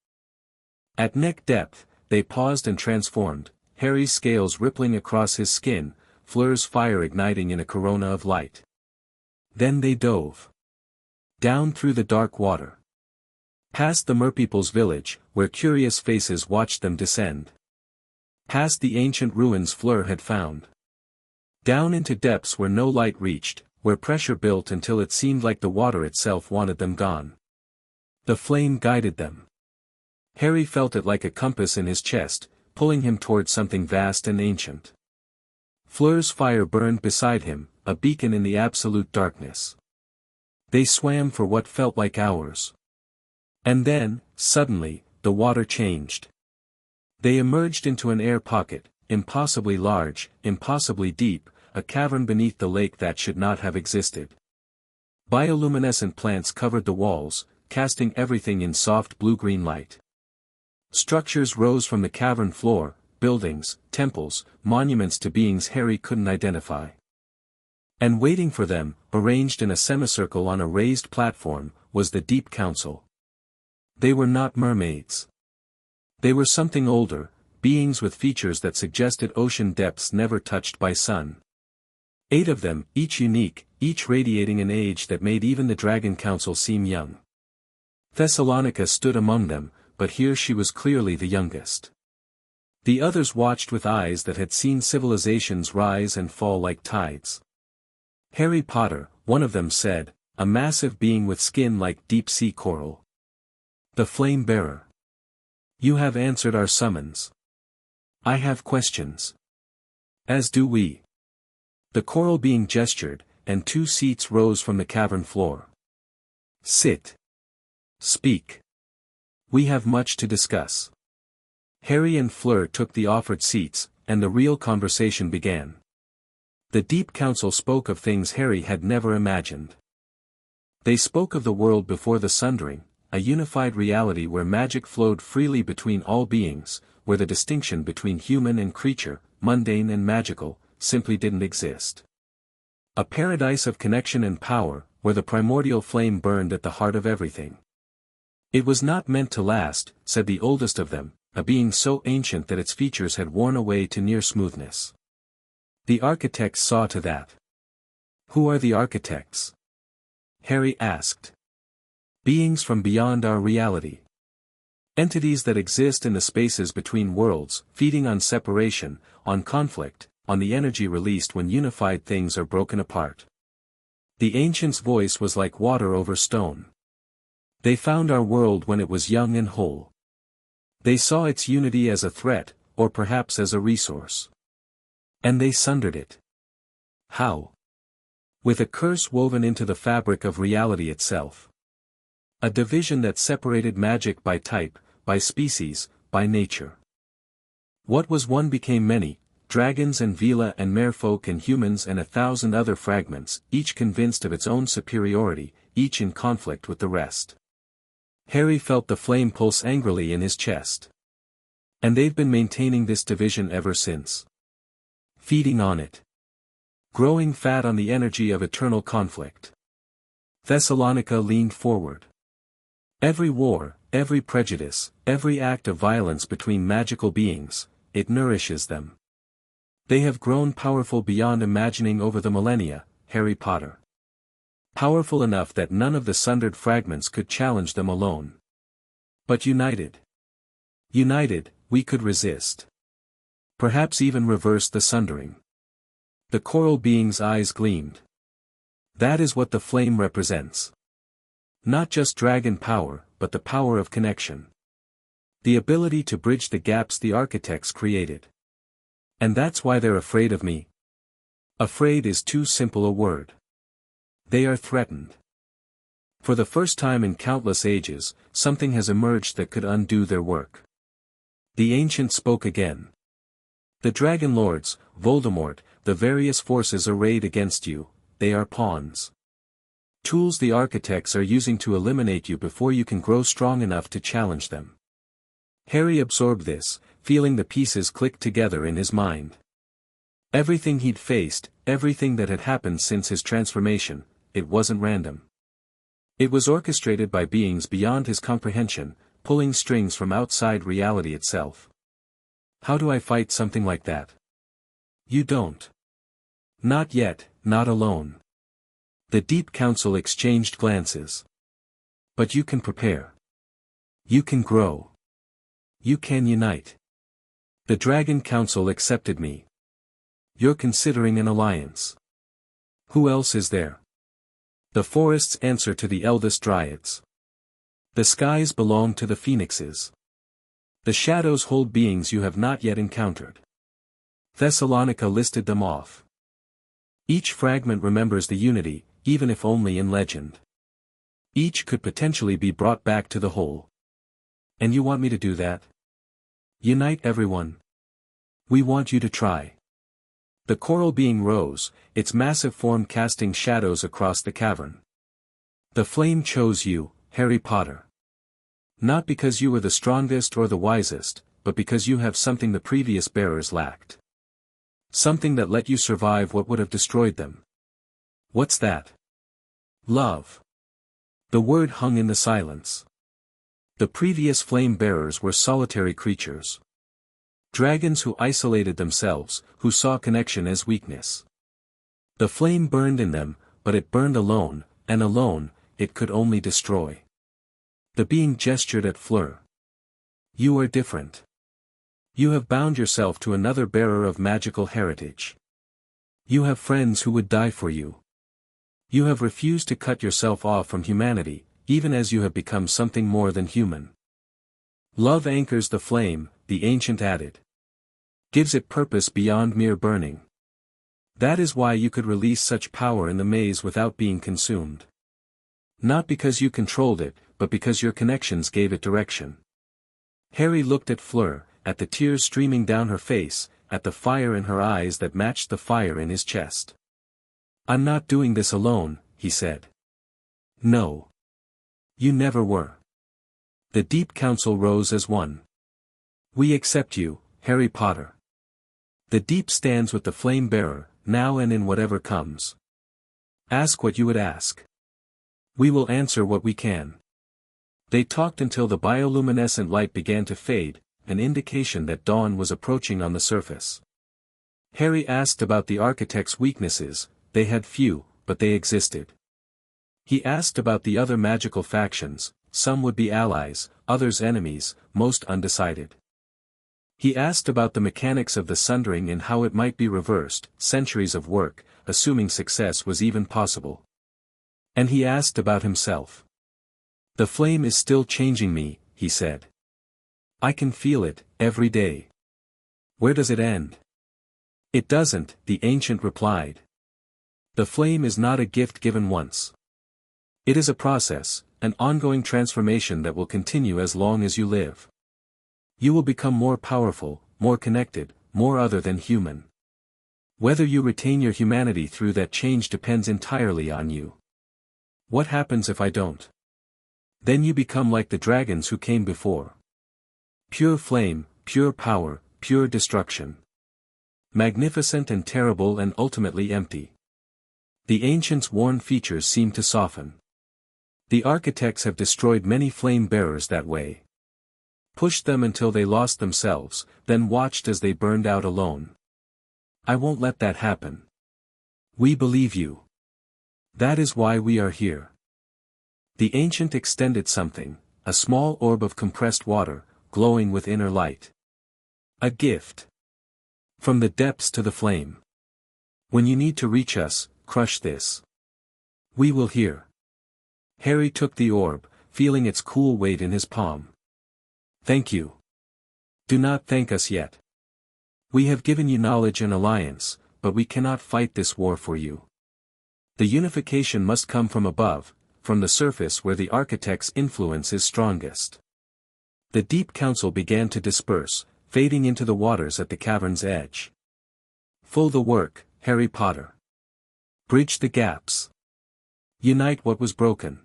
At neck depth, they paused and transformed, Harry's scales rippling across his skin, Fleur's fire igniting in a corona of light. Then they dove down through the dark water. Past the Merpeople's village, where curious faces watched them descend. Past the ancient ruins Fleur had found. Down into depths where no light reached, where pressure built until it seemed like the water itself wanted them gone. The flame guided them. Harry felt it like a compass in his chest, pulling him towards something vast and ancient. Fleur's fire burned beside him, a beacon in the absolute darkness. They swam for what felt like hours. And then, suddenly, the water changed. They emerged into an air pocket, impossibly large, impossibly deep, a cavern beneath the lake that should not have existed. Bioluminescent plants covered the walls, casting everything in soft blue-green light. Structures rose from the cavern floor, buildings, temples, monuments to beings Harry couldn't identify. And waiting for them, arranged in a semicircle on a raised platform, was the Deep Council. They were not mermaids. They were something older, beings with features that suggested ocean depths never touched by sun. 8 of them, each unique, each radiating an age that made even the Dragon Council seem young. Thessalonica stood among them, but here she was clearly the youngest. The others watched with eyes that had seen civilizations rise and fall like tides. Harry Potter, one of them said, a massive being with skin like deep-sea coral. The Flame Bearer. You have answered our summons. I have questions. As do we. The coral being gestured, and 2 seats rose from the cavern floor. Sit. Speak. We have much to discuss. Harry and Fleur took the offered seats, and the real conversation began. The Deep Council spoke of things Harry had never imagined. They spoke of the world before the Sundering, a unified reality where magic flowed freely between all beings, where the distinction between human and creature, mundane and magical, simply didn't exist. A paradise of connection and power, where the primordial flame burned at the heart of everything. It was not meant to last, said the oldest of them, a being so ancient that its features had worn away to near smoothness. The architects saw to that. Who are the architects? Harry asked. Beings from beyond our reality. Entities that exist in the spaces between worlds, feeding on separation, on conflict, on the energy released when unified things are broken apart. The ancient's voice was like water over stone. They found our world when it was young and whole. They saw its unity as a threat, or perhaps as a resource. And they sundered it. How? With a curse woven into the fabric of reality itself. A division that separated magic by type, by species, by nature. What was one became many, dragons and Vila and merfolk and humans and 1,000 other fragments, each convinced of its own superiority, each in conflict with the rest. Harry felt the flame pulse angrily in his chest. And they've been maintaining this division ever since. Feeding on it. Growing fat on the energy of eternal conflict. Thessalonica leaned forward. Every war, every prejudice, every act of violence between magical beings, it nourishes them. They have grown powerful beyond imagining over the millennia, Harry Potter. Powerful enough that none of the sundered fragments could challenge them alone. But united. United, we could resist. Perhaps even reverse the sundering. The coral being's eyes gleamed. That is what the flame represents. Not just dragon power, but the power of connection. The ability to bridge the gaps the architects created. And that's why they're afraid of me. Afraid is too simple a word. They are threatened. For the first time in countless ages, something has emerged that could undo their work. The ancient spoke again. The Dragon Lords, Voldemort, the various forces arrayed against you, they are pawns. Tools the architects are using to eliminate you before you can grow strong enough to challenge them. Harry absorbed this, feeling the pieces click together in his mind. Everything he'd faced, everything that had happened since his transformation, it wasn't random. It was orchestrated by beings beyond his comprehension, pulling strings from outside reality itself. How do I fight something like that? You don't. Not yet, not alone. The Deep Council exchanged glances. But you can prepare. You can grow. You can unite. The Dragon Council accepted me. You're considering an alliance. Who else is there? The forests answer to the eldest dryads. The skies belong to the phoenixes. The shadows hold beings you have not yet encountered. Thessalonica listed them off. Each fragment remembers the unity, even if only in legend. Each could potentially be brought back to the whole. And you want me to do that? Unite everyone. We want you to try. The coral being rose, its massive form casting shadows across the cavern. The flame chose you, Harry Potter. Not because you were the strongest or the wisest, but because you have something the previous bearers lacked. Something that let you survive what would have destroyed them. What's that? Love. The word hung in the silence. The previous flame bearers were solitary creatures. Dragons who isolated themselves, who saw connection as weakness. The flame burned in them, but it burned alone, and alone, it could only destroy. The being gestured at Fleur. You are different. You have bound yourself to another bearer of magical heritage. You have friends who would die for you. You have refused to cut yourself off from humanity, even as you have become something more than human. Love anchors the flame, the ancient added. Gives it purpose beyond mere burning. That is why you could release such power in the maze without being consumed. Not because you controlled it, but because your connections gave it direction. Harry looked at Fleur, at the tears streaming down her face, at the fire in her eyes that matched the fire in his chest. I'm not doing this alone, he said. No. You never were. The Deep Council rose as one. We accept you, Harry Potter. The Deep stands with the Flame Bearer, now and in whatever comes. Ask what you would ask. We will answer what we can. They talked until the bioluminescent light began to fade, an indication that dawn was approaching on the surface. Harry asked about the architect's weaknesses. They had few, but they existed. He asked about the other magical factions, some would be allies, others enemies, most undecided. He asked about the mechanics of the sundering and how it might be reversed, centuries of work, assuming success was even possible. And he asked about himself. The flame is still changing me, he said. I can feel it, every day. Where does it end? It doesn't, the ancient replied. The flame is not a gift given once. It is a process, an ongoing transformation that will continue as long as you live. You will become more powerful, more connected, more other than human. Whether you retain your humanity through that change depends entirely on you. What happens if I don't? Then you become like the dragons who came before. Pure flame, pure power, pure destruction. Magnificent and terrible and ultimately empty. The ancients' worn features seem to soften. The architects have destroyed many flame bearers that way. Pushed them until they lost themselves, then watched as they burned out alone. I won't let that happen. We believe you. That is why we are here. The ancient extended something, a small orb of compressed water, glowing with inner light. A gift. From the depths to the flame. When you need to reach us, crush this. We will hear. Harry took the orb, feeling its cool weight in his palm. Thank you. Do not thank us yet. We have given you knowledge and alliance, but we cannot fight this war for you. The unification must come from above, from the surface where the architect's influence is strongest. The Deep Council began to disperse, fading into the waters at the cavern's edge. Full the work, Harry Potter. Bridge the gaps. Unite what was broken.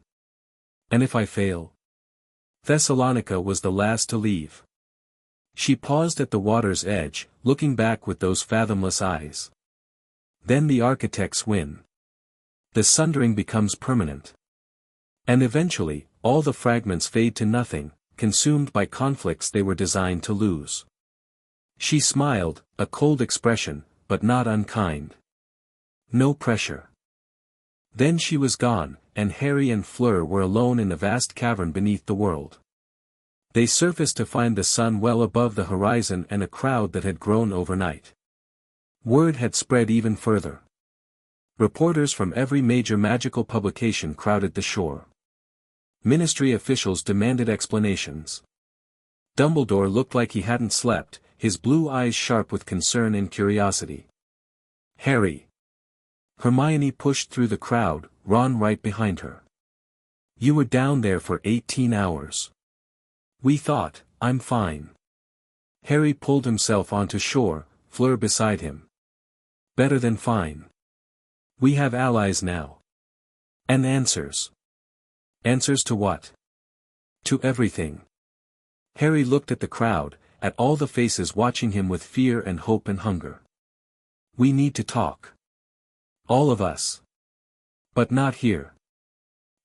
And if I fail? Thessalonica was the last to leave. She paused at the water's edge, looking back with those fathomless eyes. Then the architects win. The sundering becomes permanent. And eventually, all the fragments fade to nothing, consumed by conflicts they were designed to lose. She smiled, a cold expression, but not unkind. No pressure. Then she was gone, and Harry and Fleur were alone in the vast cavern beneath the world. They surfaced to find the sun well above the horizon and a crowd that had grown overnight. Word had spread even further. Reporters from every major magical publication crowded the shore. Ministry officials demanded explanations. Dumbledore looked like he hadn't slept, his blue eyes sharp with concern and curiosity. Harry. Hermione pushed through the crowd, Ron right behind her. You were down there for 18 hours. We thought, I'm fine. Harry pulled himself onto shore, Fleur beside him. Better than fine. We have allies now. And answers. Answers to what? To everything. Harry looked at the crowd, at all the faces watching him with fear and hope and hunger. We need to talk. All of us. But not here.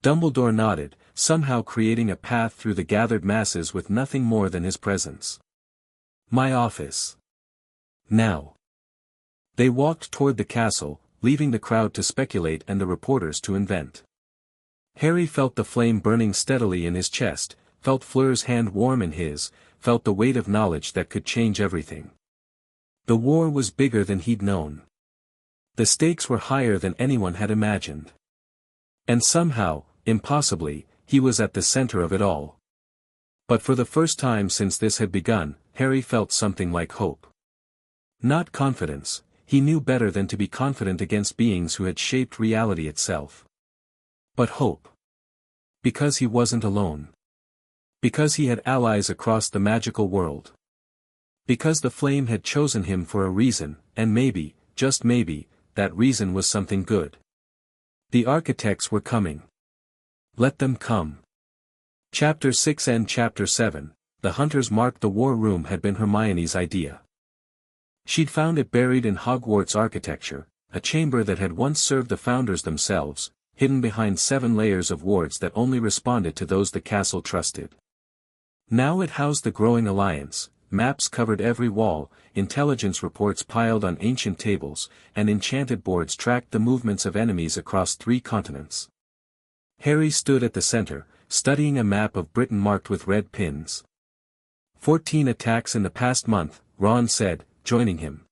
Dumbledore nodded, somehow creating a path through the gathered masses with nothing more than his presence. My office. Now. They walked toward the castle, leaving the crowd to speculate and the reporters to invent. Harry felt the flame burning steadily in his chest, felt Fleur's hand warm in his, felt the weight of knowledge that could change everything. The war was bigger than he'd known. The stakes were higher than anyone had imagined. And somehow, impossibly, he was at the center of it all. But for the first time since this had begun, Harry felt something like hope. Not confidence, he knew better than to be confident against beings who had shaped reality itself. But hope. Because he wasn't alone. Because he had allies across the magical world. Because the flame had chosen him for a reason, and maybe, just maybe, that reason was something good. The architects were coming. Let them come. Chapter 6 and Chapter 7, The Hunters Mark. The war room had been Hermione's idea. She'd found it buried in Hogwarts architecture, a chamber that had once served the founders themselves, hidden behind 7 layers of wards that only responded to those the castle trusted. Now it housed the growing alliance, maps covered every wall, intelligence reports piled on ancient tables, and enchanted boards tracked the movements of enemies across 3 continents. Harry stood at the center, studying a map of Britain marked with red pins. 14 attacks in the past month, Ron said, joining him.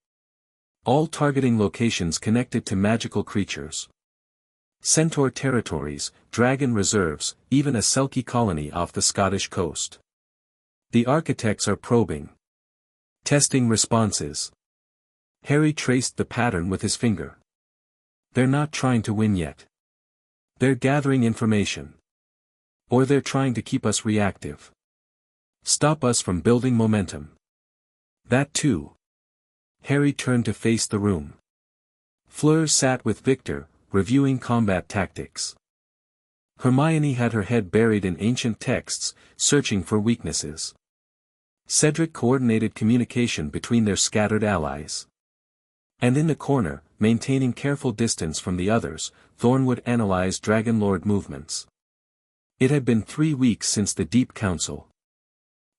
All targeting locations connected to magical creatures. Centaur territories, dragon reserves, even a Selkie colony off the Scottish coast. The architects are probing. Testing responses. Harry traced the pattern with his finger. They're not trying to win yet. They're gathering information. Or they're trying to keep us reactive. Stop us from building momentum. That too. Harry turned to face the room. Fleur sat with Victor, reviewing combat tactics. Hermione had her head buried in ancient texts, searching for weaknesses. Cedric coordinated communication between their scattered allies. And in the corner, maintaining careful distance from the others, Thornwood analyzed Dragon Lord movements. It had been 3 weeks since the Deep Council.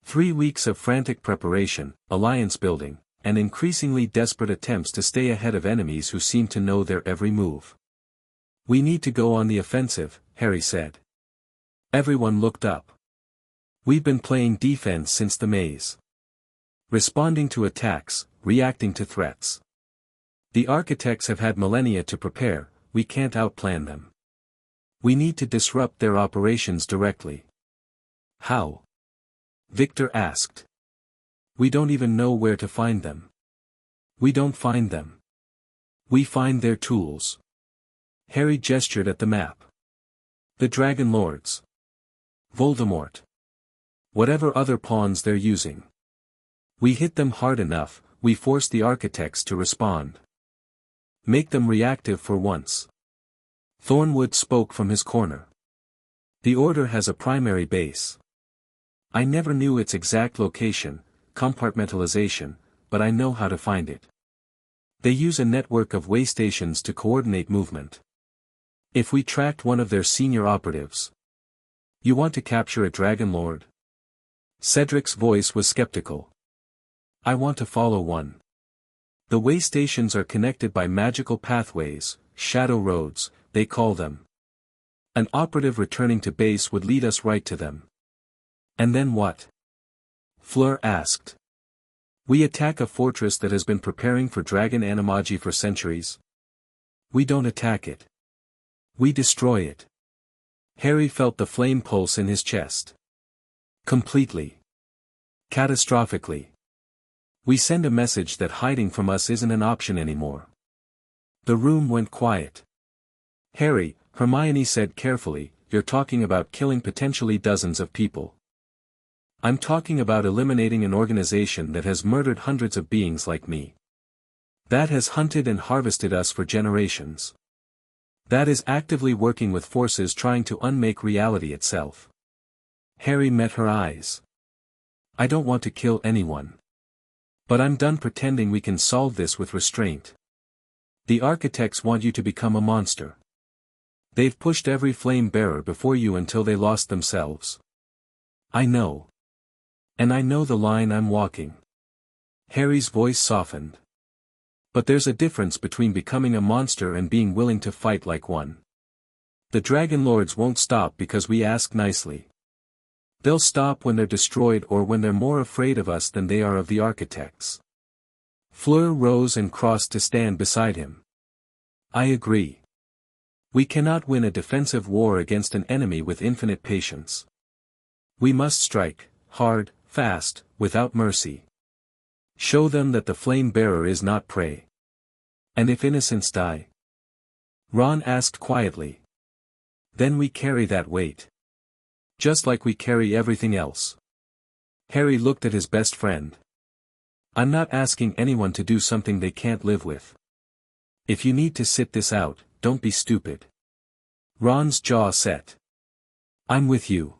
3 weeks of frantic preparation, alliance building, and increasingly desperate attempts to stay ahead of enemies who seemed to know their every move. We need to go on the offensive, Harry said. Everyone looked up. We've been playing defense since the maze. Responding to attacks, reacting to threats. The architects have had millennia to prepare, we can't outplan them. We need to disrupt their operations directly. How? Victor asked. We don't even know where to find them. We don't find them. We find their tools. Harry gestured at the map. The Dragon Lords. Voldemort. Whatever other pawns they're using. We hit them hard enough, we force the architects to respond. Make them reactive for once. Thornwood spoke from his corner. The Order has a primary base. I never knew its exact location, compartmentalization, but I know how to find it. They use a network of way stations to coordinate movement. If we tracked one of their senior operatives. You want to capture a Dragon Lord? Cedric's voice was skeptical. I want to follow one. The way stations are connected by magical pathways, shadow roads, they call them. An operative returning to base would lead us right to them. And then what? Fleur asked. We attack a fortress that has been preparing for dragon animagi for centuries. We don't attack it. We destroy it. Harry felt the flame pulse in his chest. Completely. Catastrophically. We send a message that hiding from us isn't an option anymore. The room went quiet. Harry, Hermione said carefully, you're talking about killing potentially dozens of people. I'm talking about eliminating an organization that has murdered hundreds of beings like me. That has hunted and harvested us for generations. That is actively working with forces trying to unmake reality itself. Harry met her eyes. I don't want to kill anyone. But I'm done pretending we can solve this with restraint. The architects want you to become a monster. They've pushed every flame bearer before you until they lost themselves. I know. And I know the line I'm walking. Harry's voice softened. But there's a difference between becoming a monster and being willing to fight like one. The Dragon Lords won't stop because we ask nicely. They'll stop when they're destroyed or when they're more afraid of us than they are of the architects. Fleur rose and crossed to stand beside him. I agree. We cannot win a defensive war against an enemy with infinite patience. We must strike, hard, fast, without mercy. Show them that the flame bearer is not prey. And if innocents die? Ron asked quietly. Then we carry that weight. Just like we carry everything else. Harry looked at his best friend. I'm not asking anyone to do something they can't live with. If you need to sit this out, don't be stupid. Ron's jaw set. I'm with you.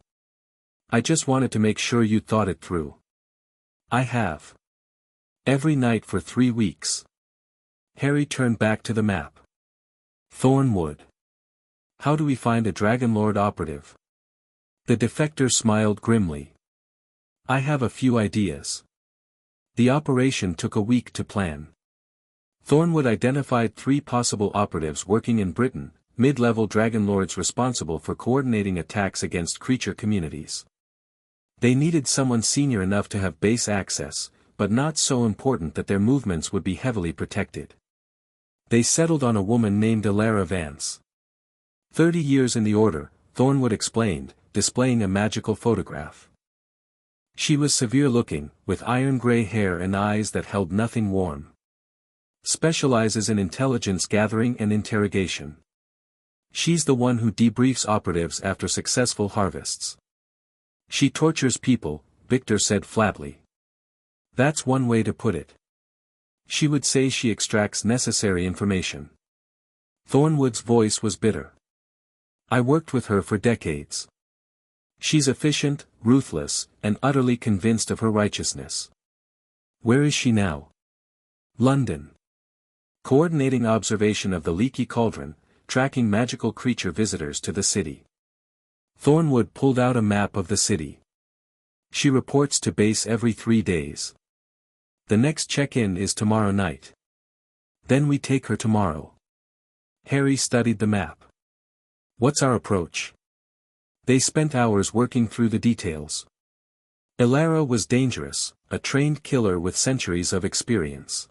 I just wanted to make sure you thought it through. I have. Every night for 3 weeks. Harry turned back to the map. Thornwood. How do we find a Dragon Lord operative? The defector smiled grimly. I have a few ideas. The operation took a week to plan. Thornwood identified 3 possible operatives working in Britain, mid-level Dragon Lords responsible for coordinating attacks against creature communities. They needed someone senior enough to have base access, but not so important that their movements would be heavily protected. They settled on a woman named Elara Vance. 30 years in the Order, Thornwood explained, displaying a magical photograph. She was severe-looking, with iron-gray hair and eyes that held nothing warm. Specializes in intelligence gathering and interrogation. She's the one who debriefs operatives after successful harvests. She tortures people, Victor said flatly. That's one way to put it. She would say she extracts necessary information. Thornwood's voice was bitter. I worked with her for decades. She's efficient, ruthless, and utterly convinced of her righteousness. Where is she now? London. Coordinating observation of the leaky cauldron, tracking magical creature visitors to the city. Thornwood pulled out a map of the city. She reports to base every 3 days. The next check-in is tomorrow night. Then we take her tomorrow. Harry studied the map. What's our approach? They spent hours working through the details. Elara was dangerous, a trained killer with centuries of experience.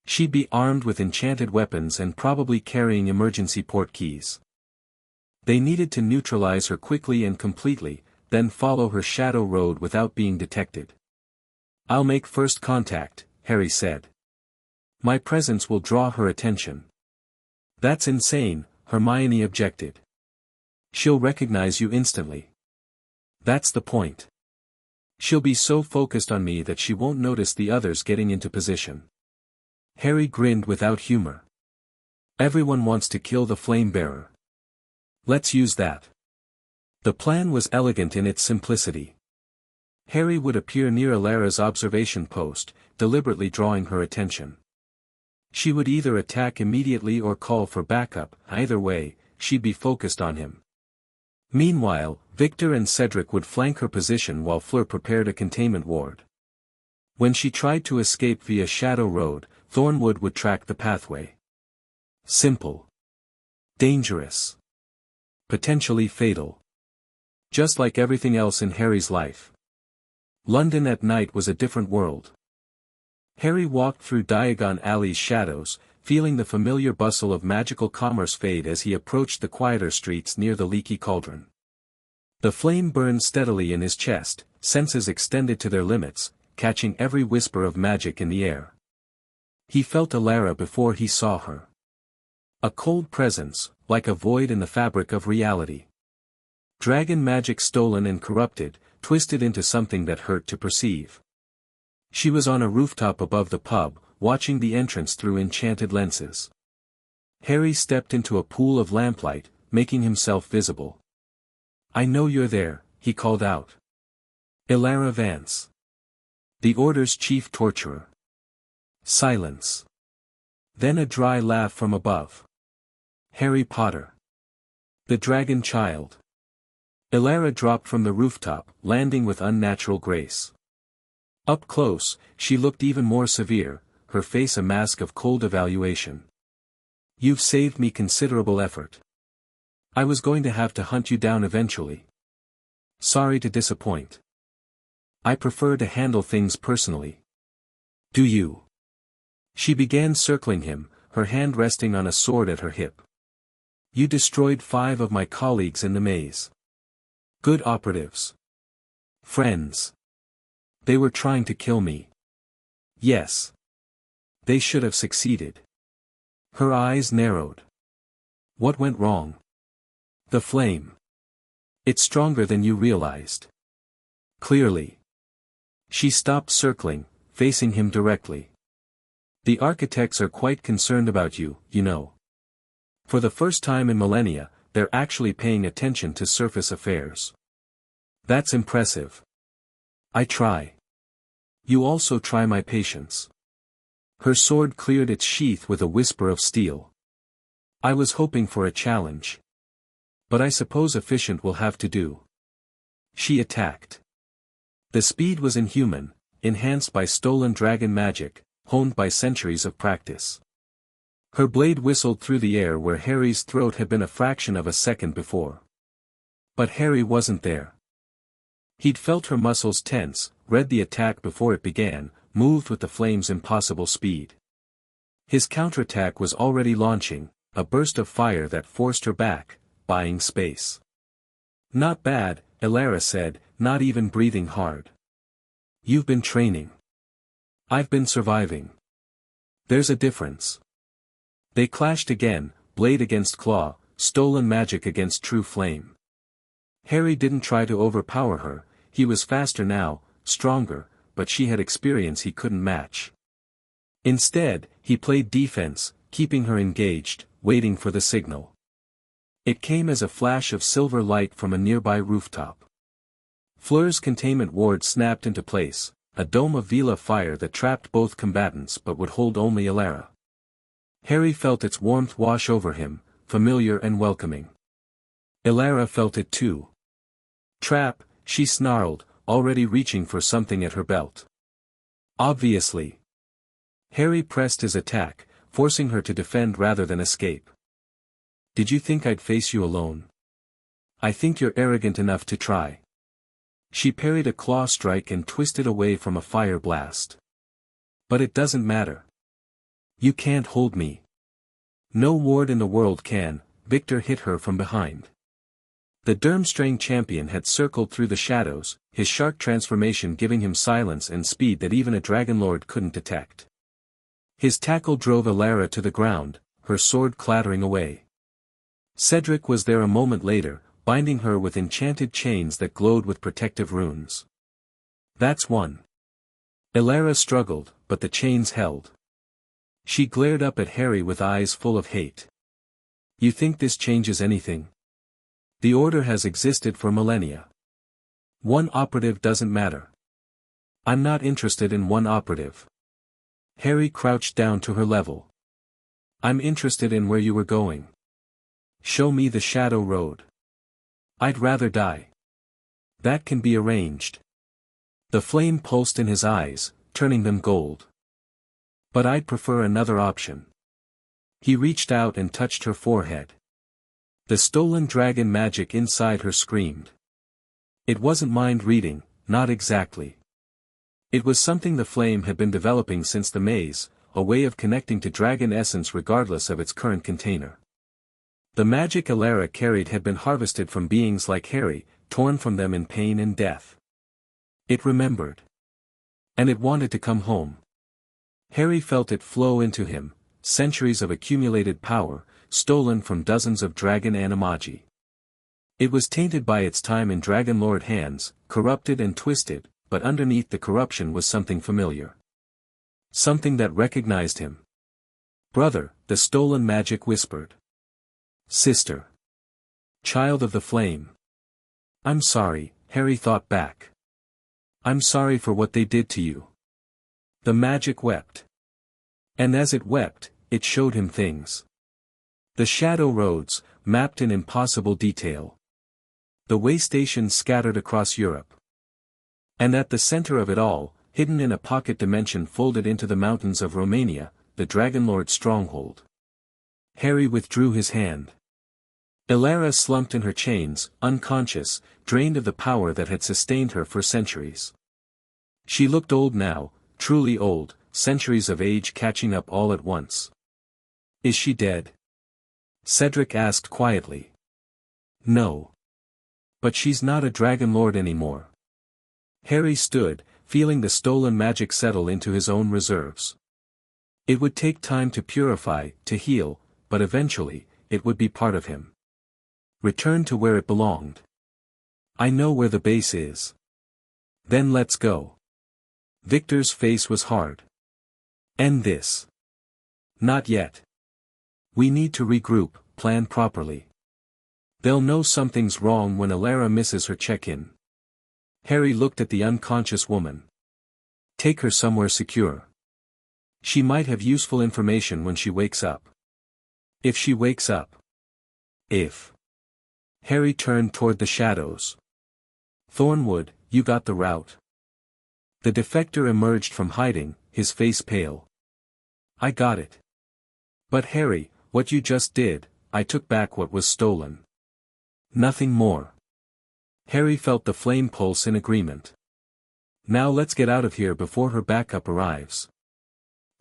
She'd be armed with enchanted weapons and probably carrying emergency port keys. They needed to neutralize her quickly and completely, then follow her shadow road without being detected. I'll make first contact, Harry said. My presence will draw her attention. That's insane, Hermione objected. She'll recognize you instantly. That's the point. She'll be so focused on me that she won't notice the others getting into position. Harry grinned without humor. Everyone wants to kill the flame bearer. Let's use that. The plan was elegant in its simplicity. Harry would appear near Elara's observation post, deliberately drawing her attention. She would either attack immediately or call for backup, either way, she'd be focused on him. Meanwhile, Victor and Cedric would flank her position while Fleur prepared a containment ward. When she tried to escape via Shadow Road, Thornwood would track the pathway. Simple. Dangerous. Potentially fatal. Just like everything else in Harry's life. London at night was a different world. Harry walked through Diagon Alley's shadows, feeling the familiar bustle of magical commerce fade as he approached the quieter streets near the leaky cauldron. The flame burned steadily in his chest, senses extended to their limits, catching every whisper of magic in the air. He felt Elara before he saw her. A cold presence, like a void in the fabric of reality. Dragon magic stolen and corrupted, twisted into something that hurt to perceive. She was on a rooftop above the pub, watching the entrance through enchanted lenses. Harry stepped into a pool of lamplight, making himself visible. I know you're there, he called out. Ilara Vance. The Order's chief torturer. Silence. Then a dry laugh from above. Harry Potter. The Dragon Child. Ilara dropped from the rooftop, landing with unnatural grace. Up close, she looked even more severe, her face a mask of cold evaluation. You've saved me considerable effort. I was going to have to hunt you down eventually. Sorry to disappoint. I prefer to handle things personally. Do you? She began circling him, her hand resting on a sword at her hip. You destroyed 5 of my colleagues in the maze. Good operatives. Friends. They were trying to kill me. Yes. They should have succeeded. Her eyes narrowed. What went wrong? The flame. It's stronger than you realized. Clearly. She stopped circling, facing him directly. The architects are quite concerned about you, you know. For the first time in millennia, they're actually paying attention to surface affairs. That's impressive. I try. You also try my patience. Her sword cleared its sheath with a whisper of steel. I was hoping for a challenge. But I suppose efficient will have to do. She attacked. The speed was inhuman, enhanced by stolen dragon magic, honed by centuries of practice. Her blade whistled through the air where Harry's throat had been a fraction of a second before. But Harry wasn't there. He'd felt her muscles tense, read the attack before it began, moved with the flame's impossible speed. His counterattack was already launching, a burst of fire that forced her back, buying space. Not bad, Ilara said, not even breathing hard. You've been training. I've been surviving. There's a difference. They clashed again, blade against claw, stolen magic against true flame. Harry didn't try to overpower her, he was faster now, stronger, but she had experience he couldn't match. Instead, he played defense, keeping her engaged, waiting for the signal. It came as a flash of silver light from a nearby rooftop. Fleur's containment ward snapped into place, a dome of Vila fire that trapped both combatants but would hold only Ilara. Harry felt its warmth wash over him, familiar and welcoming. Ilara felt it too. Trap, she snarled, already reaching for something at her belt. Obviously. Harry pressed his attack, forcing her to defend rather than escape. Did you think I'd face you alone? I think you're arrogant enough to try. She parried a claw strike and twisted away from a fire blast. But it doesn't matter. You can't hold me. No ward in the world can, Victor hit her from behind. The Durmstrang champion had circled through the shadows, his shark transformation giving him silence and speed that even a dragonlord couldn't detect. His tackle drove Ilara to the ground, her sword clattering away. Cedric was there a moment later, binding her with enchanted chains that glowed with protective runes. That's one. Ilara struggled, but the chains held. She glared up at Harry with eyes full of hate. You think this changes anything? The Order has existed for millennia. One operative doesn't matter. I'm not interested in one operative. Harry crouched down to her level. I'm interested in where you were going. Show me the Shadow Road. I'd rather die. That can be arranged. The flame pulsed in his eyes, turning them gold. But I'd prefer another option. He reached out and touched her forehead. The stolen dragon magic inside her screamed. It wasn't mind reading, not exactly. It was something the flame had been developing since the maze, a way of connecting to dragon essence regardless of its current container. The magic Ilara carried had been harvested from beings like Harry, torn from them in pain and death. It remembered. And it wanted to come home. Harry felt it flow into him, centuries of accumulated power, stolen from dozens of dragon animagi. It was tainted by its time in Dragonlord hands, corrupted and twisted, but underneath the corruption was something familiar. Something that recognized him. Brother, the stolen magic whispered. Sister. Child of the flame. I'm sorry, Harry thought back. I'm sorry for what they did to you. The magic wept. And as it wept, it showed him things. The shadow roads, mapped in impossible detail. The way stations scattered across Europe. And at the center of it all, hidden in a pocket dimension folded into the mountains of Romania, the Dragonlord's stronghold. Harry withdrew his hand. Elara slumped in her chains, unconscious, drained of the power that had sustained her for centuries. She looked old now, truly old, centuries of age catching up all at once. Is she dead? Cedric asked quietly. No. But she's not a Dragonlord anymore. Harry stood, feeling the stolen magic settle into his own reserves. It would take time to purify, to heal, but eventually, it would be part of him. Return to where it belonged. I know where the base is. Then let's go. Victor's face was hard. End this. Not yet. We need to regroup, plan properly. They'll know something's wrong when Elara misses her check-in. Harry looked at the unconscious woman. Take her somewhere secure. She might have useful information when she wakes up. If she wakes up. If. Harry turned toward the shadows. Thornwood, you got the route. The defector emerged from hiding, his face pale. I got it. But Harry, what you just did, I took back what was stolen. Nothing more. Harry felt the flame pulse in agreement. Now let's get out of here before her backup arrives.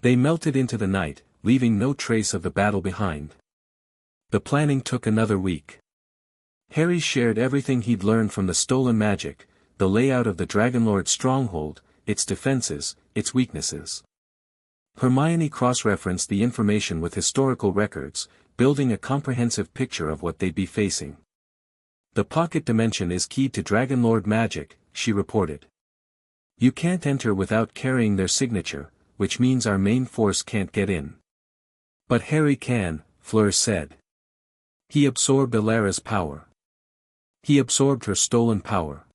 They melted into the night, leaving no trace of the battle behind. The planning took another week. Harry shared everything he'd learned from the stolen magic, the layout of the Dragonlord's stronghold, its defenses, its weaknesses. Hermione cross-referenced the information with historical records, building a comprehensive picture of what they'd be facing. The pocket dimension is key to Dragonlord magic, she reported. You can't enter without carrying their signature, which means our main force can't get in. But Harry can, Fleur said. He absorbed Elara's power. He absorbed her stolen power.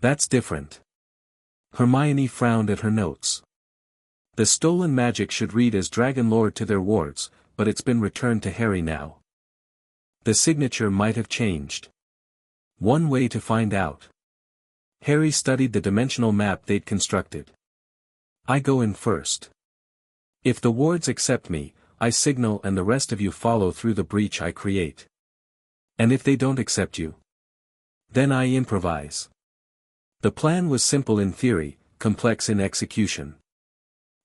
That's different. Hermione frowned at her notes. The stolen magic should read as Dragonlord to their wards, but it's been returned to Harry now. The signature might have changed. One way to find out. Harry studied the dimensional map they'd constructed. I go in first. If the wards accept me, I signal and the rest of you follow through the breach I create. And if they don't accept you? Then I improvise. The plan was simple in theory, complex in execution.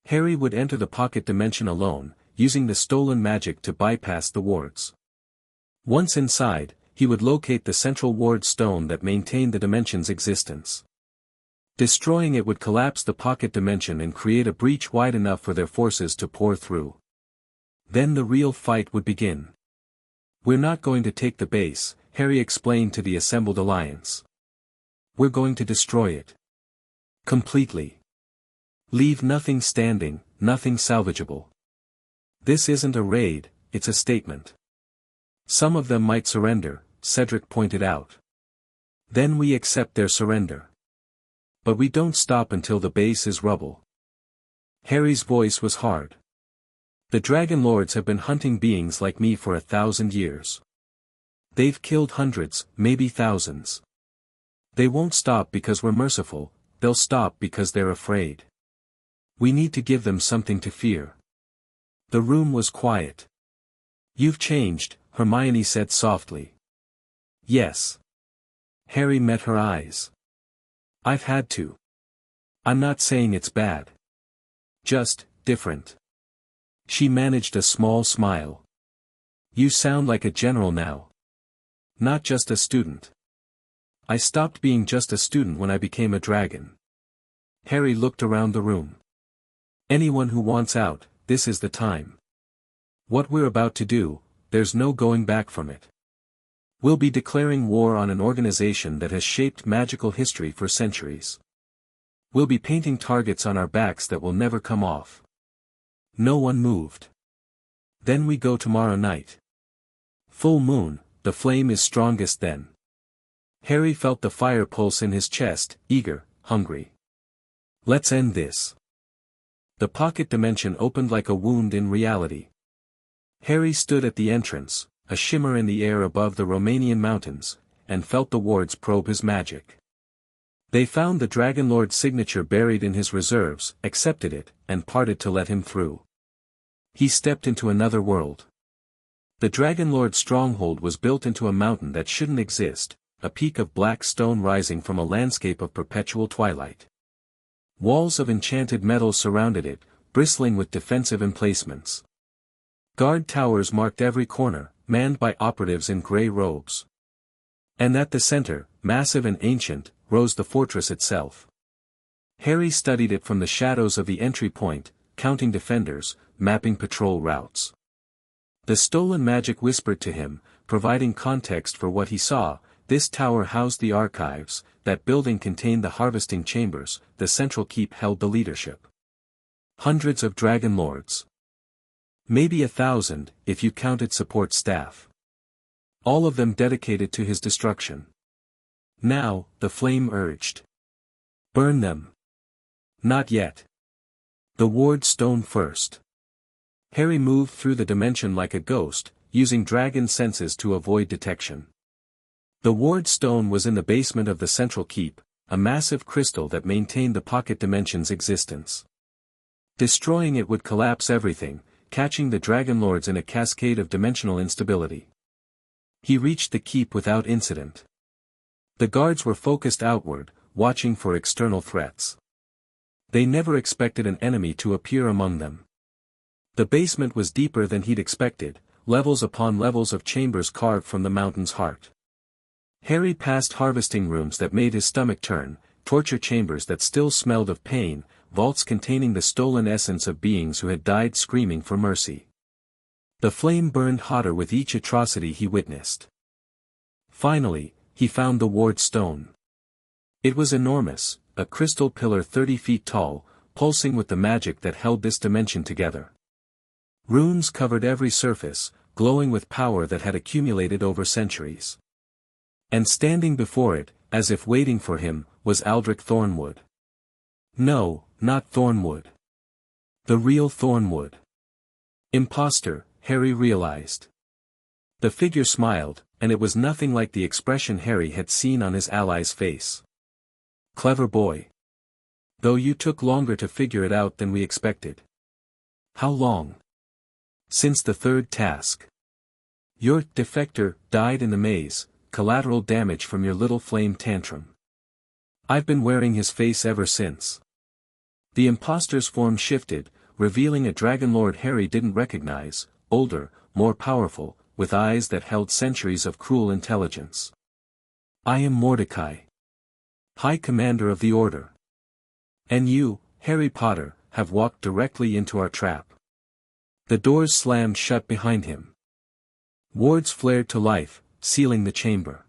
Harry would enter the pocket dimension alone, using the stolen magic to bypass the wards. Once inside, he would locate the central ward stone that maintained the dimension's existence. Destroying it would collapse the pocket dimension and create a breach wide enough for their forces to pour through. Then the real fight would begin. We're not going to take the base, Harry explained to the assembled alliance. We're going to destroy it. Completely. Leave nothing standing, nothing salvageable. This isn't a raid, it's a statement. Some of them might surrender, Cedric pointed out. Then we accept their surrender. But we don't stop until the base is rubble. Harry's voice was hard. The Dragonlords have been hunting beings like me for 1,000 years. They've killed hundreds, maybe thousands. They won't stop because we're merciful, they'll stop because they're afraid. We need to give them something to fear. The room was quiet. You've changed, Hermione said softly. Yes. Harry met her eyes. I've had to. I'm not saying it's bad. Just, different. She managed a small smile. You sound like a general now. Not just a student. I stopped being just a student when I became a dragon. Harry looked around the room. Anyone who wants out, this is the time. What we're about to do, there's no going back from it. We'll be declaring war on an organization that has shaped magical history for centuries. We'll be painting targets on our backs that will never come off. No one moved. Then we go tomorrow night. Full moon, the flame is strongest then. Harry felt the fire pulse in his chest, eager, hungry. Let's end this. The pocket dimension opened like a wound in reality. Harry stood at the entrance, a shimmer in the air above the Romanian mountains, and felt the wards probe his magic. They found the Dragon Lord's signature buried in his reserves, accepted it, and parted to let him through. He stepped into another world. The Dragon Lord's stronghold was built into a mountain that shouldn't exist, a peak of black stone rising from a landscape of perpetual twilight. Walls of enchanted metal surrounded it, bristling with defensive emplacements. Guard towers marked every corner, manned by operatives in grey robes. And at the center, massive and ancient, rose the fortress itself. Harry studied it from the shadows of the entry point, counting defenders, mapping patrol routes. The stolen magic whispered to him, providing context for what he saw. This tower housed the archives, that building contained the harvesting chambers, the central keep held the leadership. Hundreds of Dragon Lords. Maybe 1,000, if you counted support staff. All of them dedicated to his destruction. Now, the flame urged. Burn them. Not yet. The ward stone first. Harry moved through the dimension like a ghost, using dragon senses to avoid detection. The ward stone was in the basement of the central keep, a massive crystal that maintained the pocket dimension's existence. Destroying it would collapse everything, catching the Dragon Lords in a cascade of dimensional instability. He reached the keep without incident. The guards were focused outward, watching for external threats. They never expected an enemy to appear among them. The basement was deeper than he'd expected, levels upon levels of chambers carved from the mountain's heart. Harry passed harvesting rooms that made his stomach turn, torture chambers that still smelled of pain, vaults containing the stolen essence of beings who had died screaming for mercy. The flame burned hotter with each atrocity he witnessed. Finally, he found the ward stone. It was enormous, a crystal pillar 30 feet tall, pulsing with the magic that held this dimension together. Runes covered every surface, glowing with power that had accumulated over centuries. And standing before it, as if waiting for him, was Aldrich Thornwood. No, not Thornwood. The real Thornwood. Imposter, Harry realized. The figure smiled, and it was nothing like the expression Harry had seen on his ally's face. Clever boy. Though you took longer to figure it out than we expected. How long? Since the third task. Your defector died in the maze, collateral damage from your little flame tantrum. I've been wearing his face ever since. The imposter's form shifted, revealing a Dragon Lord Harry didn't recognize, older, more powerful, with eyes that held centuries of cruel intelligence. I am Mordecai, High Commander of the Order. And you, Harry Potter, have walked directly into our trap. The doors slammed shut behind him. Wards flared to life, sealing the chamber.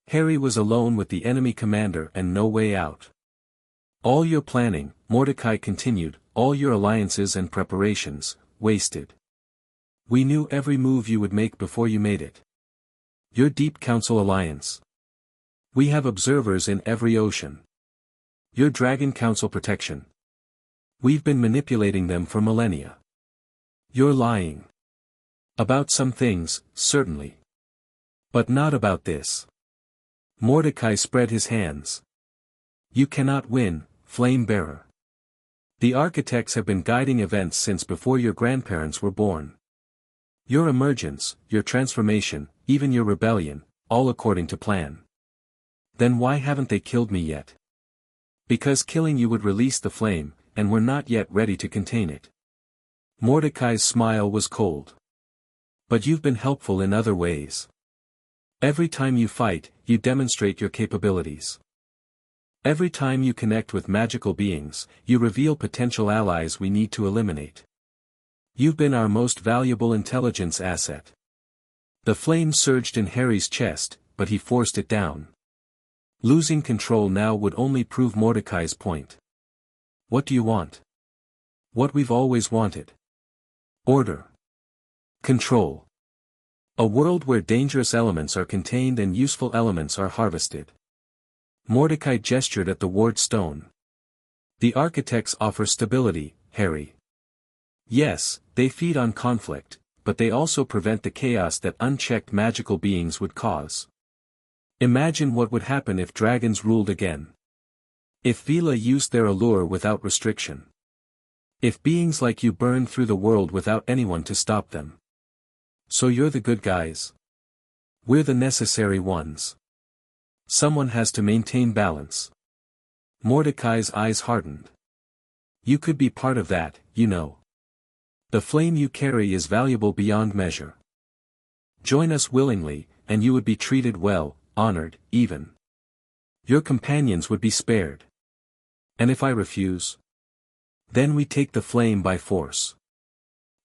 Harry was alone with the enemy commander and no way out. All your planning, Mordecai continued, all your alliances and preparations, wasted. We knew every move you would make before you made it. Your Deep Council alliance. We have observers in every ocean. Your Dragon Council protection. We've been manipulating them for millennia. You're lying. About some things, certainly. But not about this. Mordecai spread his hands. You cannot win, Flame Bearer. The architects have been guiding events since before your grandparents were born. Your emergence, your transformation, even your rebellion, all according to plan. Then why haven't they killed me yet? Because killing you would release the flame, and we're not yet ready to contain it. Mordecai's smile was cold. But you've been helpful in other ways. Every time you fight, you demonstrate your capabilities. Every time you connect with magical beings, you reveal potential allies we need to eliminate. You've been our most valuable intelligence asset. The flame surged in Harry's chest, but he forced it down. Losing control now would only prove Mordecai's point. What do you want? What we've always wanted. Order. Control. A world where dangerous elements are contained and useful elements are harvested. Mordecai gestured at the ward stone. The architects offer stability, Harry. Yes, they feed on conflict, but they also prevent the chaos that unchecked magical beings would cause. Imagine what would happen if dragons ruled again. If Vila used their allure without restriction. If beings like you burned through the world without anyone to stop them. So you're the good guys. We're the necessary ones. Someone has to maintain balance. Mordecai's eyes hardened. You could be part of that, you know. The flame you carry is valuable beyond measure. Join us willingly, and you would be treated well, honored, even. Your companions would be spared. And if I refuse? Then we take the flame by force.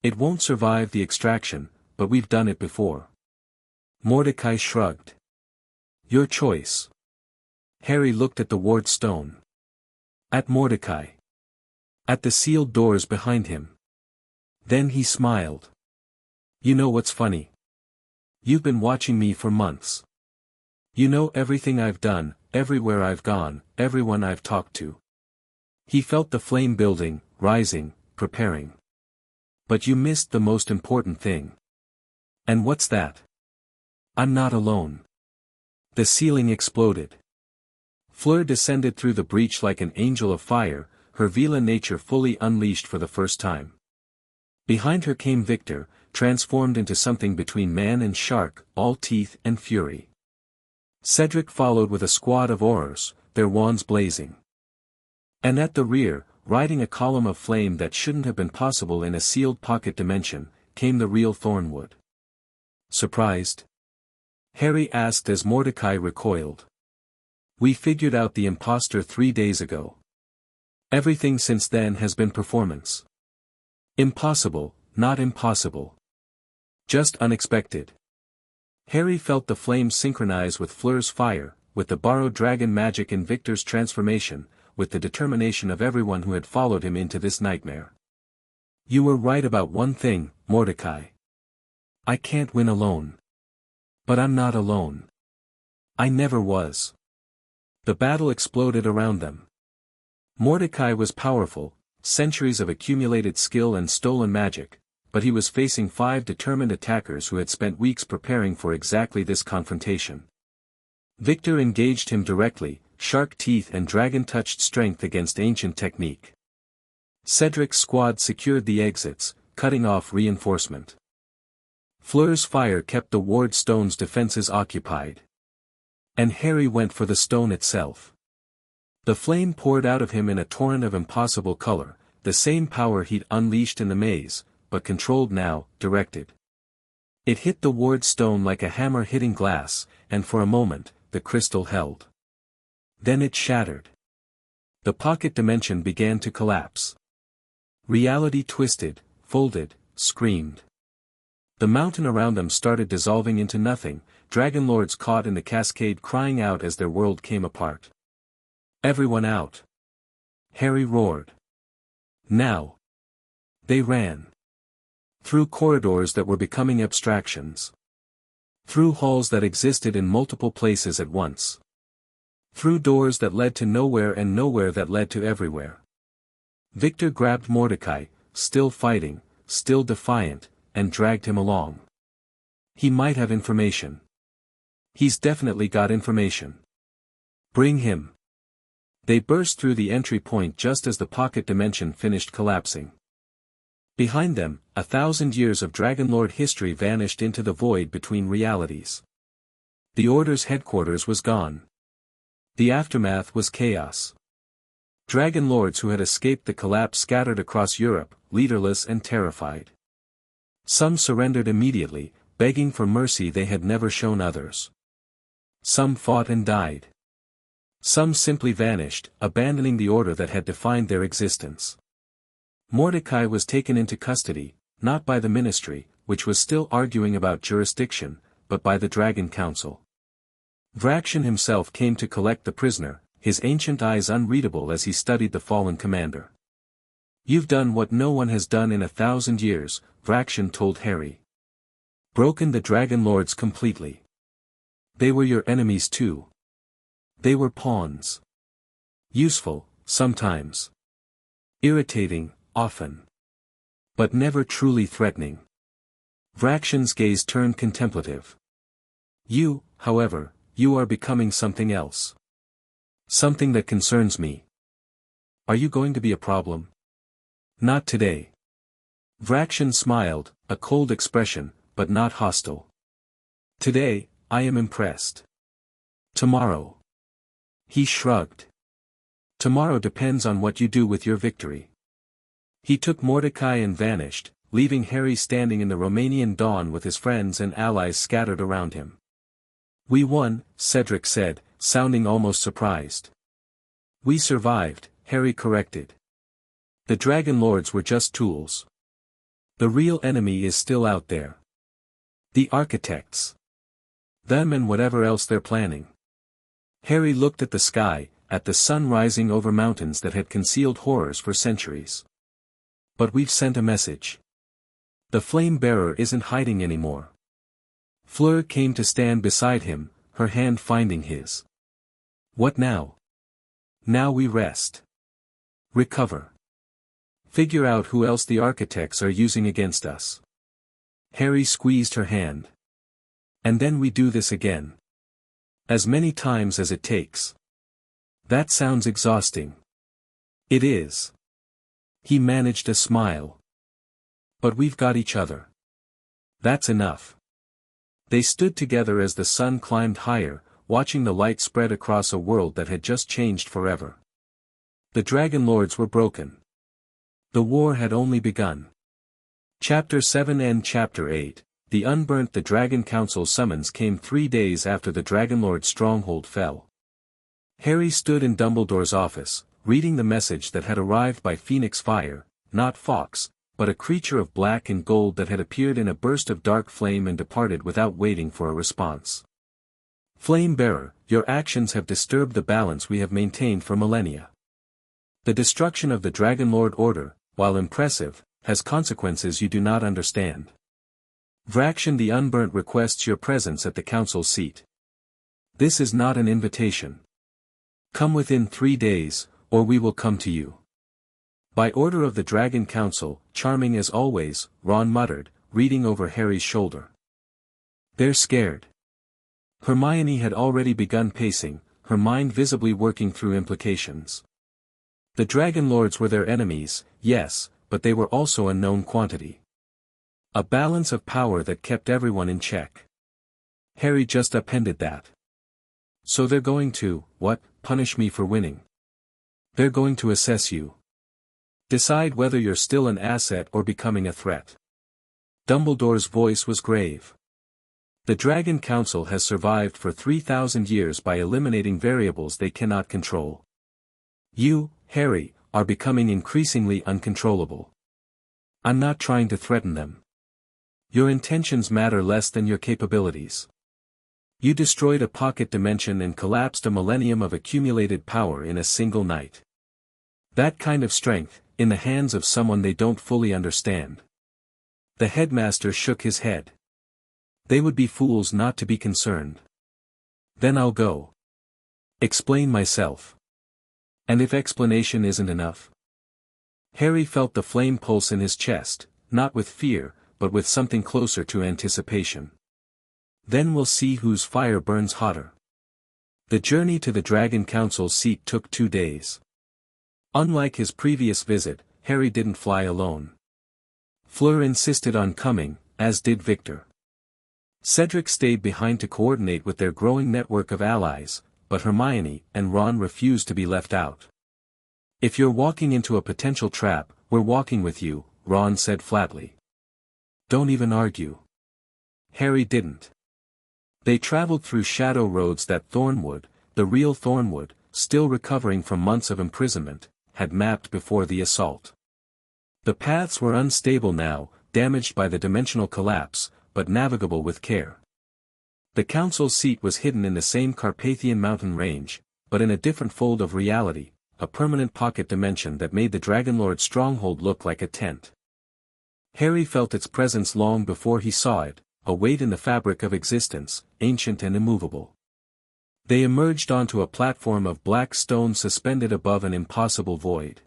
It won't survive the extraction, but we've done it before. Mordecai shrugged. Your choice. Harry looked at the ward stone. At Mordecai. At the sealed doors behind him. Then he smiled. You know what's funny? You've been watching me for months. You know everything I've done, everywhere I've gone, everyone I've talked to. He felt the flame building, rising, preparing. But you missed the most important thing. And what's that? I'm not alone. The ceiling exploded. Fleur descended through the breach like an angel of fire, her Vila nature fully unleashed for the first time. Behind her came Victor, transformed into something between man and shark, all teeth and fury. Cedric followed with a squad of aurors, their wands blazing. And at the rear, riding a column of flame that shouldn't have been possible in a sealed pocket dimension, came the real Thornwood. Surprised? Harry asked as Mordecai recoiled. We figured out the imposter 3 days ago. Everything since then has been performance. Impossible, not impossible. Just unexpected. Harry felt the flames synchronize with Fleur's fire, with the borrowed dragon magic in Victor's transformation, with the determination of everyone who had followed him into this nightmare. You were right about one thing, Mordecai. I can't win alone. But I'm not alone. I never was. The battle exploded around them. Mordecai was powerful, centuries of accumulated skill and stolen magic, but he was facing 5 determined attackers who had spent weeks preparing for exactly this confrontation. Victor engaged him directly, shark teeth and dragon-touched strength against ancient technique. Cedric's squad secured the exits, cutting off reinforcement. Fleur's fire kept the ward stone's defenses occupied. And Harry went for the stone itself. The flame poured out of him in a torrent of impossible color, the same power he'd unleashed in the maze, but controlled now, directed. It hit the ward stone like a hammer hitting glass, and for a moment, the crystal held. Then it shattered. The pocket dimension began to collapse. Reality twisted, folded, screamed. The mountain around them started dissolving into nothing, dragon lords caught in the cascade crying out as their world came apart. Everyone out! Harry roared. Now! They ran. Through corridors that were becoming abstractions. Through halls that existed in multiple places at once. Through doors that led to nowhere and nowhere that led to everywhere. Victor grabbed Mordecai, still fighting, still defiant, and dragged him along. He might have information. He's definitely got information. Bring him. They burst through the entry point just as the pocket dimension finished collapsing. Behind them, 1,000 years of Dragonlord history vanished into the void between realities. The Order's headquarters was gone. The aftermath was chaos. Dragon lords who had escaped the collapse scattered across Europe, leaderless and terrified. Some surrendered immediately, begging for mercy they had never shown others. Some fought and died. Some simply vanished, abandoning the order that had defined their existence. Mordecai was taken into custody, not by the ministry, which was still arguing about jurisdiction, but by the Dragon Council. Vrakshan himself came to collect the prisoner, his ancient eyes unreadable as he studied the fallen commander. You've done what no one has done in 1,000 years, Vrakshan told Harry. Broken the Dragon Lords completely. They were your enemies too. They were pawns. Useful, sometimes. Irritating, often. But never truly threatening. Vrakshin's gaze turned contemplative. You, however, you are becoming something else. Something that concerns me. Are you going to be a problem? Not today. Vrakshin smiled, a cold expression, but not hostile. Today, I am impressed. Tomorrow. He shrugged. Tomorrow depends on what you do with your victory. He took Mordecai and vanished, leaving Harry standing in the Romanian dawn with his friends and allies scattered around him. We won, Cedric said, sounding almost surprised. We survived, Harry corrected. The Dragon Lords were just tools. The real enemy is still out there. The architects. Them and whatever else they're planning. Harry looked at the sky, at the sun rising over mountains that had concealed horrors for centuries. But we've sent a message. The flame bearer isn't hiding anymore. Fleur came to stand beside him, her hand finding his. What now? Now we rest. Recover. Figure out who else the architects are using against us. Harry squeezed her hand. And then we do this again. As many times as it takes. That sounds exhausting. It is. He managed a smile. But we've got each other. That's enough. They stood together as the sun climbed higher, watching the light spread across a world that had just changed forever. The Dragon Lords were broken. The war had only begun. Chapter 7 and Chapter 8, The Unburnt. The Dragon Council summons came 3 days after the Dragonlord stronghold fell. Harry stood in Dumbledore's office, reading the message that had arrived by Phoenix Fire, not Fawkes, but a creature of black and gold that had appeared in a burst of dark flame and departed without waiting for a response. Flame Bearer, your actions have disturbed the balance we have maintained for millennia. The destruction of the Dragonlord Order, while impressive, has consequences you do not understand. Vrakshin the Unburnt requests your presence at the council seat. This is not an invitation. Come within 3 days, or we will come to you. By order of the Dragon Council, charming as always, Ron muttered, reading over Harry's shoulder. They're scared. Hermione had already begun pacing, her mind visibly working through implications. The Dragon Lords were their enemies, yes, but they were also a known quantity. A balance of power that kept everyone in check. Harry just appended that. So they're going to, what, punish me for winning? They're going to assess you. Decide whether you're still an asset or becoming a threat. Dumbledore's voice was grave. The Dragon Council has survived for 3,000 years by eliminating variables they cannot control. You, Harry, are becoming increasingly uncontrollable. I'm not trying to threaten them. Your intentions matter less than your capabilities. You destroyed a pocket dimension and collapsed a millennium of accumulated power in a single night. That kind of strength, in the hands of someone they don't fully understand. The headmaster shook his head. They would be fools not to be concerned. Then I'll go. Explain myself. And if explanation isn't enough? Harry felt the flame pulse in his chest, not with fear, but with something closer to anticipation. Then we'll see whose fire burns hotter. The journey to the Dragon Council's seat took 2 days. Unlike his previous visit, Harry didn't fly alone. Fleur insisted on coming, as did Victor. Cedric stayed behind to coordinate with their growing network of allies, but Hermione and Ron refused to be left out. If you're walking into a potential trap, we're walking with you, Ron said flatly. Don't even argue. Harry didn't. They traveled through shadow roads that Thornwood, the real Thornwood, still recovering from months of imprisonment, had mapped before the assault. The paths were unstable now, damaged by the dimensional collapse, but navigable with care. The council's seat was hidden in the same Carpathian mountain range, but in a different fold of reality, a permanent pocket dimension that made the Dragonlord stronghold look like a tent. Harry felt its presence long before he saw it, a weight in the fabric of existence, ancient and immovable. They emerged onto a platform of black stone suspended above an impossible void.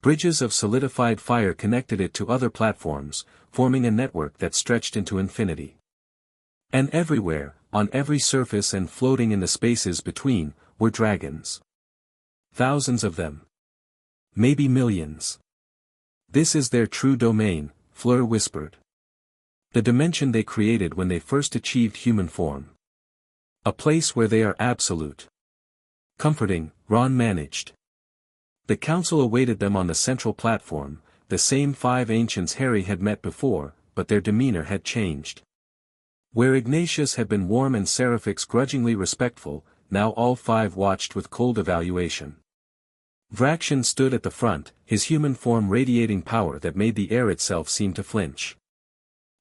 Bridges of solidified fire connected it to other platforms, forming a network that stretched into infinity. And everywhere, on every surface and floating in the spaces between, were dragons. Thousands of them. Maybe millions. This is their true domain, Fleur whispered. The dimension they created when they first achieved human form. A place where they are absolute. Comforting, Ron managed. The council awaited them on the central platform, the same 5 ancients Harry had met before, but their demeanor had changed. Where Ignatius had been warm and Seraphix grudgingly respectful, now all 5 watched with cold evaluation. Vraction stood at the front, his human form radiating power that made the air itself seem to flinch.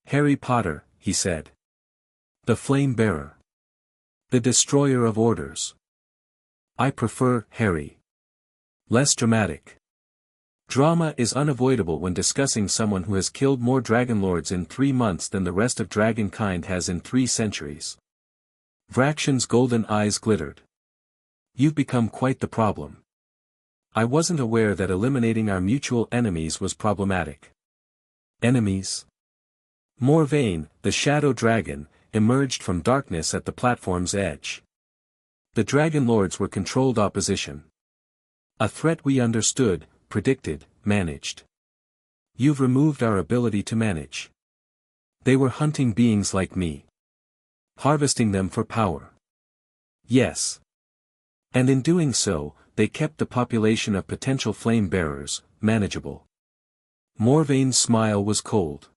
Harry Potter, he said. The Flame Bearer. The Destroyer of Orders. I prefer Harry. Less dramatic. Drama is unavoidable when discussing someone who has killed more Dragonlords in 3 months than the rest of dragonkind has in 3 centuries. Vraction's golden eyes glittered. You've become quite the problem. I wasn't aware that eliminating our mutual enemies was problematic. Enemies? Morvain, the shadow dragon, emerged from darkness at the platform's edge. The Dragonlords were controlled opposition. A threat we understood, predicted, managed. You've removed our ability to manage. They were hunting beings like me. Harvesting them for power. Yes. And in doing so, they kept the population of potential flame bearers, manageable. Morvain's smile was cold.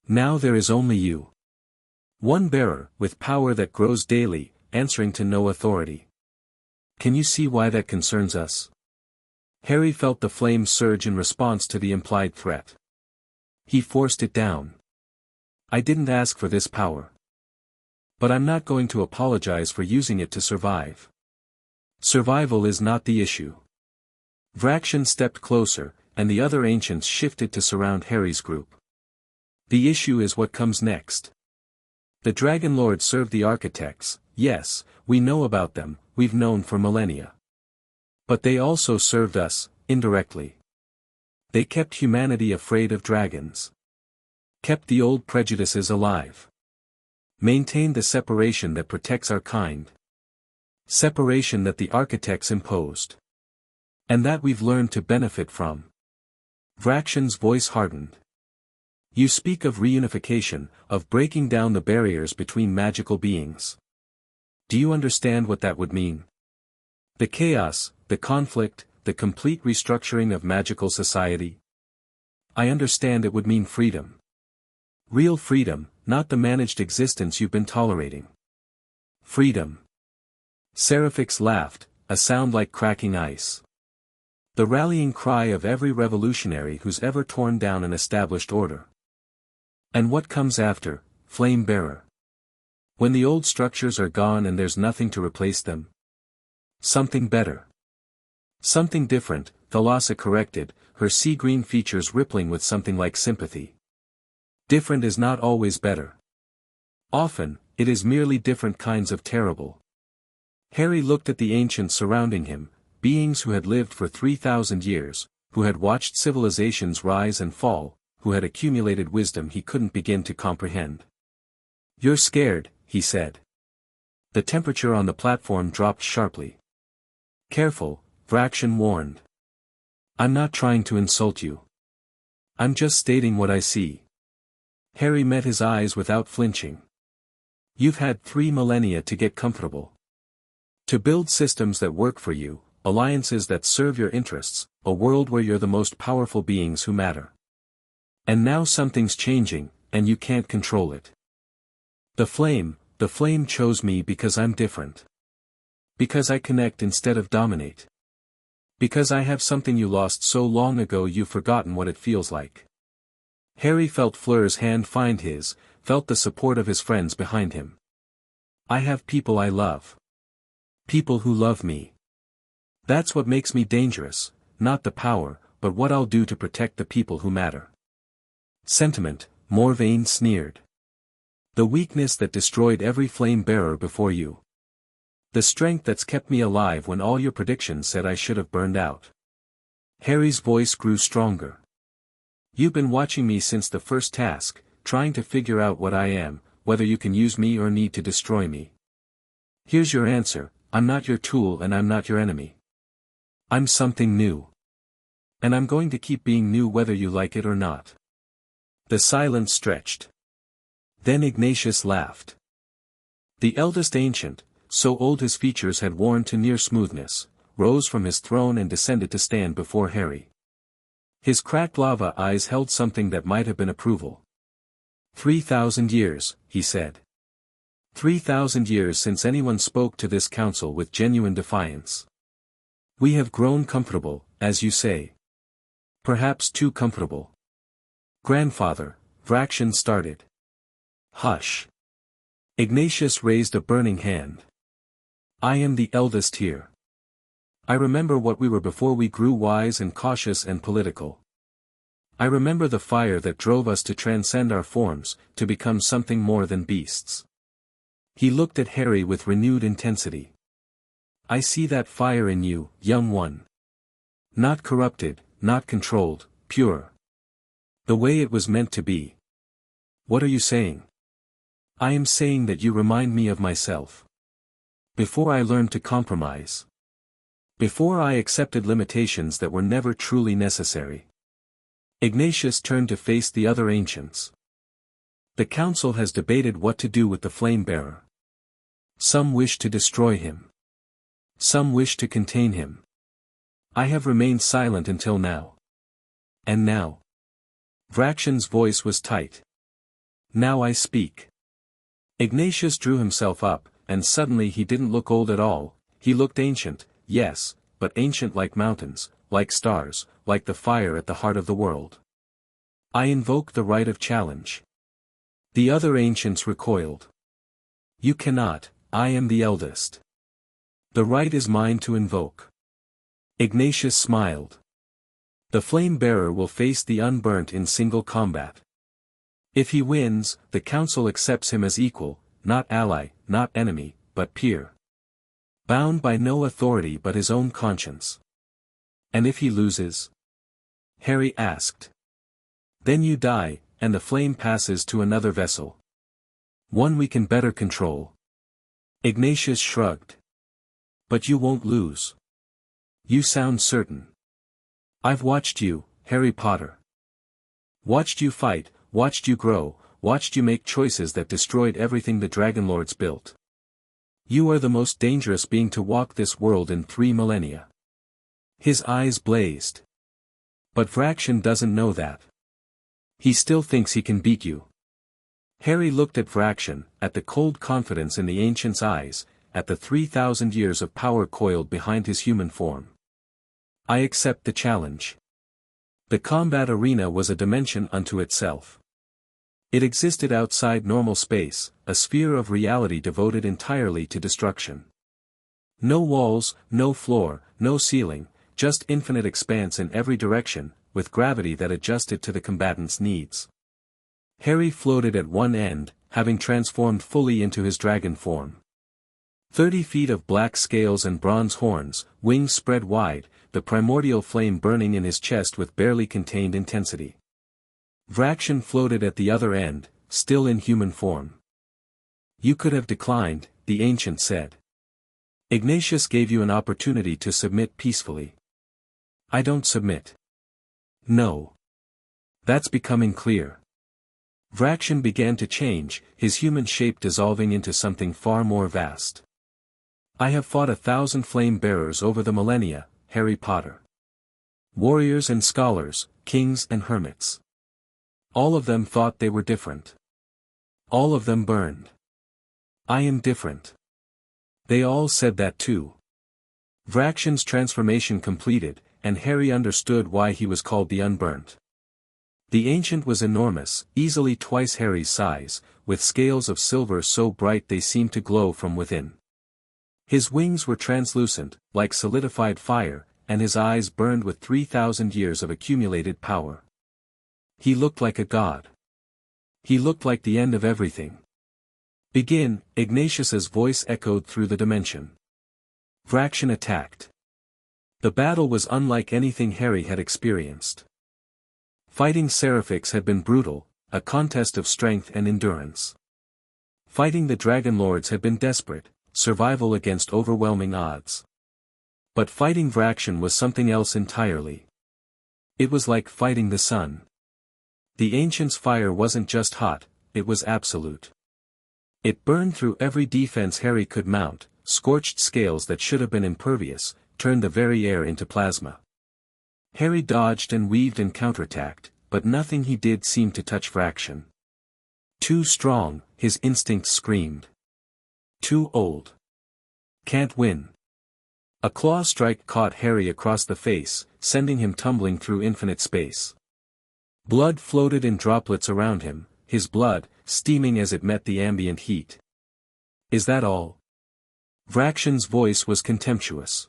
Now there is only you. One bearer, with power that grows daily, answering to no authority. Can you see why that concerns us? Harry felt the flame surge in response to the implied threat. He forced it down. I didn't ask for this power. But I'm not going to apologize for using it to survive. Survival is not the issue. Vraction stepped closer, and the other ancients shifted to surround Harry's group. The issue is what comes next. The Dragonlords serve the architects, yes, we know about them, we've known for millennia. But they also served us, indirectly. They kept humanity afraid of dragons. Kept the old prejudices alive. Maintained the separation that protects our kind. Separation that the architects imposed. And that we've learned to benefit from. Vraction's voice hardened. You speak of reunification, of breaking down the barriers between magical beings. Do you understand what that would mean? The chaos, the conflict, the complete restructuring of magical society? I understand it would mean freedom. Real freedom, not the managed existence you've been tolerating. Freedom. Seraphix laughed, a sound like cracking ice. The rallying cry of every revolutionary who's ever torn down an established order. And what comes after, Flame Bearer? When the old structures are gone and there's nothing to replace them? Something better. Something different, Thalassa corrected, her sea-green features rippling with something like sympathy. Different is not always better. Often, it is merely different kinds of terrible. Harry looked at the ancients surrounding him, beings who had lived for 3,000 years, who had watched civilizations rise and fall, who had accumulated wisdom he couldn't begin to comprehend. You're scared, he said. The temperature on the platform dropped sharply. Careful, Vraction warned. I'm not trying to insult you. I'm just stating what I see. Harry met his eyes without flinching. You've had 3 millennia to get comfortable. To build systems that work for you, alliances that serve your interests, a world where you're the most powerful beings who matter. And now something's changing, and you can't control it. The flame chose me because I'm different. Because I connect instead of dominate. Because I have something you lost so long ago you've forgotten what it feels like. Harry felt Fleur's hand find his, felt the support of his friends behind him. I have people I love. People who love me. That's what makes me dangerous, not the power, but what I'll do to protect the people who matter. Sentiment, Morvain sneered. The weakness that destroyed every flame bearer before you. The strength that's kept me alive when all your predictions said I should have burned out. Harry's voice grew stronger. You've been watching me since the first task, trying to figure out what I am, whether you can use me or need to destroy me. Here's your answer, I'm not your tool and I'm not your enemy. I'm something new. And I'm going to keep being new whether you like it or not. The silence stretched. Then Ignatius laughed. The eldest ancient, so old his features had worn to near smoothness, rose from his throne and descended to stand before Harry. His cracked lava eyes held something that might have been approval. 3,000 years, he said. 3,000 years since anyone spoke to this council with genuine defiance. We have grown comfortable, as you say. Perhaps too comfortable. Grandfather, Vraction started. Hush. Ignatius raised a burning hand. I am the eldest here. I remember what we were before we grew wise and cautious and political. I remember the fire that drove us to transcend our forms, to become something more than beasts. He looked at Harry with renewed intensity. I see that fire in you, young one. Not corrupted, not controlled, pure. The way it was meant to be. What are you saying? I am saying that you remind me of myself. Before I learned to compromise. Before I accepted limitations that were never truly necessary. Ignatius turned to face the other ancients. The council has debated what to do with the flame-bearer. Some wish to destroy him. Some wish to contain him. I have remained silent until now. And now? Vraction's voice was tight. Now I speak. Ignatius drew himself up, and suddenly he didn't look old at all, he looked ancient, yes, but ancient like mountains, like stars, like the fire at the heart of the world. I invoke the right of challenge. The other ancients recoiled. You cannot, I am the eldest. The right is mine to invoke. Ignatius smiled. The flame-bearer will face the unburnt in single combat. If he wins, the council accepts him as equal, not ally, not enemy, but peer. Bound by no authority but his own conscience. And if he loses? Harry asked. Then you die, and the flame passes to another vessel. One we can better control. Ignatius shrugged. But you won't lose. You sound certain. I've watched you, Harry Potter. Watched you fight, watched you grow, watched you make choices that destroyed everything the Dragonlords built. You are the most dangerous being to walk this world in 3 millennia. His eyes blazed. But Vraction doesn't know that. He still thinks he can beat you. Harry looked at Vraction, at the cold confidence in the ancient's eyes, at the 3,000 years of power coiled behind his human form. I accept the challenge. The combat arena was a dimension unto itself. It existed outside normal space, a sphere of reality devoted entirely to destruction. No walls, no floor, no ceiling, just infinite expanse in every direction, with gravity that adjusted to the combatant's needs. Harry floated at one end, having transformed fully into his dragon form. 30 feet of black scales and bronze horns, wings spread wide, the primordial flame burning in his chest with barely contained intensity. Vraction floated at the other end, still in human form. You could have declined, the ancient said. Ignatius gave you an opportunity to submit peacefully. I don't submit. No. That's becoming clear. Vraction began to change, his human shape dissolving into something far more vast. I have fought 1,000 flame-bearers over the millennia, Harry Potter. Warriors and scholars, kings and hermits. All of them thought they were different. All of them burned. I am different. They all said that too. Vraction's transformation completed, and Harry understood why he was called the Unburnt. The ancient was enormous, easily twice Harry's size, with scales of silver so bright they seemed to glow from within. His wings were translucent, like solidified fire, and his eyes burned with 3,000 years of accumulated power. He looked like a god. He looked like the end of everything. Begin, Ignatius's voice echoed through the dimension. Vraction attacked. The battle was unlike anything Harry had experienced. Fighting Seraphix had been brutal, a contest of strength and endurance. Fighting the Dragon Lords had been desperate, survival against overwhelming odds. But fighting Vraction was something else entirely. It was like fighting the sun. The Ancient's fire wasn't just hot, it was absolute. It burned through every defense Harry could mount, scorched scales that should have been impervious, turned the very air into plasma. Harry dodged and weaved and counterattacked, but nothing he did seemed to touch Vraction. Too strong, his instincts screamed. Too old. Can't win. A claw strike caught Harry across the face, sending him tumbling through infinite space. Blood floated in droplets around him, his blood, steaming as it met the ambient heat. Is that all? Vraction's voice was contemptuous.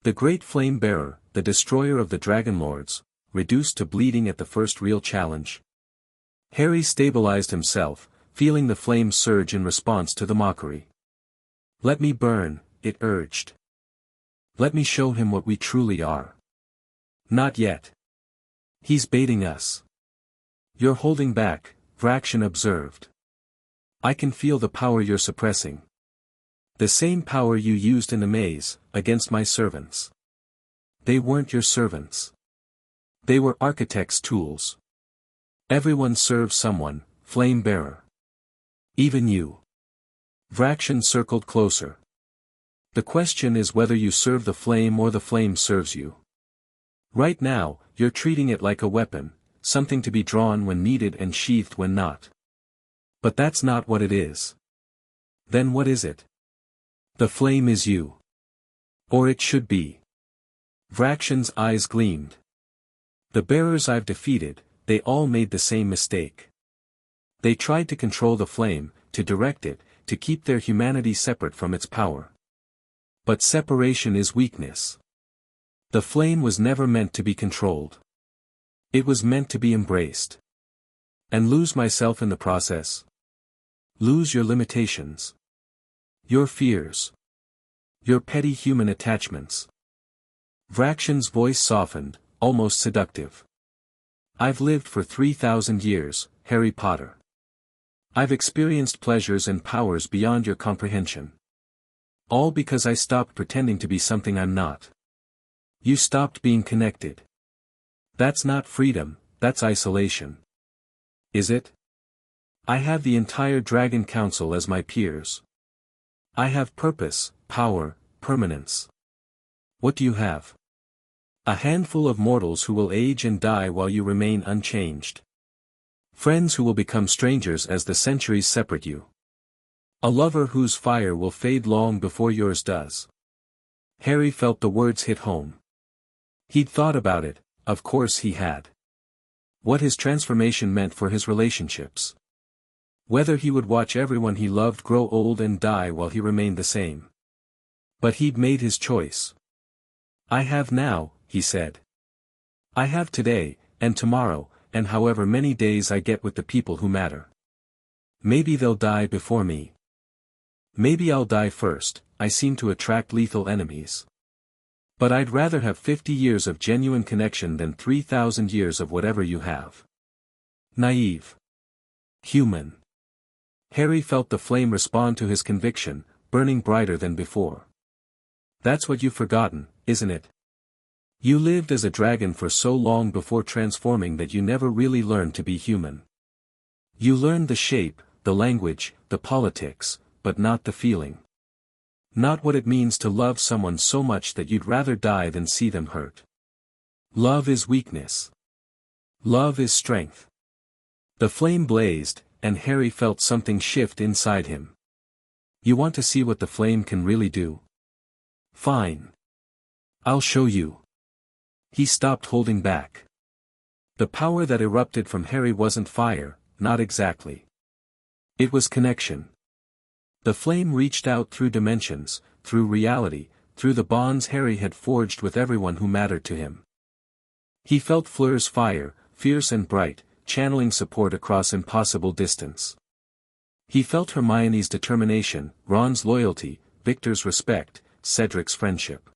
The great flame bearer, the destroyer of the Dragon Lords, reduced to bleeding at the first real challenge. Harry stabilized himself, feeling the flames surge in response to the mockery. Let me burn, it urged. Let me show him what we truly are. Not yet. He's baiting us. You're holding back, Vraction observed. I can feel the power you're suppressing. The same power you used in the maze, against my servants. They weren't your servants. They were architects' tools. Everyone serves someone, flame bearer. Even you. Vraction circled closer. The question is whether you serve the flame or the flame serves you. Right now, you're treating it like a weapon, something to be drawn when needed and sheathed when not. But that's not what it is. Then what is it? The flame is you. Or it should be. Vraction's eyes gleamed. The bearers I've defeated, they all made the same mistake. They tried to control the flame, to direct it, to keep their humanity separate from its power. But separation is weakness. The flame was never meant to be controlled. It was meant to be embraced. And lose myself in the process. Lose your limitations. Your fears. Your petty human attachments. Vraction's voice softened, almost seductive. I've lived for 3,000 years, Harry Potter. I've experienced pleasures and powers beyond your comprehension. All because I stopped pretending to be something I'm not. You stopped being connected. That's not freedom, that's isolation. Is it? I have the entire Dragon Council as my peers. I have purpose, power, permanence. What do you have? A handful of mortals who will age and die while you remain unchanged. Friends who will become strangers as the centuries separate you. A lover whose fire will fade long before yours does. Harry felt the words hit home. He'd thought about it, of course he had. What his transformation meant for his relationships. Whether he would watch everyone he loved grow old and die while he remained the same. But he'd made his choice. I have now, he said. I have today, and tomorrow, and however many days I get with the people who matter. Maybe they'll die before me. Maybe I'll die first, I seem to attract lethal enemies. But I'd rather have 50 years of genuine connection than 3,000 years of whatever you have. Naive. Human. Harry felt the flame respond to his conviction, burning brighter than before. That's what you've forgotten, isn't it? You lived as a dragon for so long before transforming that you never really learned to be human. You learned the shape, the language, the politics, but not the feeling. Not what it means to love someone so much that you'd rather die than see them hurt. Love is weakness. Love is strength. The flame blazed, and Harry felt something shift inside him. You want to see what the flame can really do? Fine. I'll show you. He stopped holding back. The power that erupted from Harry wasn't fire, not exactly. It was connection. The flame reached out through dimensions, through reality, through the bonds Harry had forged with everyone who mattered to him. He felt Fleur's fire, fierce and bright, channeling support across impossible distance. He felt Hermione's determination, Ron's loyalty, Victor's respect, Cedric's friendship.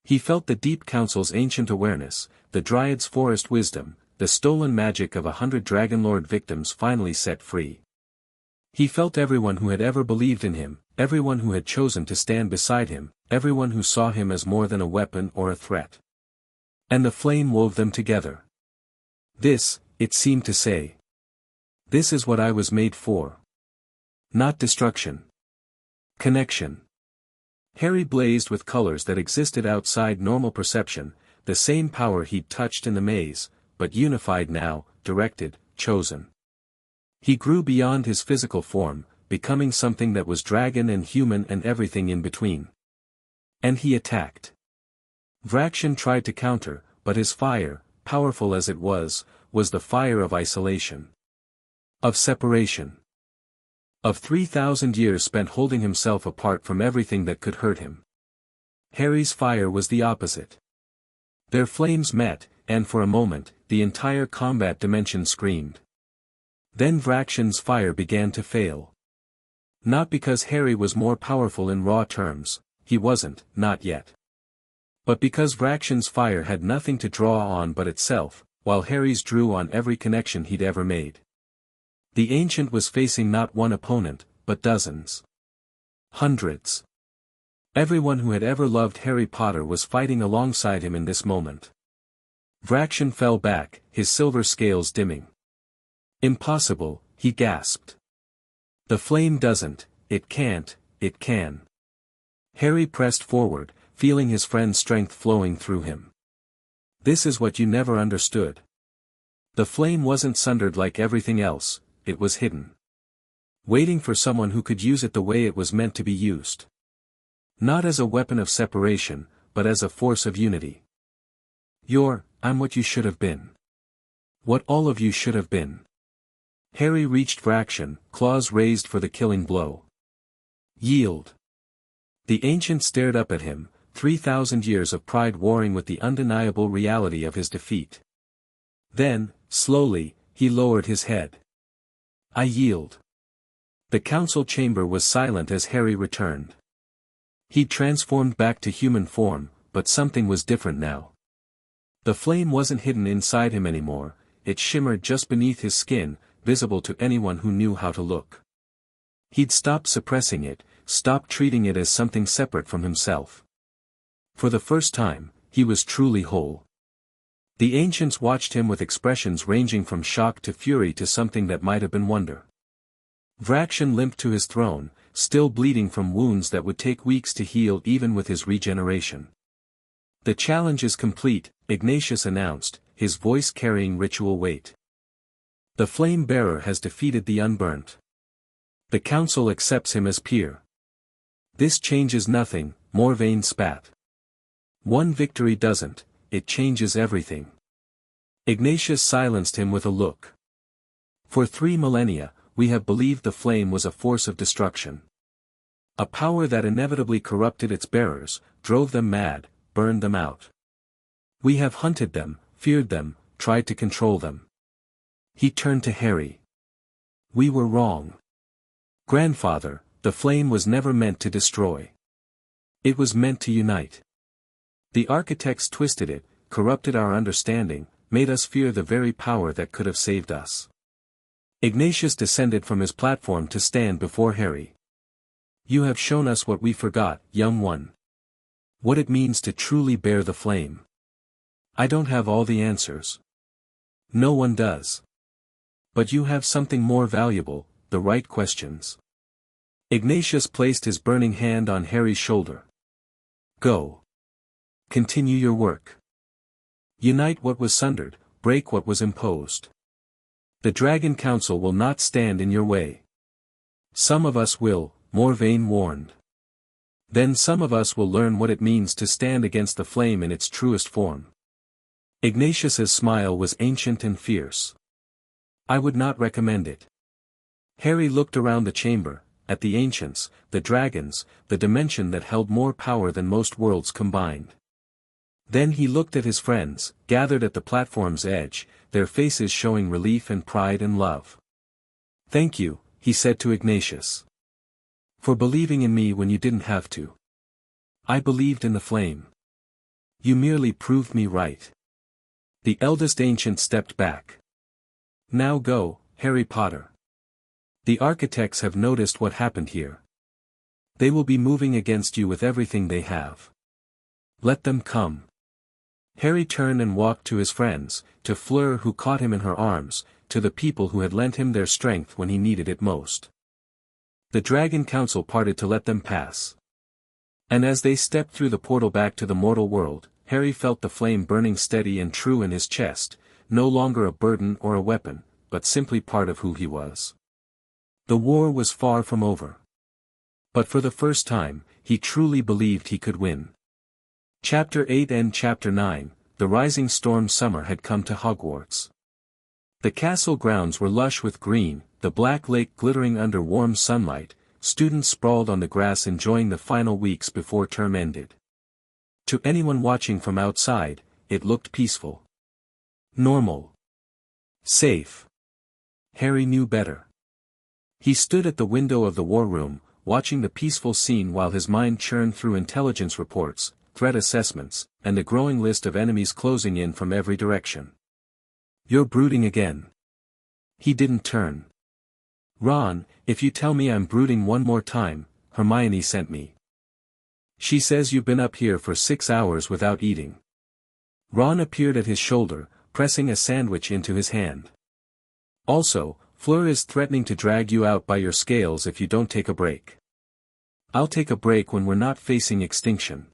He felt the deep council's ancient awareness, the Dryad's forest wisdom, the stolen magic of 100 Dragonlord victims finally set free. He felt everyone who had ever believed in him, everyone who had chosen to stand beside him, everyone who saw him as more than a weapon or a threat. And the flame wove them together. This, it seemed to say. This is what I was made for. Not destruction. Connection. Harry blazed with colors that existed outside normal perception, the same power he'd touched in the maze, but unified now, directed, chosen. He grew beyond his physical form, becoming something that was dragon and human and everything in between. And he attacked. Vraxian tried to counter, but his fire, powerful as it was the fire of isolation. Of separation. Of 3,000 years spent holding himself apart from everything that could hurt him. Harry's fire was the opposite. Their flames met, and for a moment, the entire combat dimension screamed. Then Vraxian's fire began to fail. Not because Harry was more powerful in raw terms, he wasn't, not yet. But because Vraxian's fire had nothing to draw on but itself, while Harry's drew on every connection he'd ever made. The Ancient was facing not one opponent, but dozens. Hundreds. Everyone who had ever loved Harry Potter was fighting alongside him in this moment. Vraxian fell back, his silver scales dimming. Impossible, he gasped. The flame doesn't, it can't, it can. Harry pressed forward, feeling his friend's strength flowing through him. This is what you never understood. The flame wasn't sundered like everything else, it was hidden. Waiting for someone who could use it the way it was meant to be used. Not as a weapon of separation, but as a force of unity. I'm what you should have been. What all of you should have been. Harry reached Vraxian, claws raised for the killing blow. Yield. The Ancient stared up at him, 3,000 years of pride warring with the undeniable reality of his defeat. Then, slowly, he lowered his head. I yield. The council chamber was silent as Harry returned. He'd transformed back to human form, but something was different now. The flame wasn't hidden inside him anymore, it shimmered just beneath his skin, visible to anyone who knew how to look. He'd stopped suppressing it, stopped treating it as something separate from himself. For the first time, he was truly whole. The Ancients watched him with expressions ranging from shock to fury to something that might have been wonder. Vraxian limped to his throne, still bleeding from wounds that would take weeks to heal even with his regeneration. The challenge is complete, Ignatius announced, his voice carrying ritual weight. The flame bearer has defeated the unburnt. The council accepts him as peer. This changes nothing, Morvain spat. One victory doesn't, it changes everything. Ignatius silenced him with a look. For 3 millennia, we have believed the flame was a force of destruction. A power that inevitably corrupted its bearers, drove them mad, burned them out. We have hunted them, feared them, tried to control them. He turned to Harry. We were wrong. Grandfather, the flame was never meant to destroy. It was meant to unite. The architects twisted it, corrupted our understanding, made us fear the very power that could have saved us. Ignatius descended from his platform to stand before Harry. You have shown us what we forgot, young one. What it means to truly bear the flame. I don't have all the answers. No one does. But you have something more valuable, the right questions. Ignatius placed his burning hand on Harry's shoulder. Go. Continue your work. Unite what was sundered, break what was imposed. The Dragon Council will not stand in your way. Some of us will, Morvain warned. Then some of us will learn what it means to stand against the flame in its truest form. Ignatius's smile was ancient and fierce. I would not recommend it. Harry looked around the chamber, at the ancients, the dragons, the dimension that held more power than most worlds combined. Then he looked at his friends, gathered at the platform's edge, their faces showing relief and pride and love. Thank you, he said to Ignatius. For believing in me when you didn't have to. I believed in the flame. You merely proved me right. The eldest ancient stepped back. Now go, Harry Potter. The architects have noticed what happened here. They will be moving against you with everything they have. Let them come. Harry turned and walked to his friends, to Fleur who caught him in her arms, to the people who had lent him their strength when he needed it most. The Dragon Council parted to let them pass. And as they stepped through the portal back to the mortal world, Harry felt the flame burning steady and true in his chest, no longer a burden or a weapon, but simply part of who he was. The war was far from over. But for the first time, he truly believed he could win. Chapter 8 and Chapter 9, The Rising Storm. Summer had come to Hogwarts. The castle grounds were lush with green, the black lake glittering under warm sunlight, students sprawled on the grass enjoying the final weeks before term ended. To anyone watching from outside, it looked peaceful. Normal. Safe. Harry knew better. He stood at the window of the war room, watching the peaceful scene while his mind churned through intelligence reports, threat assessments, and the growing list of enemies closing in from every direction. You're brooding again. He didn't turn. Ron, if you tell me I'm brooding one more time, Hermione sent me. She says you've been up here for 6 hours without eating. Ron appeared at his shoulder, pressing a sandwich into his hand. Also, Fleur is threatening to drag you out by your scales if you don't take a break. I'll take a break when we're not facing extinction.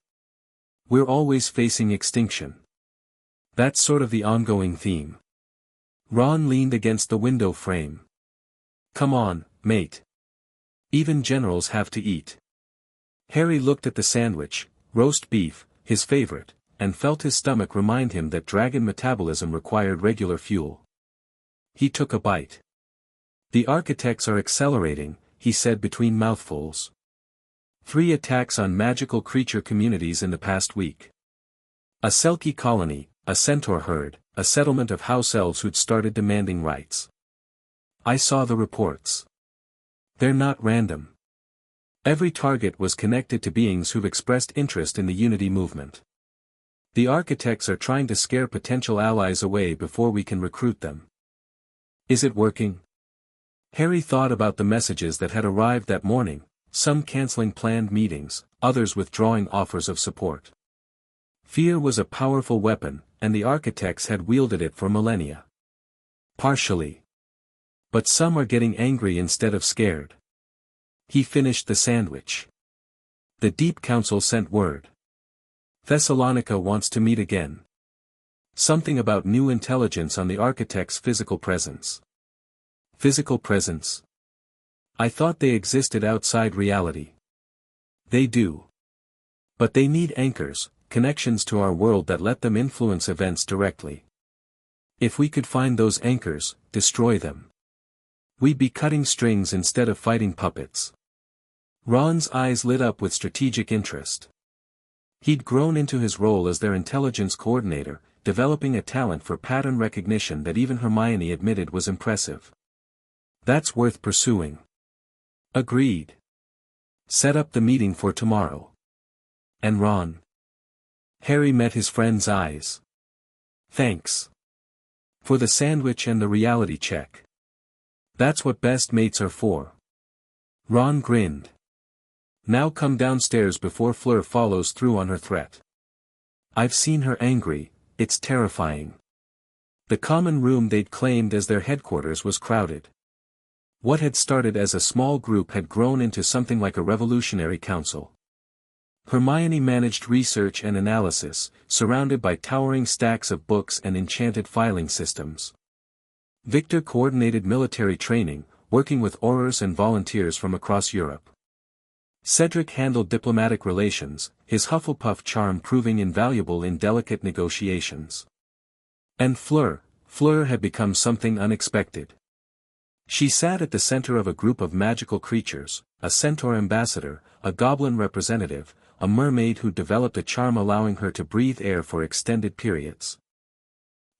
We're always facing extinction. That's sort of the ongoing theme. Ron leaned against the window frame. Come on, mate. Even generals have to eat. Harry looked at the sandwich, roast beef, his favorite, and felt his stomach remind him that dragon metabolism required regular fuel. He took a bite. The architects are accelerating, he said between mouthfuls. 3 attacks on magical creature communities in the past week. A Selkie colony, a centaur herd, a settlement of house elves who'd started demanding rights. I saw the reports. They're not random. Every target was connected to beings who've expressed interest in the Unity movement. The architects are trying to scare potential allies away before we can recruit them. Is it working? Harry thought about the messages that had arrived that morning, some canceling planned meetings, others withdrawing offers of support. Fear was a powerful weapon, and the architects had wielded it for millennia. Partially. But some are getting angry instead of scared. He finished the sandwich. The Deep Council sent word. Thessalonica wants to meet again. Something about new intelligence on the architect's physical presence. Physical presence? I thought they existed outside reality. They do. But they need anchors, connections to our world that let them influence events directly. If we could find those anchors, destroy them. We'd be cutting strings instead of fighting puppets. Ron's eyes lit up with strategic interest. He'd grown into his role as their intelligence coordinator, developing a talent for pattern recognition that even Hermione admitted was impressive. That's worth pursuing. Agreed. Set up the meeting for tomorrow. And Ron? Harry met his friend's eyes. Thanks. For the sandwich and the reality check. That's what best mates are for. Ron grinned. Now come downstairs before Fleur follows through on her threat. I've seen her angry, it's terrifying. The common room they'd claimed as their headquarters was crowded. What had started as a small group had grown into something like a revolutionary council. Hermione managed research and analysis, surrounded by towering stacks of books and enchanted filing systems. Victor coordinated military training, working with Aurors and volunteers from across Europe. Cedric handled diplomatic relations, his Hufflepuff charm proving invaluable in delicate negotiations. And Fleur had become something unexpected. She sat at the center of a group of magical creatures, a centaur ambassador, a goblin representative, a mermaid who developed a charm allowing her to breathe air for extended periods.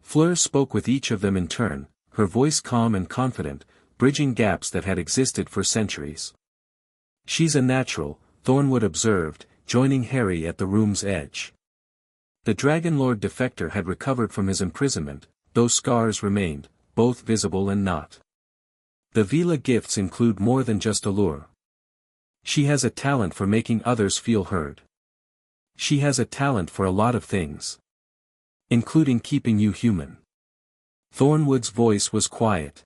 Fleur spoke with each of them in turn, her voice calm and confident, bridging gaps that had existed for centuries. "She's a natural," Thornwood observed, joining Harry at the room's edge. The Dragon Lord defector had recovered from his imprisonment, though scars remained, both visible and not. The Vila gifts include more than just allure. She has a talent for making others feel heard. She has a talent for a lot of things. Including keeping you human. Thornwood's voice was quiet.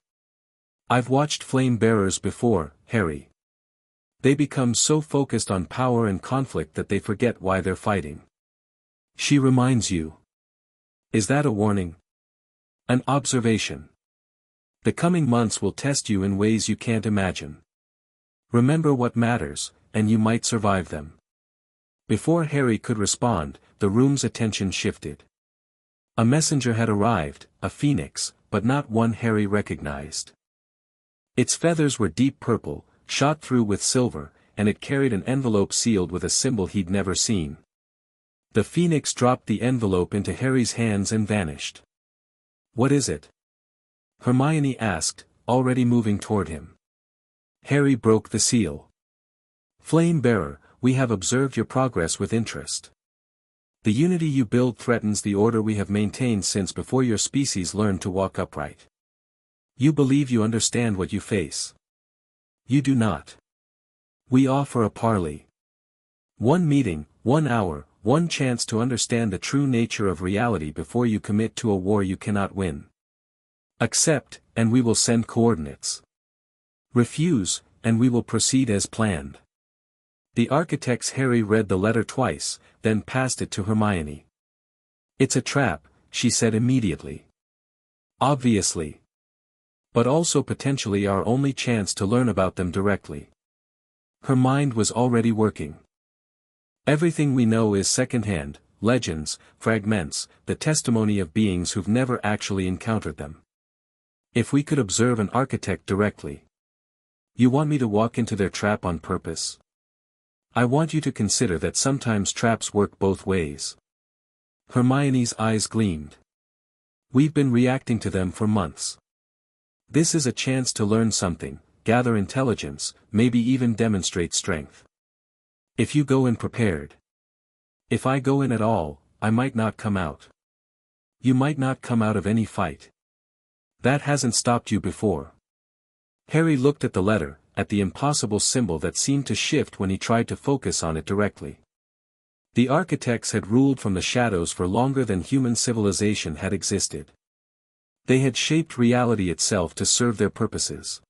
"I've watched flame bearers before, Harry. They become so focused on power and conflict that they forget why they're fighting." "She reminds you." "Is that a warning?" "An observation. The coming months will test you in ways you can't imagine. Remember what matters, and you might survive them." Before Harry could respond, the room's attention shifted. A messenger had arrived, a phoenix, but not one Harry recognized. Its feathers were deep purple, shot through with silver, and it carried an envelope sealed with a symbol he'd never seen. The phoenix dropped the envelope into Harry's hands and vanished. "What is it?" Hermione asked, already moving toward him. Harry broke the seal. "Flame Bearer, we have observed your progress with interest. The unity you build threatens the order we have maintained since before your species learned to walk upright. You believe you understand what you face. You do not. We offer a parley. 1 meeting, 1 hour, 1 chance to understand the true nature of reality before you commit to a war you cannot win. Accept, and we will send coordinates. Refuse, and we will proceed as planned." The architect's Harry read the letter twice, then passed it to Hermione. "It's a trap," she said immediately. "Obviously. But also potentially our only chance to learn about them directly." Her mind was already working. "Everything we know is secondhand, legends, fragments, the testimony of beings who've never actually encountered them. If we could observe an architect directly. You want me to walk into their trap on purpose? I want you to consider that sometimes traps work both ways." Hermione's eyes gleamed. "We've been reacting to them for months. This is a chance to learn something, gather intelligence, maybe even demonstrate strength. If you go in prepared. If I go in at all, I might not come out. You might not come out of any fight. That hasn't stopped you before." Harry looked at the letter, at the impossible symbol that seemed to shift when he tried to focus on it directly. The architects had ruled from the shadows for longer than human civilization had existed. They had shaped reality itself to serve their purposes.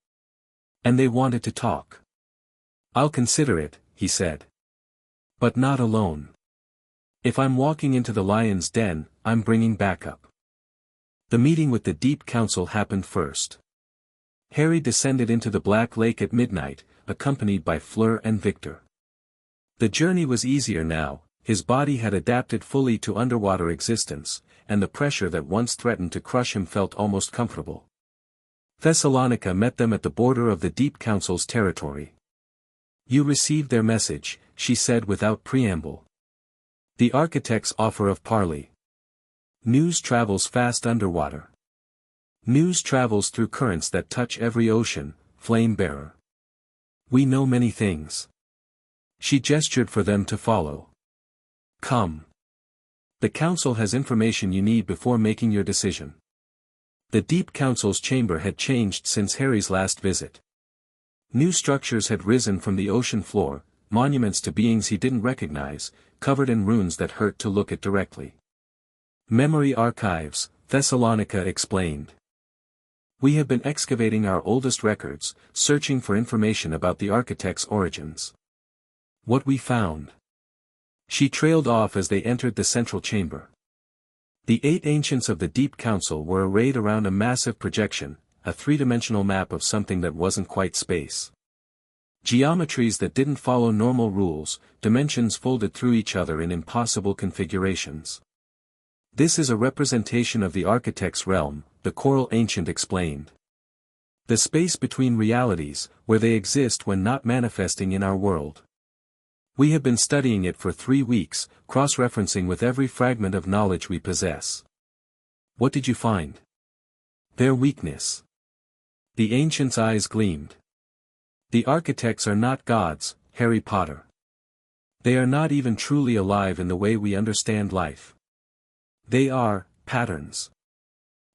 And they wanted to talk. "I'll consider it," he said. "But not alone. If I'm walking into the lion's den, I'm bringing backup." The meeting with the Deep Council happened first. Harry descended into the Black Lake at midnight, accompanied by Fleur and Victor. The journey was easier now, his body had adapted fully to underwater existence, and the pressure that once threatened to crush him felt almost comfortable. Thessalonica met them at the border of the Deep Council's territory. "You received their message," she said without preamble. "The architect's offer of parley. News travels fast underwater. News travels through currents that touch every ocean, Flame Bearer. We know many things." She gestured for them to follow. "Come. The council has information you need before making your decision." The Deep Council's chamber had changed since Harry's last visit. New structures had risen from the ocean floor, monuments to beings he didn't recognize, covered in runes that hurt to look at directly. "Memory archives," Thessalonica explained. "We have been excavating our oldest records, searching for information about the architect's origins. What we found." She trailed off as they entered the central chamber. The 8 ancients of the Deep Council were arrayed around a massive projection, a 3-dimensional map of something that wasn't quite space. Geometries that didn't follow normal rules, dimensions folded through each other in impossible configurations. "This is a representation of the architect's realm," the Coral Ancient explained. "The space between realities, where they exist when not manifesting in our world. We have been studying it for 3 weeks, cross-referencing with every fragment of knowledge we possess." "What did you find?" "Their weakness. The ancient's eyes gleamed. The architects are not gods, Harry Potter. They are not even truly alive in the way we understand life. They are patterns.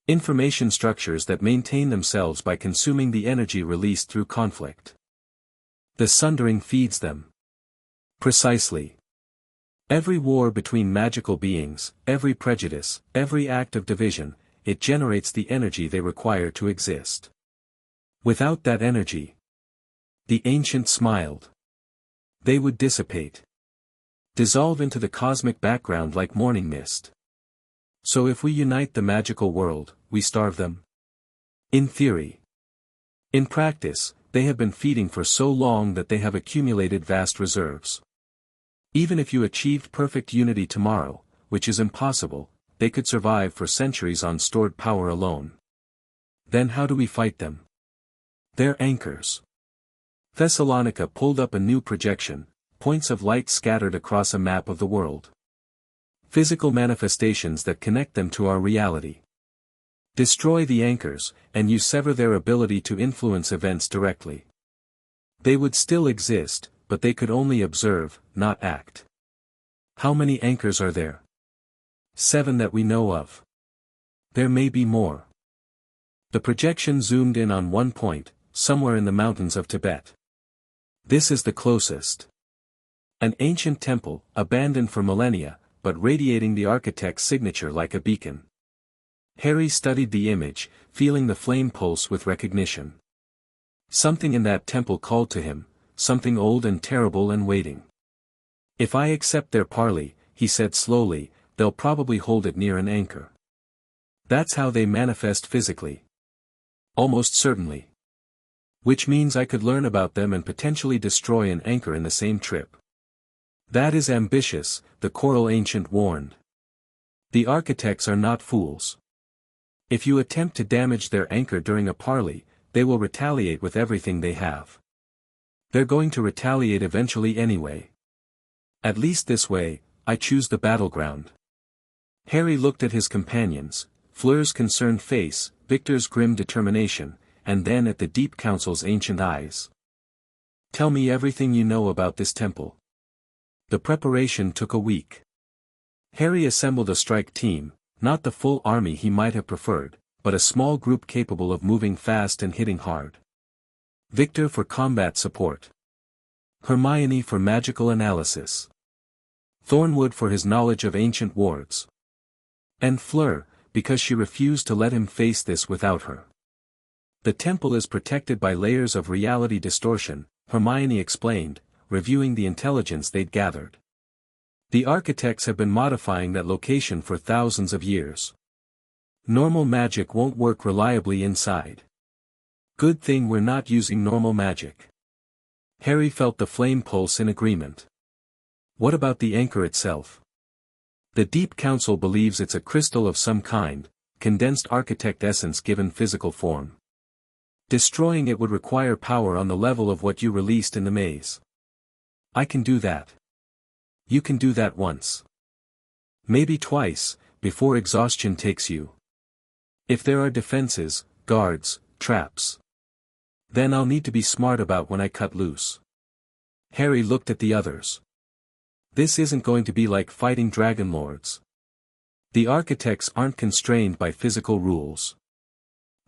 Information structures that maintain themselves by consuming the energy released through conflict. The sundering feeds them. Precisely. Every war between magical beings, every prejudice, every act of division, it generates the energy they require to exist. Without that energy, the ancient smiled. They would dissipate. Dissolve into the cosmic background like morning mist. So if we unite the magical world, we starve them? In theory. In practice, they have been feeding for so long that they have accumulated vast reserves. Even if you achieved perfect unity tomorrow, which is impossible, they could survive for centuries on stored power alone. Then how do we fight them? They're anchors. Thessalonica pulled up a new projection, points of light scattered across a map of the world. Physical manifestations that connect them to our reality. Destroy the anchors, and you sever their ability to influence events directly. They would still exist, but they could only observe, not act. How many anchors are there? 7 that we know of. There may be more. The projection zoomed in on one point, somewhere in the mountains of Tibet. This is the closest. An ancient temple, abandoned for millennia, but radiating the architect's signature like a beacon. Harry studied the image, feeling the flame pulse with recognition. Something in that temple called to him, something old and terrible and waiting. If I accept their parley, he said slowly, they'll probably hold it near an anchor. That's how they manifest physically. Almost certainly. Which means I could learn about them and potentially destroy an anchor in the same trip. That is ambitious, the Coral Ancient warned. The architects are not fools. If you attempt to damage their anchor during a parley, they will retaliate with everything they have. They're going to retaliate eventually anyway. At least this way, I choose the battleground. Harry looked at his companions, Fleur's concerned face, Victor's grim determination, and then at the Deep Council's ancient eyes. Tell me everything you know about this temple. The preparation took a week. Harry assembled a strike team, not the full army he might have preferred, but a small group capable of moving fast and hitting hard. Victor for combat support. Hermione for magical analysis. Thornwood for his knowledge of ancient wards. And Fleur, because she refused to let him face this without her. The temple is protected by layers of reality distortion, Hermione explained, reviewing the intelligence they'd gathered. The architects have been modifying that location for thousands of years. Normal magic won't work reliably inside. Good thing we're not using normal magic. Harry felt the flame pulse in agreement. What about the anchor itself? The Deep Council believes it's a crystal of some kind, condensed architect essence given physical form. Destroying it would require power on the level of what you released in the maze. I can do that. You can do that once. Maybe twice, before exhaustion takes you. If there are defenses, guards, traps. Then I'll need to be smart about when I cut loose. Harry looked at the others. This isn't going to be like fighting dragon lords. The architects aren't constrained by physical rules.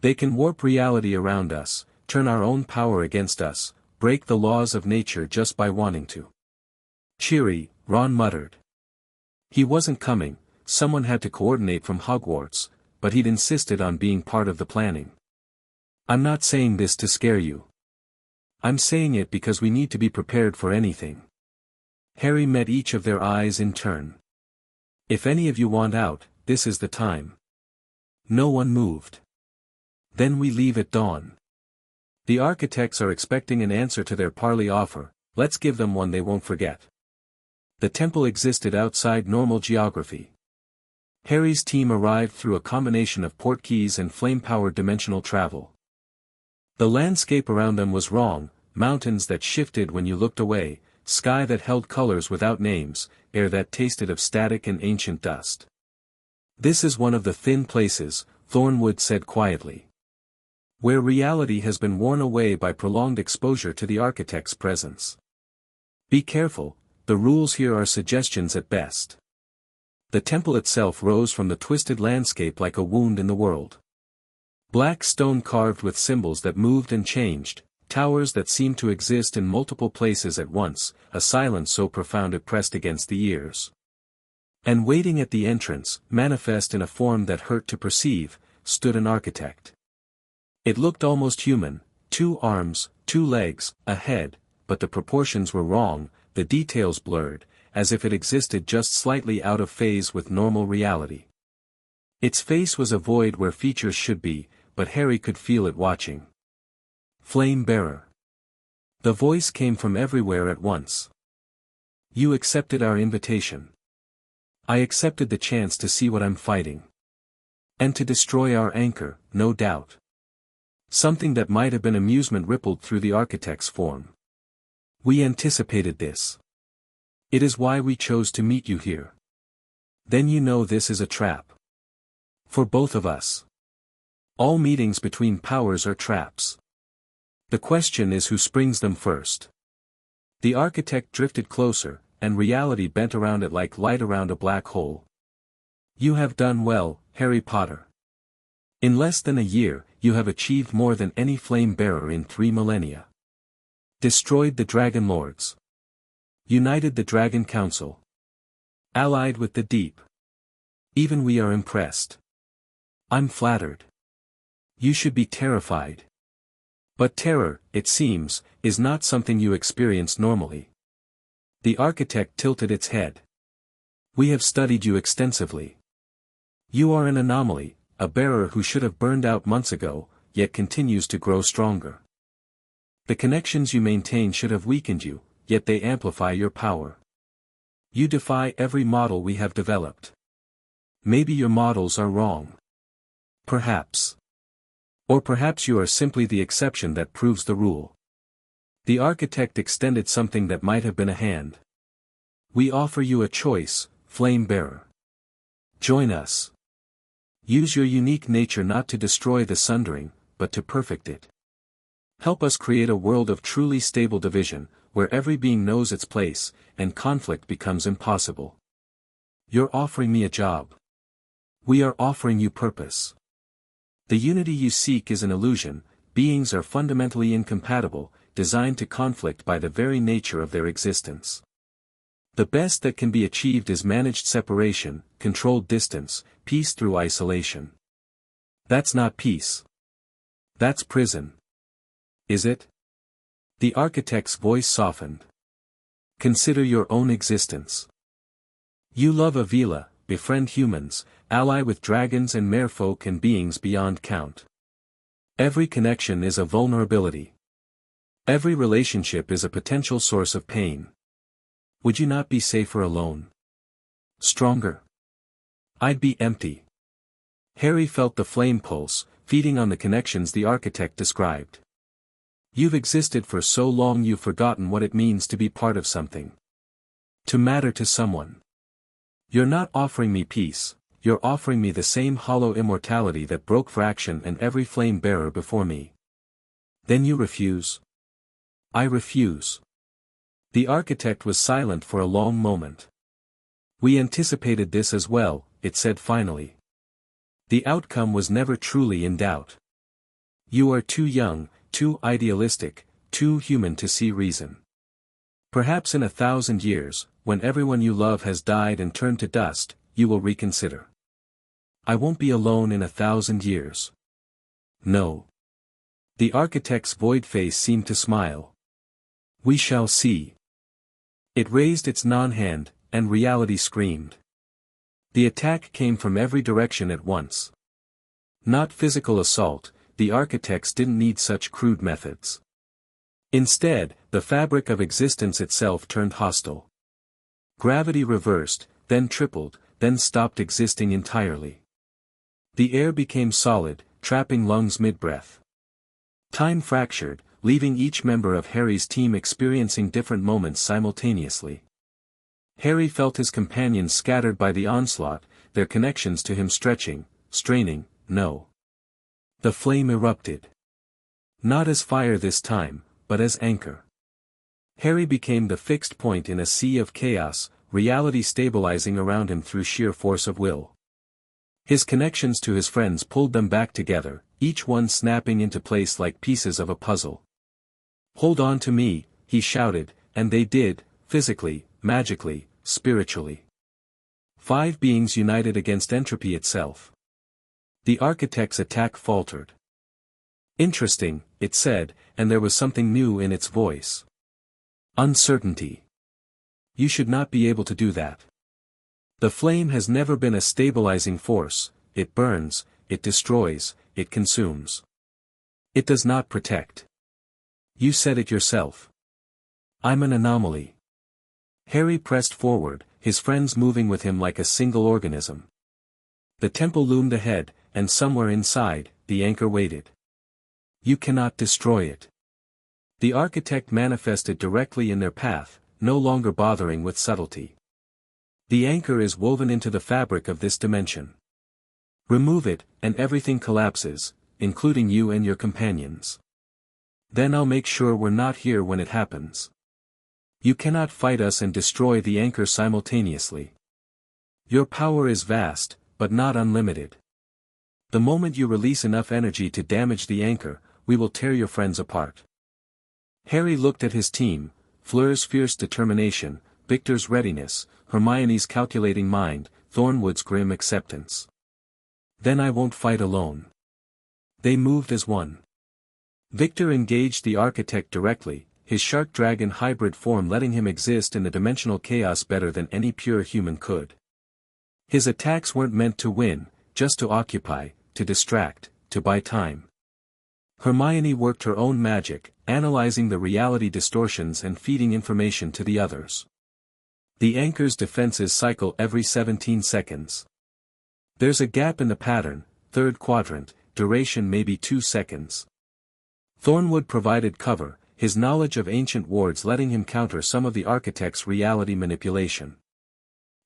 They can warp reality around us, turn our own power against us, break the laws of nature just by wanting to. Cheery, Ron muttered. He wasn't coming, someone had to coordinate from Hogwarts, but he'd insisted on being part of the planning. I'm not saying this to scare you. I'm saying it because we need to be prepared for anything. Harry met each of their eyes in turn. If any of you want out, this is the time. No one moved. Then we leave at dawn. The architects are expecting an answer to their parley offer, let's give them one they won't forget. The temple existed outside normal geography. Harry's team arrived through a combination of portkeys and flame-powered dimensional travel. The landscape around them was wrong, mountains that shifted when you looked away, sky that held colors without names, air that tasted of static and ancient dust. This is one of the thin places, Thornwood said quietly. where reality has been worn away by prolonged exposure to the architect's presence. Be careful, the rules here are suggestions at best. The temple itself rose from the twisted landscape like a wound in the world. Black stone carved with symbols that moved and changed, towers that seemed to exist in multiple places at once, a silence so profound it pressed against the ears. And waiting at the entrance, manifest in a form that hurt to perceive, stood an architect. It looked almost human, 2 arms, 2 legs, a head, but the proportions were wrong, the details blurred, as if it existed just slightly out of phase with normal reality. Its face was a void where features should be, but Harry could feel it watching. Flame bearer. The voice came from everywhere at once. You accepted our invitation. I accepted the chance to see what I'm fighting. And to destroy our anchor, no doubt. Something that might have been amusement rippled through the architect's form. We anticipated this. It is why we chose to meet you here. Then you know this is a trap. For both of us. All meetings between powers are traps. The question is who springs them first. The architect drifted closer, and reality bent around it like light around a black hole. You have done well, Harry Potter. In less than a year, you have achieved more than any flame bearer in 3 millennia. Destroyed the Dragon Lords. United the Dragon Council. Allied with the Deep. Even we are impressed. I'm flattered. You should be terrified. But terror, it seems, is not something you experience normally. The architect tilted its head. We have studied you extensively. You are an anomaly, a bearer who should have burned out months ago, yet continues to grow stronger. The connections you maintain should have weakened you, yet they amplify your power. You defy every model we have developed. Maybe your models are wrong. Perhaps. Or perhaps you are simply the exception that proves the rule. The architect extended something that might have been a hand. We offer you a choice, flame bearer. Join us. Use your unique nature not to destroy the sundering, but to perfect it. Help us create a world of truly stable division, where every being knows its place, and conflict becomes impossible. You're offering me a job. We are offering you purpose. The unity you seek is an illusion, beings are fundamentally incompatible, designed to conflict by the very nature of their existence. The best that can be achieved is managed separation, controlled distance, peace through isolation. That's not peace. That's prison. Is it? The architect's voice softened. Consider your own existence. You love Avila, befriend humans, ally with dragons and merfolk and beings beyond count. Every connection is a vulnerability. Every relationship is a potential source of pain. Would you not be safer alone? Stronger? I'd be empty. Harry felt the flame pulse, feeding on the connections the architect described. You've existed for so long you've forgotten what it means to be part of something. To matter to someone. You're not offering me peace, you're offering me the same hollow immortality that broke Fraction and every flame bearer before me. Then you refuse? I refuse. The architect was silent for a long moment. We anticipated this as well, it said finally. The outcome was never truly in doubt. You are too young, too idealistic, too human to see reason. Perhaps in 1,000 years, when everyone you love has died and turned to dust, you will reconsider. I won't be alone in 1,000 years. No. The architect's void face seemed to smile. We shall see. It raised its non-hand, and reality screamed. The attack came from every direction at once. Not physical assault, the architects didn't need such crude methods. Instead, the fabric of existence itself turned hostile. Gravity reversed, then tripled, then stopped existing entirely. The air became solid, trapping lungs mid-breath. Time fractured, leaving each member of Harry's team experiencing different moments simultaneously. Harry felt his companions scattered by the onslaught, their connections to him stretching, straining, no. The flame erupted. Not as fire this time, but as anchor. Harry became the fixed point in a sea of chaos, reality stabilizing around him through sheer force of will. His connections to his friends pulled them back together, each one snapping into place like pieces of a puzzle. "Hold on to me," he shouted, and they did, physically, magically, spiritually. 5 beings united against entropy itself. The architect's attack faltered. "Interesting," it said, and there was something new in its voice. "Uncertainty. You should not be able to do that. The flame has never been a stabilizing force, it burns, it destroys, it consumes. It does not protect. You said it yourself. I'm an anomaly." Harry pressed forward, his friends moving with him like a single organism. The temple loomed ahead, and somewhere inside, the anchor waited. "You cannot destroy it." The architect manifested directly in their path, no longer bothering with subtlety. "The anchor is woven into the fabric of this dimension. Remove it, and everything collapses, including you and your companions. Then I'll make sure we're not here when it happens. You cannot fight us and destroy the anchor simultaneously. Your power is vast, but not unlimited. The moment you release enough energy to damage the anchor, we will tear your friends apart." Harry looked at his team, Fleur's fierce determination, Victor's readiness, Hermione's calculating mind, Thornwood's grim acceptance. "Then I won't fight alone." They moved as one. Victor engaged the architect directly, his shark-dragon hybrid form letting him exist in the dimensional chaos better than any pure human could. His attacks weren't meant to win, just to occupy, to distract, to buy time. Hermione worked her own magic, analyzing the reality distortions and feeding information to the others. The anchor's defenses cycle every 17 seconds. There's a gap in the pattern, third quadrant, duration maybe 2 seconds. Thornwood provided cover, his knowledge of ancient wards letting him counter some of the architect's reality manipulation.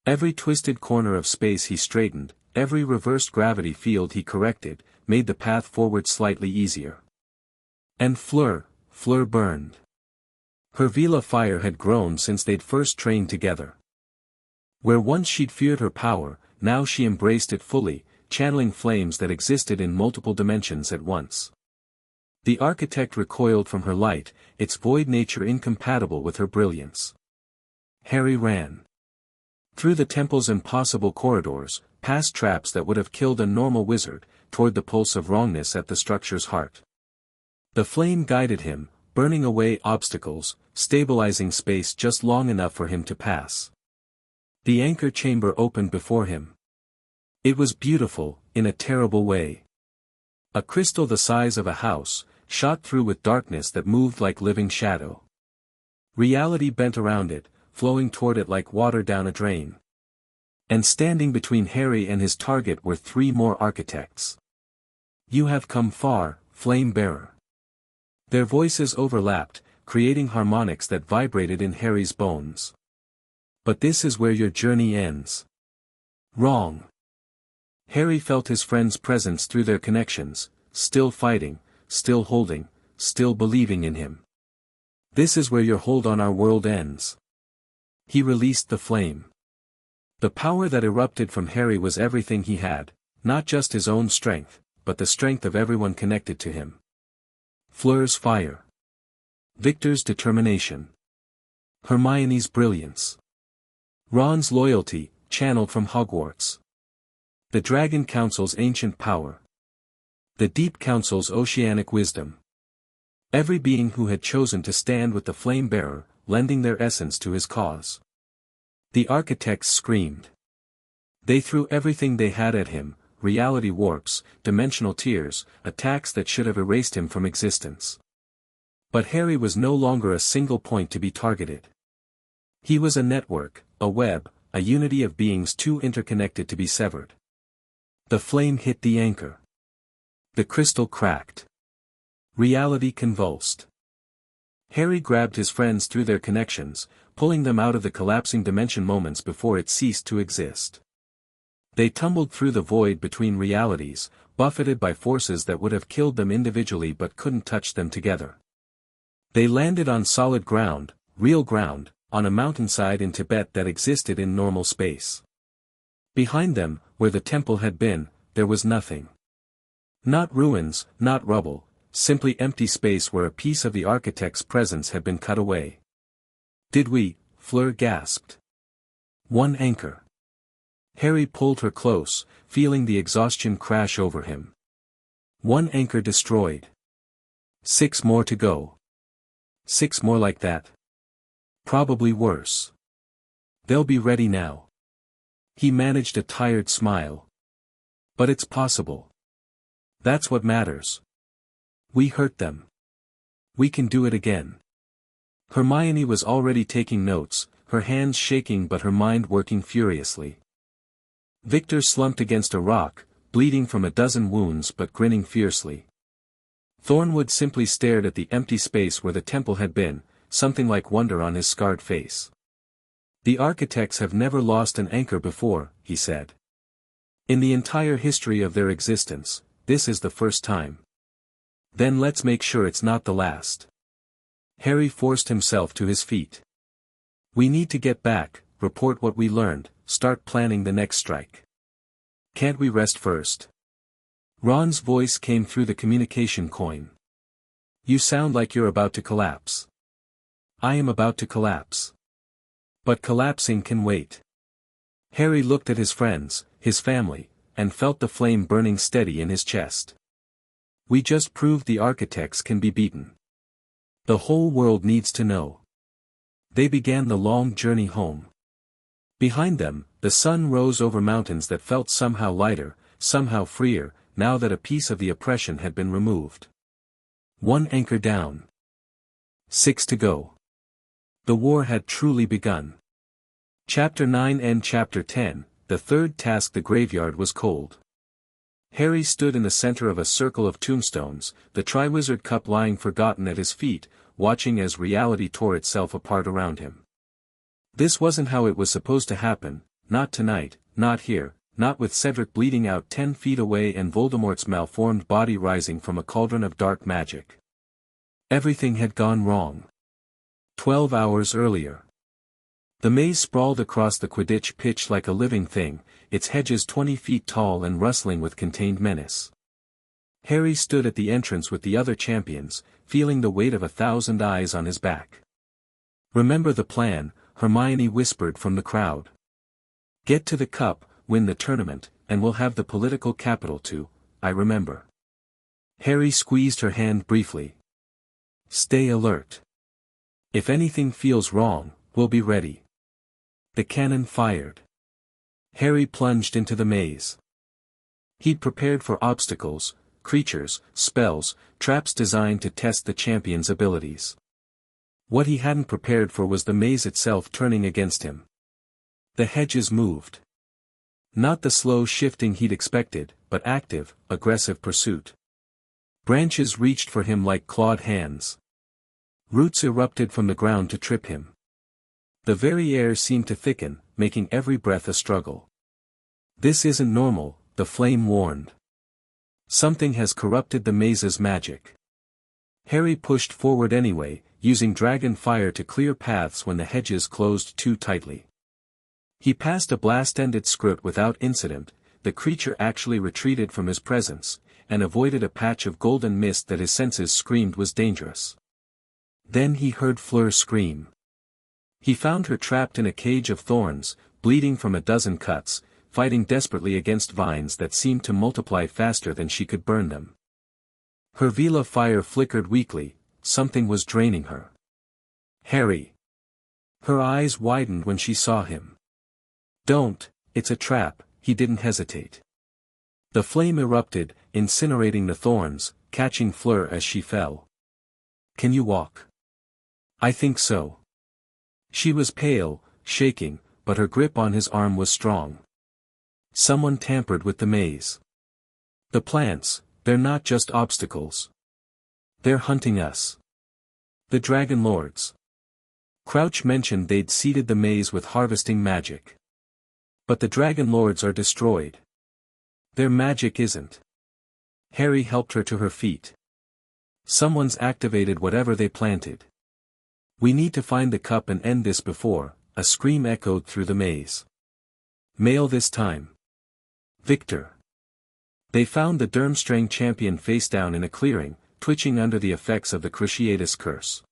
Every twisted corner of space he straightened, every reversed gravity field he corrected, made the path forward slightly easier. And Fleur burned. Her Vila fire had grown since they'd first trained together. Where once she'd feared her power, now she embraced it fully, channeling flames that existed in multiple dimensions at once. The architect recoiled from her light, its void nature incompatible with her brilliance. Harry ran. Through the temple's impossible corridors, past traps that would have killed a normal wizard, toward the pulse of wrongness at the structure's heart. The flame guided him, burning away obstacles, stabilizing space just long enough for him to pass. The anchor chamber opened before him. It was beautiful, in a terrible way. A crystal the size of a house, shot through with darkness that moved like living shadow. Reality bent around it, flowing toward it like water down a drain. And standing between Harry and his target were 3 more architects. "You have come far, Flame Bearer." Their voices overlapped, creating harmonics that vibrated in Harry's bones. "But this is where your journey ends." "Wrong." Harry felt his friend's presence through their connections, still fighting, still holding, still believing in him. "This is where your hold on our world ends." He released the flame. The power that erupted from Harry was everything he had, not just his own strength, but the strength of everyone connected to him. Fleur's fire. Victor's determination. Hermione's brilliance. Ron's loyalty, channeled from Hogwarts. The Dragon Council's ancient power. The Deep Council's oceanic wisdom. Every being who had chosen to stand with the Flame Bearer, lending their essence to his cause. The architects screamed. They threw everything they had at him, reality warps, dimensional tears, attacks that should have erased him from existence. But Harry was no longer a single point to be targeted. He was a network, a web, a unity of beings too interconnected to be severed. The flame hit the anchor. The crystal cracked. Reality convulsed. Harry grabbed his friends through their connections, pulling them out of the collapsing dimension moments before it ceased to exist. They tumbled through the void between realities, buffeted by forces that would have killed them individually but couldn't touch them together. They landed on solid ground, real ground, on a mountainside in Tibet that existed in normal space. Behind them, where the temple had been, there was nothing. Not ruins, not rubble, simply empty space where a piece of the architect's presence had been cut away. "Did we?" Fleur gasped. "One anchor." Harry pulled her close, feeling the exhaustion crash over him. "One anchor destroyed. 6 more to go. 6 more like that. Probably worse. They'll be ready now." He managed a tired smile. "But it's possible. That's what matters. We hurt them. We can do it again." Hermione was already taking notes, her hands shaking but her mind working furiously. Victor slumped against a rock, bleeding from a dozen wounds but grinning fiercely. Thornwood simply stared at the empty space where the temple had been, something like wonder on his scarred face. "The architects have never lost an anchor before," he said. "In the entire history of their existence, this is the first time. Then let's make sure it's not the last." Harry forced himself to his feet. "We need to get back, report what we learned, start planning the next strike. Can't we rest first?" Ron's voice came through the communication coin. "You sound like you're about to collapse." "I am about to collapse. But collapsing can wait." Harry looked at his friends, his family, and felt the flame burning steady in his chest. "We just proved the architects can be beaten. The whole world needs to know." They began the long journey home. Behind them, the sun rose over mountains that felt somehow lighter, somehow freer, now that a piece of the oppression had been removed. 1 anchor down. 6 to go. The war had truly begun. Chapter 9 and Chapter 10, the third task. The graveyard was cold. Harry stood in the center of a circle of tombstones, the Triwizard Cup lying forgotten at his feet, watching as reality tore itself apart around him. This wasn't how it was supposed to happen, not tonight, not here, not with Cedric bleeding out 10 feet away and Voldemort's malformed body rising from a cauldron of dark magic. Everything had gone wrong. 12 hours earlier. The maze sprawled across the Quidditch pitch like a living thing, its hedges 20 feet tall and rustling with contained menace. Harry stood at the entrance with the other champions, feeling the weight of 1,000 eyes on his back. "Remember the plan," Hermione whispered from the crowd. "Get to the cup, win the tournament, and we'll have the political capital too, I remember." Harry squeezed her hand briefly. "Stay alert. If anything feels wrong, we'll be ready." The cannon fired. Harry plunged into the maze. He'd prepared for obstacles, creatures, spells, traps designed to test the champion's abilities. What he hadn't prepared for was the maze itself turning against him. The hedges moved. Not the slow shifting he'd expected, but active, aggressive pursuit. Branches reached for him like clawed hands. Roots erupted from the ground to trip him. The very air seemed to thicken, making every breath a struggle. "This isn't normal," the flame warned. "Something has corrupted the maze's magic." Harry pushed forward anyway, using dragon fire to clear paths when the hedges closed too tightly. He passed a blast-ended script without incident, the creature actually retreated from his presence, and avoided a patch of golden mist that his senses screamed was dangerous. Then he heard Fleur scream. He found her trapped in a cage of thorns, bleeding from a dozen cuts, fighting desperately against vines that seemed to multiply faster than she could burn them. Her Vela fire flickered weakly, something was draining her. "Harry!" Her eyes widened when she saw him. "Don't, it's a trap," he didn't hesitate. The flame erupted, incinerating the thorns, catching Fleur as she fell. "Can you walk?" "I think so." She was pale, shaking, but her grip on his arm was strong. "Someone tampered with the maze. The plants, they're not just obstacles. They're hunting us. The Dragon Lords." Crouch mentioned they'd seeded the maze with harvesting magic. "But the Dragon Lords are destroyed. Their magic isn't." Harry helped her to her feet. Someone's activated whatever they planted. We need to find the cup and end this before, a scream echoed through the maze. Male this time. Victor. They found the Durmstrang champion face down in a clearing, twitching under the effects of the Cruciatus curse.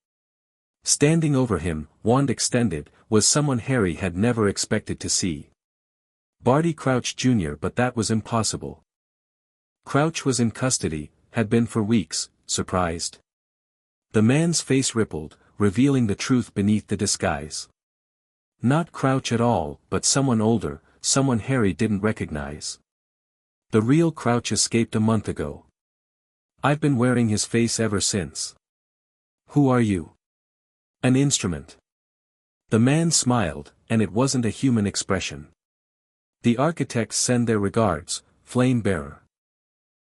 Standing over him, wand extended, was someone Harry had never expected to see. Barty Crouch Jr. But that was impossible. Crouch was in custody, had been for weeks, surprised. The man's face rippled, revealing the truth beneath the disguise. Not Crouch at all, but someone older, someone Harry didn't recognize. The real Crouch escaped a month ago. I've been wearing his face ever since. Who are you? An instrument. The man smiled, and it wasn't a human expression. The architects send their regards, Flame Bearer.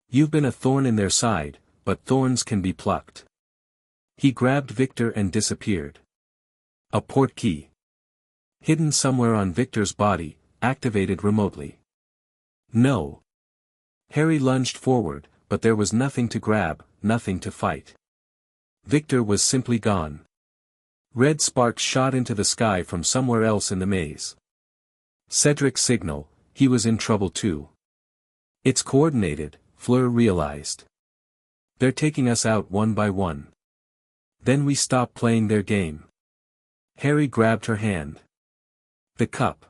You've been a thorn in their side, but thorns can be plucked. He grabbed Victor and disappeared. A portkey. Hidden somewhere on Victor's body, activated remotely. No. Harry lunged forward, but there was nothing to grab, nothing to fight. Victor was simply gone. Red sparks shot into the sky from somewhere else in the maze. Cedric's signal, he was in trouble too. It's coordinated, Fleur realized. They're taking us out one by one. Then we stop playing their game. Harry grabbed her hand. The cup.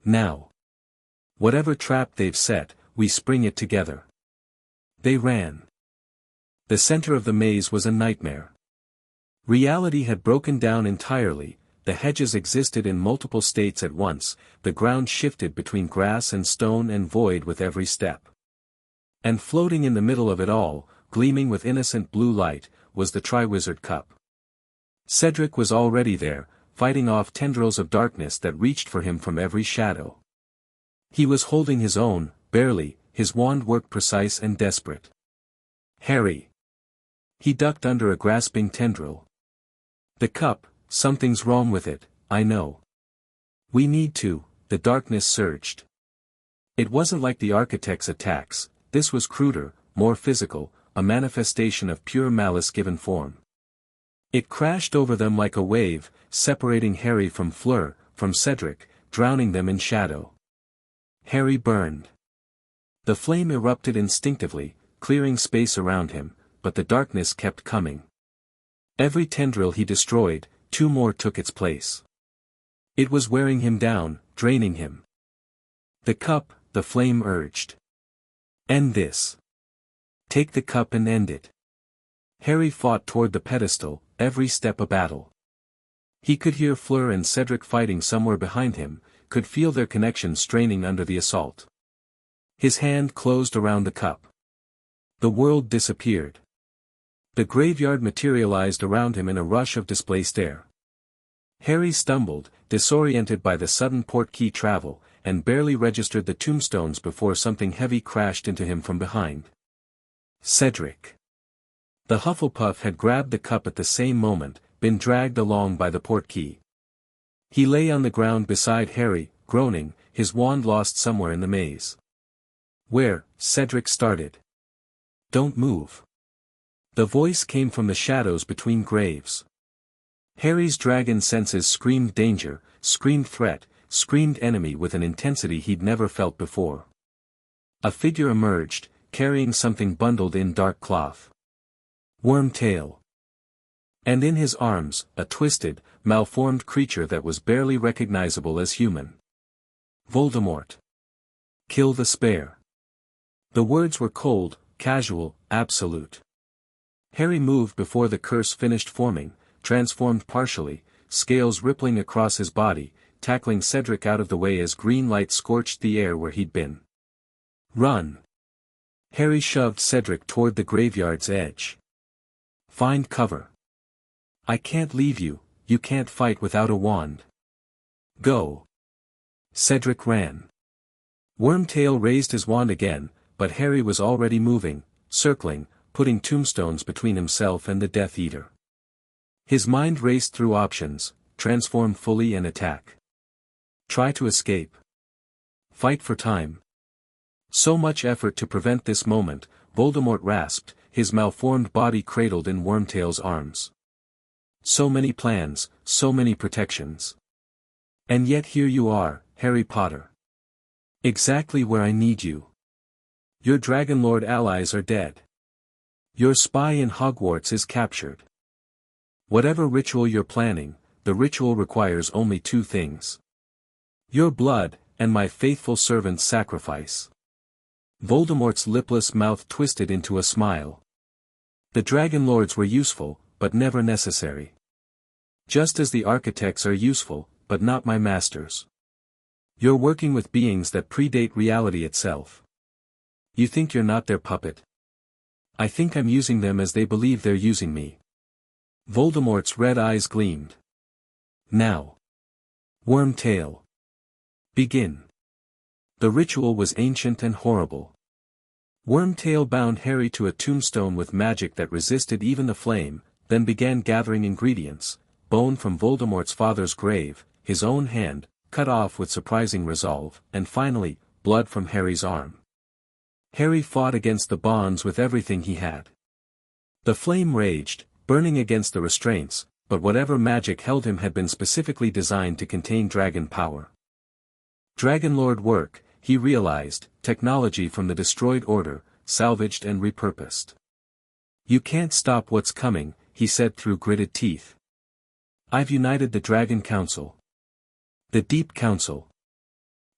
Now. Whatever trap they've set, we spring it together. They ran. The center of the maze was a nightmare. Reality had broken down entirely, the hedges existed in multiple states at once, the ground shifted between grass and stone and void with every step. And floating in the middle of it all, gleaming with innocent blue light, was the Triwizard Cup. Cedric was already there, fighting off tendrils of darkness that reached for him from every shadow. He was holding his own, barely, his wand worked precise and desperate. Harry. He ducked under a grasping tendril. The cup, something's wrong with it, I know. We need to, the darkness surged. It wasn't like the architect's attacks, this was cruder, more physical, a manifestation of pure malice given form. It crashed over them like a wave, separating Harry from Fleur, from Cedric, drowning them in shadow. Harry burned. The flame erupted instinctively, clearing space around him, but the darkness kept coming. Every tendril he destroyed, two more took its place. It was wearing him down, draining him. The cup, the flame urged. End this. Take the cup and end it. Harry fought toward the pedestal, every step a battle. He could hear Fleur and Cedric fighting somewhere behind him, could feel their connection straining under the assault. His hand closed around the cup. The world disappeared. The graveyard materialized around him in a rush of displaced air. Harry stumbled, disoriented by the sudden portkey travel, and barely registered the tombstones before something heavy crashed into him from behind. Cedric. The Hufflepuff had grabbed the cup at the same moment, been dragged along by the portkey. He lay on the ground beside Harry, groaning, his wand lost somewhere in the maze. Where? Cedric started. Don't move. The voice came from the shadows between graves. Harry's dragon senses screamed danger, screamed threat, screamed enemy with an intensity he'd never felt before. A figure emerged, carrying something bundled in dark cloth. Wormtail. And in his arms, a twisted, malformed creature that was barely recognizable as human. Voldemort. Kill the spare. The words were cold, casual, absolute. Harry moved before the curse finished forming, transformed partially, scales rippling across his body, tackling Cedric out of the way as green light scorched the air where he'd been. Run! Harry shoved Cedric toward the graveyard's edge. Find cover. I can't leave you, you can't fight without a wand. Go. Cedric ran. Wormtail raised his wand again, but Harry was already moving, circling, putting tombstones between himself and the Death Eater. His mind raced through options, transform fully and attack. Try to escape. Fight for time. So much effort to prevent this moment, Voldemort rasped, his malformed body cradled in Wormtail's arms. So many plans, so many protections. And yet here you are, Harry Potter. Exactly where I need you. Your Dragonlord allies are dead. Your spy in Hogwarts is captured. Whatever ritual you're planning, the ritual requires only two things. Your blood, and my faithful servant's sacrifice. Voldemort's lipless mouth twisted into a smile. The Dragonlords were useful, but never necessary. Just as the architects are useful, but not my masters. You're working with beings that predate reality itself. You think you're not their puppet? I think I'm using them as they believe they're using me. Voldemort's red eyes gleamed. Now. Wormtail. Begin. The ritual was ancient and horrible. Wormtail bound Harry to a tombstone with magic that resisted even the flame, then began gathering ingredients, bone from Voldemort's father's grave, his own hand, cut off with surprising resolve, and finally, blood from Harry's arm. Harry fought against the bonds with everything he had. The flame raged, burning against the restraints, but whatever magic held him had been specifically designed to contain dragon power. Dragonlord work, he realized, technology from the destroyed order, salvaged and repurposed. You can't stop what's coming, he said through gritted teeth. I've united the Dragon Council. The Deep Council.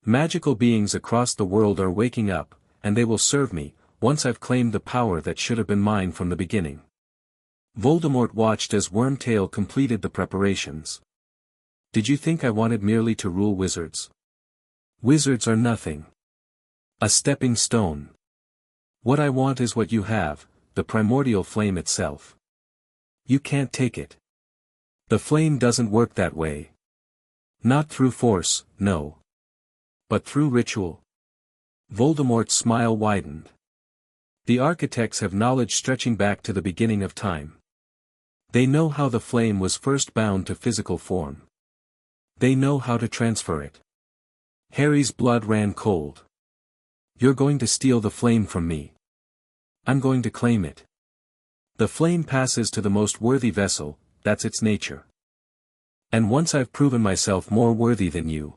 Magical beings across the world are waking up, and they will serve me, once I've claimed the power that should have been mine from the beginning. Voldemort watched as Wormtail completed the preparations. Did you think I wanted merely to rule wizards? Wizards are nothing. A stepping stone. What I want is what you have, the primordial flame itself. You can't take it. The flame doesn't work that way. Not through force, no. But through ritual. Voldemort's smile widened. The architects have knowledge stretching back to the beginning of time. They know how the flame was first bound to physical form. They know how to transfer it. Harry's blood ran cold. You're going to steal the flame from me. I'm going to claim it. The flame passes to the most worthy vessel, that's its nature. And once I've proven myself more worthy than you.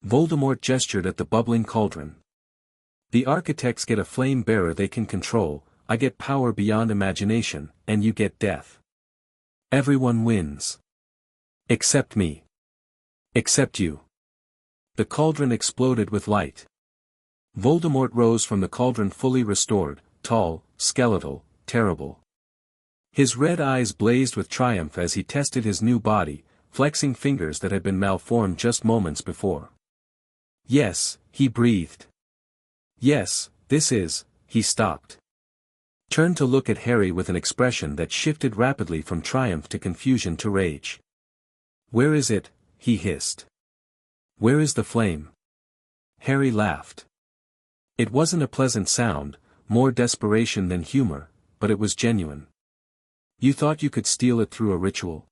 Voldemort gestured at the bubbling cauldron. The architects get a flame bearer they can control, I get power beyond imagination, and you get death. Everyone wins. Except me. Except you. The cauldron exploded with light. Voldemort rose from the cauldron fully restored, tall, skeletal, terrible. His red eyes blazed with triumph as he tested his new body, flexing fingers that had been malformed just moments before. Yes, he breathed. Yes, this is, he stopped. Turned to look at Harry with an expression that shifted rapidly from triumph to confusion to rage. Where is it? He hissed. Where is the flame? Harry laughed. It wasn't a pleasant sound, more desperation than humor, but it was genuine. You thought you could steal it through a ritual?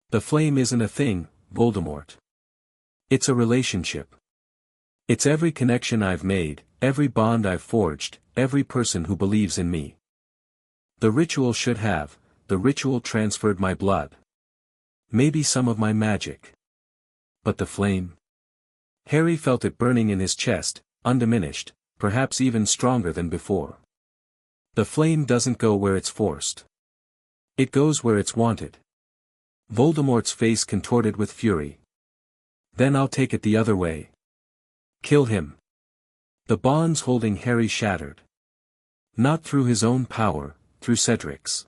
The flame isn't a thing, Voldemort. It's a relationship. It's every connection I've made, every bond I've forged, every person who believes in me. The ritual transferred my blood. Maybe some of my magic. But the flame? Harry felt it burning in his chest, undiminished, perhaps even stronger than before. The flame doesn't go where it's forced. It goes where it's wanted. Voldemort's face contorted with fury. Then I'll take it the other way. Kill him. The bonds holding Harry shattered. Not through his own power, through Cedric's.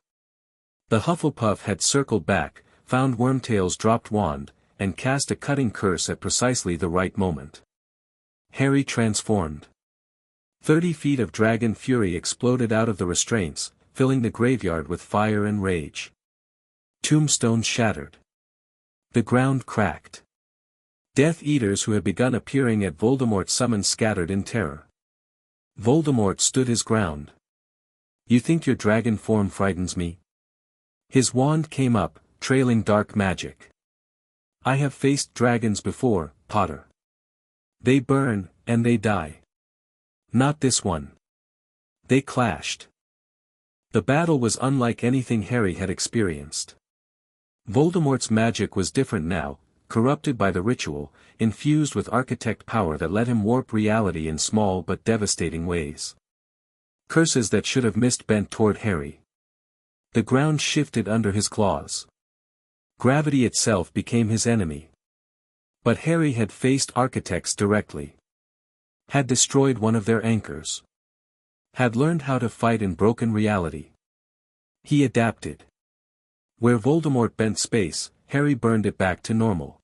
The Hufflepuff had circled back, found Wormtail's dropped wand, and cast a cutting curse at precisely the right moment. Harry transformed. 30 feet of dragon fury exploded out of the restraints, filling the graveyard with fire and rage. Tombstones shattered. The ground cracked. Death Eaters who had begun appearing at Voldemort's summons scattered in terror. Voldemort stood his ground. You think your dragon form frightens me? His wand came up, trailing dark magic. I have faced dragons before, Potter. They burn, and they die. Not this one. They clashed. The battle was unlike anything Harry had experienced. Voldemort's magic was different now, corrupted by the ritual, infused with architect power that let him warp reality in small but devastating ways. Curses that should have missed bent toward Harry. The ground shifted under his claws. Gravity itself became his enemy. But Harry had faced architects directly. Had destroyed one of their anchors. Had learned how to fight in broken reality. He adapted. Where Voldemort bent space, Harry burned it back to normal.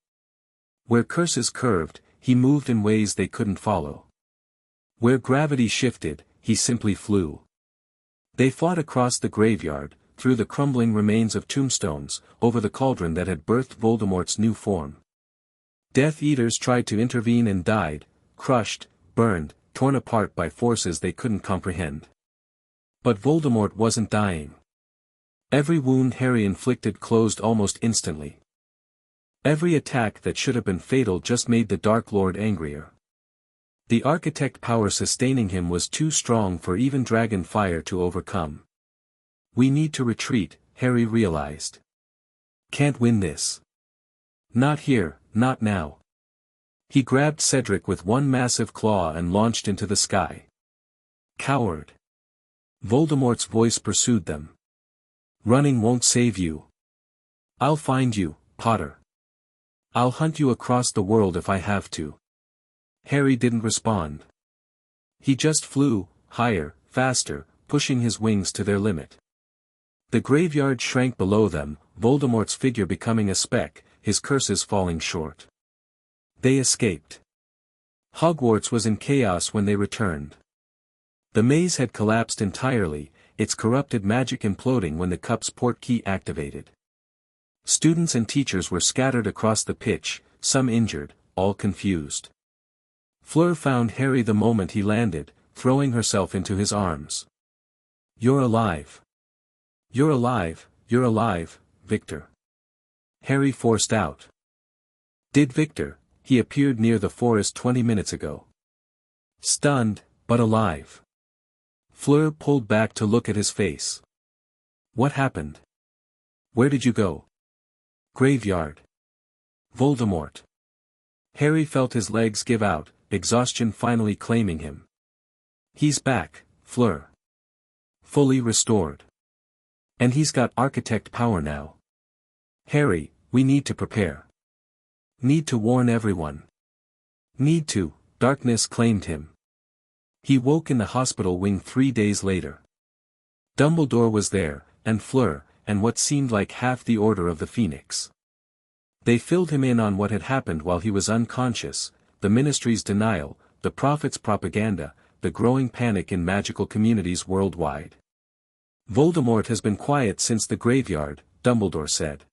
Where curses curved, he moved in ways they couldn't follow. Where gravity shifted, he simply flew. They fought across the graveyard, through the crumbling remains of tombstones, over the cauldron that had birthed Voldemort's new form. Death Eaters tried to intervene and died, crushed, burned, torn apart by forces they couldn't comprehend. But Voldemort wasn't dying. Every wound Harry inflicted closed almost instantly. Every attack that should have been fatal just made the Dark Lord angrier. The architect power sustaining him was too strong for even dragon fire to overcome. We need to retreat, Harry realized. Can't win this. Not here, not now. He grabbed Cedric with one massive claw and launched into the sky. Coward. Voldemort's voice pursued them. Running won't save you. I'll find you, Potter. I'll hunt you across the world if I have to. Harry didn't respond. He just flew, higher, faster, pushing his wings to their limit. The graveyard shrank below them, Voldemort's figure becoming a speck, his curses falling short. They escaped. Hogwarts was in chaos when they returned. The maze had collapsed entirely, its corrupted magic imploding when the cup's portkey activated. Students and teachers were scattered across the pitch, some injured, all confused. Fleur found Harry the moment he landed, throwing herself into his arms. You're alive. You're alive, Victor. Harry forced out. Did Victor, he appeared near the forest 20 minutes ago. Stunned, but alive. Fleur pulled back to look at his face. What happened? Where did you go? Graveyard. Voldemort. Harry felt his legs give out, exhaustion finally claiming him. He's back, Fleur. Fully restored. And he's got architect power now. Harry, we need to prepare. Need to warn everyone. Need to, darkness claimed him. He woke in the hospital wing 3 days later. Dumbledore was there, and Fleur, and what seemed like half the Order of the Phoenix. They filled him in on what had happened while he was unconscious, the Ministry's denial, the Prophet's propaganda, the growing panic in magical communities worldwide. Voldemort has been quiet since the graveyard, Dumbledore said.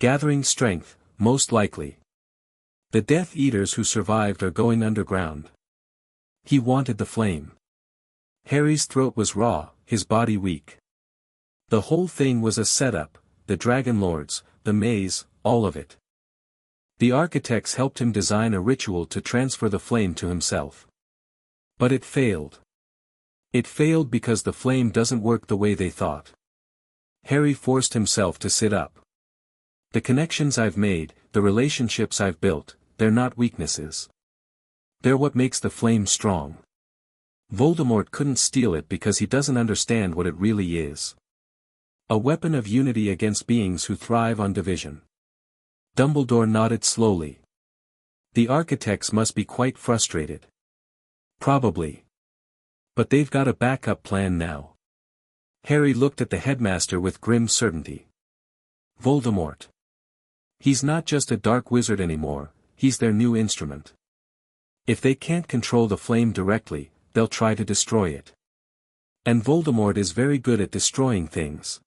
Gathering strength, most likely. The Death Eaters who survived are going underground. He wanted the flame. Harry's throat was raw, his body weak. The whole thing was a setup, the Dragon Lords, the maze, all of it. The architects helped him design a ritual to transfer the flame to himself. But it failed. It failed because the flame doesn't work the way they thought. Harry forced himself to sit up. The connections I've made, the relationships I've built, they're not weaknesses. They're what makes the flame strong. Voldemort couldn't steal it because he doesn't understand what it really is. A weapon of unity against beings who thrive on division. Dumbledore nodded slowly. The architects must be quite frustrated. Probably. But they've got a backup plan now. Harry looked at the headmaster with grim certainty. Voldemort. He's not just a dark wizard anymore, he's their new instrument. If they can't control the flame directly, they'll try to destroy it. And Voldemort is very good at destroying things.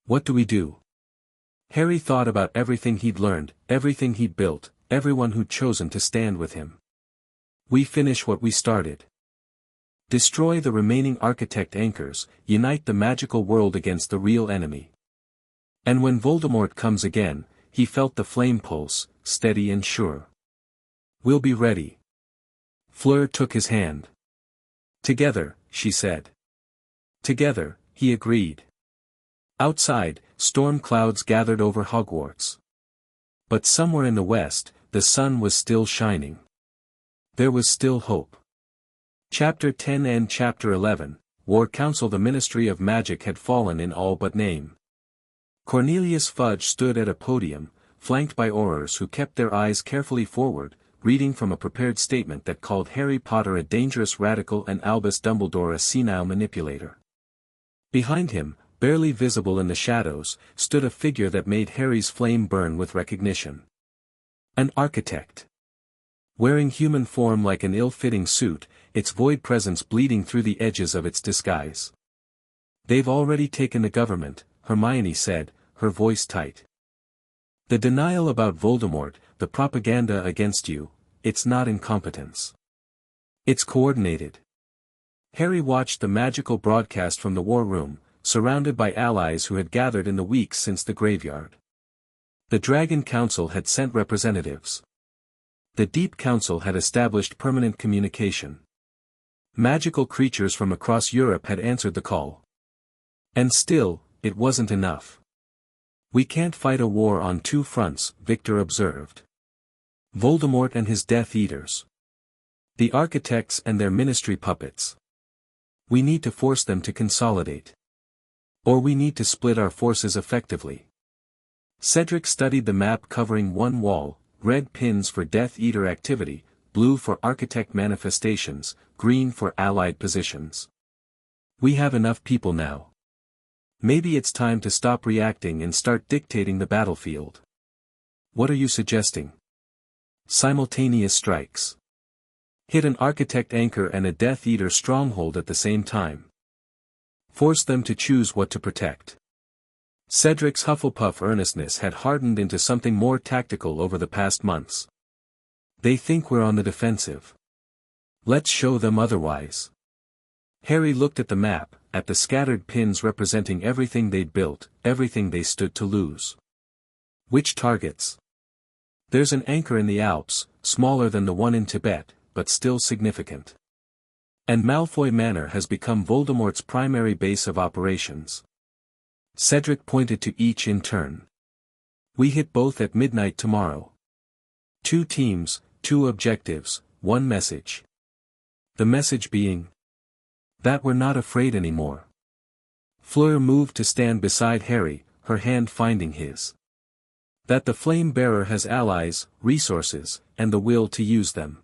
What do we do? Harry thought about everything he'd learned, everything he'd built, everyone who'd chosen to stand with him. We finish what we started. Destroy the remaining architect anchors, unite the magical world against the real enemy. And when Voldemort comes again, he felt the flame pulse, steady and sure. We'll be ready. Fleur took his hand. Together, she said. Together, he agreed. Outside, storm clouds gathered over Hogwarts. But somewhere in the west, the sun was still shining. There was still hope. Chapter 10 and Chapter 11, War Council. The Ministry of Magic had fallen in all but name. Cornelius Fudge stood at a podium, flanked by Aurors who kept their eyes carefully forward, reading from a prepared statement that called Harry Potter a dangerous radical and Albus Dumbledore a senile manipulator. Behind him, barely visible in the shadows, stood a figure that made Harry's flame burn with recognition. An architect. Wearing human form like an ill-fitting suit, its void presence bleeding through the edges of its disguise. "They've already taken the government," Hermione said, her voice tight. "The denial about Voldemort, the propaganda against you, it's not incompetence. It's coordinated." Harry watched the magical broadcast from the war room, surrounded by allies who had gathered in the weeks since the graveyard. The Dragon Council had sent representatives. The Deep Council had established permanent communication. Magical creatures from across Europe had answered the call. And still, it wasn't enough. "We can't fight a war on two fronts," Victor observed. "Voldemort and his Death Eaters. The architects and their ministry puppets. We need to force them to consolidate. Or we need to split our forces effectively." Cedric studied the map covering one wall, red pins for Death Eater activity, blue for architect manifestations, green for allied positions. "We have enough people now. Maybe it's time to stop reacting and start dictating the battlefield." "What are you suggesting?" "Simultaneous strikes. Hit an architect anchor and a Death Eater stronghold at the same time. Force them to choose what to protect." Cedric's Hufflepuff earnestness had hardened into something more tactical over the past months. "They think we're on the defensive. Let's show them otherwise." Harry looked at the map, at the scattered pins representing everything they'd built, everything they stood to lose. "Which targets?" "There's an anchor in the Alps, smaller than the one in Tibet, but still significant. And Malfoy Manor has become Voldemort's primary base of operations." Cedric pointed to each in turn. "We hit both at midnight tomorrow. 2 teams, 2 objectives, 1 message. The message being that we're not afraid anymore." Fleur moved to stand beside Harry, her hand finding his. "That the Flame Bearer has allies, resources, and the will to use them.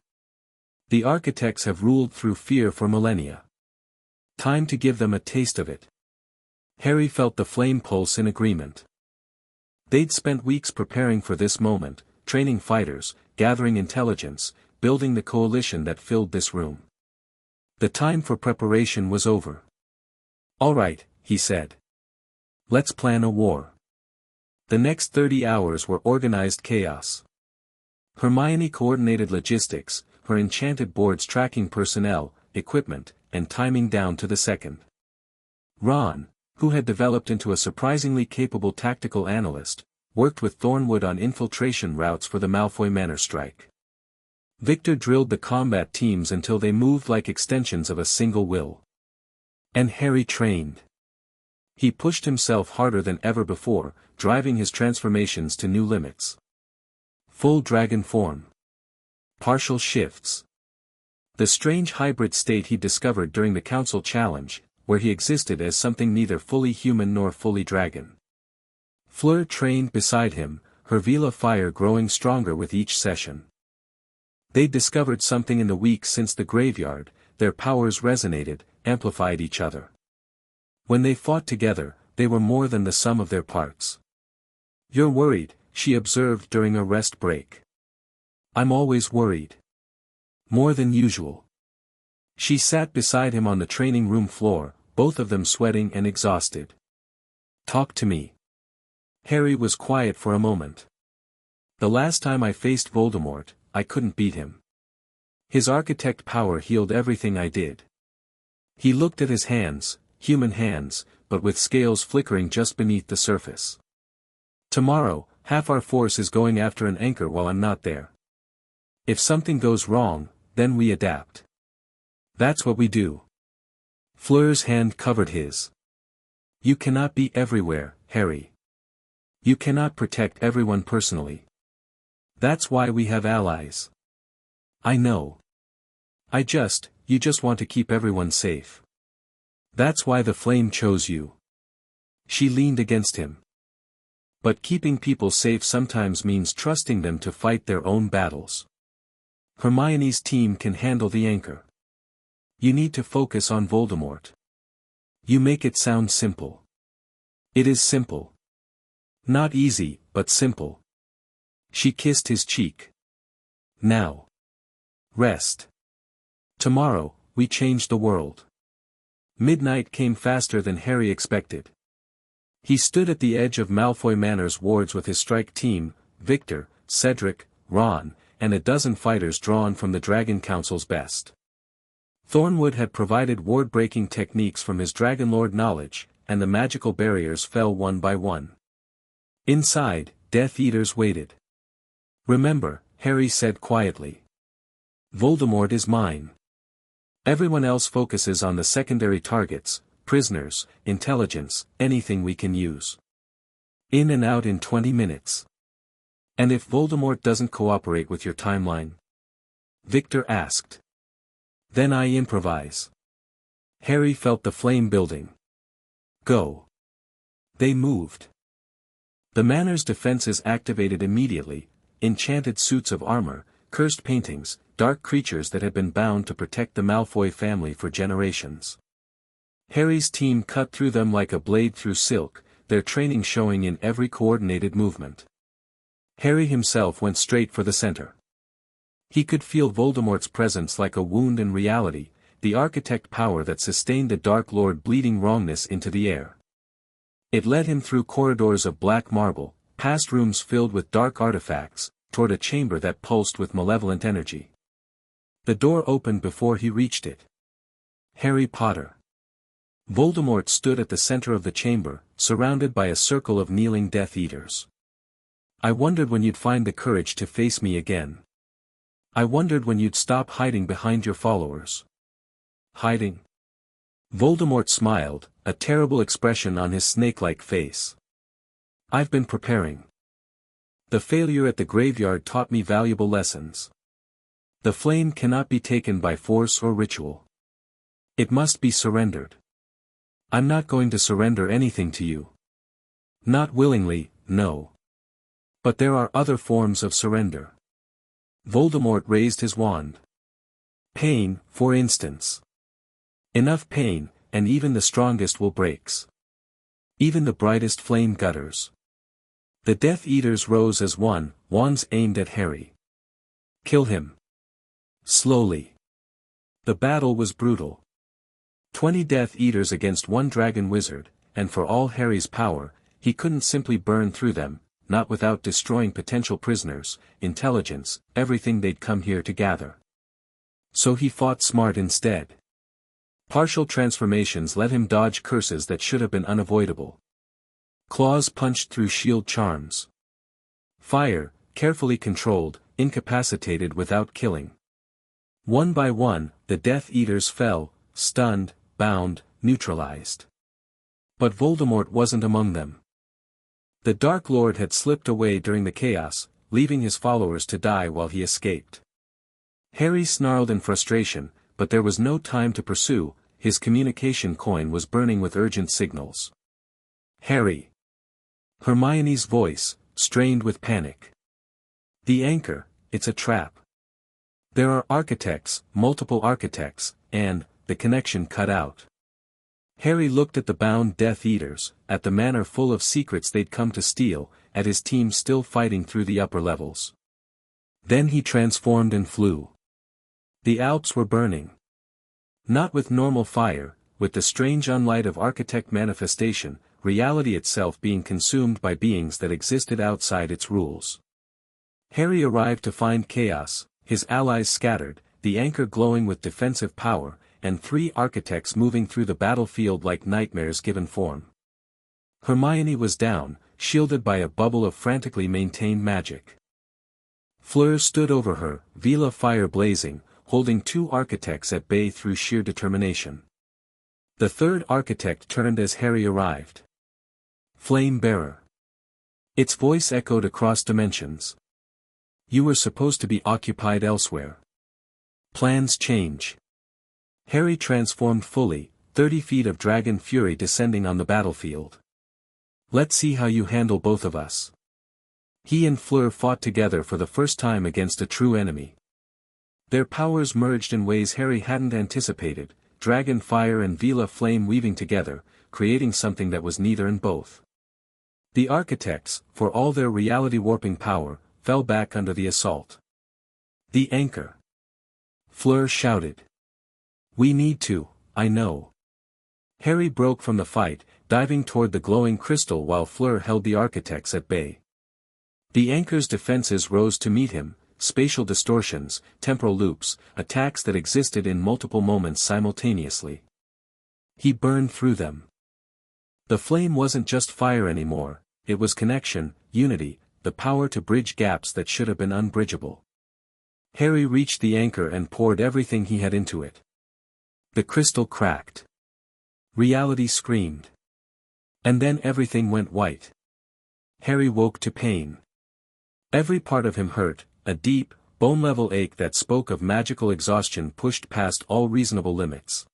The architects have ruled through fear for millennia. Time to give them a taste of it." Harry felt the flame pulse in agreement. They'd spent weeks preparing for this moment, training fighters, gathering intelligence, building the coalition that filled this room. The time for preparation was over. "All right," he said. "Let's plan a war." The next 30 hours were organized chaos. Hermione coordinated logistics, her enchanted boards tracking personnel, equipment, and timing down to the second. Ron, who had developed into a surprisingly capable tactical analyst, worked with Thornwood on infiltration routes for the Malfoy Manor strike. Victor drilled the combat teams until they moved like extensions of a single will. And Harry trained. He pushed himself harder than ever before, driving his transformations to new limits. Full dragon form. Partial shifts. The strange hybrid state he discovered during the Council Challenge, where he existed as something neither fully human nor fully dragon. Fleur trained beside him, her Vela fire growing stronger with each session. They'd discovered something in the weeks since the graveyard, their powers resonated, amplified each other. When they fought together, they were more than the sum of their parts. "You're worried," she observed during a rest break. "I'm always worried. More than usual." She sat beside him on the training room floor, both of them sweating and exhausted. "Talk to me." Harry was quiet for a moment. "The last time I faced Voldemort, I couldn't beat him. His architect power healed everything I did." He looked at his hands, human hands, but with scales flickering just beneath the surface. "Tomorrow, half our force is going after an anchor while I'm not there. If something goes wrong, then we adapt. That's what we do." Fleur's hand covered his. You cannot be everywhere, Harry. You cannot protect everyone personally. That's why we have allies. I know. You just want to keep everyone safe. That's why the flame chose you. She leaned against him. But keeping people safe sometimes means trusting them to fight their own battles. Hermione's team can handle the anchor. You need to focus on Voldemort. You make it sound simple. It is simple. Not easy, but simple. She kissed his cheek. Now. Rest. Tomorrow, we change the world. Midnight came faster than Harry expected. He stood at the edge of Malfoy Manor's wards with his strike team, Victor, Cedric, Ron, and a dozen fighters drawn from the Dragon Council's best. Thornwood had provided ward-breaking techniques from his Dragonlord knowledge, and the magical barriers fell one by one. Inside, Death Eaters waited. Remember, Harry said quietly. Voldemort is mine. Everyone else focuses on the secondary targets, prisoners, intelligence, anything we can use. In and out in 20 minutes. And if Voldemort doesn't cooperate with your timeline? Victor asked. Then I improvise. Harry felt the flame building. Go. They moved. The manor's defenses activated immediately, enchanted suits of armor, cursed paintings, dark creatures that had been bound to protect the Malfoy family for generations. Harry's team cut through them like a blade through silk, their training showing in every coordinated movement. Harry himself went straight for the center. He could feel Voldemort's presence like a wound in reality, the architect power that sustained the Dark Lord bleeding wrongness into the air. It led him through corridors of black marble, past rooms filled with dark artifacts, toward a chamber that pulsed with malevolent energy. The door opened before he reached it. Harry Potter. Voldemort stood at the center of the chamber, surrounded by a circle of kneeling Death Eaters. I wondered when you'd find the courage to face me again. I wondered when you'd stop hiding behind your followers. Hiding? Voldemort smiled, a terrible expression on his snake-like face. I've been preparing. The failure at the graveyard taught me valuable lessons. The flame cannot be taken by force or ritual. It must be surrendered. I'm not going to surrender anything to you. Not willingly, no. But there are other forms of surrender. Voldemort raised his wand. Pain, for instance. Enough pain, and even the strongest will breaks. Even the brightest flame gutters. The Death Eaters rose as one, wands aimed at Harry. Kill him. Slowly. The battle was brutal. 20 Death Eaters against one Dragon Wizard, and for all Harry's power, he couldn't simply burn through them, not without destroying potential prisoners, intelligence, everything they'd come here to gather. So he fought smart instead. Partial transformations let him dodge curses that should have been unavoidable. Claws punched through shield charms. Fire, carefully controlled, incapacitated without killing. One by one, the Death Eaters fell, stunned, bound, neutralized. But Voldemort wasn't among them. The Dark Lord had slipped away during the chaos, leaving his followers to die while he escaped. Harry snarled in frustration, but there was no time to pursue, his communication coin was burning with urgent signals. Harry. Hermione's voice, strained with panic. The anchor, it's a trap. There are architects, multiple architects, and, the connection cut out. Harry looked at the bound Death Eaters, at the manor full of secrets they'd come to steal, at his team still fighting through the upper levels. Then he transformed and flew. The Alps were burning. Not with normal fire, with the strange unlight of architect manifestation, reality itself being consumed by beings that existed outside its rules. Harry arrived to find chaos, his allies scattered, the anchor glowing with defensive power, and 3 architects moving through the battlefield like nightmares given form. Hermione was down, shielded by a bubble of frantically maintained magic. Fleur stood over her, Vila fire blazing, holding 2 architects at bay through sheer determination. The third architect turned as Harry arrived. Flame Bearer. Its voice echoed across dimensions. You were supposed to be occupied elsewhere. Plans change. Harry transformed fully, 30 feet of dragon fury descending on the battlefield. Let's see how you handle both of us. He and Fleur fought together for the first time against a true enemy. Their powers merged in ways Harry hadn't anticipated, dragon fire and Vela flame weaving together, creating something that was neither and both. The architects, for all their reality warping power, fell back under the assault. The anchor. Fleur shouted. We need to, I know. Harry broke from the fight, diving toward the glowing crystal while Fleur held the architects at bay. The anchor's defenses rose to meet him, spatial distortions, temporal loops, attacks that existed in multiple moments simultaneously. He burned through them. The flame wasn't just fire anymore, it was connection, unity, the power to bridge gaps that should have been unbridgeable. Harry reached the anchor and poured everything he had into it. The crystal cracked. Reality screamed. And then everything went white. Harry woke to pain. Every part of him hurt, a deep, bone-level ache that spoke of magical exhaustion pushed past all reasonable limits.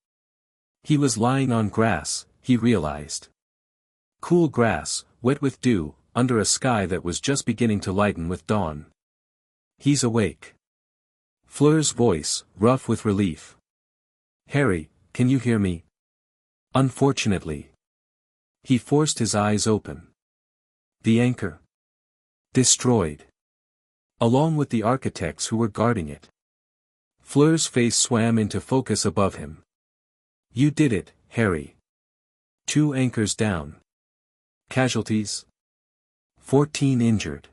He was lying on grass, he realized. Cool grass, wet with dew, under a sky that was just beginning to lighten with dawn. He's awake. Fleur's voice, rough with relief. Harry, can you hear me? Unfortunately. He forced his eyes open. The anchor. Destroyed. Along with the architects who were guarding it. Fleur's face swam into focus above him. You did it, Harry. 2 anchors down. Casualties? 14 injured.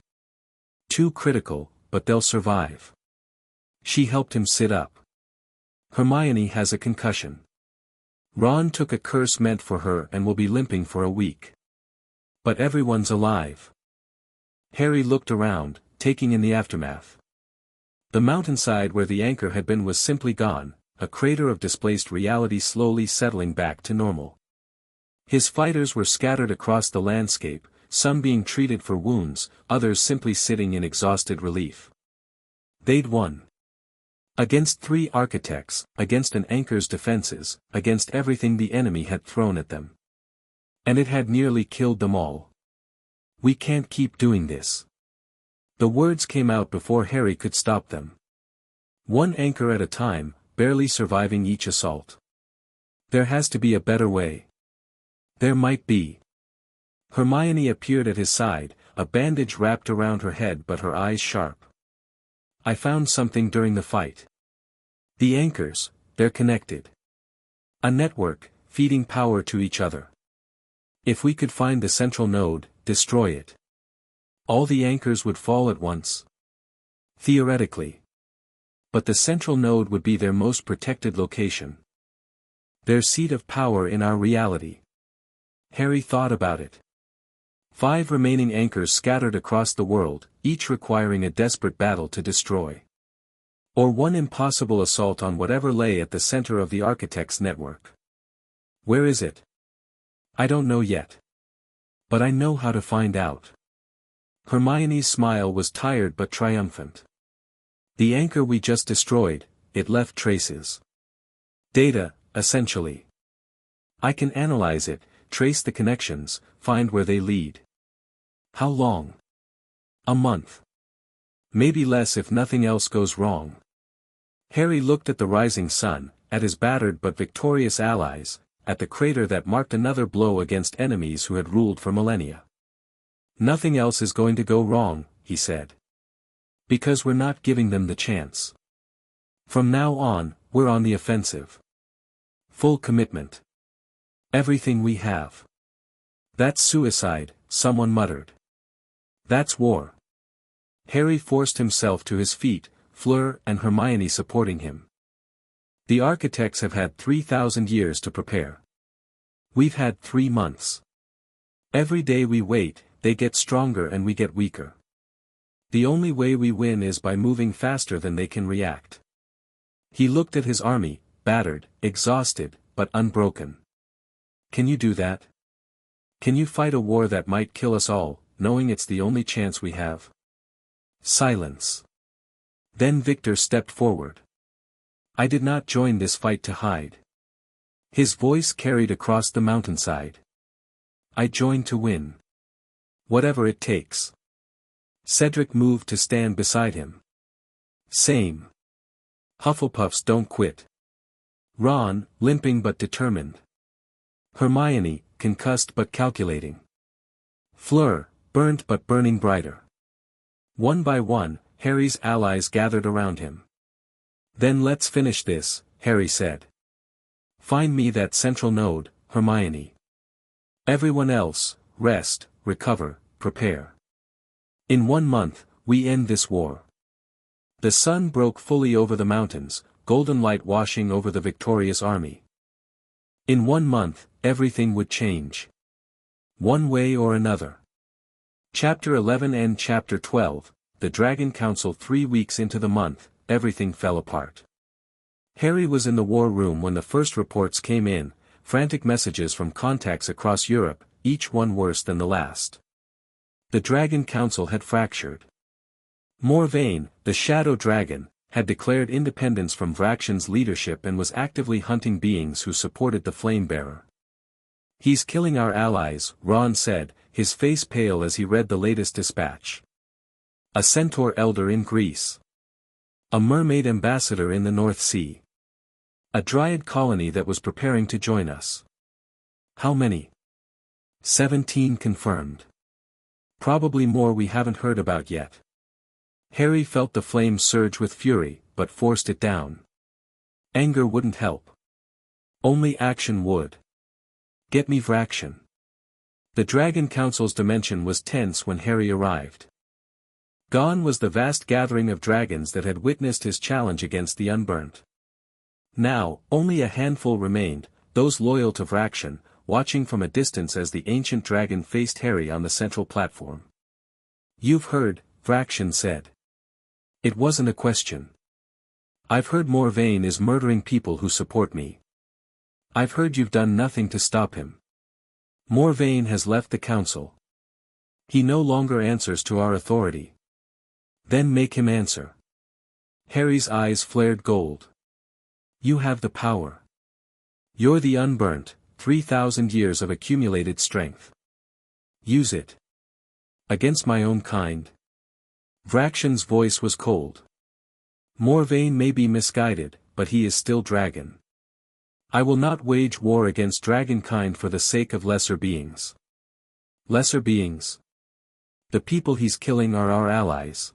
2 critical, but they'll survive. She helped him sit up. Hermione has a concussion. Ron took a curse meant for her and will be limping for a week. But everyone's alive. Harry looked around, taking in the aftermath. The mountainside where the anchor had been was simply gone, a crater of displaced reality slowly settling back to normal. His fighters were scattered across the landscape, some being treated for wounds, others simply sitting in exhausted relief. They'd won. Against 3 architects, against an anchor's defenses, against everything the enemy had thrown at them. And it had nearly killed them all. We can't keep doing this. The words came out before Harry could stop them. 1 anchor at a time, barely surviving each assault. There has to be a better way. There might be. Hermione appeared at his side, a bandage wrapped around her head but her eyes sharp. I found something during the fight. The anchors, they're connected. A network, feeding power to each other. If we could find the central node, destroy it. All the anchors would fall at once. Theoretically. But the central node would be their most protected location. Their seat of power in our reality. Harry thought about it. 5 remaining anchors scattered across the world, each requiring a desperate battle to destroy. Or 1 impossible assault on whatever lay at the center of the architect's network. Where is it? I don't know yet. But I know how to find out. Hermione's smile was tired but triumphant. The anchor we just destroyed, it left traces. Data, essentially. I can analyze it, trace the connections, find where they lead. How long? A month. Maybe less if nothing else goes wrong. Harry looked at the rising sun, at his battered but victorious allies, at the crater that marked another blow against enemies who had ruled for millennia. Nothing else is going to go wrong, he said. Because we're not giving them the chance. From now on, we're on the offensive. Full commitment. Everything we have. That's suicide, someone muttered. That's war. Harry forced himself to his feet, Fleur and Hermione supporting him. The architects have had 3,000 years to prepare. We've had 3 months. Every day we wait, they get stronger and we get weaker. The only way we win is by moving faster than they can react. He looked at his army, battered, exhausted, but unbroken. Can you do that? Can you fight a war that might kill us all, knowing it's the only chance we have? Silence. Then Victor stepped forward. I did not join this fight to hide. His voice carried across the mountainside. I joined to win. Whatever it takes. Cedric moved to stand beside him. Same. Hufflepuffs don't quit. Ron, limping but determined. Hermione, concussed but calculating. Fleur, burnt but burning brighter. One by one, Harry's allies gathered around him. Then let's finish this, Harry said. Find me that central node, Hermione. Everyone else, rest, recover, prepare. In 1 month, we end this war. The sun broke fully over the mountains, golden light washing over the victorious army. In 1 month, everything would change. One way or another. Chapter 11 and Chapter 12, The Dragon Council. 3 weeks into the month, everything fell apart. Harry was in the war room when the first reports came in, frantic messages from contacts across Europe, each one worse than the last. The Dragon Council had fractured. Morvain, the Shadow Dragon, had declared independence from Vraxion's leadership and was actively hunting beings who supported the Flamebearer. He's killing our allies, Ron said, his face pale as he read the latest dispatch. A centaur elder in Greece. A mermaid ambassador in the North Sea. A dryad colony that was preparing to join us. How many? 17 confirmed. Probably more we haven't heard about yet. Harry felt the flames surge with fury, but forced it down. Anger wouldn't help. Only action would. Get me Vraxion. The Dragon Council's dimension was tense when Harry arrived. Gone was the vast gathering of dragons that had witnessed his challenge against the Unburnt. Now, only a handful remained, those loyal to Vraxion, watching from a distance as the ancient dragon faced Harry on the central platform. You've heard, Vraxion said. It wasn't a question. I've heard Morvain is murdering people who support me. I've heard you've done nothing to stop him. Morvain has left the council. He no longer answers to our authority. Then make him answer. Harry's eyes flared gold. You have the power. You're the Unburnt, 3,000 years of accumulated strength. Use it. Against my own kind. Vraxion's voice was cold. Morvain may be misguided, but he is still dragon. I will not wage war against dragonkind for the sake of lesser beings. Lesser beings? The people he's killing are our allies.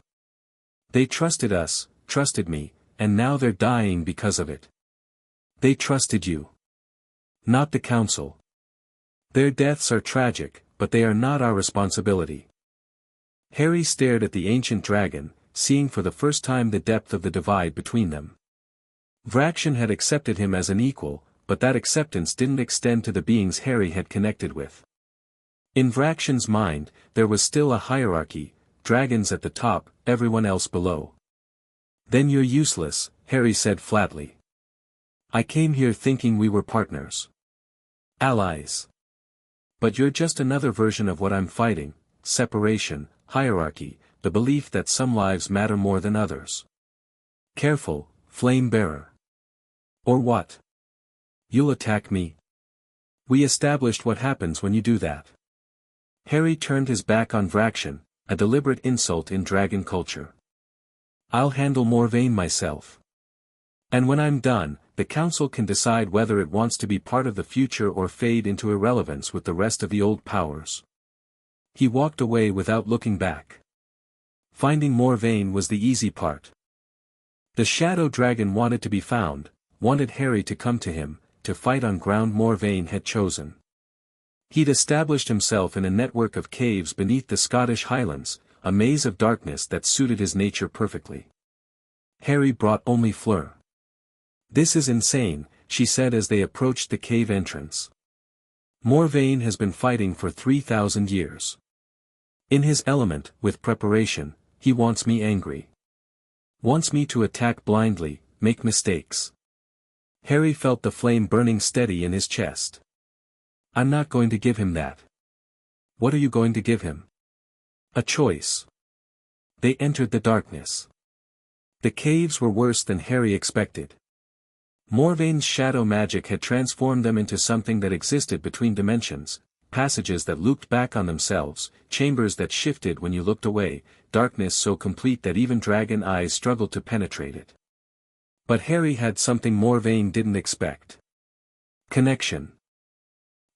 They trusted us, trusted me, and now they're dying because of it. They trusted you. Not the council. Their deaths are tragic, but they are not our responsibility. Harry stared at the ancient dragon, seeing for the first time the depth of the divide between them. Vraxion had accepted him as an equal, but that acceptance didn't extend to the beings Harry had connected with. In Vraxion's mind, there was still a hierarchy, dragons at the top, everyone else below. Then you're useless, Harry said flatly. I came here thinking we were partners. Allies. But you're just another version of what I'm fighting, separation, hierarchy, the belief that some lives matter more than others. Careful, flame bearer. Or what? You'll attack me? We established what happens when you do that. Harry turned his back on Vraxion, a deliberate insult in dragon culture. I'll handle Morvain myself. And when I'm done, the council can decide whether it wants to be part of the future or fade into irrelevance with the rest of the old powers. He walked away without looking back. Finding Morvain was the easy part. The shadow dragon wanted to be found, wanted Harry to come to him, to fight on ground Morvain had chosen. He'd established himself in a network of caves beneath the Scottish Highlands, a maze of darkness that suited his nature perfectly. Harry brought only Fleur. This is insane, she said as they approached the cave entrance. Morvain has been fighting for 3,000 years. In his element, with preparation, he wants me angry. Wants me to attack blindly, make mistakes. Harry felt the flame burning steady in his chest. I'm not going to give him that. What are you going to give him? A choice. They entered the darkness. The caves were worse than Harry expected. Morvaine's shadow magic had transformed them into something that existed between dimensions, passages that looped back on themselves, chambers that shifted when you looked away, darkness so complete that even dragon eyes struggled to penetrate it. But Harry had something Morvaine didn't expect. Connection.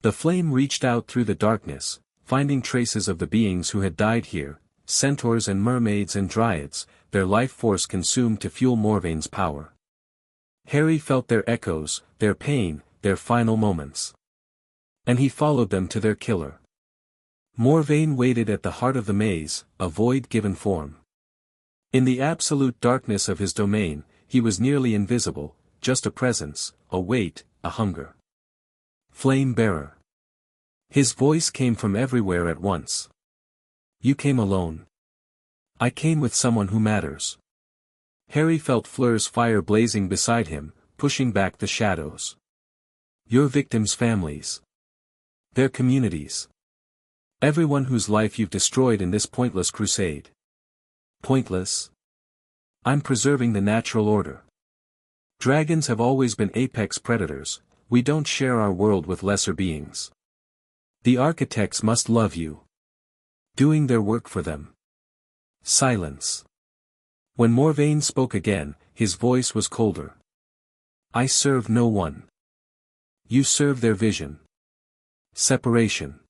The flame reached out through the darkness, finding traces of the beings who had died here, centaurs and mermaids and dryads, their life force consumed to fuel Morvaine's power. Harry felt their echoes, their pain, their final moments. And he followed them to their killer. Morvaine waited at the heart of the maze, a void given form. In the absolute darkness of his domain, he was nearly invisible, just a presence, a weight, a hunger. Flame bearer. His voice came from everywhere at once. You came alone. I came with someone who matters. Harry felt Fleur's fire blazing beside him, pushing back the shadows. Your victims' families. Their communities. Everyone whose life you've destroyed in this pointless crusade. Pointless? I'm preserving the natural order. Dragons have always been apex predators, we don't share our world with lesser beings. The architects must love you. Doing their work for them. Silence. When Morvaine spoke again, his voice was colder. I serve no one. You serve their vision. Separation.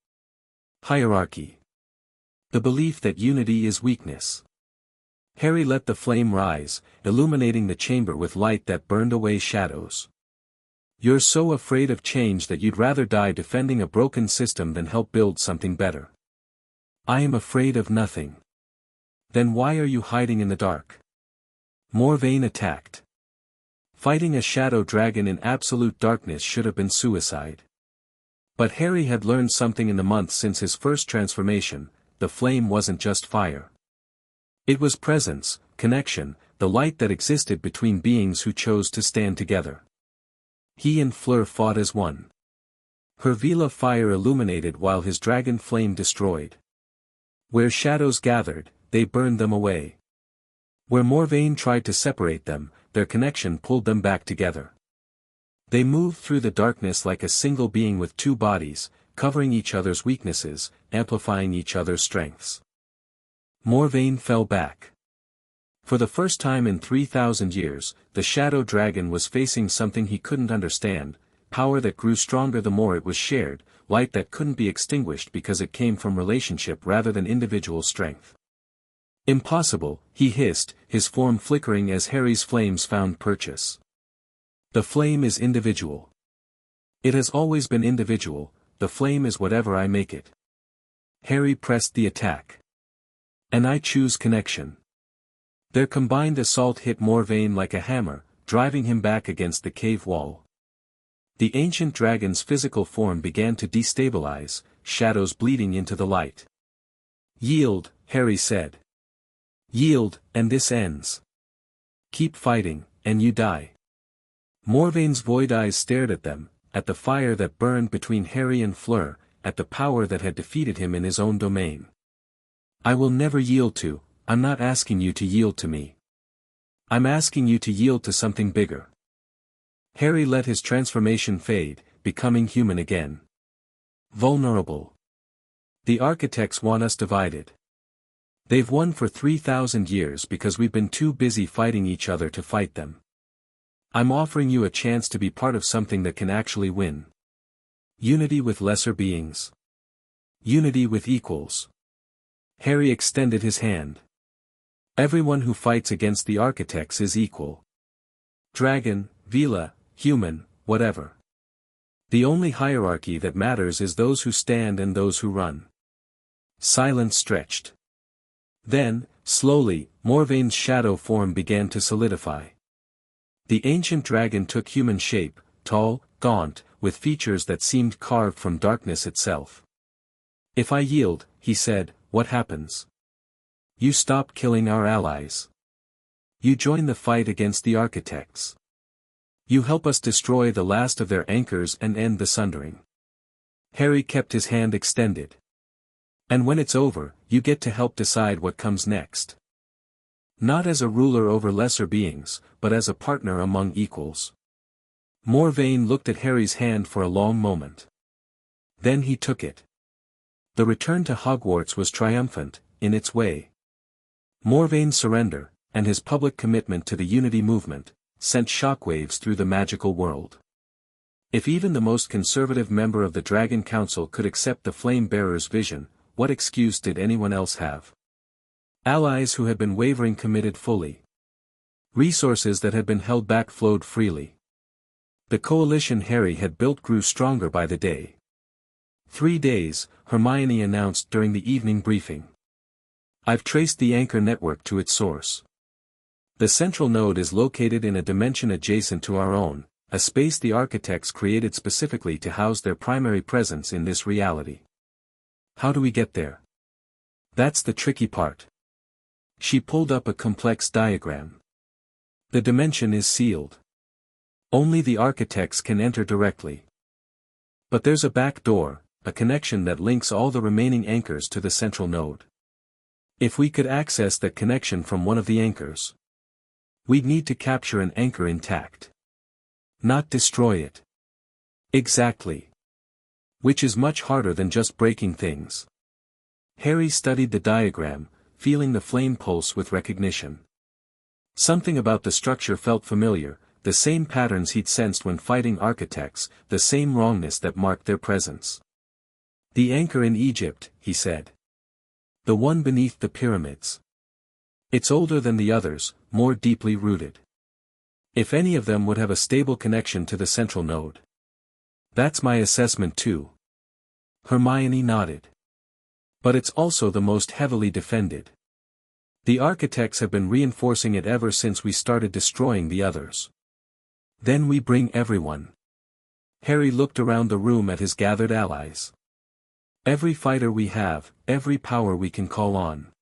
Hierarchy. The belief that unity is weakness. Harry let the flame rise, illuminating the chamber with light that burned away shadows. You're so afraid of change that you'd rather die defending a broken system than help build something better. I am afraid of nothing. Then why are you hiding in the dark? Morvaine attacked. Fighting a shadow dragon in absolute darkness should have been suicide. But Harry had learned something in the months since his first transformation, the flame wasn't just fire. It was presence, connection, the light that existed between beings who chose to stand together. He and Fleur fought as one. Her Vila fire illuminated while his dragon flame destroyed. Where shadows gathered, they burned them away. Where Morvaine tried to separate them, their connection pulled them back together. They moved through the darkness like a single being with two bodies, covering each other's weaknesses, amplifying each other's strengths. Morvaine fell back. For the first time in 3,000 years, the shadow dragon was facing something he couldn't understand, power that grew stronger the more it was shared, light that couldn't be extinguished because it came from relationship rather than individual strength. Impossible, he hissed, his form flickering as Harry's flames found purchase. The flame is individual. It has always been individual, the flame is whatever I make it. Harry pressed the attack. And I choose connection. Their combined assault hit Morvaine like a hammer, driving him back against the cave wall. The ancient dragon's physical form began to destabilize, shadows bleeding into the light. Yield, Harry said. Yield, and this ends. Keep fighting, and you die. Morvaine's void eyes stared at them, at the fire that burned between Harry and Fleur, at the power that had defeated him in his own domain. I will never yield to, I'm not asking you to yield to me. I'm asking you to yield to something bigger. Harry let his transformation fade, becoming human again. Vulnerable. The architects want us divided. They've won for 3,000 years because we've been too busy fighting each other to fight them. I'm offering you a chance to be part of something that can actually win. Unity with lesser beings. Unity with equals. Harry extended his hand. Everyone who fights against the architects is equal. Dragon, Vila, human, whatever. The only hierarchy that matters is those who stand and those who run. Silence stretched. Then, slowly, Morvaine's shadow form began to solidify. The ancient dragon took human shape, tall, gaunt, with features that seemed carved from darkness itself. If I yield, he said, what happens? You stop killing our allies. You join the fight against the architects. You help us destroy the last of their anchors and end the sundering. Harry kept his hand extended. And when it's over, you get to help decide what comes next. Not as a ruler over lesser beings, but as a partner among equals. Morvain looked at Harry's hand for a long moment. Then he took it. The return to Hogwarts was triumphant, in its way. Morvain's surrender, and his public commitment to the Unity movement, sent shockwaves through the magical world. If even the most conservative member of the Dragon Council could accept the Flame-Bearer's vision, what excuse did anyone else have? Allies who had been wavering committed fully. Resources that had been held back flowed freely. The coalition Harry had built grew stronger by the day. 3 days, Hermione announced during the evening briefing. I've traced the anchor network to its source. The central node is located in a dimension adjacent to our own, a space the architects created specifically to house their primary presence in this reality. How do we get there? That's the tricky part. She pulled up a complex diagram. The dimension is sealed. Only the architects can enter directly. But there's a back door, a connection that links all the remaining anchors to the central node. If we could access that connection from one of the anchors, we'd need to capture an anchor intact. Not destroy it. Exactly. Which is much harder than just breaking things. Harry studied the diagram, feeling the flame pulse with recognition. Something about the structure felt familiar, the same patterns he'd sensed when fighting architects, the same wrongness that marked their presence. The anchor in Egypt, he said. The one beneath the pyramids. It's older than the others, more deeply rooted. If any of them would have a stable connection to the central node. That's my assessment too. Hermione nodded. But it's also the most heavily defended. The architects have been reinforcing it ever since we started destroying the others. Then we bring everyone. Harry looked around the room at his gathered allies. Every fighter we have, every power we can call on.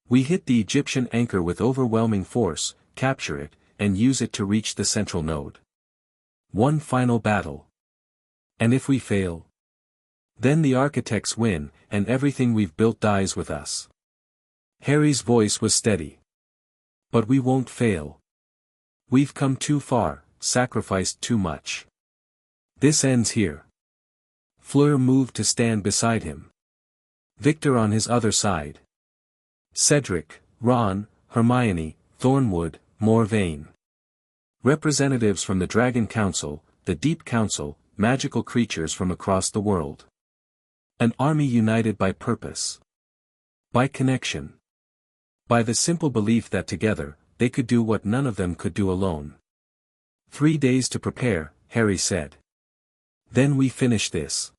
We hit the Egyptian anchor with overwhelming force, capture it, and use it to reach the central node. One final battle. And if we fail? Then the architects win, and everything we've built dies with us. Harry's voice was steady. But we won't fail. We've come too far, sacrificed too much. This ends here. Fleur moved to stand beside him. Victor on his other side. Cedric, Ron, Hermione, Thornwood, Morvain. Representatives from the Dragon Council, the Deep Council, magical creatures from across the world. An army united by purpose. By connection. By the simple belief that together, they could do what none of them could do alone. 3 days to prepare, Harry said. Then we finish this.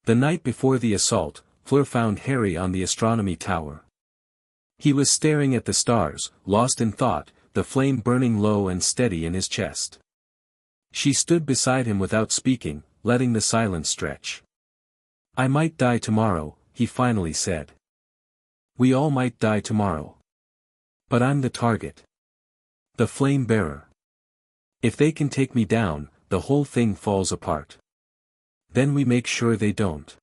The night before the assault, Fleur found Harry on the astronomy tower. He was staring at the stars, lost in thought, the flame burning low and steady in his chest. She stood beside him without speaking, letting the silence stretch. I might die tomorrow, he finally said. We all might die tomorrow. But I'm the target. The flame bearer. If they can take me down, the whole thing falls apart. Then we make sure they don't.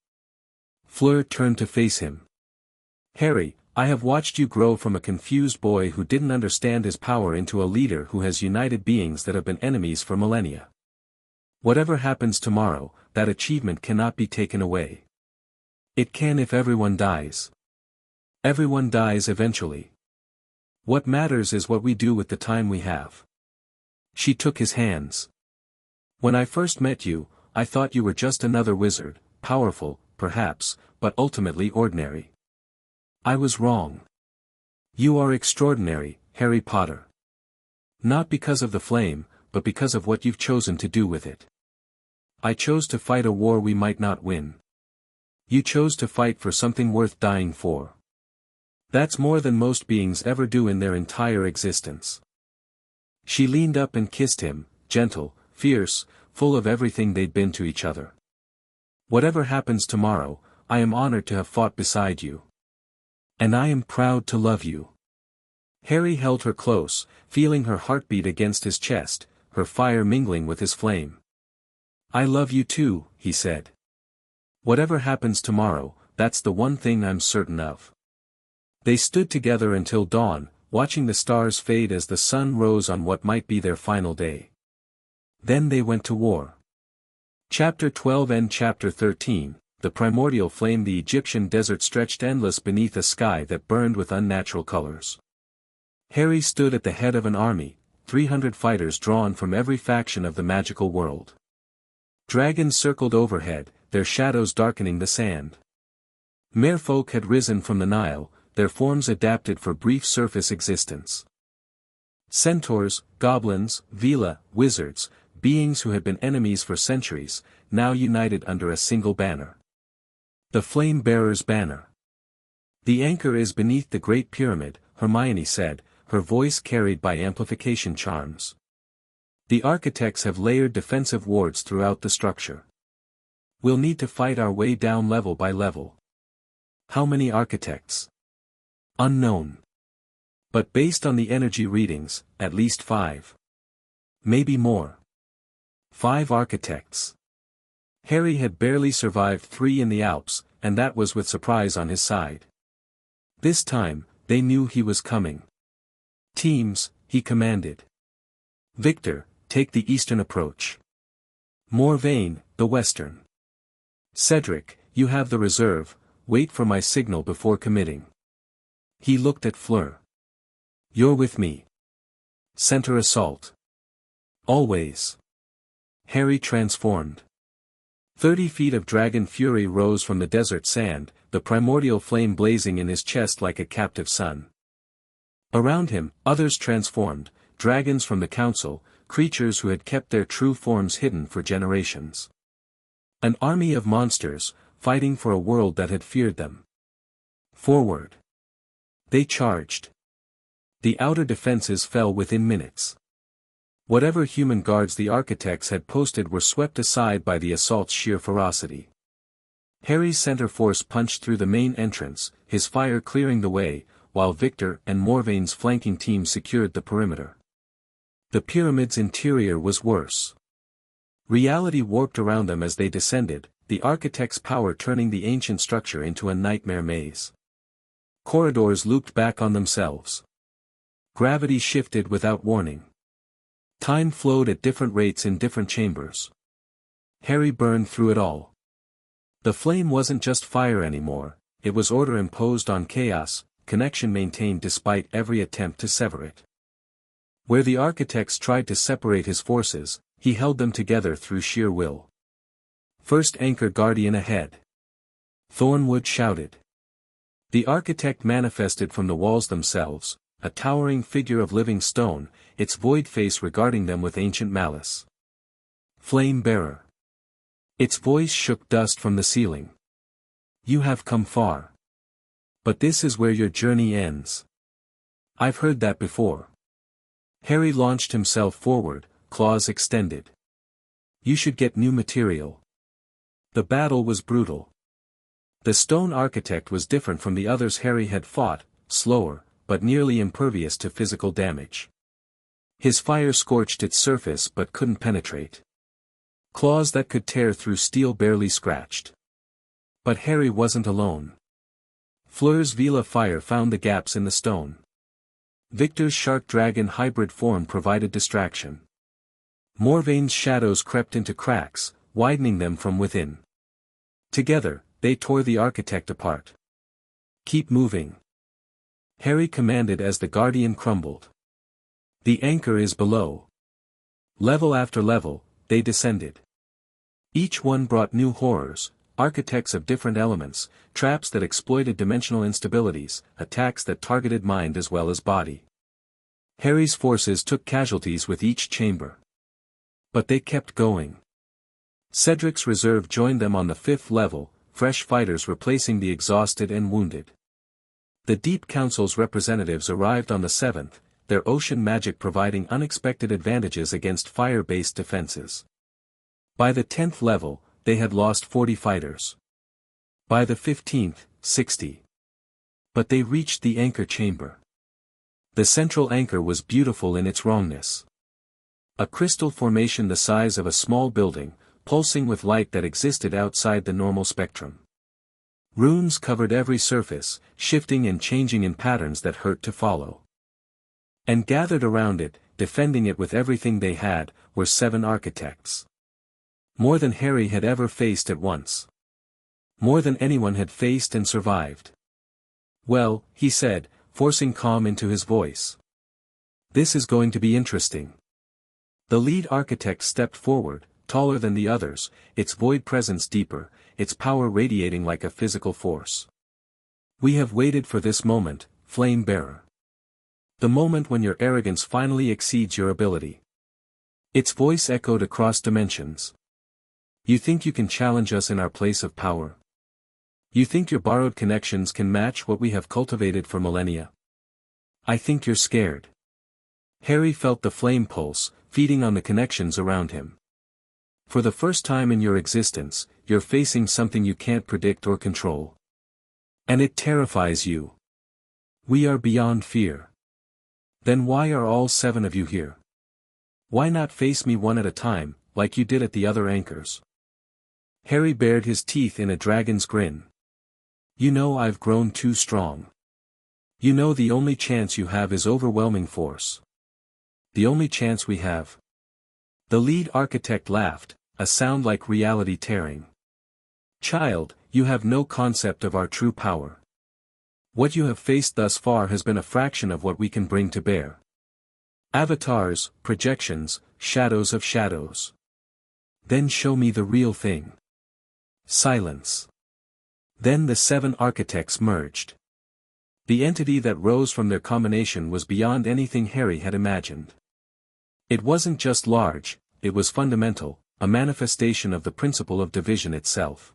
Fleur turned to face him. Harry, I have watched you grow from a confused boy who didn't understand his power into a leader who has united beings that have been enemies for millennia. Whatever happens tomorrow, that achievement cannot be taken away. It can if everyone dies. Everyone dies eventually. What matters is what we do with the time we have. She took his hands. When I first met you, I thought you were just another wizard, powerful, perhaps, but ultimately ordinary. I was wrong. You are extraordinary, Harry Potter. Not because of the flame, but because of what you've chosen to do with it. I chose to fight a war we might not win. You chose to fight for something worth dying for. That's more than most beings ever do in their entire existence. She leaned up and kissed him, gentle, fierce, full of everything they'd been to each other. Whatever happens tomorrow, I am honored to have fought beside you. And I am proud to love you. Harry held her close, feeling her heartbeat against his chest, her fire mingling with his flame. I love you too, he said. Whatever happens tomorrow, that's the one thing I'm certain of. They stood together until dawn, watching the stars fade as the sun rose on what might be their final day. Then they went to war. Chapter 12 and Chapter 13, the primordial flame. The Egyptian desert stretched endless beneath a sky that burned with unnatural colors. Harry stood at the head of an army, 300 fighters drawn from every faction of the magical world. Dragons circled overhead, their shadows darkening the sand. Merfolk had risen from the Nile, their forms adapted for brief surface existence. Centaurs, goblins, vila, wizards, beings who had been enemies for centuries, now united under a single banner. The Flame-Bearer's Banner. The anchor is beneath the Great Pyramid, Hermione said, her voice carried by amplification charms. The architects have layered defensive wards throughout the structure. We'll need to fight our way down level by level. How many architects? Unknown. But based on the energy readings, at least 5. Maybe more. 5 architects. Harry had barely survived 3 in the Alps, and that was with surprise on his side. This time, they knew he was coming. Teams, he commanded. Victor, take the eastern approach. Morvain, the western. Cedric, you have the reserve, wait for my signal before committing. He looked at Fleur. You're with me. Center assault. Always. Harry transformed. 30 feet of dragon fury rose from the desert sand, the primordial flame blazing in his chest like a captive sun. Around him, others transformed, dragons from the council, creatures who had kept their true forms hidden for generations. An army of monsters, fighting for a world that had feared them. Forward. They charged. The outer defenses fell within minutes. Whatever human guards the architects had posted were swept aside by the assault's sheer ferocity. Harry's center force punched through the main entrance, his fire clearing the way, while Victor and Morvain's flanking team secured the perimeter. The pyramid's interior was worse. Reality warped around them as they descended, the architect's power turning the ancient structure into a nightmare maze. Corridors looped back on themselves. Gravity shifted without warning. Time flowed at different rates in different chambers. Harry burned through it all. The flame wasn't just fire anymore, it was order imposed on chaos, connection maintained despite every attempt to sever it. Where the architects tried to separate his forces, he held them together through sheer will. First anchor guardian ahead. Thornwood shouted. The architect manifested from the walls themselves, a towering figure of living stone, its void face regarding them with ancient malice. Flame-Bearer. Its voice shook dust from the ceiling. You have come far. But this is where your journey ends. I've heard that before. Harry launched himself forward, claws extended. You should get new material. The battle was brutal. The stone architect was different from the others Harry had fought, slower, but nearly impervious to physical damage. His fire scorched its surface but couldn't penetrate. Claws that could tear through steel barely scratched. But Harry wasn't alone. Fleur's Vila fire found the gaps in the stone. Victor's shark dragon hybrid form provided distraction. Morvain's shadows crept into cracks, widening them from within. Together, they tore the architect apart. Keep moving. Harry commanded as the guardian crumbled. The anchor is below. Level after level, they descended. Each one brought new horrors, architects of different elements, traps that exploited dimensional instabilities, attacks that targeted mind as well as body. Harry's forces took casualties with each chamber. But they kept going. Cedric's reserve joined them on the 5th level, fresh fighters replacing the exhausted and wounded. The Deep Council's representatives arrived on the 7th, their ocean magic providing unexpected advantages against fire-based defenses. By the 10th level, they had lost 40 fighters. By the 15th, 60. But they reached the anchor chamber. The central anchor was beautiful in its wrongness. A crystal formation the size of a small building, pulsing with light that existed outside the normal spectrum. Runes covered every surface, shifting and changing in patterns that hurt to follow. And gathered around it, defending it with everything they had, were 7 architects. More than Harry had ever faced at once. More than anyone had faced and survived. "Well," he said, forcing calm into his voice. "This is going to be interesting." The lead architect stepped forward, taller than the others, its void presence deeper, its power radiating like a physical force. "We have waited for this moment, Flame Bearer. The moment when your arrogance finally exceeds your ability." Its voice echoed across dimensions. "You think you can challenge us in our place of power? You think your borrowed connections can match what we have cultivated for millennia? I think you're scared." Harry felt the flame pulse, feeding on the connections around him. "For the first time in your existence, you're facing something you can't predict or control. And it terrifies you. We are beyond fear. Then why are all 7 of you here? Why not face me one at a time, like you did at the other anchors?" Harry bared his teeth in a dragon's grin. "You know I've grown too strong. You know the only chance you have is overwhelming force. The only chance we have." The lead architect laughed, a sound like reality tearing. "Child, you have no concept of our true power. What you have faced thus far has been a fraction of what we can bring to bear. Avatars, projections, shadows of shadows. Then show me the real thing." Silence. Then the 7 architects merged. The entity that rose from their combination was beyond anything Harry had imagined. It wasn't just large, it was fundamental, a manifestation of the principle of division itself.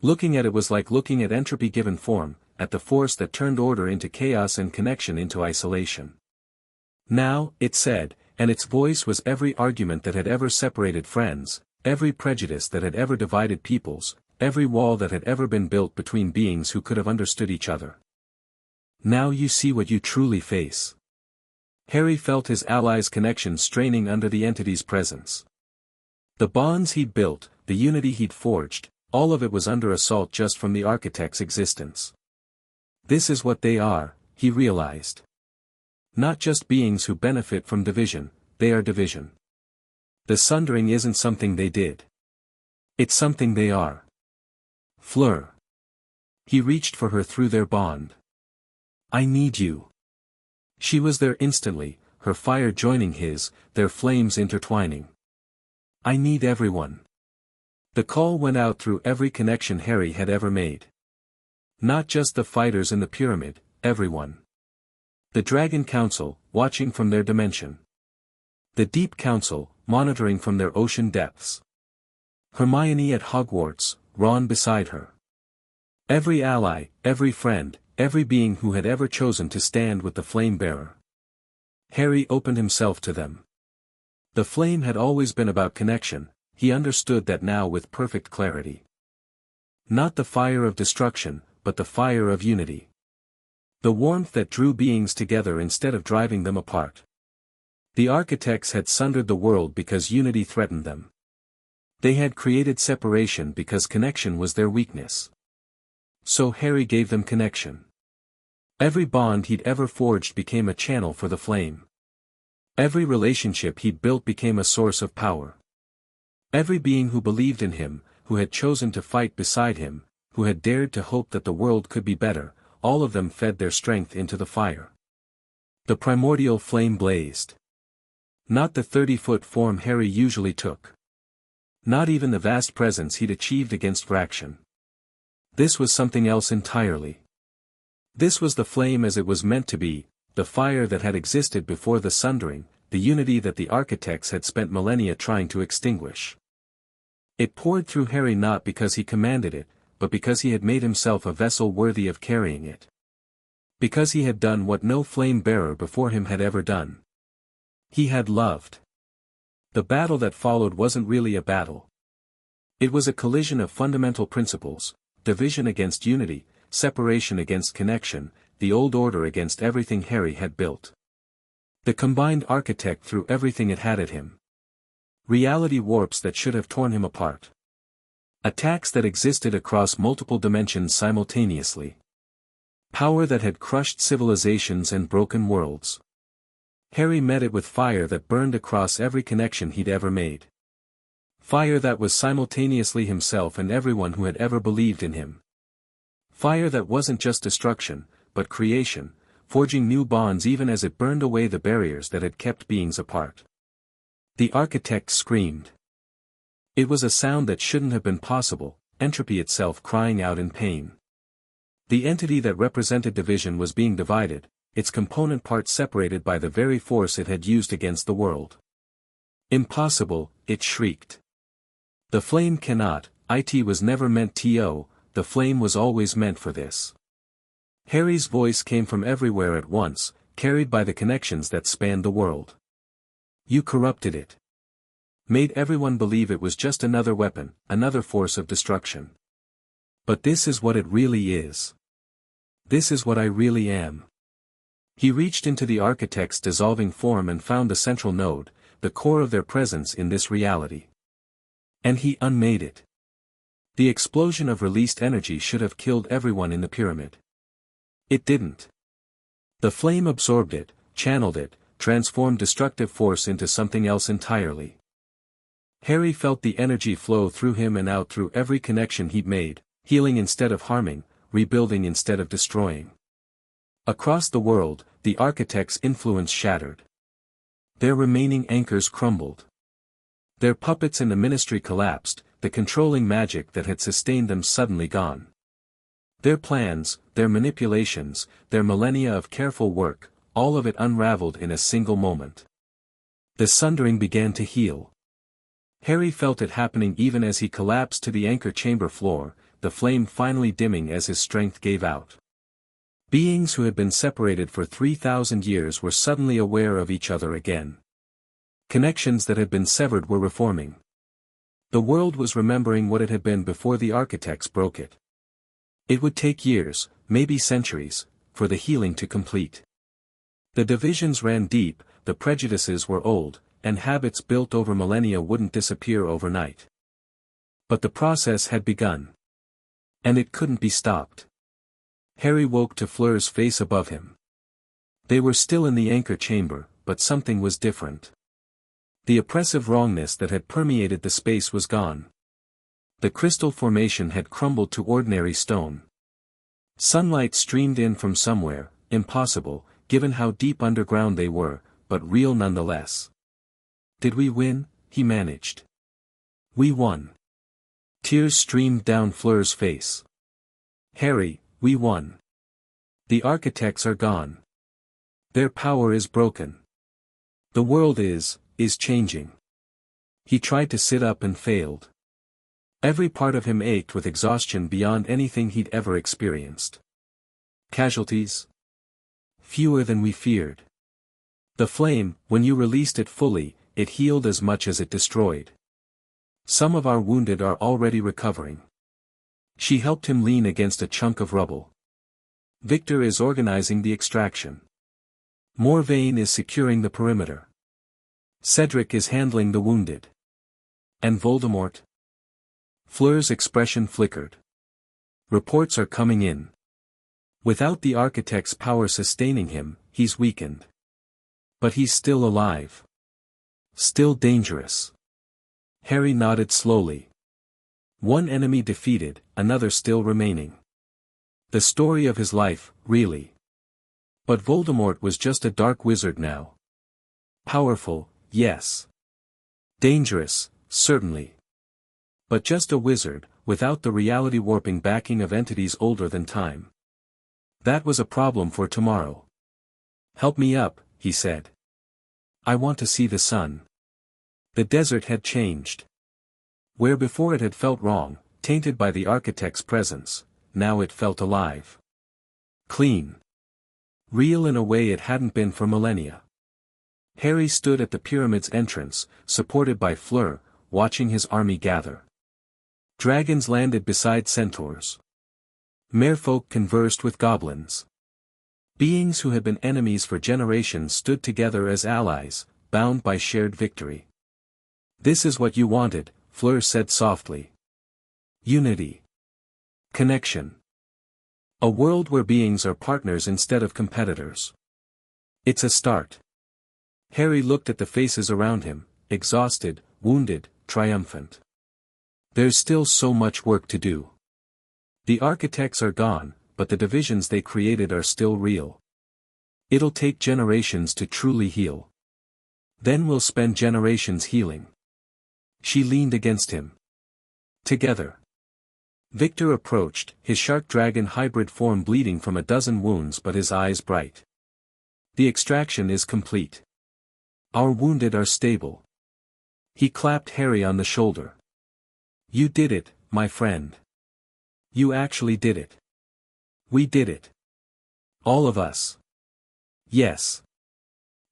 Looking at it was like looking at entropy given form, at the force that turned order into chaos and connection into isolation. "Now," it said, and its voice was every argument that had ever separated friends, every prejudice that had ever divided peoples, every wall that had ever been built between beings who could have understood each other. "Now you see what you truly face." Harry felt his allies' connection straining under the entity's presence. The bonds he'd built, the unity he'd forged, all of it was under assault just from the architect's existence. This is what they are, he realized. Not just beings who benefit from division, they are division. The sundering isn't something they did. It's something they are. Fleur. He reached for her through their bond. "I need you." She was there instantly, her fire joining his, their flames intertwining. "I need everyone." The call went out through every connection Harry had ever made. Not just the fighters in the pyramid, everyone. The Dragon Council, watching from their dimension. The Deep Council, monitoring from their ocean depths. Hermione at Hogwarts, Ron beside her. Every ally, every friend, every being who had ever chosen to stand with the flame bearer. Harry opened himself to them. The flame had always been about connection, he understood that now with perfect clarity. Not the fire of destruction, but the fire of unity. The warmth that drew beings together instead of driving them apart. The architects had sundered the world because unity threatened them. They had created separation because connection was their weakness. So Harry gave them connection. Every bond he'd ever forged became a channel for the flame. Every relationship he'd built became a source of power. Every being who believed in him, who had chosen to fight beside him, who had dared to hope that the world could be better, all of them fed their strength into the fire. The primordial flame blazed. Not the 30-foot form Harry usually took. Not even the vast presence he'd achieved against fraction. This was something else entirely. This was the flame as it was meant to be, the fire that had existed before the sundering, the unity that the architects had spent millennia trying to extinguish. It poured through Harry not because he commanded it, but because he had made himself a vessel worthy of carrying it. Because he had done what no flame bearer before him had ever done. He had loved. The battle that followed wasn't really a battle. It was a collision of fundamental principles, division against unity, separation against connection, the old order against everything Harry had built. The combined architect threw everything it had at him. Reality warps that should have torn him apart. Attacks that existed across multiple dimensions simultaneously. Power that had crushed civilizations and broken worlds. Harry met it with fire that burned across every connection he'd ever made. Fire that was simultaneously himself and everyone who had ever believed in him. Fire that wasn't just destruction, but creation, forging new bonds even as it burned away the barriers that had kept beings apart. The architect screamed. It was a sound that shouldn't have been possible, entropy itself crying out in pain. The entity that represented division was being divided, its component parts separated by the very force it had used against the world. Impossible, it shrieked. The flame cannot, it was never meant to, the flame was always meant for this. Harry's voice came from everywhere at once, carried by the connections that spanned the world. You corrupted it. Made everyone believe it was just another weapon, another force of destruction. But this is what it really is. This is what I really am. He reached into the architect's dissolving form and found the central node, the core of their presence in this reality. And he unmade it. The explosion of released energy should have killed everyone in the pyramid. It didn't. The flame absorbed it, channeled it, transformed destructive force into something else entirely. Harry felt the energy flow through him and out through every connection he'd made, healing instead of harming, rebuilding instead of destroying. Across the world, the architect's influence shattered. Their remaining anchors crumbled. Their puppets in the ministry collapsed, the controlling magic that had sustained them suddenly gone. Their plans, their manipulations, their millennia of careful work, all of it unraveled in a single moment. The sundering began to heal. Harry felt it happening even as he collapsed to the anchor chamber floor, the flame finally dimming as his strength gave out. Beings who had been separated for 3,000 years were suddenly aware of each other again. Connections that had been severed were reforming. The world was remembering what it had been before the architects broke it. It would take years, maybe centuries, for the healing to complete. The divisions ran deep, the prejudices were old, and habits built over millennia wouldn't disappear overnight. But the process had begun. And it couldn't be stopped. Harry woke to Fleur's face above him. They were still in the anchor chamber, but something was different. The oppressive wrongness that had permeated the space was gone. The crystal formation had crumbled to ordinary stone. Sunlight streamed in from somewhere, impossible, given how deep underground they were, but real nonetheless. Did we win? He managed. We won. Tears streamed down Fleur's face. Harry, we won. The architects are gone. Their power is broken. The world is changing. He tried to sit up and failed. Every part of him ached with exhaustion beyond anything he'd ever experienced. Casualties? Fewer than we feared. The flame, when you released it fully, it healed as much as it destroyed. Some of our wounded are already recovering. She helped him lean against a chunk of rubble. Victor is organizing the extraction. Morvain is securing the perimeter. Cedric is handling the wounded. And Voldemort? Fleur's expression flickered. Reports are coming in. Without the architect's power sustaining him, he's weakened. But he's still alive. Still dangerous. Harry nodded slowly. One enemy defeated, another still remaining. The story of his life, really. But Voldemort was just a dark wizard now. Powerful, yes. Dangerous, certainly. But just a wizard, without the reality-warping backing of entities older than time. That was a problem for tomorrow. Help me up, he said. I want to see the sun. The desert had changed. Where before it had felt wrong, tainted by the architect's presence, now it felt alive. Clean. Real in a way it hadn't been for millennia. Harry stood at the pyramid's entrance, supported by Fleur, watching his army gather. Dragons landed beside centaurs. Merfolk conversed with goblins. Beings who had been enemies for generations stood together as allies, bound by shared victory. This is what you wanted, Fleur said softly. Unity. Connection. A world where beings are partners instead of competitors. It's a start. Harry looked at the faces around him, exhausted, wounded, triumphant. There's still so much work to do. The architects are gone, but the divisions they created are still real. It'll take generations to truly heal. Then we'll spend generations healing. She leaned against him. Together. Victor approached, his shark dragon hybrid form bleeding from a dozen wounds but his eyes bright. The extraction is complete. Our wounded are stable. He clapped Harry on the shoulder. You did it, my friend. You actually did it. We did it. All of us. Yes.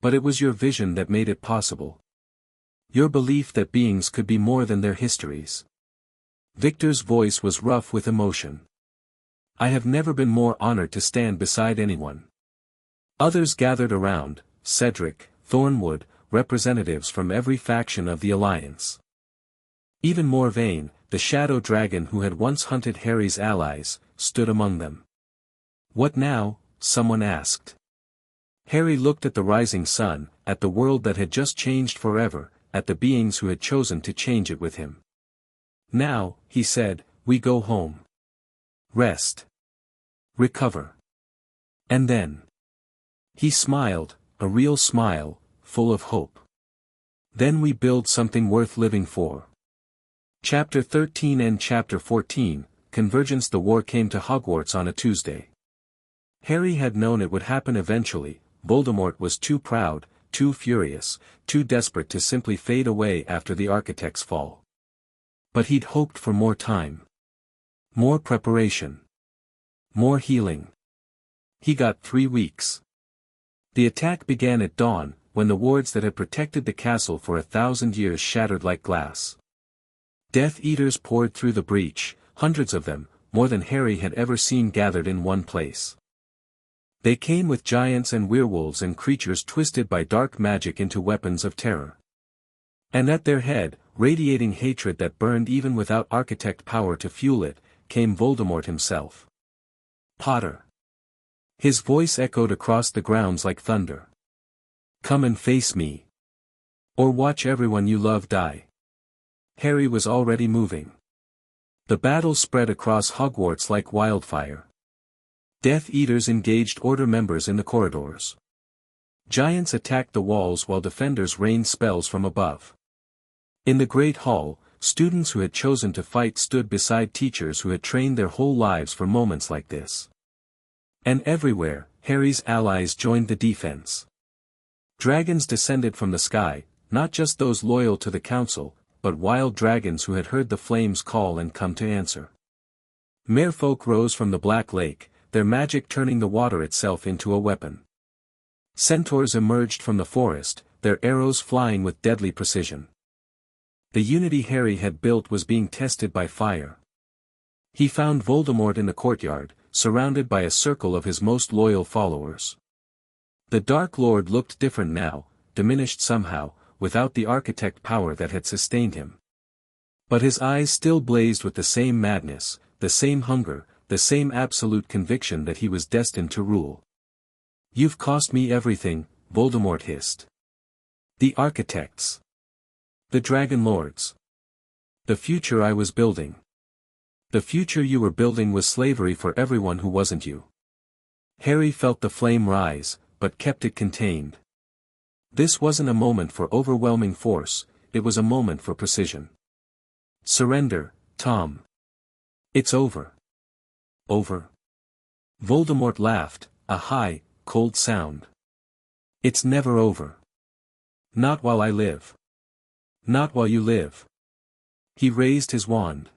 But it was your vision that made it possible. Your belief that beings could be more than their histories. Victor's voice was rough with emotion. I have never been more honored to stand beside anyone. Others gathered around, Cedric, Thornwood, representatives from every faction of the Alliance. Even Morvain, the shadow dragon who had once hunted Harry's allies, stood among them. What now? Someone asked. Harry looked at the rising sun, at the world that had just changed forever, at the beings who had chosen to change it with him. Now, he said, we go home. Rest. Recover. And then. He smiled, a real smile, full of hope. Then we build something worth living for. Chapter 13 and Chapter 14, Convergence. The war came to Hogwarts on a Tuesday. Harry had known it would happen eventually. Voldemort was too proud, too furious, too desperate to simply fade away after the architect's fall. But he'd hoped for more time. More preparation. More healing. He got 3 weeks. The attack began at dawn, when the wards that had protected the castle for 1,000 years shattered like glass. Death Eaters poured through the breach, hundreds of them, more than Harry had ever seen gathered in one place. They came with giants and werewolves and creatures twisted by dark magic into weapons of terror. And at their head, radiating hatred that burned even without architect power to fuel it, came Voldemort himself. Potter. His voice echoed across the grounds like thunder. Come and face me. Or watch everyone you love die. Harry was already moving. The battle spread across Hogwarts like wildfire. Death Eaters engaged Order members in the corridors. Giants attacked the walls while defenders rained spells from above. In the Great Hall, students who had chosen to fight stood beside teachers who had trained their whole lives for moments like this. And everywhere, Harry's allies joined the defense. Dragons descended from the sky, not just those loyal to the council, but wild dragons who had heard the flames call and come to answer. Merfolk rose from the Black Lake, their magic turning the water itself into a weapon. Centaurs emerged from the forest, their arrows flying with deadly precision. The unity Harry had built was being tested by fire. He found Voldemort in the courtyard, surrounded by a circle of his most loyal followers. The Dark Lord looked different now, diminished somehow, without the architect power that had sustained him. But his eyes still blazed with the same madness, the same hunger, the same absolute conviction that he was destined to rule. You've cost me everything, Voldemort hissed. The architects. The Dragon Lords. The future I was building. The future you were building was slavery for everyone who wasn't you. Harry felt the flame rise, but kept it contained. This wasn't a moment for overwhelming force, it was a moment for precision. Surrender, Tom. It's over. Over. Voldemort laughed, a high, cold sound. It's never over. Not while I live. Not while you live. He raised his wand.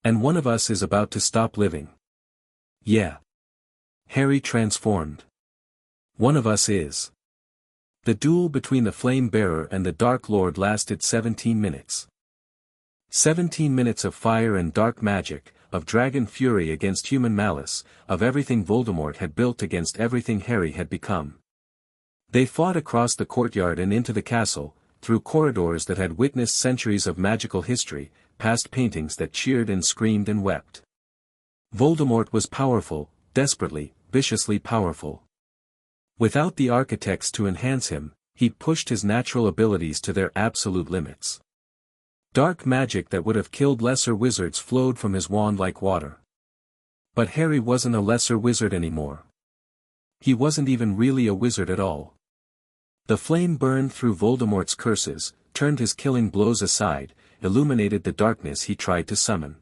And one of us is about to stop living. Yeah. Harry transformed. One of us is. The duel between the Flame Bearer and the Dark Lord lasted 17 minutes. 17 minutes of fire and dark magic, of dragon fury against human malice, of everything Voldemort had built against everything Harry had become. They fought across the courtyard and into the castle, through corridors that had witnessed centuries of magical history, past paintings that cheered and screamed and wept. Voldemort was powerful, desperately, viciously powerful. Without the architects to enhance him, he pushed his natural abilities to their absolute limits. Dark magic that would have killed lesser wizards flowed from his wand like water. But Harry wasn't a lesser wizard anymore. He wasn't even really a wizard at all. The flame burned through Voldemort's curses, turned his killing blows aside, illuminated the darkness he tried to summon.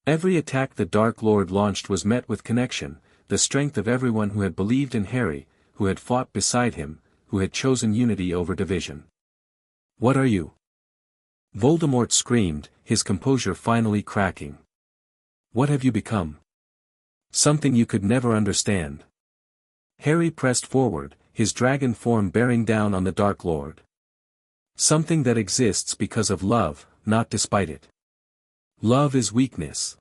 Every attack the Dark Lord launched was met with connection, the strength of everyone who had believed in Harry, who had fought beside him, who had chosen unity over division. "What are you?" Voldemort screamed, his composure finally cracking. "What have you become?" "Something you could never understand." Harry pressed forward, his dragon form bearing down on the Dark Lord. "Something that exists because of love, not despite it. Love is weakness.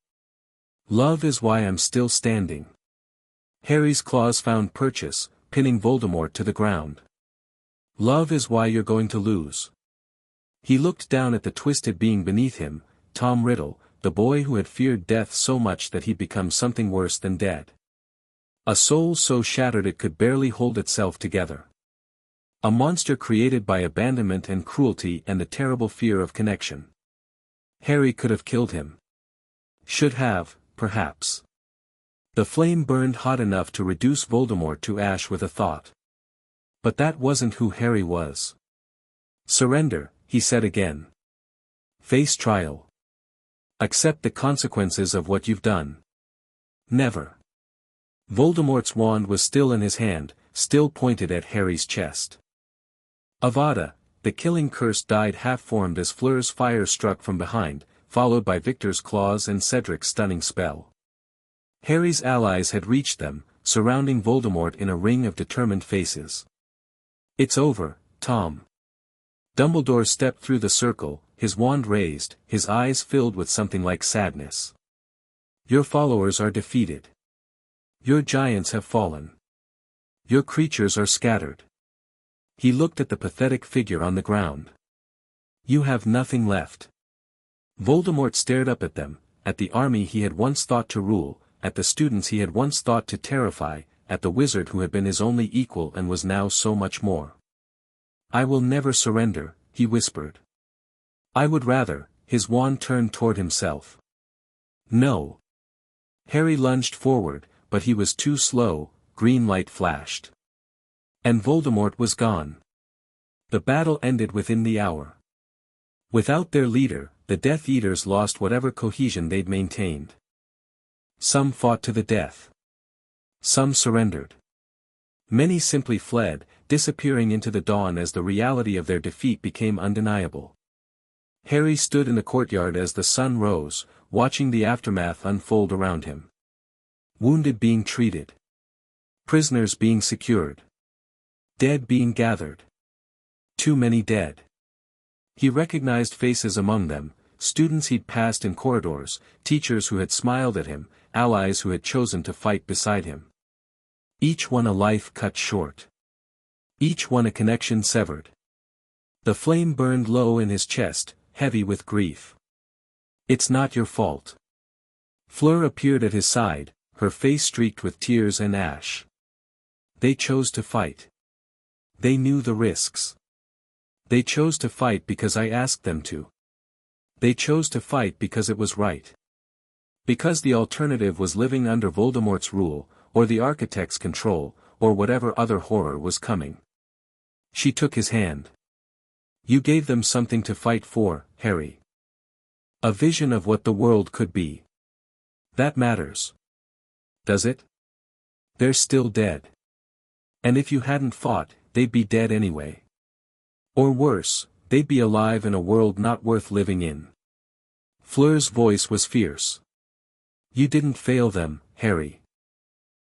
Love is why I'm still standing." Harry's claws found purchase, pinning Voldemort to the ground. "Love is why you're going to lose." He looked down at the twisted being beneath him, Tom Riddle, the boy who had feared death so much that he'd become something worse than dead. A soul so shattered it could barely hold itself together. A monster created by abandonment and cruelty and the terrible fear of connection. Harry could have killed him. Should have, perhaps. The flame burned hot enough to reduce Voldemort to ash with a thought. But that wasn't who Harry was. "Surrender," he said again. "Face trial. Accept the consequences of what you've done." "Never." Voldemort's wand was still in his hand, still pointed at Harry's chest. Avada, the killing curse died half-formed as Fleur's fire struck from behind, followed by Victor's claws and Cedric's stunning spell. Harry's allies had reached them, surrounding Voldemort in a ring of determined faces. "It's over, Tom." Dumbledore stepped through the circle, his wand raised, his eyes filled with something like sadness. "Your followers are defeated. Your giants have fallen. Your creatures are scattered." He looked at the pathetic figure on the ground. "You have nothing left." Voldemort stared up at them, at the army he had once thought to rule, at the students he had once thought to terrify, at the wizard who had been his only equal and was now so much more. "I will never surrender," he whispered. "I would rather," his wand turned toward himself. "No." Harry lunged forward, but he was too slow, green light flashed. And Voldemort was gone. The battle ended within the hour. Without their leader, the Death Eaters lost whatever cohesion they'd maintained. Some fought to the death. Some surrendered. Many simply fled, disappearing into the dawn as the reality of their defeat became undeniable. Harry stood in the courtyard as the sun rose, watching the aftermath unfold around him. Wounded being treated. Prisoners being secured. Dead being gathered. Too many dead. He recognized faces among them, students he'd passed in corridors, teachers who had smiled at him, allies who had chosen to fight beside him. Each one a life cut short. Each one a connection severed. The flame burned low in his chest, heavy with grief. "It's not your fault." Fleur appeared at his side, her face streaked with tears and ash. "They chose to fight. They knew the risks. They chose to fight because I asked them to. They chose to fight because it was right. Because the alternative was living under Voldemort's rule, or the Architect's control, or whatever other horror was coming." She took his hand. "You gave them something to fight for, Harry. A vision of what the world could be. That matters. Does it? They're still dead. And if you hadn't fought, they'd be dead anyway. Or worse, they'd be alive in a world not worth living in." Fleur's voice was fierce. "You didn't fail them, Harry.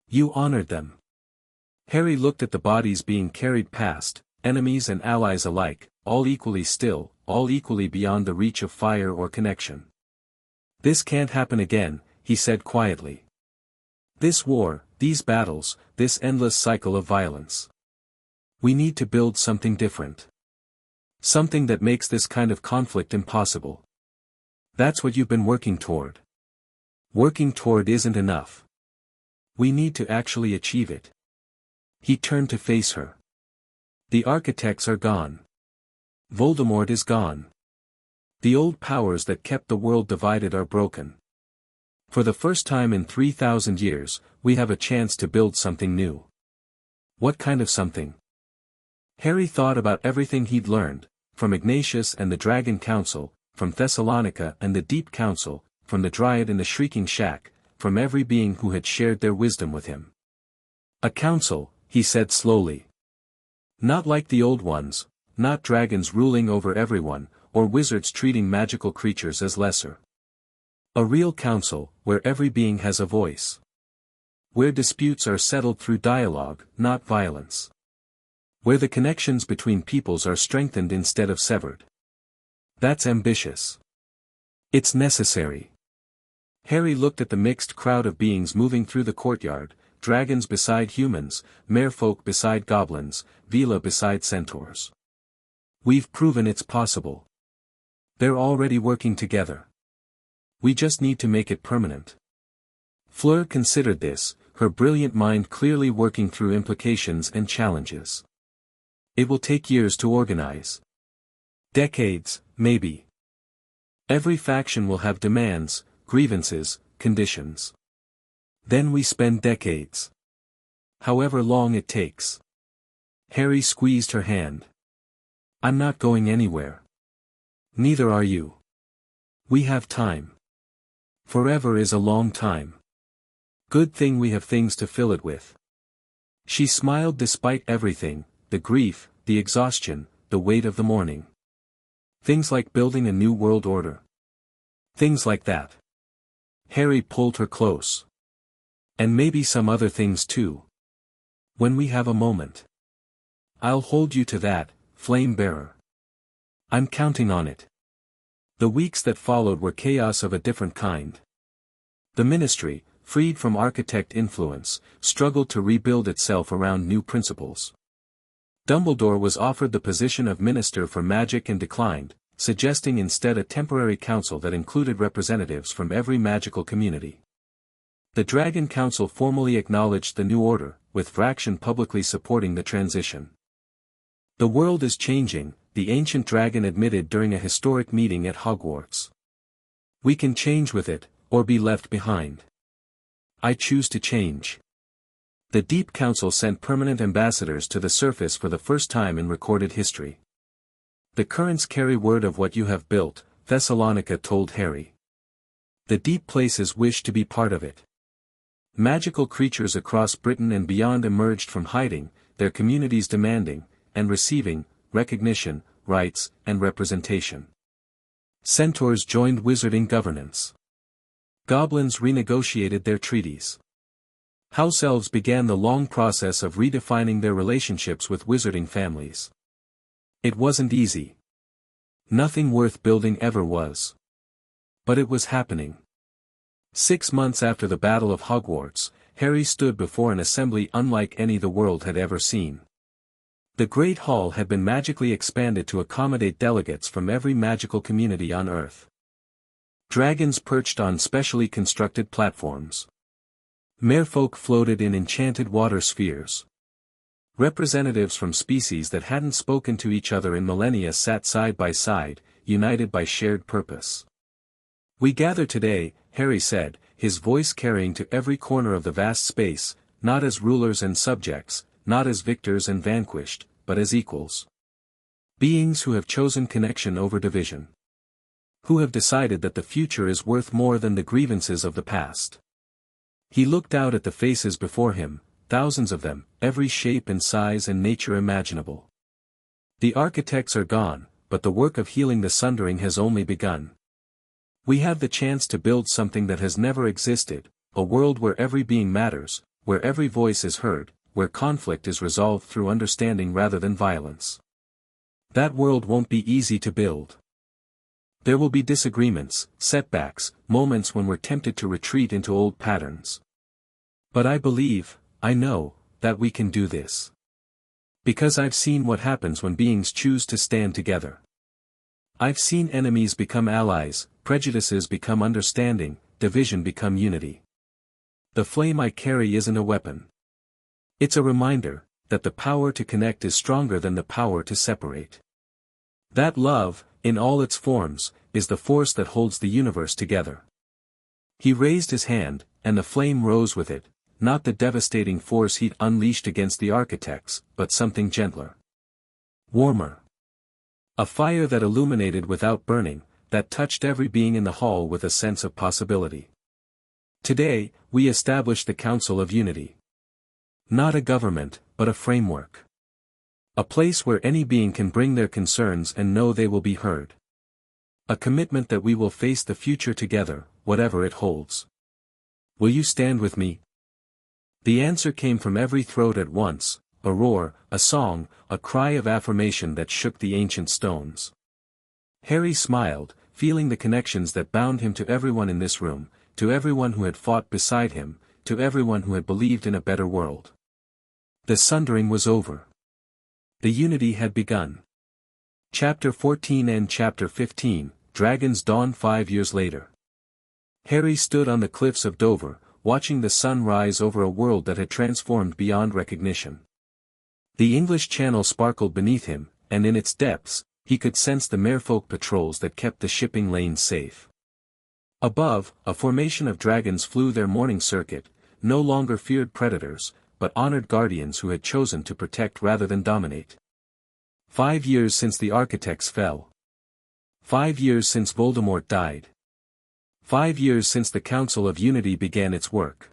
You honored them." Harry looked at the bodies being carried past, enemies and allies alike, all equally still, all equally beyond the reach of fire or connection. "This can't happen again," he said quietly. "This war, these battles, this endless cycle of violence. We need to build something different. Something that makes this kind of conflict impossible. That's what you've been working toward. Working toward isn't enough. We need to actually achieve it. He turned to face her. The architects are gone. Voldemort is gone. The old powers that kept the world divided are broken. For the first time in 3,000 years, we have a chance to build something new. What kind of something? Harry thought about everything he'd learned, from Ignatius and the Dragon Council, from Thessalonica and the Deep Council, from the Dryad in the Shrieking Shack, from every being who had shared their wisdom with him. A council, he said slowly. Not like the old ones, not dragons ruling over everyone, or wizards treating magical creatures as lesser. A real council, where every being has a voice. Where disputes are settled through dialogue, not violence. Where the connections between peoples are strengthened instead of severed. That's ambitious. It's necessary. Harry looked at the mixed crowd of beings moving through the courtyard, dragons beside humans, merfolk beside goblins, Vila beside centaurs. We've proven it's possible. They're already working together. We just need to make it permanent. Fleur considered this, her brilliant mind clearly working through implications and challenges. It will take years to organize. Decades, maybe. Every faction will have demands, grievances, conditions. Then we spend decades. However long it takes. Harry squeezed her hand. I'm not going anywhere. Neither are you. We have time. Forever is a long time. Good thing we have things to fill it with. She smiled despite everything, the grief, the exhaustion, the weight of the morning. Things like building a new world order. Things like that. Harry pulled her close. And maybe some other things too. When we have a moment. I'll hold you to that, Flame Bearer. I'm counting on it. The weeks that followed were chaos of a different kind. The Ministry, freed from architect influence, struggled to rebuild itself around new principles. Dumbledore was offered the position of Minister for Magic and declined, suggesting instead a temporary council that included representatives from every magical community. The Dragon Council formally acknowledged the new order, with Vraction publicly supporting the transition. The world is changing, the ancient dragon admitted during a historic meeting at Hogwarts. We can change with it, or be left behind. I choose to change. The Deep Council sent permanent ambassadors to the surface for the first time in recorded history. The currents carry word of what you have built, Thessalonica told Harry. The deep places wish to be part of it. Magical creatures across Britain and beyond emerged from hiding, their communities demanding, and receiving, recognition, rights, and representation. Centaurs joined wizarding governance. Goblins renegotiated their treaties. House elves began the long process of redefining their relationships with wizarding families. It wasn't easy. Nothing worth building ever was. But it was happening. 6 months after the Battle of Hogwarts, Harry stood before an assembly unlike any the world had ever seen. The Great Hall had been magically expanded to accommodate delegates from every magical community on Earth. Dragons perched on specially constructed platforms. Merfolk floated in enchanted water spheres. Representatives from species that hadn't spoken to each other in millennia sat side by side, united by shared purpose. We gather today, Harry said, his voice carrying to every corner of the vast space, not as rulers and subjects, not as victors and vanquished, but as equals. Beings who have chosen connection over division. Who have decided that the future is worth more than the grievances of the past. He looked out at the faces before him, thousands of them, every shape and size and nature imaginable. The architects are gone, but the work of healing the sundering has only begun. We have the chance to build something that has never existed, a world where every being matters, where every voice is heard, where conflict is resolved through understanding rather than violence. That world won't be easy to build. There will be disagreements, setbacks, moments when we're tempted to retreat into old patterns. But I believe, I know, that we can do this. Because I've seen what happens when beings choose to stand together. I've seen enemies become allies, prejudices become understanding, division become unity. The flame I carry isn't a weapon. It's a reminder that the power to connect is stronger than the power to separate. That love, in all its forms, is the force that holds the universe together. He raised his hand, and the flame rose with it, not the devastating force he'd unleashed against the architects, but something gentler. Warmer. A fire that illuminated without burning, that touched every being in the hall with a sense of possibility. Today, we establish the Council of Unity. Not a government, but a framework. A place where any being can bring their concerns and know they will be heard. A commitment that we will face the future together, whatever it holds. Will you stand with me? The answer came from every throat at once, a roar, a song, a cry of affirmation that shook the ancient stones. Harry smiled, feeling the connections that bound him to everyone in this room, to everyone who had fought beside him, to everyone who had believed in a better world. The sundering was over. The unity had begun. Chapter 14 and Chapter 15, Dragon's Dawn 5 years later. Harry stood on the cliffs of Dover, watching the sun rise over a world that had transformed beyond recognition. The English Channel sparkled beneath him, and in its depths, he could sense the merfolk patrols that kept the shipping lanes safe. Above, a formation of dragons flew their morning circuit, no longer feared predators, but honored guardians who had chosen to protect rather than dominate. 5 years since the architects fell. 5 years since Voldemort died. 5 years since the Council of Unity began its work.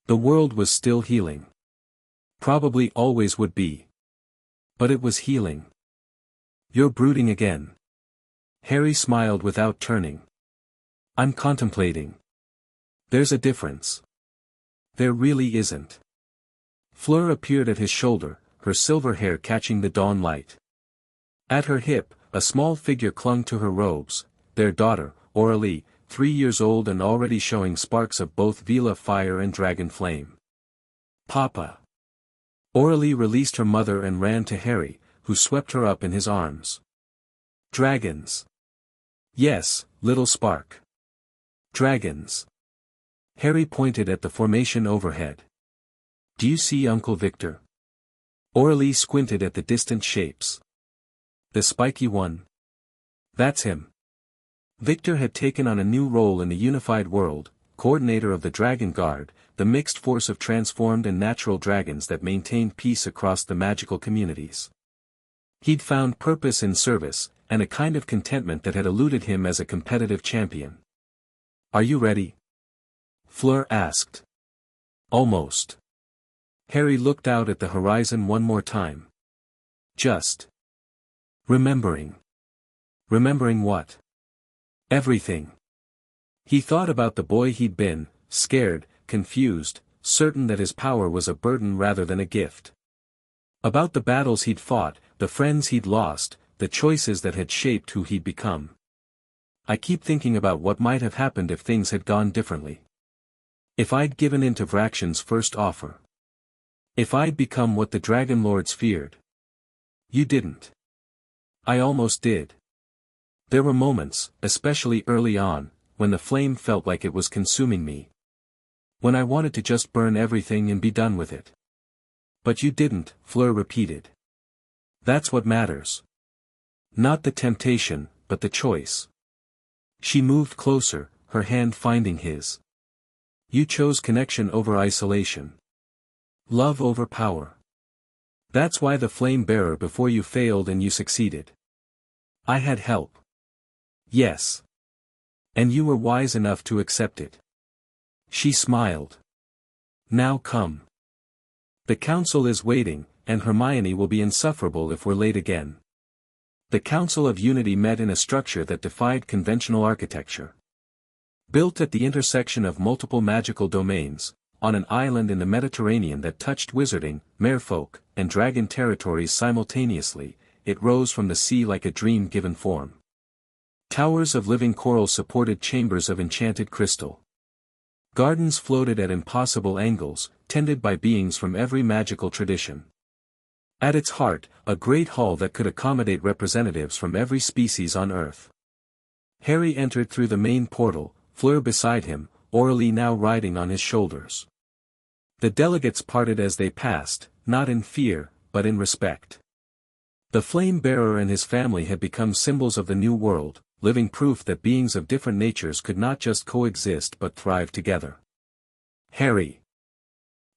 The world was still healing. Probably always would be. But it was healing. You're brooding again. Harry smiled without turning. I'm contemplating. There's a difference. There really isn't. Fleur appeared at his shoulder, her silver hair catching the dawn light. At her hip, a small figure clung to her robes, their daughter, Aurelie, 3 years old and already showing sparks of both Vila fire and dragon flame. Papa. Aurelie released her mother and ran to Harry, who swept her up in his arms. Dragons. Yes, little spark. Dragons. Harry pointed at the formation overhead. Do you see Uncle Victor? Aurelie squinted at the distant shapes. The spiky one? That's him. Victor had taken on a new role in the unified world, coordinator of the Dragon Guard, the mixed force of transformed and natural dragons that maintained peace across the magical communities. He'd found purpose in service, and a kind of contentment that had eluded him as a competitive champion. Are you ready? Fleur asked. Almost. Harry looked out at the horizon one more time. Just. Remembering. Remembering what? Everything. He thought about the boy he'd been, scared, confused, certain that his power was a burden rather than a gift. About the battles he'd fought, the friends he'd lost, the choices that had shaped who he'd become. I keep thinking about what might have happened if things had gone differently. If I'd given in to Vraxion's first offer. If I'd become what the Dragon Lords feared. You didn't. I almost did. There were moments, especially early on, when the flame felt like it was consuming me. When I wanted to just burn everything and be done with it. But you didn't, Fleur repeated. That's what matters. Not the temptation, but the choice. She moved closer, her hand finding his. You chose connection over isolation. Love over power. That's why the flame bearer before you failed and you succeeded. I had help. Yes. And you were wise enough to accept it. She smiled. Now come. The council is waiting, and Hermione will be insufferable if we're late again. The Council of Unity met in a structure that defied conventional architecture. Built at the intersection of multiple magical domains, on an island in the Mediterranean that touched wizarding, merfolk, and dragon territories simultaneously, it rose from the sea like a dream given form. Towers of living coral supported chambers of enchanted crystal. Gardens floated at impossible angles, tended by beings from every magical tradition. At its heart, a great hall that could accommodate representatives from every species on Earth. Harry entered through the main portal, Fleur beside him, Aurelie now riding on his shoulders. The delegates parted as they passed, not in fear, but in respect. The flame-bearer and his family had become symbols of the new world, living proof that beings of different natures could not just coexist but thrive together. Harry.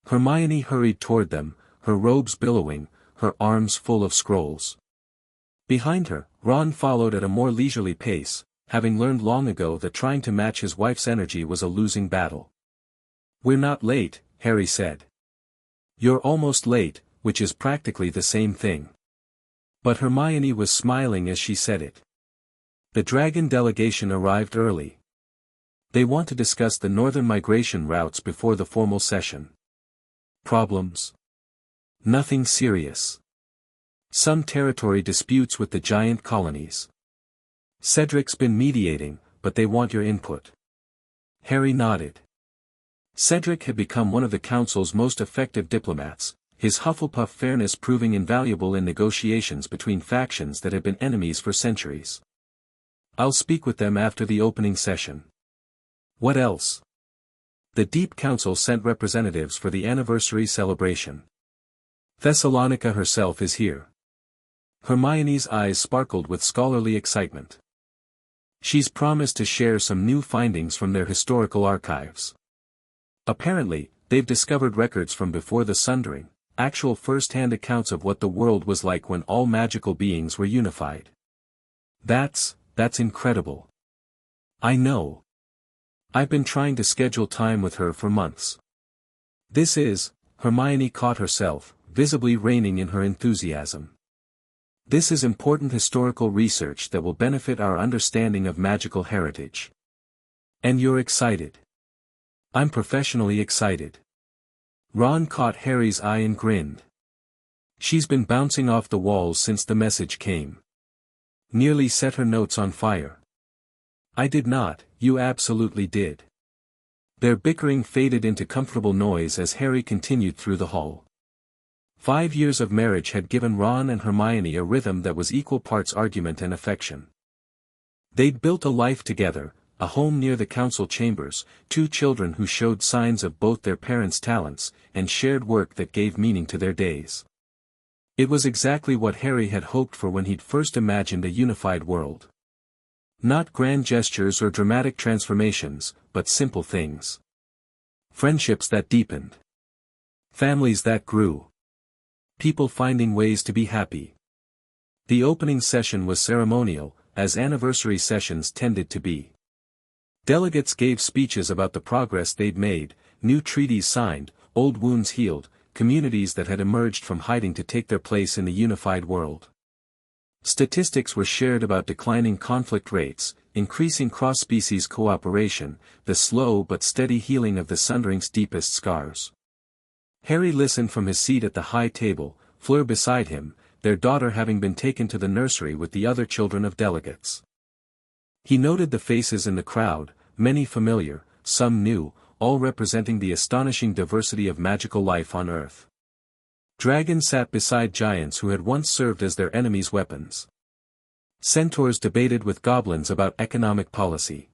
Hermione hurried toward them, her robes billowing, her arms full of scrolls. Behind her, Ron followed at a more leisurely pace, having learned long ago that trying to match his wife's energy was a losing battle. "We're not late," Harry said. "You're almost late, which is practically the same thing." But Hermione was smiling as she said it. The dragon delegation arrived early. They want to discuss the northern migration routes before the formal session. Problems? Nothing serious. Some territory disputes with the giant colonies. Cedric's been mediating, but they want your input. Harry nodded. Cedric had become one of the council's most effective diplomats, his Hufflepuff fairness proving invaluable in negotiations between factions that had been enemies for centuries. "I'll speak with them after the opening session." "What else?" The Deep Council sent representatives for the anniversary celebration. Thessalonica herself is here. Hermione's eyes sparkled with scholarly excitement. She's promised to share some new findings from their historical archives. Apparently, they've discovered records from before the Sundering, actual first-hand accounts of what the world was like when all magical beings were unified. That's incredible. I know. I've been trying to schedule time with her for months. Hermione caught herself, visibly reining in her enthusiasm. This is important historical research that will benefit our understanding of magical heritage. And you're excited. I'm professionally excited. Ron caught Harry's eye and grinned. She's been bouncing off the walls since the message came. Nearly set her notes on fire. I did not, you absolutely did. Their bickering faded into comfortable noise as Harry continued through the hall. 5 years of marriage had given Ron and Hermione a rhythm that was equal parts argument and affection. They'd built a life together, a home near the council chambers, 2 children who showed signs of both their parents' talents, and shared work that gave meaning to their days. It was exactly what Harry had hoped for when he'd first imagined a unified world. Not grand gestures or dramatic transformations, but simple things. Friendships that deepened. Families that grew. People finding ways to be happy. The opening session was ceremonial, as anniversary sessions tended to be. Delegates gave speeches about the progress they'd made, new treaties signed, old wounds healed, communities that had emerged from hiding to take their place in the unified world. Statistics were shared about declining conflict rates, increasing cross-species cooperation, the slow but steady healing of the Sundering's deepest scars. Harry listened from his seat at the high table, Fleur beside him, their daughter having been taken to the nursery with the other children of delegates. He noted the faces in the crowd, many familiar, some new, all representing the astonishing diversity of magical life on Earth. Dragons sat beside giants who had once served as their enemies' weapons. Centaurs debated with goblins about economic policy.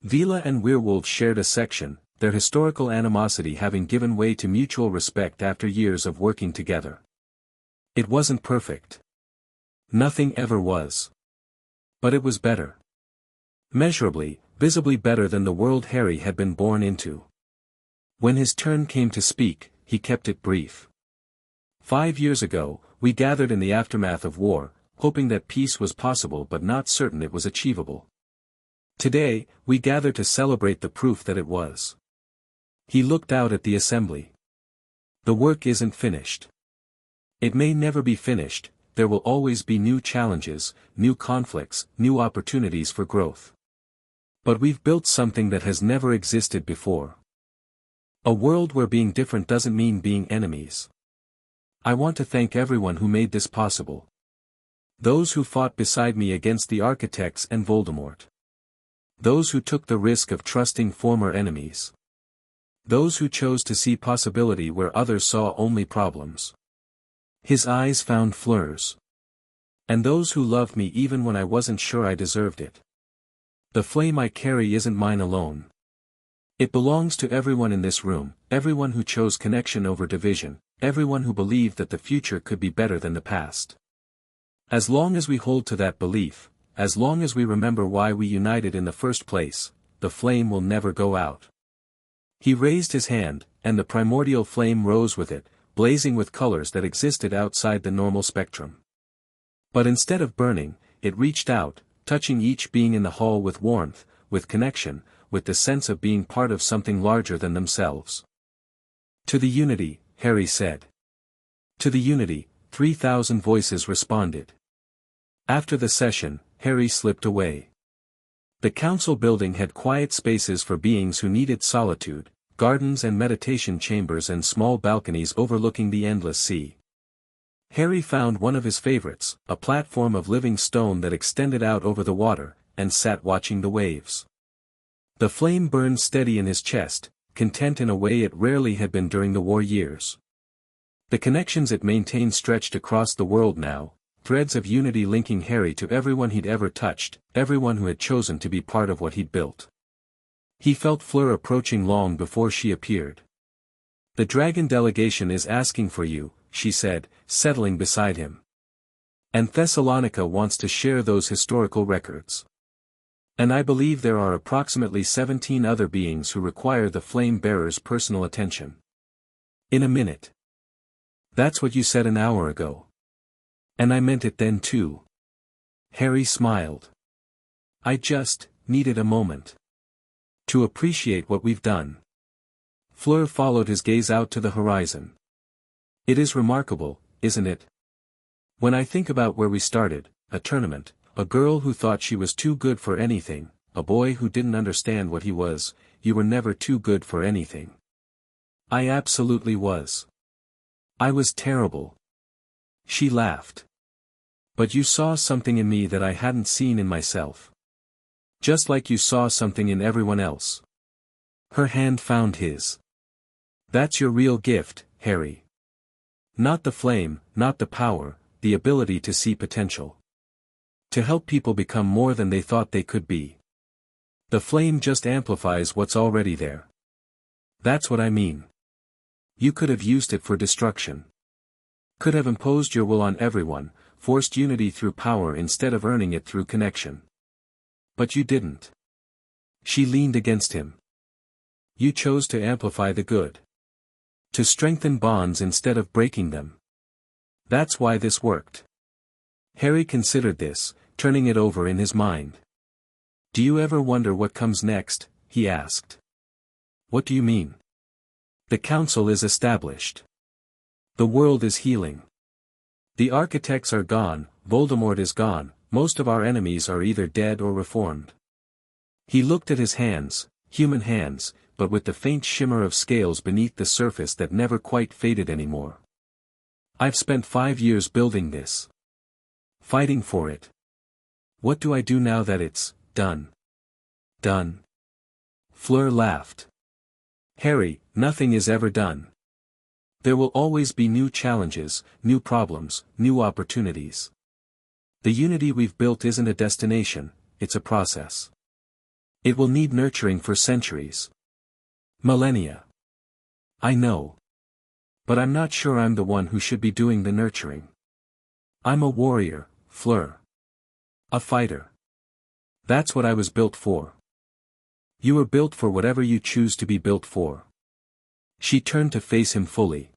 Vila and werewolves shared a section, their historical animosity having given way to mutual respect after years of working together. It wasn't perfect. Nothing ever was. But it was better. Measurably, visibly better than the world Harry had been born into. When his turn came to speak, he kept it brief. 5 years ago, we gathered in the aftermath of war, hoping that peace was possible but not certain it was achievable. Today, we gather to celebrate the proof that it was. He looked out at the assembly. The work isn't finished. It may never be finished, there will always be new challenges, new conflicts, new opportunities for growth. But we've built something that has never existed before. A world where being different doesn't mean being enemies. I want to thank everyone who made this possible. Those who fought beside me against the architects and Voldemort. Those who took the risk of trusting former enemies. Those who chose to see possibility where others saw only problems. His eyes found Fleur's. And those who loved me even when I wasn't sure I deserved it. The flame I carry isn't mine alone. It belongs to everyone in this room, everyone who chose connection over division, everyone who believed that the future could be better than the past. As long as we hold to that belief, as long as we remember why we united in the first place, the flame will never go out. He raised his hand, and the primordial flame rose with it, blazing with colors that existed outside the normal spectrum. But instead of burning, it reached out, touching each being in the hall with warmth, with connection, with the sense of being part of something larger than themselves. To the unity, Harry said. To the unity, 3,000 voices responded. After the session, Harry slipped away. The council building had quiet spaces for beings who needed solitude, gardens and meditation chambers and small balconies overlooking the endless sea. Harry found one of his favorites, a platform of living stone that extended out over the water, and sat watching the waves. The flame burned steady in his chest, content in a way it rarely had been during the war years. The connections it maintained stretched across the world now, threads of unity linking Harry to everyone he'd ever touched, everyone who had chosen to be part of what he'd built. He felt Fleur approaching long before she appeared. "The dragon delegation is asking for you," she said, settling beside him. "And Thessalonica wants to share those historical records. And I believe there are approximately 17 other beings who require the flame bearer's personal attention. In a minute." "That's what you said an hour ago. And I meant it then too." Harry smiled. "I just needed a moment to appreciate what we've done." Fleur followed his gaze out to the horizon. "It is remarkable, isn't it? When I think about where we started, a tournament, a girl who thought she was too good for anything, a boy who didn't understand what he was, you were never too good for anything." "I absolutely was. I was terrible." She laughed. "But you saw something in me that I hadn't seen in myself. Just like you saw something in everyone else." Her hand found his. "That's your real gift, Harry. Not the flame, not the power, the ability to see potential. To help people become more than they thought they could be. The flame just amplifies what's already there. That's what I mean. You could have used it for destruction. Could have imposed your will on everyone, forced unity through power instead of earning it through connection. But you didn't." She leaned against him. "You chose to amplify the good. To strengthen bonds instead of breaking them. That's why this worked." Harry considered this, turning it over in his mind. "Do you ever wonder what comes next?" he asked. "What do you mean?" "The council is established. The world is healing. The architects are gone, Voldemort is gone, most of our enemies are either dead or reformed." He looked at his hands, human hands, but with the faint shimmer of scales beneath the surface that never quite faded anymore. "I've spent 5 years building this. Fighting for it. What do I do now that it's done?" "Done?" Fleur laughed. "Harry, nothing is ever done. There will always be new challenges, new problems, new opportunities. The unity we've built isn't a destination, it's a process. It will need nurturing for centuries. Millennia. I know. But I'm not sure I'm the one who should be doing the nurturing. I'm a warrior, Fleur. A fighter. That's what I was built for. You were built for whatever you choose to be built for." She turned to face him fully.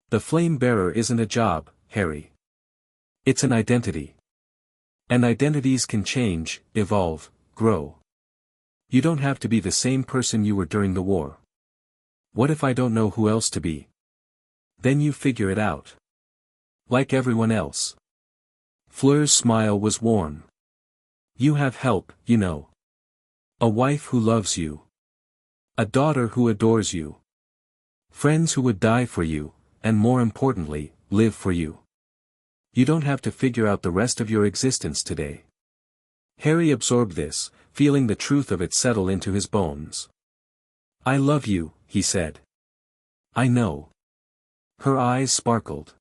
"The flame bearer isn't a job, Harry. It's an identity. And identities can change, evolve, grow. You don't have to be the same person you were during the war. What if I don't know who else to be? Then you figure it out. Like everyone else." Fleur's smile was warm. "You have help, you know. A wife who loves you. A daughter who adores you. Friends who would die for you, and more importantly, live for you. You don't have to figure out the rest of your existence today." Harry absorbed this, feeling the truth of it settle into his bones. "I love you," he said. "I know." Her eyes sparkled.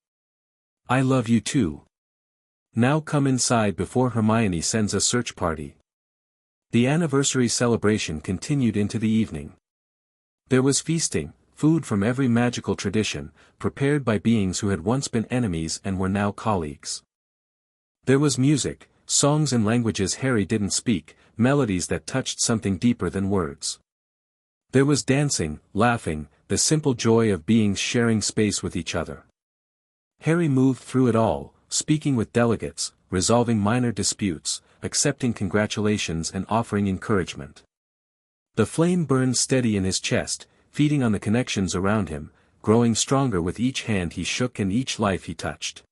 I love you too. Now come inside before Hermione sends a search party. The anniversary celebration continued into the evening. There was feasting, food from every magical tradition, prepared by beings who had once been enemies and were now colleagues. There was music, songs in languages Harry didn't speak, melodies that touched something deeper than words. There was dancing, laughing, the simple joy of beings sharing space with each other. Harry moved through it all, speaking with delegates, resolving minor disputes, accepting congratulations and offering encouragement. The flame burned steady in his chest, feeding on the connections around him, growing stronger with each hand he shook and each life he touched.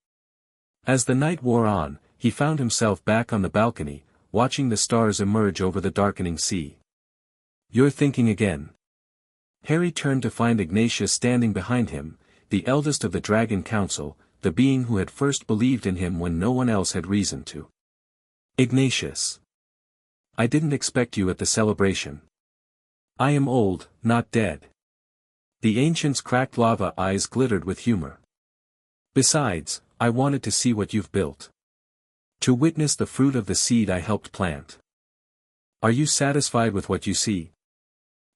As the night wore on, he found himself back on the balcony, watching the stars emerge over the darkening sea. You're thinking again. Harry turned to find Ignatius standing behind him, the eldest of the Dragon Council, the being who had first believed in him when no one else had reason to. Ignatius. I didn't expect you at the celebration. I am old, not dead. The ancient's cracked lava eyes glittered with humor. Besides, I wanted to see what you've built. To witness the fruit of the seed I helped plant. Are you satisfied with what you see?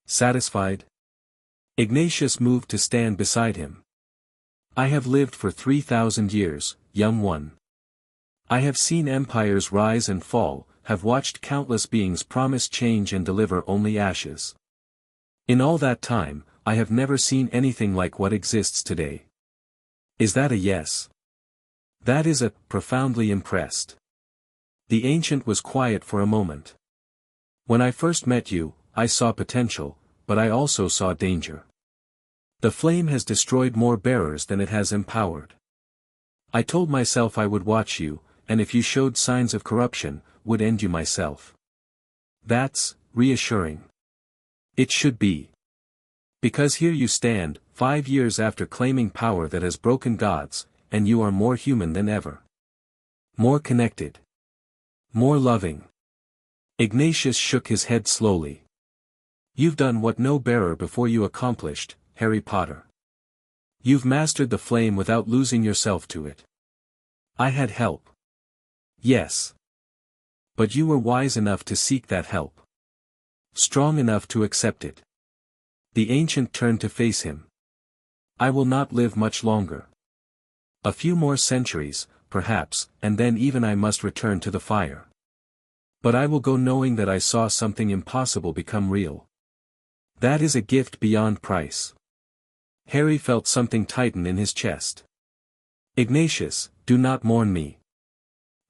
Satisfied? Ignatius moved to stand beside him. I have lived for 3,000 years, young one. I have seen empires rise and fall, have watched countless beings promise change and deliver only ashes. In all that time, I have never seen anything like what exists today. Is that a yes? That is a, profoundly impressed. The ancient was quiet for a moment. When I first met you, I saw potential, but I also saw danger. The flame has destroyed more bearers than it has empowered. I told myself I would watch you, and if you showed signs of corruption, would end you myself. That's reassuring. It should be. Because here you stand, 5 years after claiming power that has broken gods, and you are more human than ever. More connected. More loving. Ignatius shook his head slowly. You've done what no bearer before you accomplished, Harry Potter. You've mastered the flame without losing yourself to it. I had help. Yes. But you were wise enough to seek that help. Strong enough to accept it. The ancient turned to face him. I will not live much longer. A few more centuries, perhaps, and then even I must return to the fire. But I will go knowing that I saw something impossible become real. That is a gift beyond price. Harry felt something tighten in his chest. Ignatius, do not mourn me.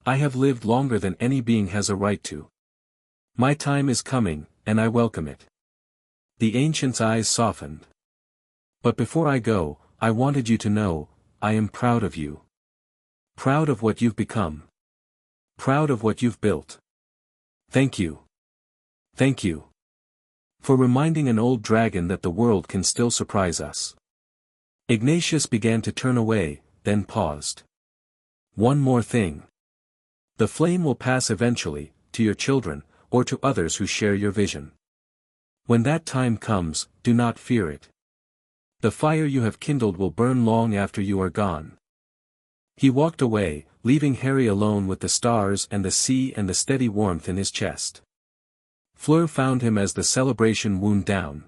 I have lived longer than any being has a right to. My time is coming, and I welcome it. The ancient's eyes softened. But before I go, I wanted you to know, I am proud of you. Proud of what you've become. Proud of what you've built. Thank you. Thank you. For reminding an old dragon that the world can still surprise us. Ignatius began to turn away, then paused. One more thing. The flame will pass eventually, to your children, or to others who share your vision. When that time comes, do not fear it. The fire you have kindled will burn long after you are gone. He walked away, leaving Harry alone with the stars and the sea and the steady warmth in his chest. Fleur found him as the celebration wound down.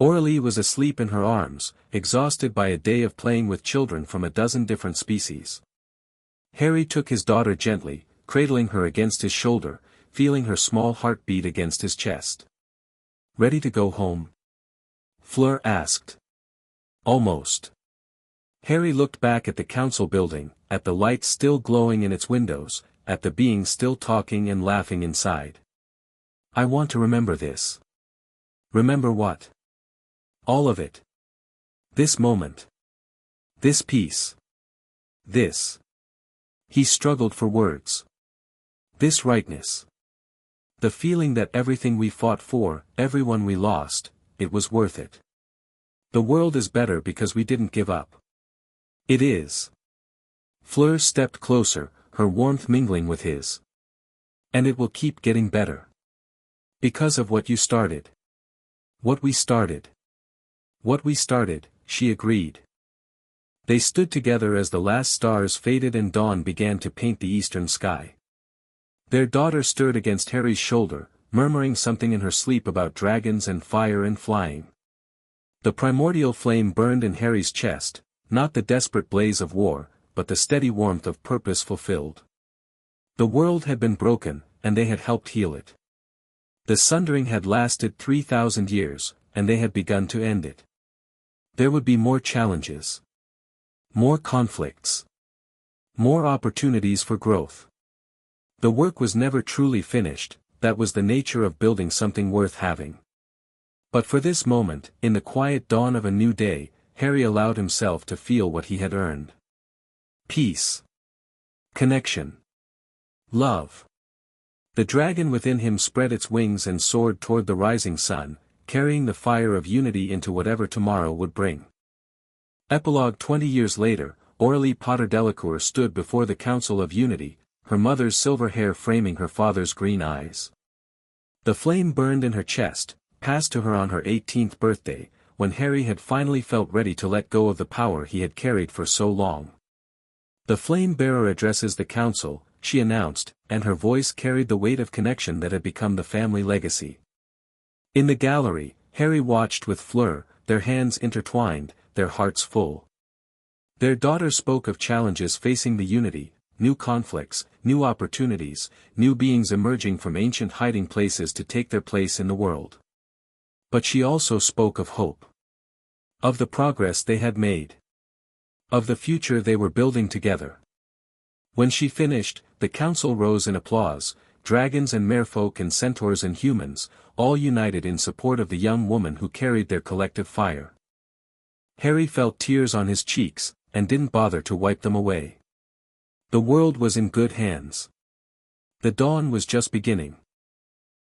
Aurelie was asleep in her arms, exhausted by a day of playing with children from a dozen different species. Harry took his daughter gently, cradling her against his shoulder, feeling her small heart beat against his chest. Ready to go home? Fleur asked. Almost. Harry looked back at the council building, at the lights still glowing in its windows, at the beings still talking and laughing inside. I want to remember this. Remember what? All of it. This moment. This peace. This. He struggled for words. This rightness. The feeling that everything we fought for, everyone we lost, it was worth it. The world is better because we didn't give up. It is. Fleur stepped closer, her warmth mingling with his. And it will keep getting better. Because of what you started. What we started. What we started, she agreed. They stood together as the last stars faded and dawn began to paint the eastern sky. Their daughter stirred against Harry's shoulder, murmuring something in her sleep about dragons and fire and flying. The primordial flame burned in Harry's chest, not the desperate blaze of war, but the steady warmth of purpose fulfilled. The world had been broken, and they had helped heal it. The sundering had lasted 3,000 years, and they had begun to end it. There would be more challenges. More conflicts. More opportunities for growth. The work was never truly finished, that was the nature of building something worth having. But for this moment, in the quiet dawn of a new day, Harry allowed himself to feel what he had earned. Peace. Connection. Love. The dragon within him spread its wings and soared toward the rising sun, carrying the fire of unity into whatever tomorrow would bring. Epilogue 20 years later, Aurélie Potter Delacour stood before the Council of Unity, her mother's silver hair framing her father's green eyes. The flame burned in her chest, passed to her on her 18th birthday, when Harry had finally felt ready to let go of the power he had carried for so long. The flame-bearer addresses the council, she announced, and her voice carried the weight of connection that had become the family legacy. In the gallery, Harry watched with Fleur, their hands intertwined, their hearts full. Their daughter spoke of challenges facing the Unity, new conflicts, new opportunities, new beings emerging from ancient hiding places to take their place in the world. But she also spoke of hope. Of the progress they had made. Of the future they were building together. When she finished, the council rose in applause, dragons and merfolk and centaurs and humans, all united in support of the young woman who carried their collective fire. Harry felt tears on his cheeks, and didn't bother to wipe them away. The world was in good hands. The dawn was just beginning.